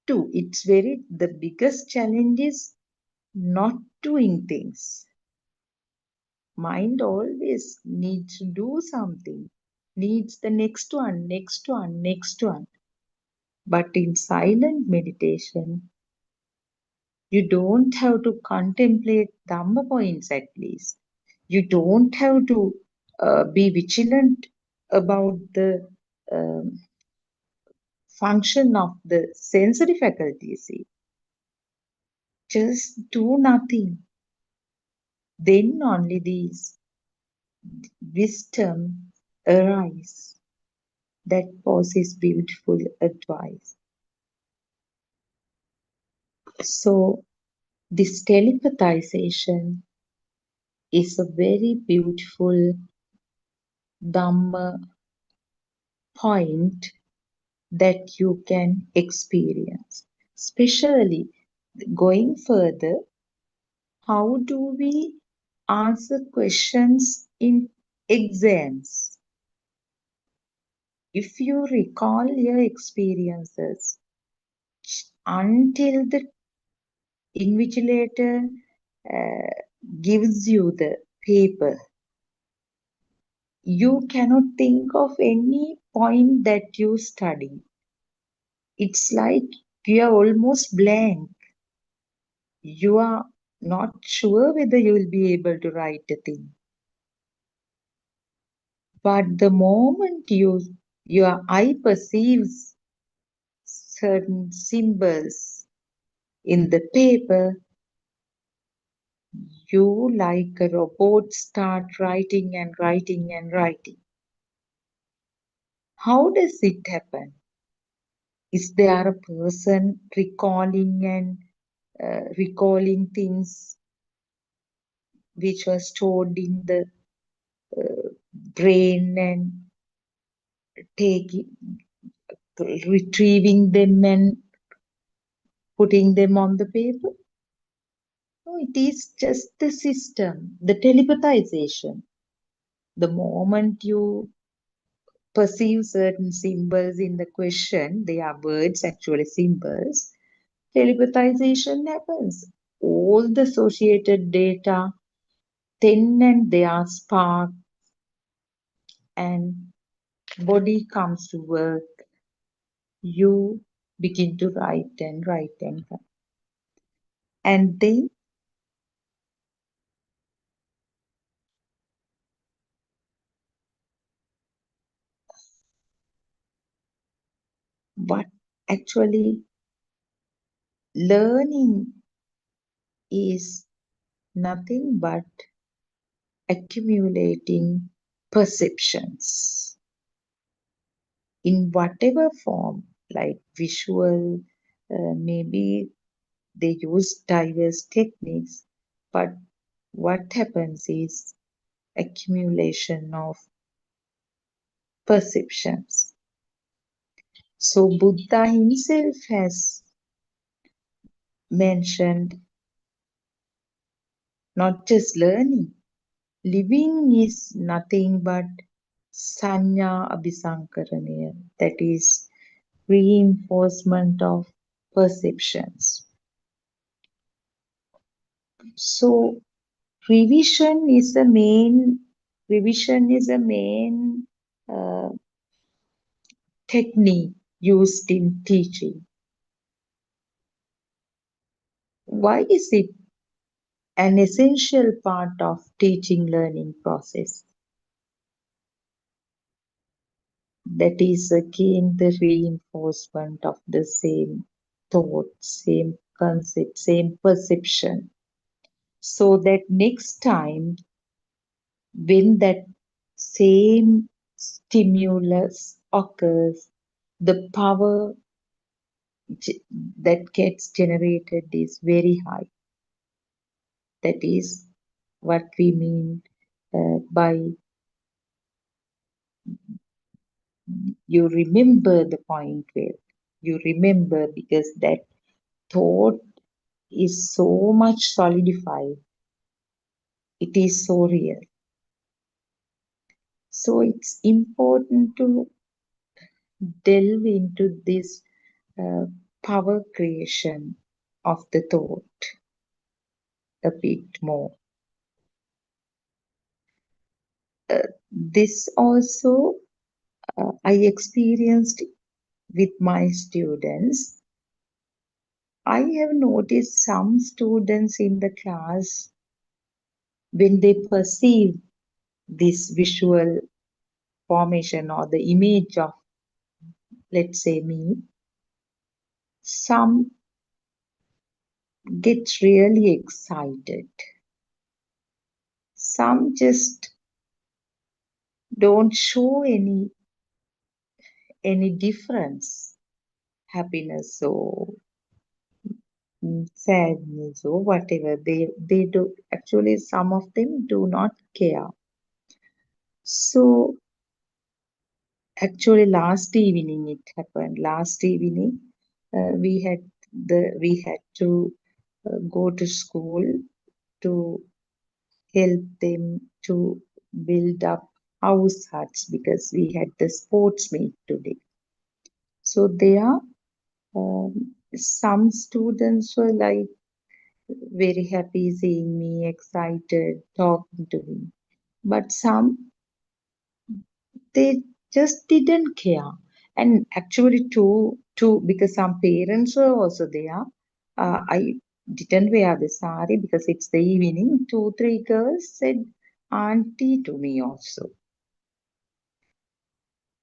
Speaker 8: to. The biggest challenge is not doing things. Mind always needs to do something, needs the next one, next one, next one. But in silent meditation, you don't have to contemplate Dhamma points at least. You don't have to be vigilant about the um, function of the sensory faculties. Just do nothing. Then only these wisdom arise. That was his beautiful advice. So this telepathization is a very beautiful Dhamma point that you can experience. Especially going further, how do we answer questions in exams? If you recall your experiences, until the invigilator gives you the paper, you cannot think of any point that you study. It's like you are almost blank. You are not sure whether you will be able to write a thing. But the moment your eye perceives certain symbols in the paper, you, like a robot, start writing and writing and writing. How does it happen? Is there a person recalling and recalling things which were stored in the brain and taking, retrieving them and putting them on the paper? No, it is just the system, the telepathization. The moment you perceive certain symbols in the question, they are words, actually symbols, telepathization happens. All the associated data then and there spark and body comes to work. You begin to write and write and write. And then what actually learning is nothing but accumulating perceptions in whatever form, like visual, maybe they use diverse techniques, but what happens is accumulation of perceptions. So Buddha himself has mentioned not just learning, living is nothing but sanya abhisankaranaya, that is reinforcement of perceptions. So revision is a main uh, technique used in teaching. Why is it an essential part of teaching learning process? That is again the reinforcement of the same thought, same concept, same perception, so that next time when that same stimulus occurs, the power that gets generated is very high. That is what we mean by you remember the point well. You remember because that thought is so much solidified. It is so real. So it's important to delve into this uh, power creation of the thought a bit more. This also I experienced with my students. I have noticed some students in the class, when they perceive this visual formation or the image of, let's say, me, some get really excited. Some just don't show any difference, happiness or sadness or whatever. They do actually, some of them do not care. So actually last evening it happened. Last evening we had to go to school to help them to build up house huts because we had the sports meet today. So there, some students were like very happy seeing me, excited, talking to me. But some they just didn't care. And actually, because some parents were also there. I didn't wear the sari because it's the evening. 2, 3 girls said auntie to me also.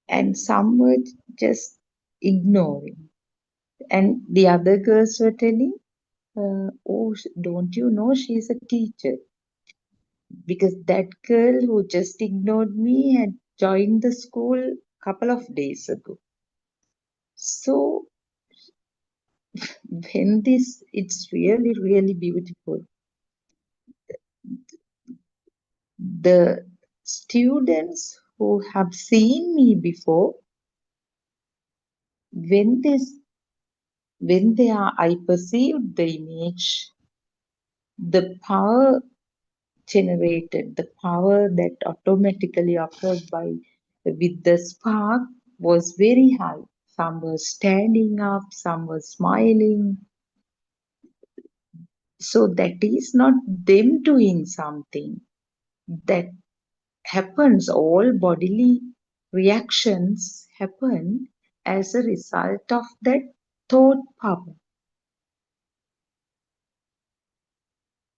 Speaker 8: And some were just ignoring. And the other girls were telling, oh, don't you know she's a teacher? Because that girl who just ignored me had joined the school a couple of days ago. So when it's really, really beautiful. The students who have seen me before, when I perceived the image, the power generated, the power that automatically occurred with the spark was very high. Some were standing up, some were smiling. So that is not them doing something. That happens, all bodily reactions happen as a result of that thought power.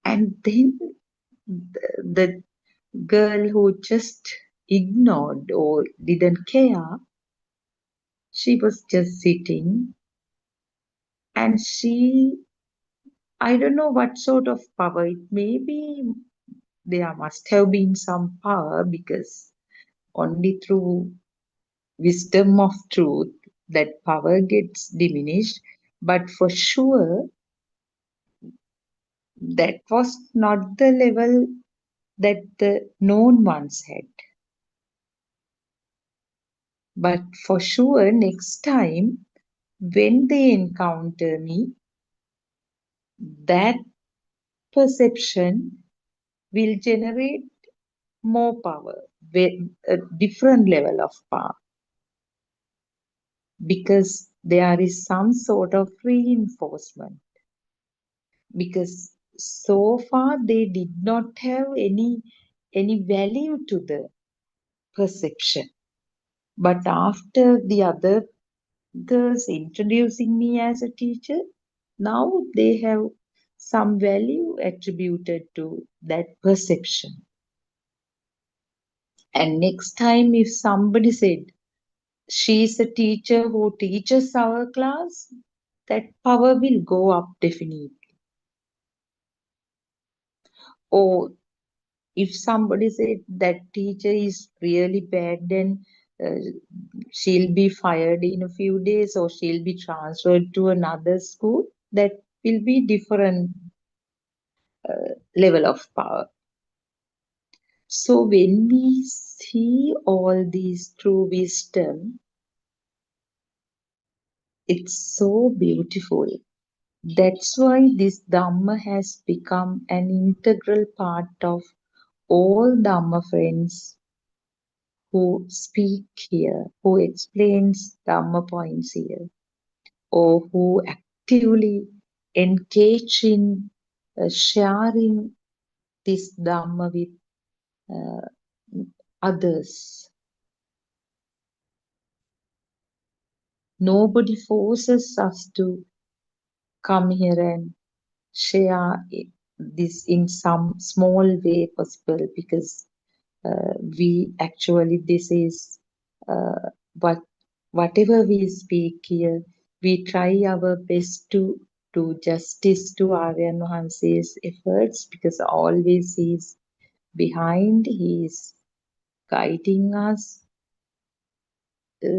Speaker 8: And then the girl who just ignored or didn't care, she was just sitting, and I don't know what sort of power. It may be there must have been some power, because only through wisdom of truth that power gets diminished. But for sure, that was not the level that the known ones had. But for sure, next time when they encounter me, that perception will generate more power, a different level of power, because there is some sort of reinforcement. Because so far they did not have any value to the perception. But after the other girls introducing me as a teacher, now they have some value attributed to that perception. And next time, if somebody said, she's a teacher who teaches our class, that power will go up definitely. Or if somebody said that teacher is really bad, then she'll be fired in a few days, or she'll be transferred to another school, that will be different level of power. So when we see all these through wisdom, it's so beautiful. That's why this Dhamma has become an integral part of all Dhamma friends who speak here, who explains Dhamma points here, or who actively engage in sharing this Dhamma with uh, others. Nobody forces us to come here and share this in some small way possible, because we actually, this is what whatever we speak here, we try our best to do justice to Aryan Wahanse's efforts, because always he is behind, he is guiding us.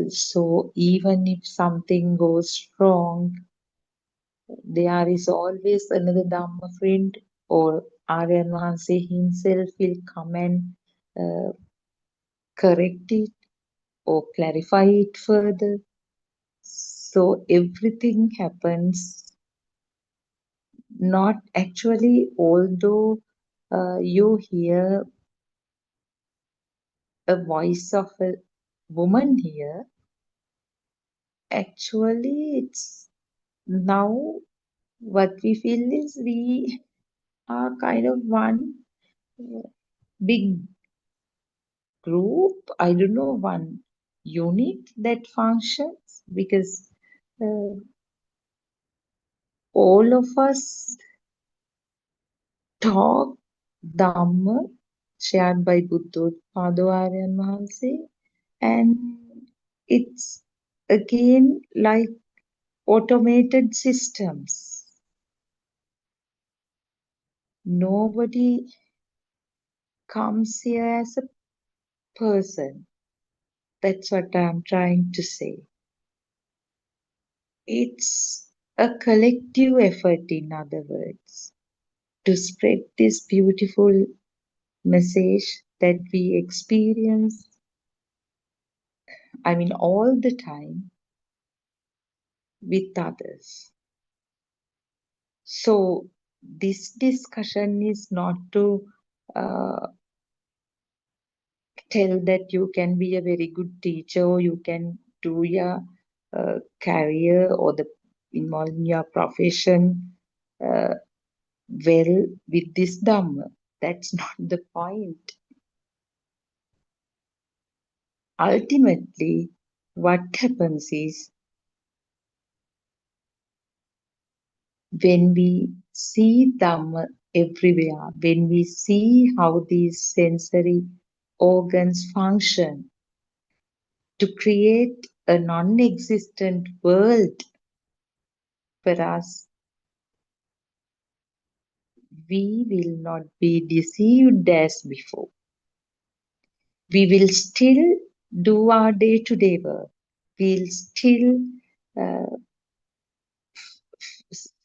Speaker 8: So even if something goes wrong, there is always another Dhamma friend, or Aryan Wahanse himself will come and correct it or clarify it further. So everything happens not actually, although you hear a voice of a woman here, actually it's now what we feel is we are kind of one big group, I don't know, one unit that functions, because all of us talk Dhamma shared by Buddothpado Aryan Mahanse, and it's again like automated systems. Nobody comes here as a person. That's what I'm trying to say. It's a collective effort, in other words, to spread this beautiful message that we experience, I mean, all the time with others. So, this discussion is not to uh, tell that you can be a very good teacher, or you can do your career or the involve in your profession uh, well with this Dhamma. That's not the point. Ultimately, what happens is when we see Dhamma everywhere, when we see how these sensory organs function to create a non-existent world for us, we will not be deceived as before. We will still do our day-to-day work. We'll still uh,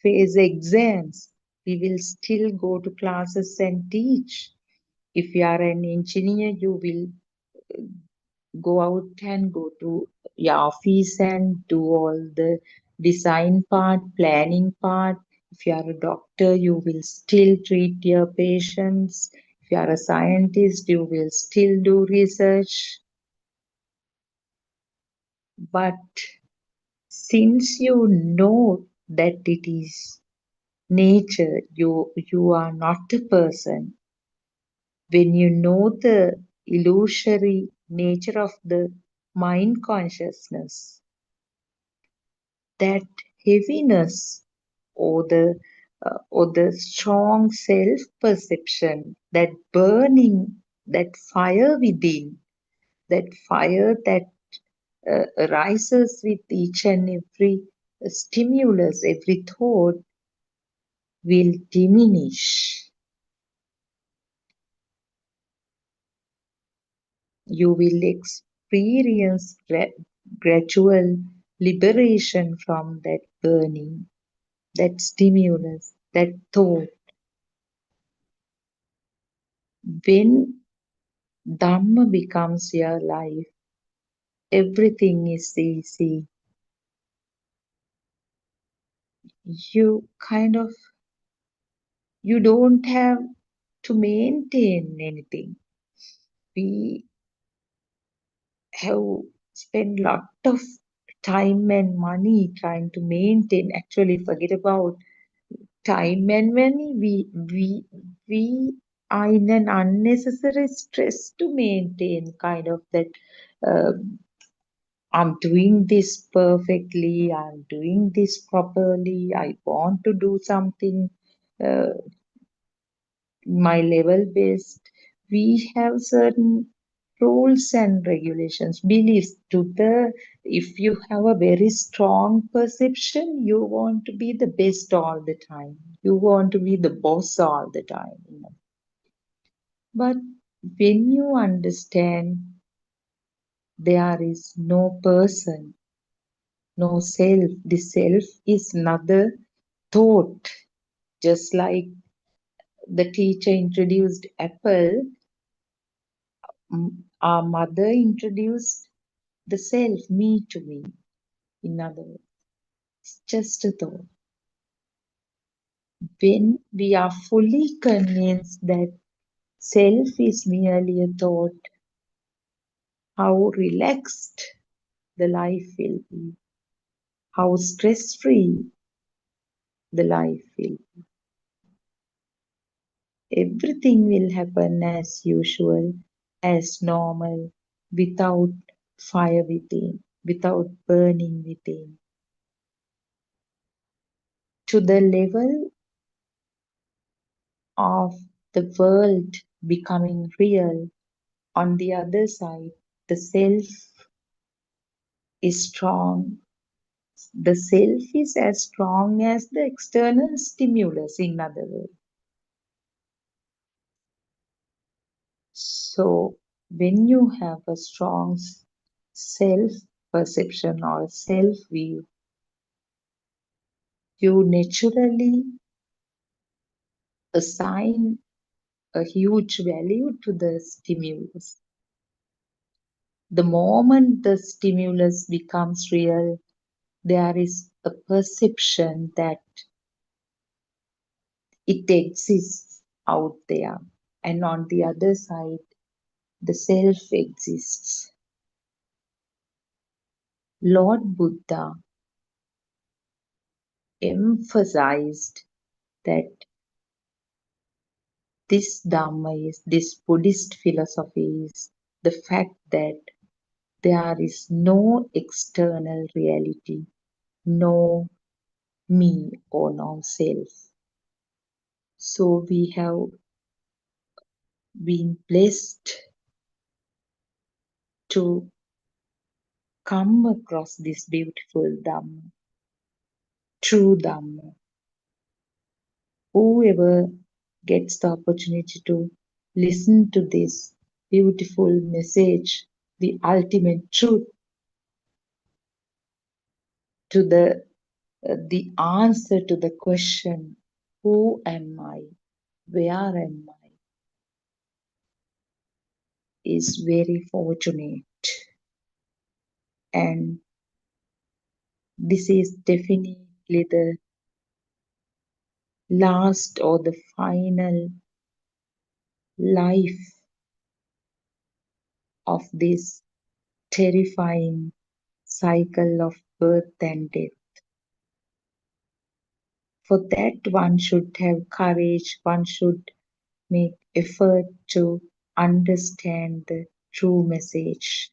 Speaker 8: face exams. We will still go to classes and teach. If you are an engineer, you will go out and go to your office and do all the design part, planning part. If you are a doctor, you will still treat your patients. If you are a scientist, you will still do research. But since you know that it is nature, you are not a person. When you know the illusory nature of the mind consciousness, that heaviness or the strong self perception, that burning, that fire within, that fire that arises with each and every stimulus, every thought, will diminish. You will experience gradual liberation from that burning, that stimulus, that thought. When Dhamma becomes your life, everything is easy. You don't have to maintain anything. We have spent lot of time and money trying to maintain. Actually, forget about time and money. We are in an unnecessary stress to maintain kind of that. Uh, I'm doing this perfectly. I'm doing this properly. I want to do something. Uh, my level based, we have certain rules and regulations, beliefs to the, if you have a very strong perception, you want to be the best all the time. You want to be the boss all the time. But when you understand there is no person, no self, the self is another thought, just like the teacher introduced apple. Our mother introduced the self, me, to me. In other words, it's just a thought. When we are fully convinced that self is merely a thought, how relaxed the life will be, how stress-free the life will be. Everything will happen as usual. as normal without fire within, without burning within. To the level of the world becoming real, on the other side, the self is strong. The self is as strong as the external stimulus, in other words. So, when you have a strong self perception or self view, you naturally assign a huge value to the stimulus. The moment the stimulus becomes real, there is a perception that it exists out there. And on the other side, the self exists. Lord Buddha emphasized that this Dharma is, this Buddhist philosophy is the fact that there is no external reality, no me or no self. So we have been blessed to come across this beautiful Dhamma, true Dhamma. Whoever gets the opportunity to listen to this beautiful message, the ultimate truth, to the answer to the question, who am I? Where am I? Is very fortunate. And this is definitely the last or the final life of this terrifying cycle of birth and death. For that, one should have courage, one should make effort to understand the true message,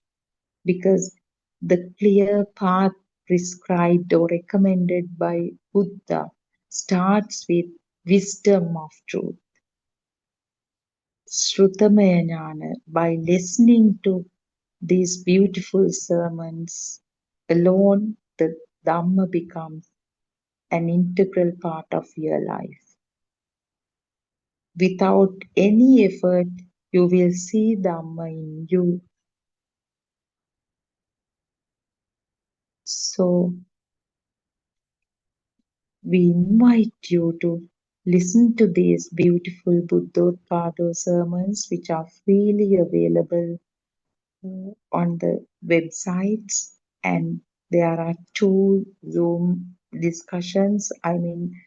Speaker 8: because the clear path prescribed or recommended by Buddha starts with wisdom of truth. Shrutamaya Jnana, by listening to these beautiful sermons alone, the Dhamma becomes an integral part of your life. Without any effort, you will see Dhamma in you. So, we invite you to listen to these beautiful Buddothpado sermons, which are freely available on the websites, and there are 2 Zoom discussions, I mean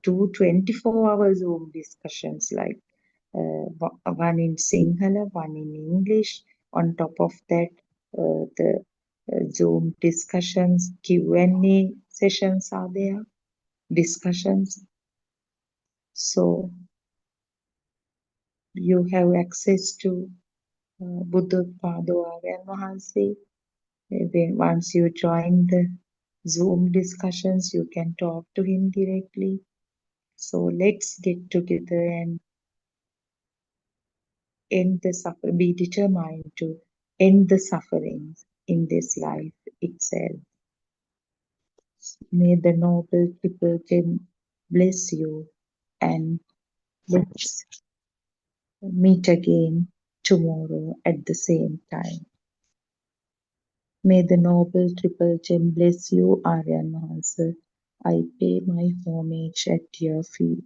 Speaker 8: 2 24-hour Zoom discussions, like one in Sinhala, one in English. On top of that, the Zoom discussions, Q&A sessions are there, discussions. So you have access to Buddothpado Aryan Mahansi. Once you join the Zoom discussions, you can talk to him directly. So let's get together and end the suffering. Be determined to end the suffering in this life itself. May the Noble Triple Gem bless you, and let's meet again tomorrow at the same time. May the Noble Triple Gem bless you, Aryan Mahansa. I pay my homage at your feet.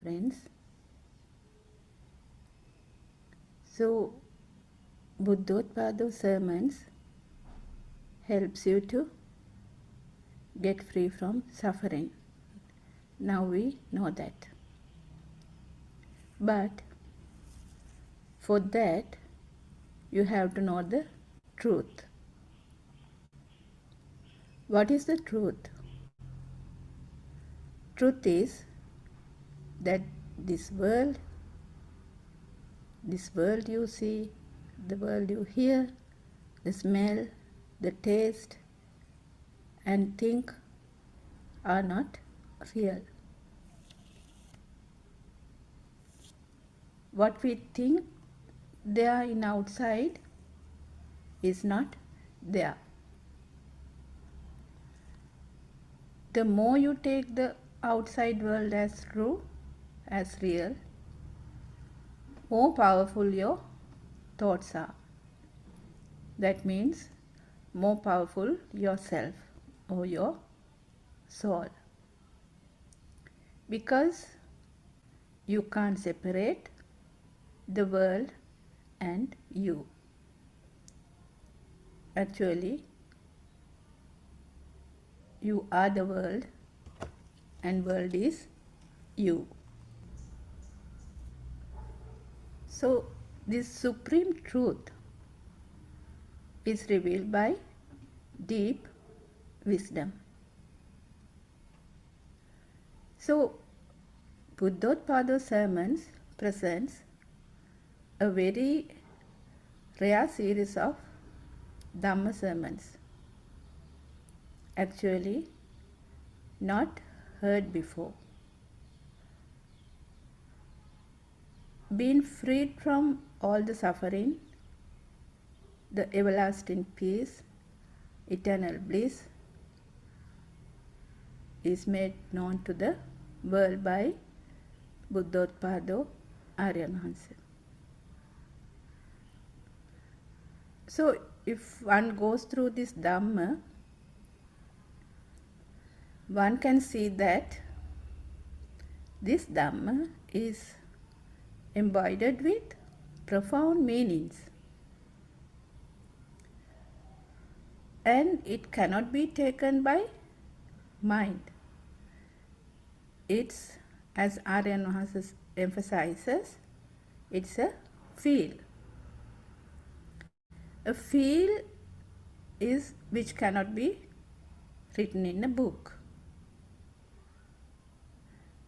Speaker 9: friends. So Buddothpado sermons helps you to get free from suffering. Now we know that. But for that, you have to know the truth. What is the truth? Truth is that this world you see, the world you hear, the smell, the taste, and think are not real. What we think they are in outside is not there. The more you take the outside world as true, as real, more powerful your thoughts are. That means more powerful yourself or your soul. Because you can't separate the world and you. Actually, you are the world and world is you. So this supreme truth is revealed by deep wisdom. So Buddothpado sermons presents a very rare series of Dharma sermons. Actually not heard before. Being freed from all the suffering, the everlasting peace, eternal bliss is made known to the world by Buddothpado Aryanhansa. So if one goes through this Dhamma, one can see that this Dhamma is embodied with profound meanings, and it cannot be taken by mind. It's, as Aryanhansa emphasizes, it's a feel. A feel is which cannot be written in a book.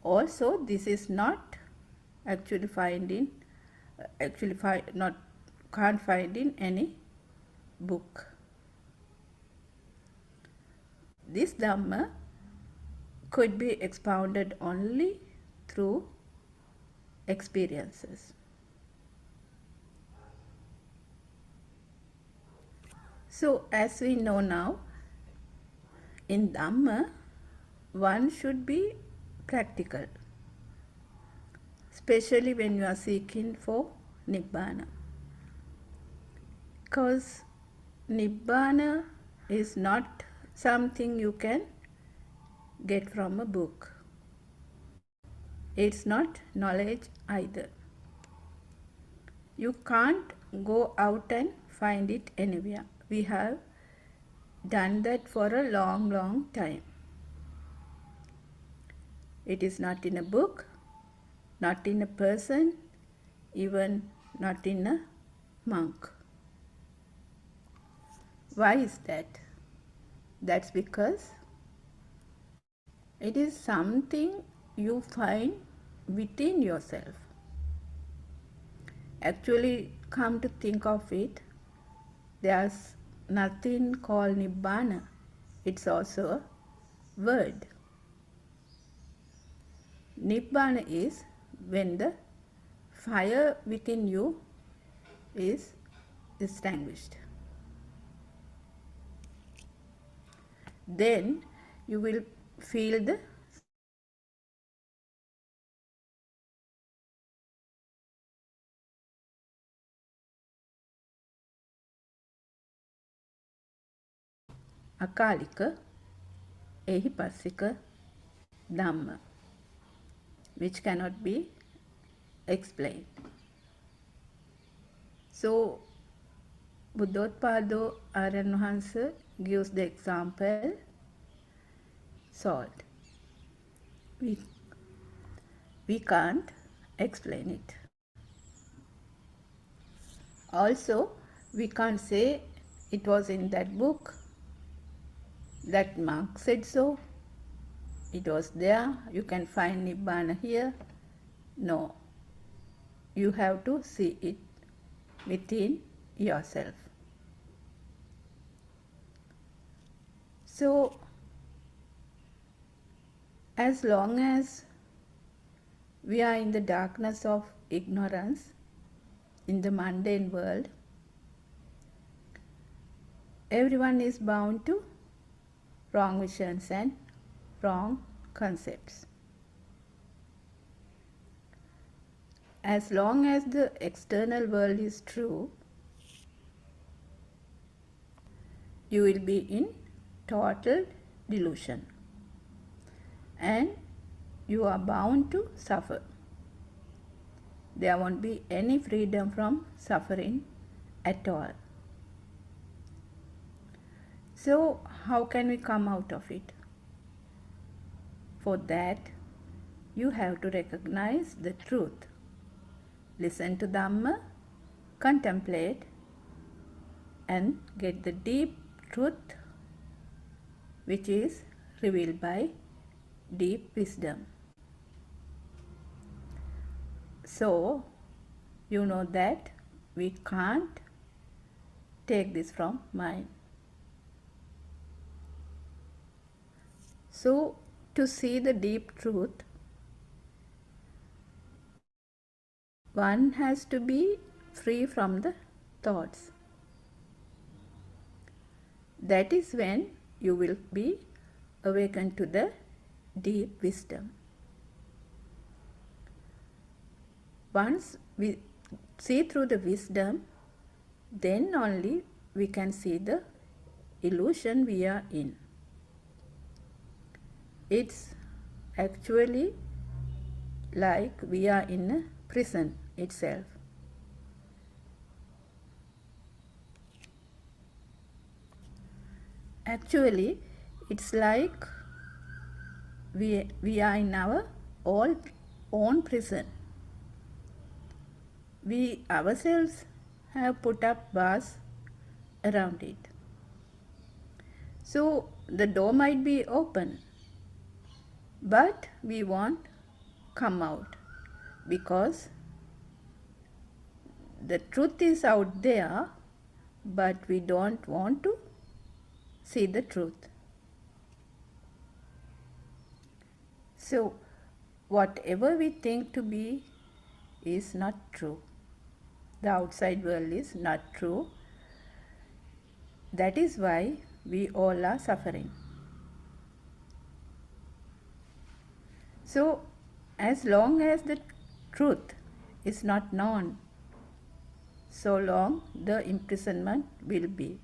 Speaker 9: Also, this is not actually can't find in any book. This Dhamma could be expounded only through experiences. So as we know now, in Dhamma, one should be practical, especially when you are seeking for Nibbana. Because Nibbana is not something you can get from a book. It's not knowledge either. You can't go out and find it anywhere. We have done that for a long, long time. It is not in a book, not in a person, even not in a monk. Why is that? That's because it is something you find within yourself. Actually, come to think of it, there's nothing called Nibbana. It's also a word. Nibbana is when the fire within you is extinguished. Then you will feel the අකාලික එහිපස්සික ධම්ම. which cannot be explained. So, Buddothpado Aryan Wahanse gives the example salt. We can't explain it. Also, we can't say it was in that book, that monk said so, it was there, you can find Nibbana here. No, you have to see it within yourself. So, as long as we are in the darkness of ignorance, in the mundane world, everyone is bound to wrong visions and wrong concepts. As long as the external world is true, you will be in total delusion and you are bound to suffer. There won't be any freedom from suffering at all. So, how can we come out of it? For that, you have to recognize the truth. Listen to Dharma, contemplate, and get the deep truth which is revealed by deep wisdom. So, you know that we can't take this from mind. So, to see the deep truth, one has to be free from the thoughts. That is when you will be awakened to the deep wisdom. Once we see through the wisdom, then only we can see the illusion we are in. It's actually like we are in a prison itself. Actually, it's like we are in our own prison. We ourselves have put up bars around it. So the door might be open, but we won't come out because the truth is out there, but we don't want to see the truth. So whatever we think to be is not true. The outside world is not true. That is why we all are suffering. So, as long as the truth is not known, so long the imprisonment will be.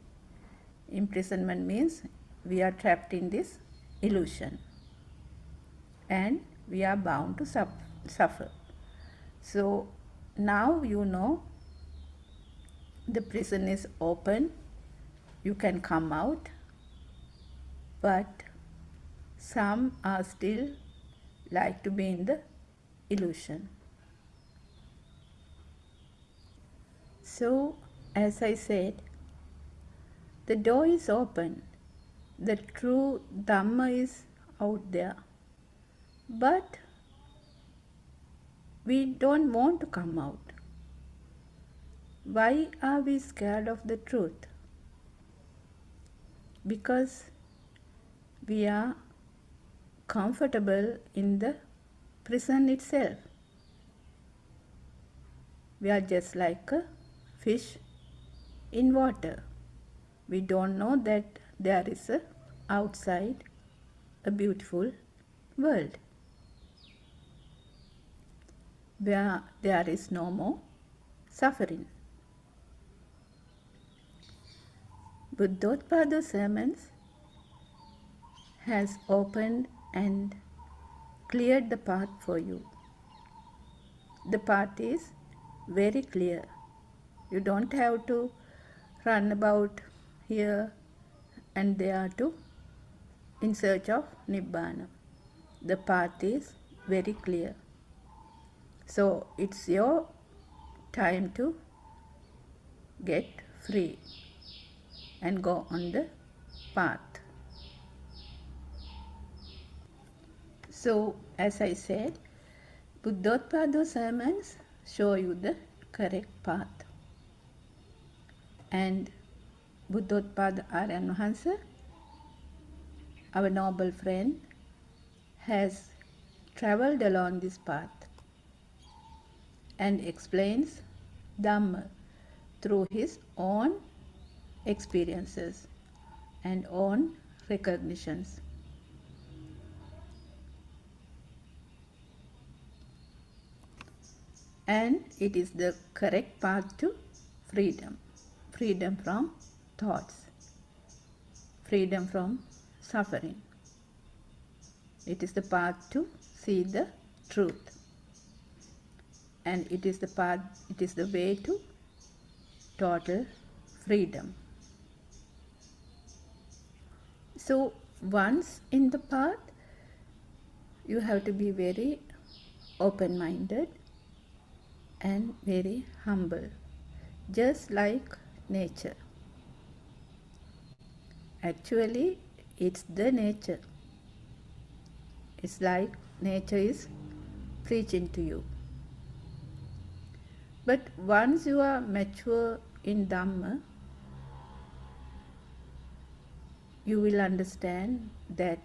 Speaker 9: Imprisonment means we are trapped in this illusion and we are bound to suffer. So, now you know the prison is open, you can come out, but some are still like to be in the illusion. So, as I said, the door is open, the true Dharma is out there, but we don't want to come out. Why are we scared of the truth? Because we are comfortable in the prison itself. We are just like a fish in water. We don't know that there is outside a beautiful world where there is no more suffering. Buddothpado sermons has opened and cleared the path for you. the path is very clear. You don't have to run about here and there to in search of Nibbana. The path is very clear. So it's your time to get free and go on the path. So as I said, Buddothpado sermons show you the correct path. And Buddothpada Aryan Wahanse, our noble friend, has travelled along this path and explains Dhamma through his own experiences and own recognitions. And it is the correct path to freedom. Freedom from thoughts. Freedom from suffering. It is the path to see the truth. And it is the path, it is the way to total freedom. So once in the path, you have to be very open-minded and very humble, just like nature. Actually, it's the nature. It's like nature is preaching to you. But once you are mature in Dhamma, you will understand that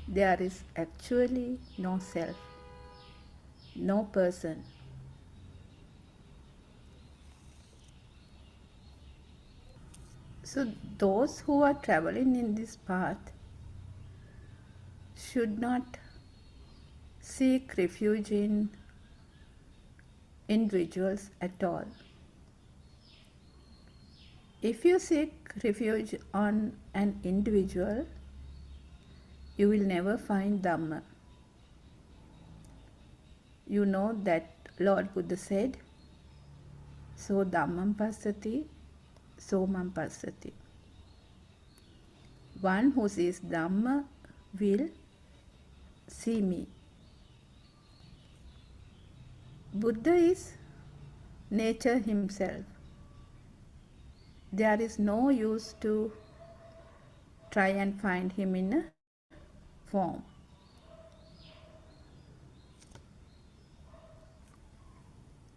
Speaker 9: there is actually no self, no person. So those who are traveling in this path should not seek refuge in individuals at all. If you seek refuge on an individual, you will never find Dhamma. You know that Lord Buddha said, so Dhammam passati, so mam passati. One who sees Dhamma will see me. Buddha is nature himself. There is no use to try and find him in a form.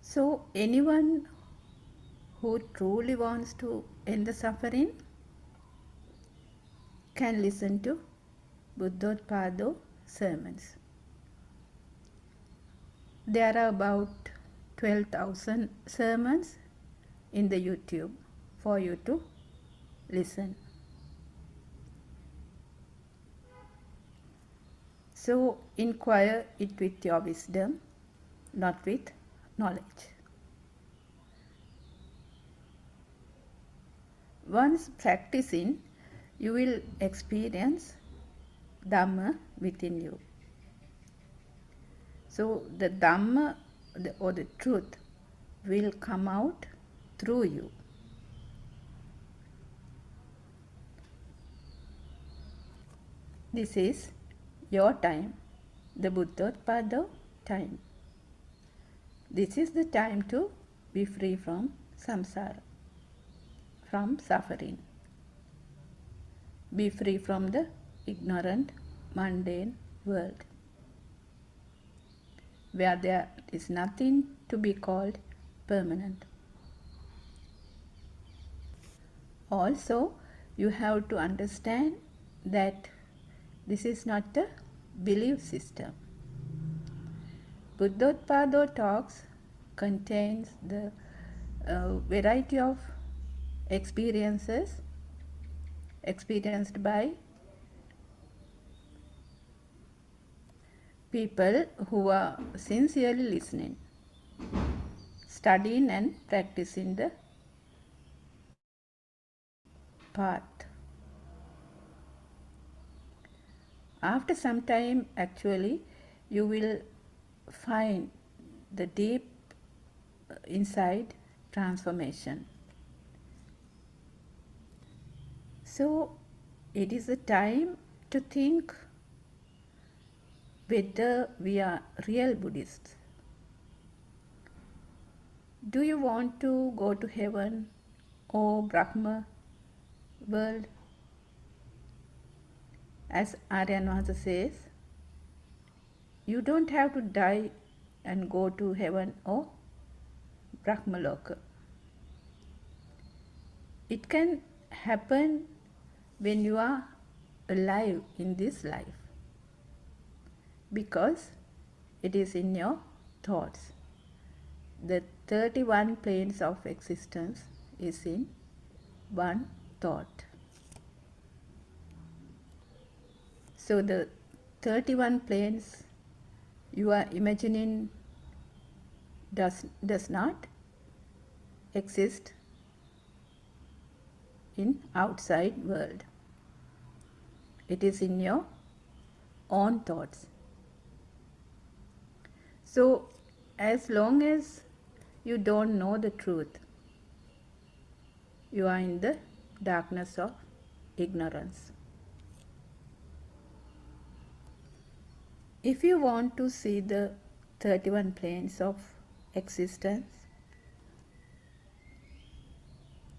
Speaker 9: So anyone who truly wants to end the suffering can listen to Buddothpado sermons. There are about 12,000 sermons in the YouTube for you to listen. So inquire it with your wisdom, not with knowledge. Once practicing, you will experience Dhamma within you. So the Dhamma or the truth will come out through you. This is your time, the Buddothpado time. This is the time to be free from samsara, from suffering. Be free from the ignorant, mundane world, where there is nothing to be called permanent. Also, you have to understand that this is not a belief system. Buddothpado talks contains the variety of experiences experienced by people who are sincerely listening, studying and practicing the path. After some time, actually, you will find the deep inside transformation. So it is a time to think whether we are real Buddhists. Do you want to go to heaven or Brahma world? As Aryanvasa says, you don't have to die and go to heaven or Brahmaloka. It can happen when you are alive in this life, because it is in your thoughts. The 31 planes of existence is in one thought. So the 31 planes you are imagining does not exist in outside world. It is in your own thoughts. So as long as you don't know the truth, you are in the darkness of ignorance. If you want to see the 31 planes of existence,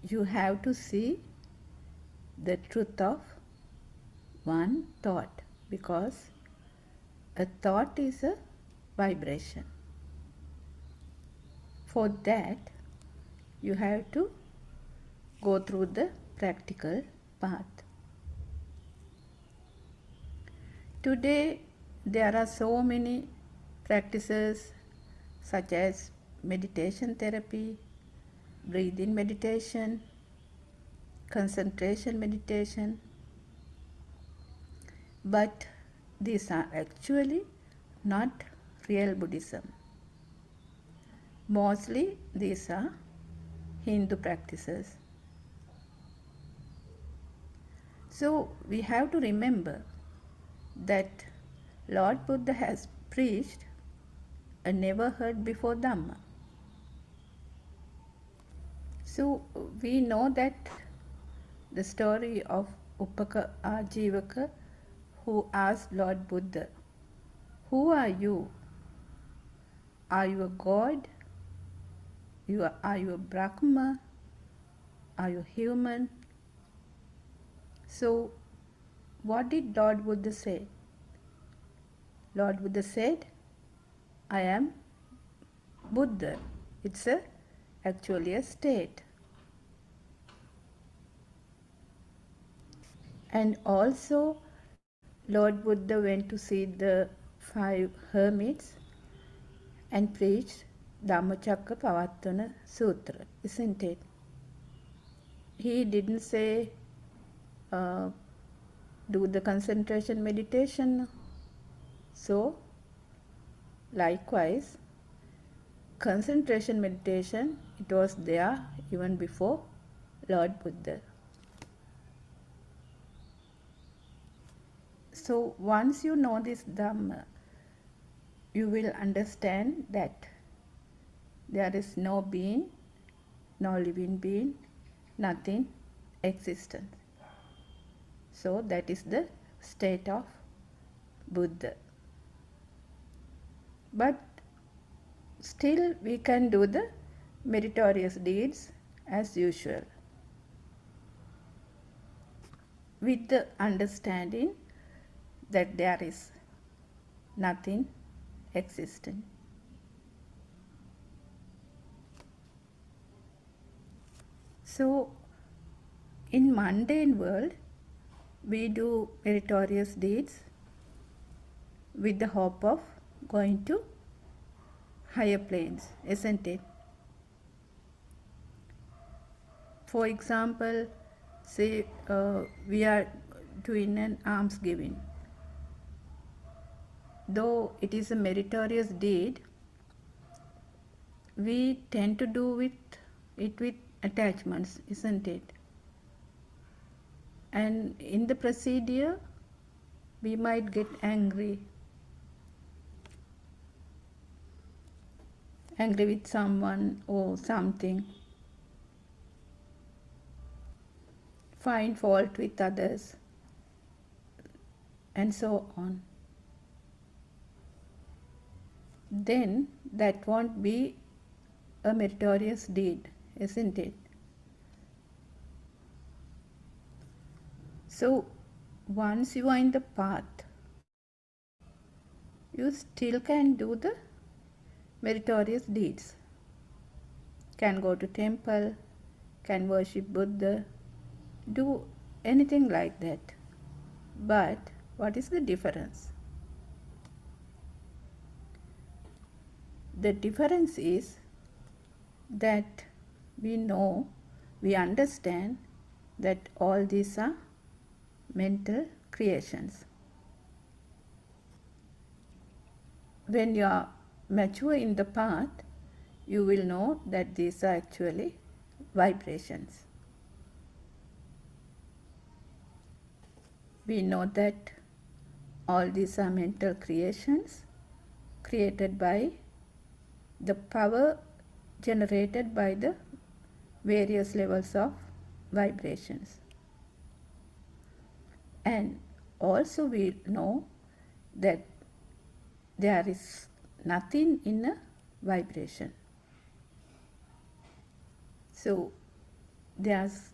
Speaker 9: you have to see the truth of one thought, because a thought is a vibration. For that, you have to go through the practical path. Today, there are so many practices such as meditation therapy, breathing meditation, concentration meditation, but these are actually not real Buddhism. Mostly these are Hindu practices. So we have to remember that Lord Buddha has preached a never heard before Dharma. So we know that the story of Upaka Ajivaka, who asked Lord Buddha, "Who are you? Are you a god? Are you a Brahma? Are you human?" So what did Lord Buddha say? Lord Buddha said, "I am Buddha." It's actually a state. And also Lord Buddha went to see the 5 hermits and preached Dhammacakkappavattana Sutra, isn't it? He didn't say do the concentration meditation. So likewise, concentration meditation, it was there even before Lord Buddha. So once you know this Dhamma, you will understand that there is no being, no living being, nothing existent. So that is the state of Buddha. But still we can do the meritorious deeds as usual, with the understanding that there is nothing existent. So in mundane world, we do meritorious deeds with the hope of going to higher planes, isn't it? For example, say we are doing an almsgiving. Though it is a meritorious deed, we tend to do it with attachments, isn't it? And in the procedure, we might get angry. angry with someone or something, find fault with others, and so on, then that won't be a meritorious deed, isn't it? So once you are in the path, you still can do the meritorious deeds. Can go to temple, can worship Buddha, do anything like that. But what is the difference? The difference is that we know, we understand that all these are mental creations. When you are mature in the path, you will know that these are actually vibrations. We know that all these are mental creations created by the power generated by the various levels of vibrations. And also we know that there is nothing in a vibration. So there's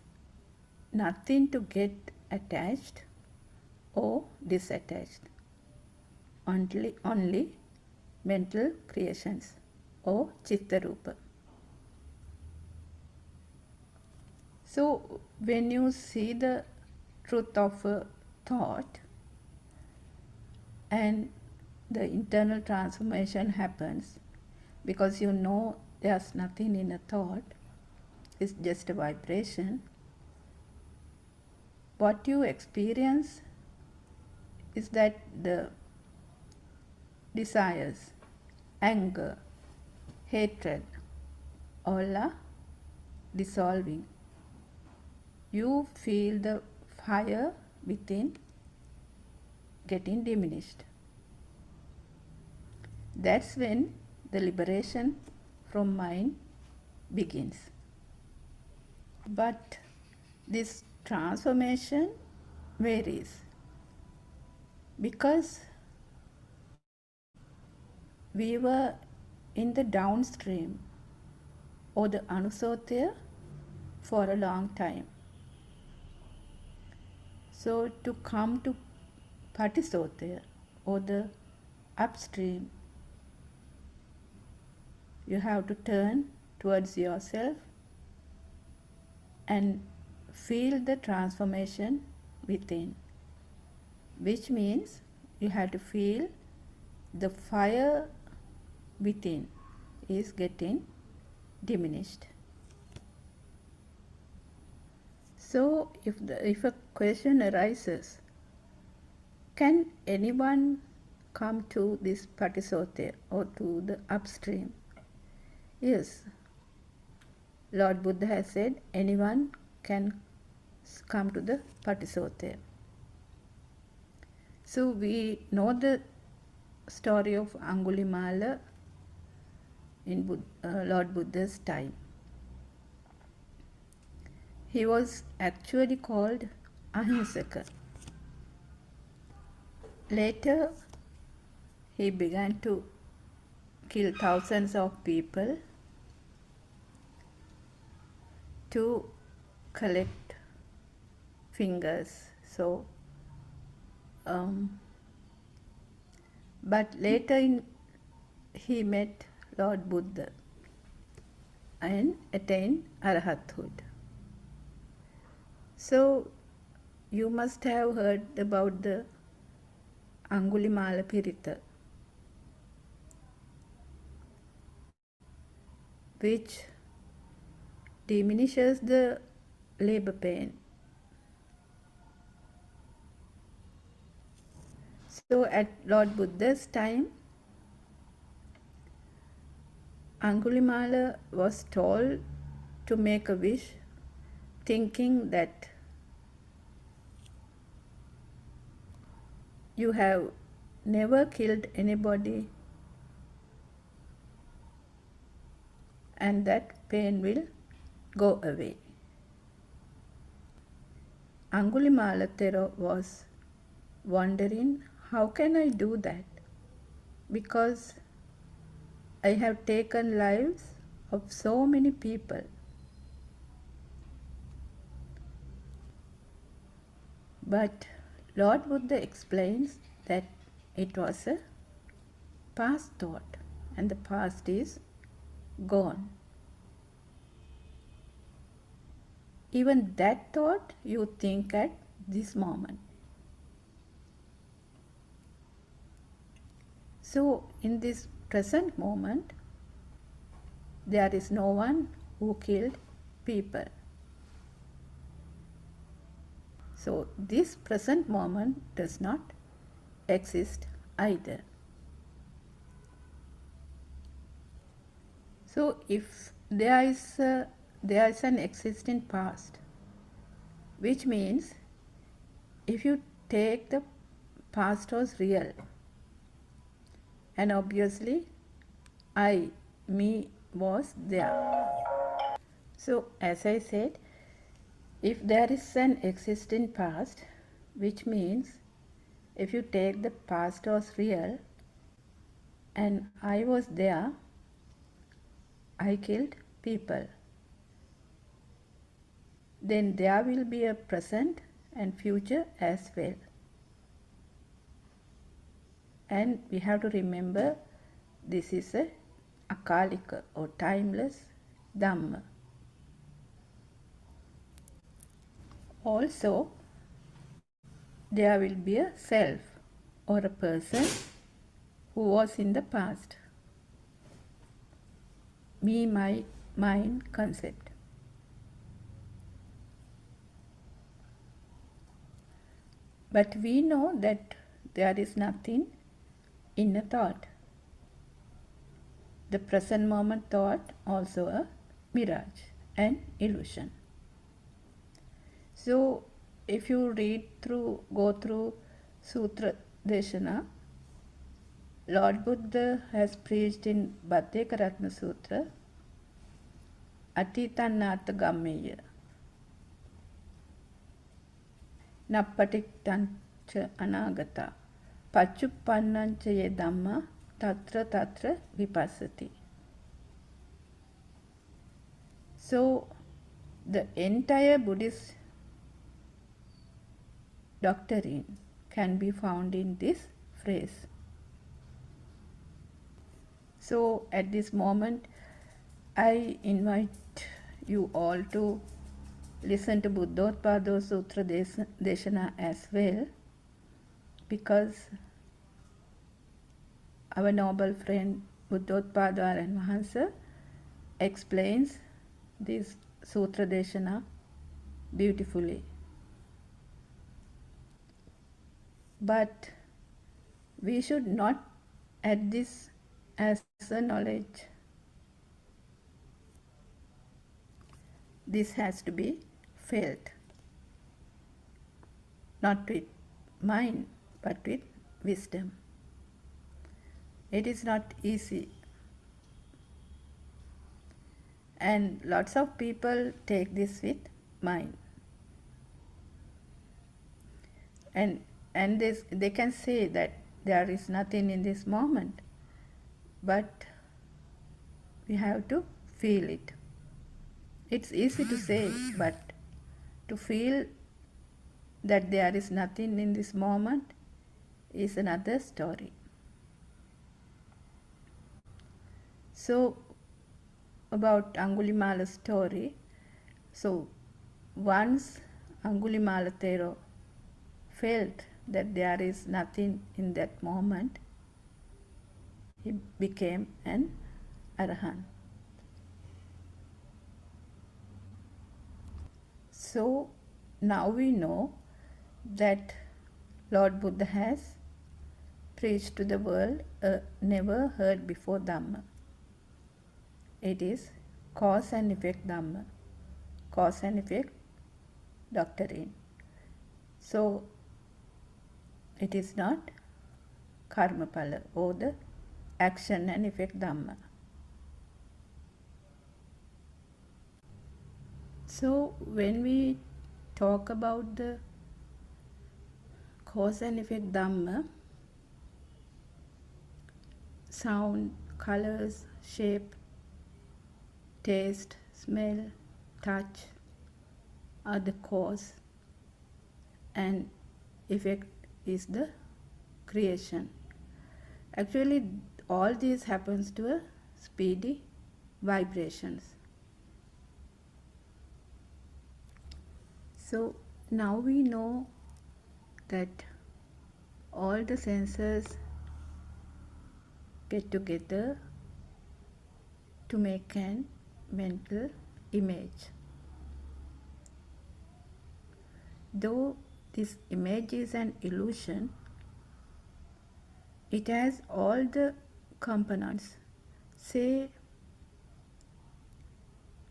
Speaker 9: nothing to get attached or disattached. Only mental creations or chitta rupa. So when you see the truth of a thought and the internal transformation happens, because you know there's nothing in a thought, it's just a vibration, what you experience is that the desires, anger, hatred, all are dissolving. You feel the fire within getting diminished. That's when the liberation from mind begins. But this transformation varies because we were in the downstream or the anusotya for a long time. So to come to patisotya or the upstream, you have to turn towards yourself and feel the transformation within, which means you have to feel the fire within is getting diminished. So if a question arises, can anyone come to this patisotya or to the upstream? Yes, Lord Buddha has said anyone can come to the patisotya. So we know the story of Angulimala in Lord Buddha's time. He was actually called Ahinsaka. Later, he began to kill thousands of people to collect fingers. So, but later he met Lord Buddha and attained arahathood. So you must have heard about the Angulimala Pirita, which diminishes the labor pain. So at Lord Buddha's time, Angulimala was told to make a wish, thinking that you have never killed anybody and that pain will go away. Angulimala Thero was wondering, how can I do that? Because I have taken lives of so many people. But Lord Buddha explains that it was a past thought and the past is gone. Even that thought you think at this moment. So in this present moment, there is no one who killed people. So this present moment does not exist either. So if there is an existing past, which means if you take the past was real, and obviously me was there. So as I said, if there is an existing past, which means if you take the past was real and I was there, I killed people, then there will be a present and future as well. And we have to remember this is a akalika or timeless Dhamma. Also, there will be a self or a person who was in the past. Me, my, mine concept. But we know that there is nothing in a thought. The present moment thought also a mirage, an illusion. So if you go through Sutra Deshana, Lord Buddha has preached in Bhattekaratna Sutra, Atitannatta Gammeya, Nappatiktancha Anagata, Pachuppannancha ye Dhamma, Tatra Tatra Vipassati. So the entire Buddhist doctrine can be found in this phrase. So at this moment, I invite you all to listen to Buddothpado Sutra Deshana as well, because our noble friend Buddothpada and Mahansa explains this Sutra Deshana beautifully. But we should not add this as a knowledge. This has to be felt, not with mind, but with wisdom. It is not easy. And lots of people take this with mind. And they can say that there is nothing in this moment, but we have to feel it. It's easy to say, but to feel that there is nothing in this moment is another story. So about Angulimala's story, so once Angulimala Thero felt that there is nothing in that moment, he became an Arahant. So now we know that Lord Buddha has preached to the world a never heard before Dhamma. It is cause and effect Dhamma, cause and effect doctrine. So it is not karmapala or the action and effect Dhamma. So when we talk about the cause and effect Dhamma, sound, colors, shape, taste, smell, touch are the cause, and effect is the creation. Actually, all this happens to a speedy vibrations. So now we know that all the senses get together to make an mental image. Though this image is an illusion, it has all the components. Say,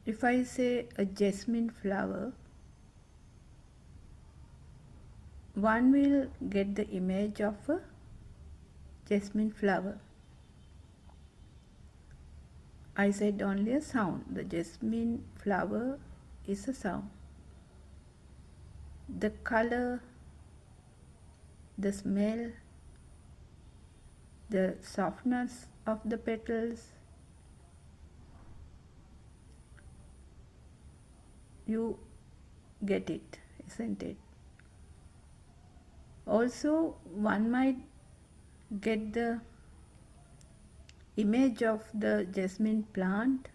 Speaker 9: if I say a jasmine flower, one will get the image of a jasmine flower. I said only a sound. The jasmine flower is a sound. The color, the smell, the softness of the petals, you get it, isn't it? Also, one might get the image of the jasmine plant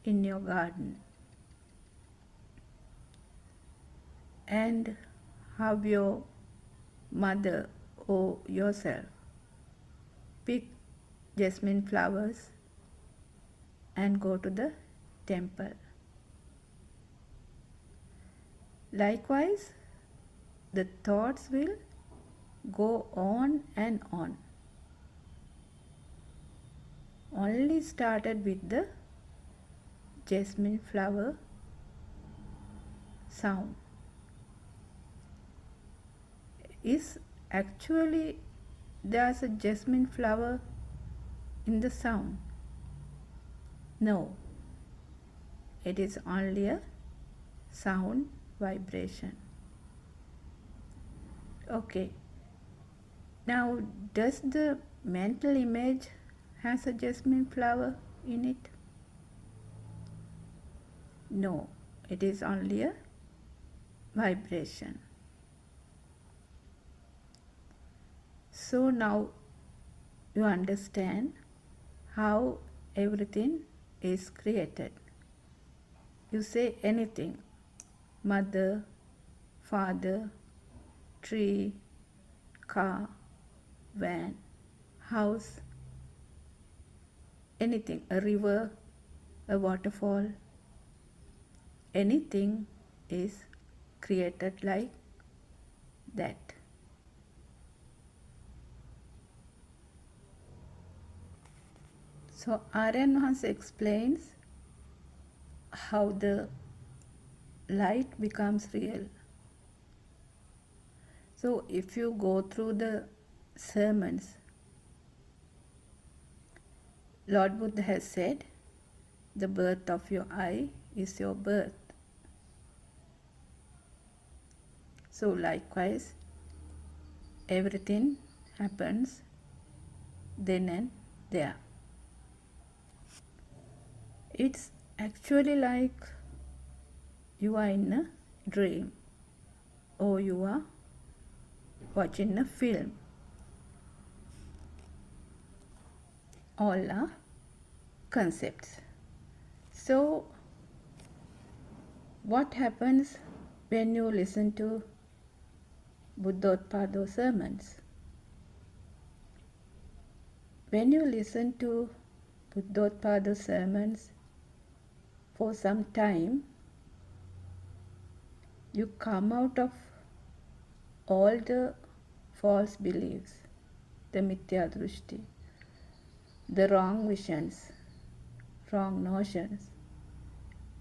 Speaker 9: in your garden and have your mother or yourself pick jasmine flowers and go to the temple. Likewise, the thoughts will go on and on. Only started with the jasmine flower sound. Is actually there's a jasmine flower in the sound? No, it is only a sound vibration. Okay, now does the mental image has a jasmine flower in it? No, it is only a vibration. So now you understand how everything is created. You say anything, mother, father, tree, car, van, house, anything, a river, a waterfall, anything is created like that. So Aryan once explains how the light becomes real. So if you go through the sermons, Lord Buddha has said, the birth of your eye is your birth. So likewise, everything happens then and there. It's actually like you are in a dream or you are watching a film. All are concepts. So what happens when you listen to Buddothpado sermons? When you listen to Buddothpado sermons for some time, you come out of all the false beliefs, the mithya drushti, the wrong visions, wrong notions,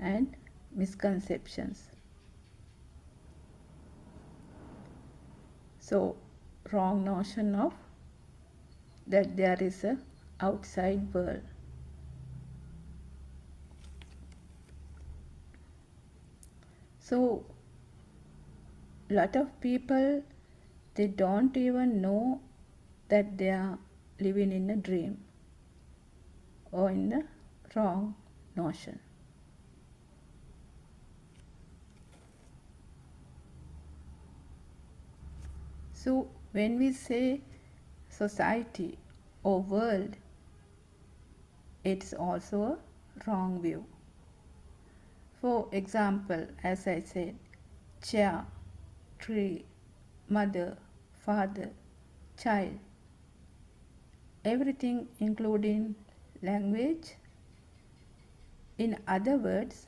Speaker 9: and misconceptions. So, wrong notion of that there is a outside world. So lot of people, they don't even know that they are living in a dream or in a wrong notion. So when we say society or world, it's also a wrong view. For example, as I said, chair, tree, mother, father, child, everything including language. In other words,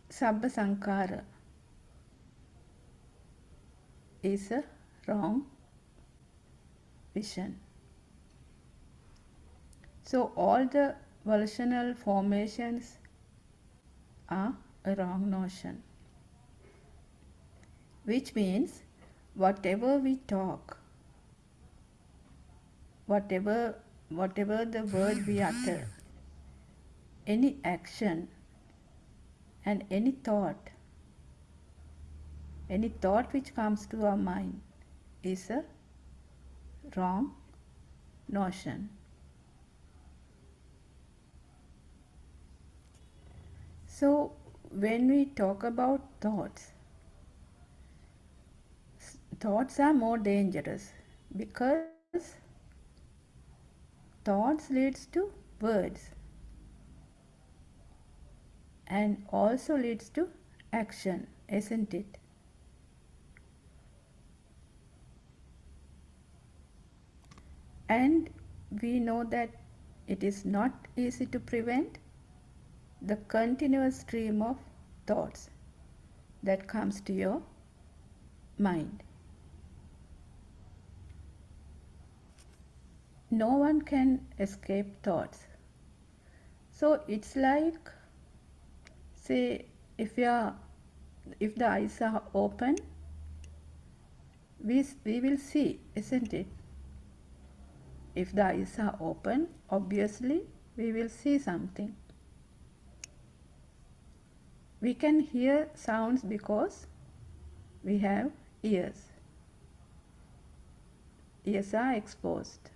Speaker 9: Sabba Sankara is a wrong vision. So all the volitional formations are a wrong notion, which means whatever we talk, whatever the word we utter, any action and any thought which comes to our mind is a wrong notion. So when we talk about thoughts are more dangerous because thoughts leads to words and also leads to action, isn't it? And we know that it is not easy to prevent the continuous stream of thoughts that comes to your mind. No one can escape thoughts. So it's like, say, if the eyes are open, we will see, isn't it? If the eyes are open, obviously we will see something. We can hear sounds because we have ears. Ears are exposed.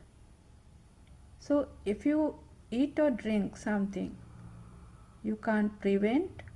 Speaker 9: So if you eat or drink something, you can't prevent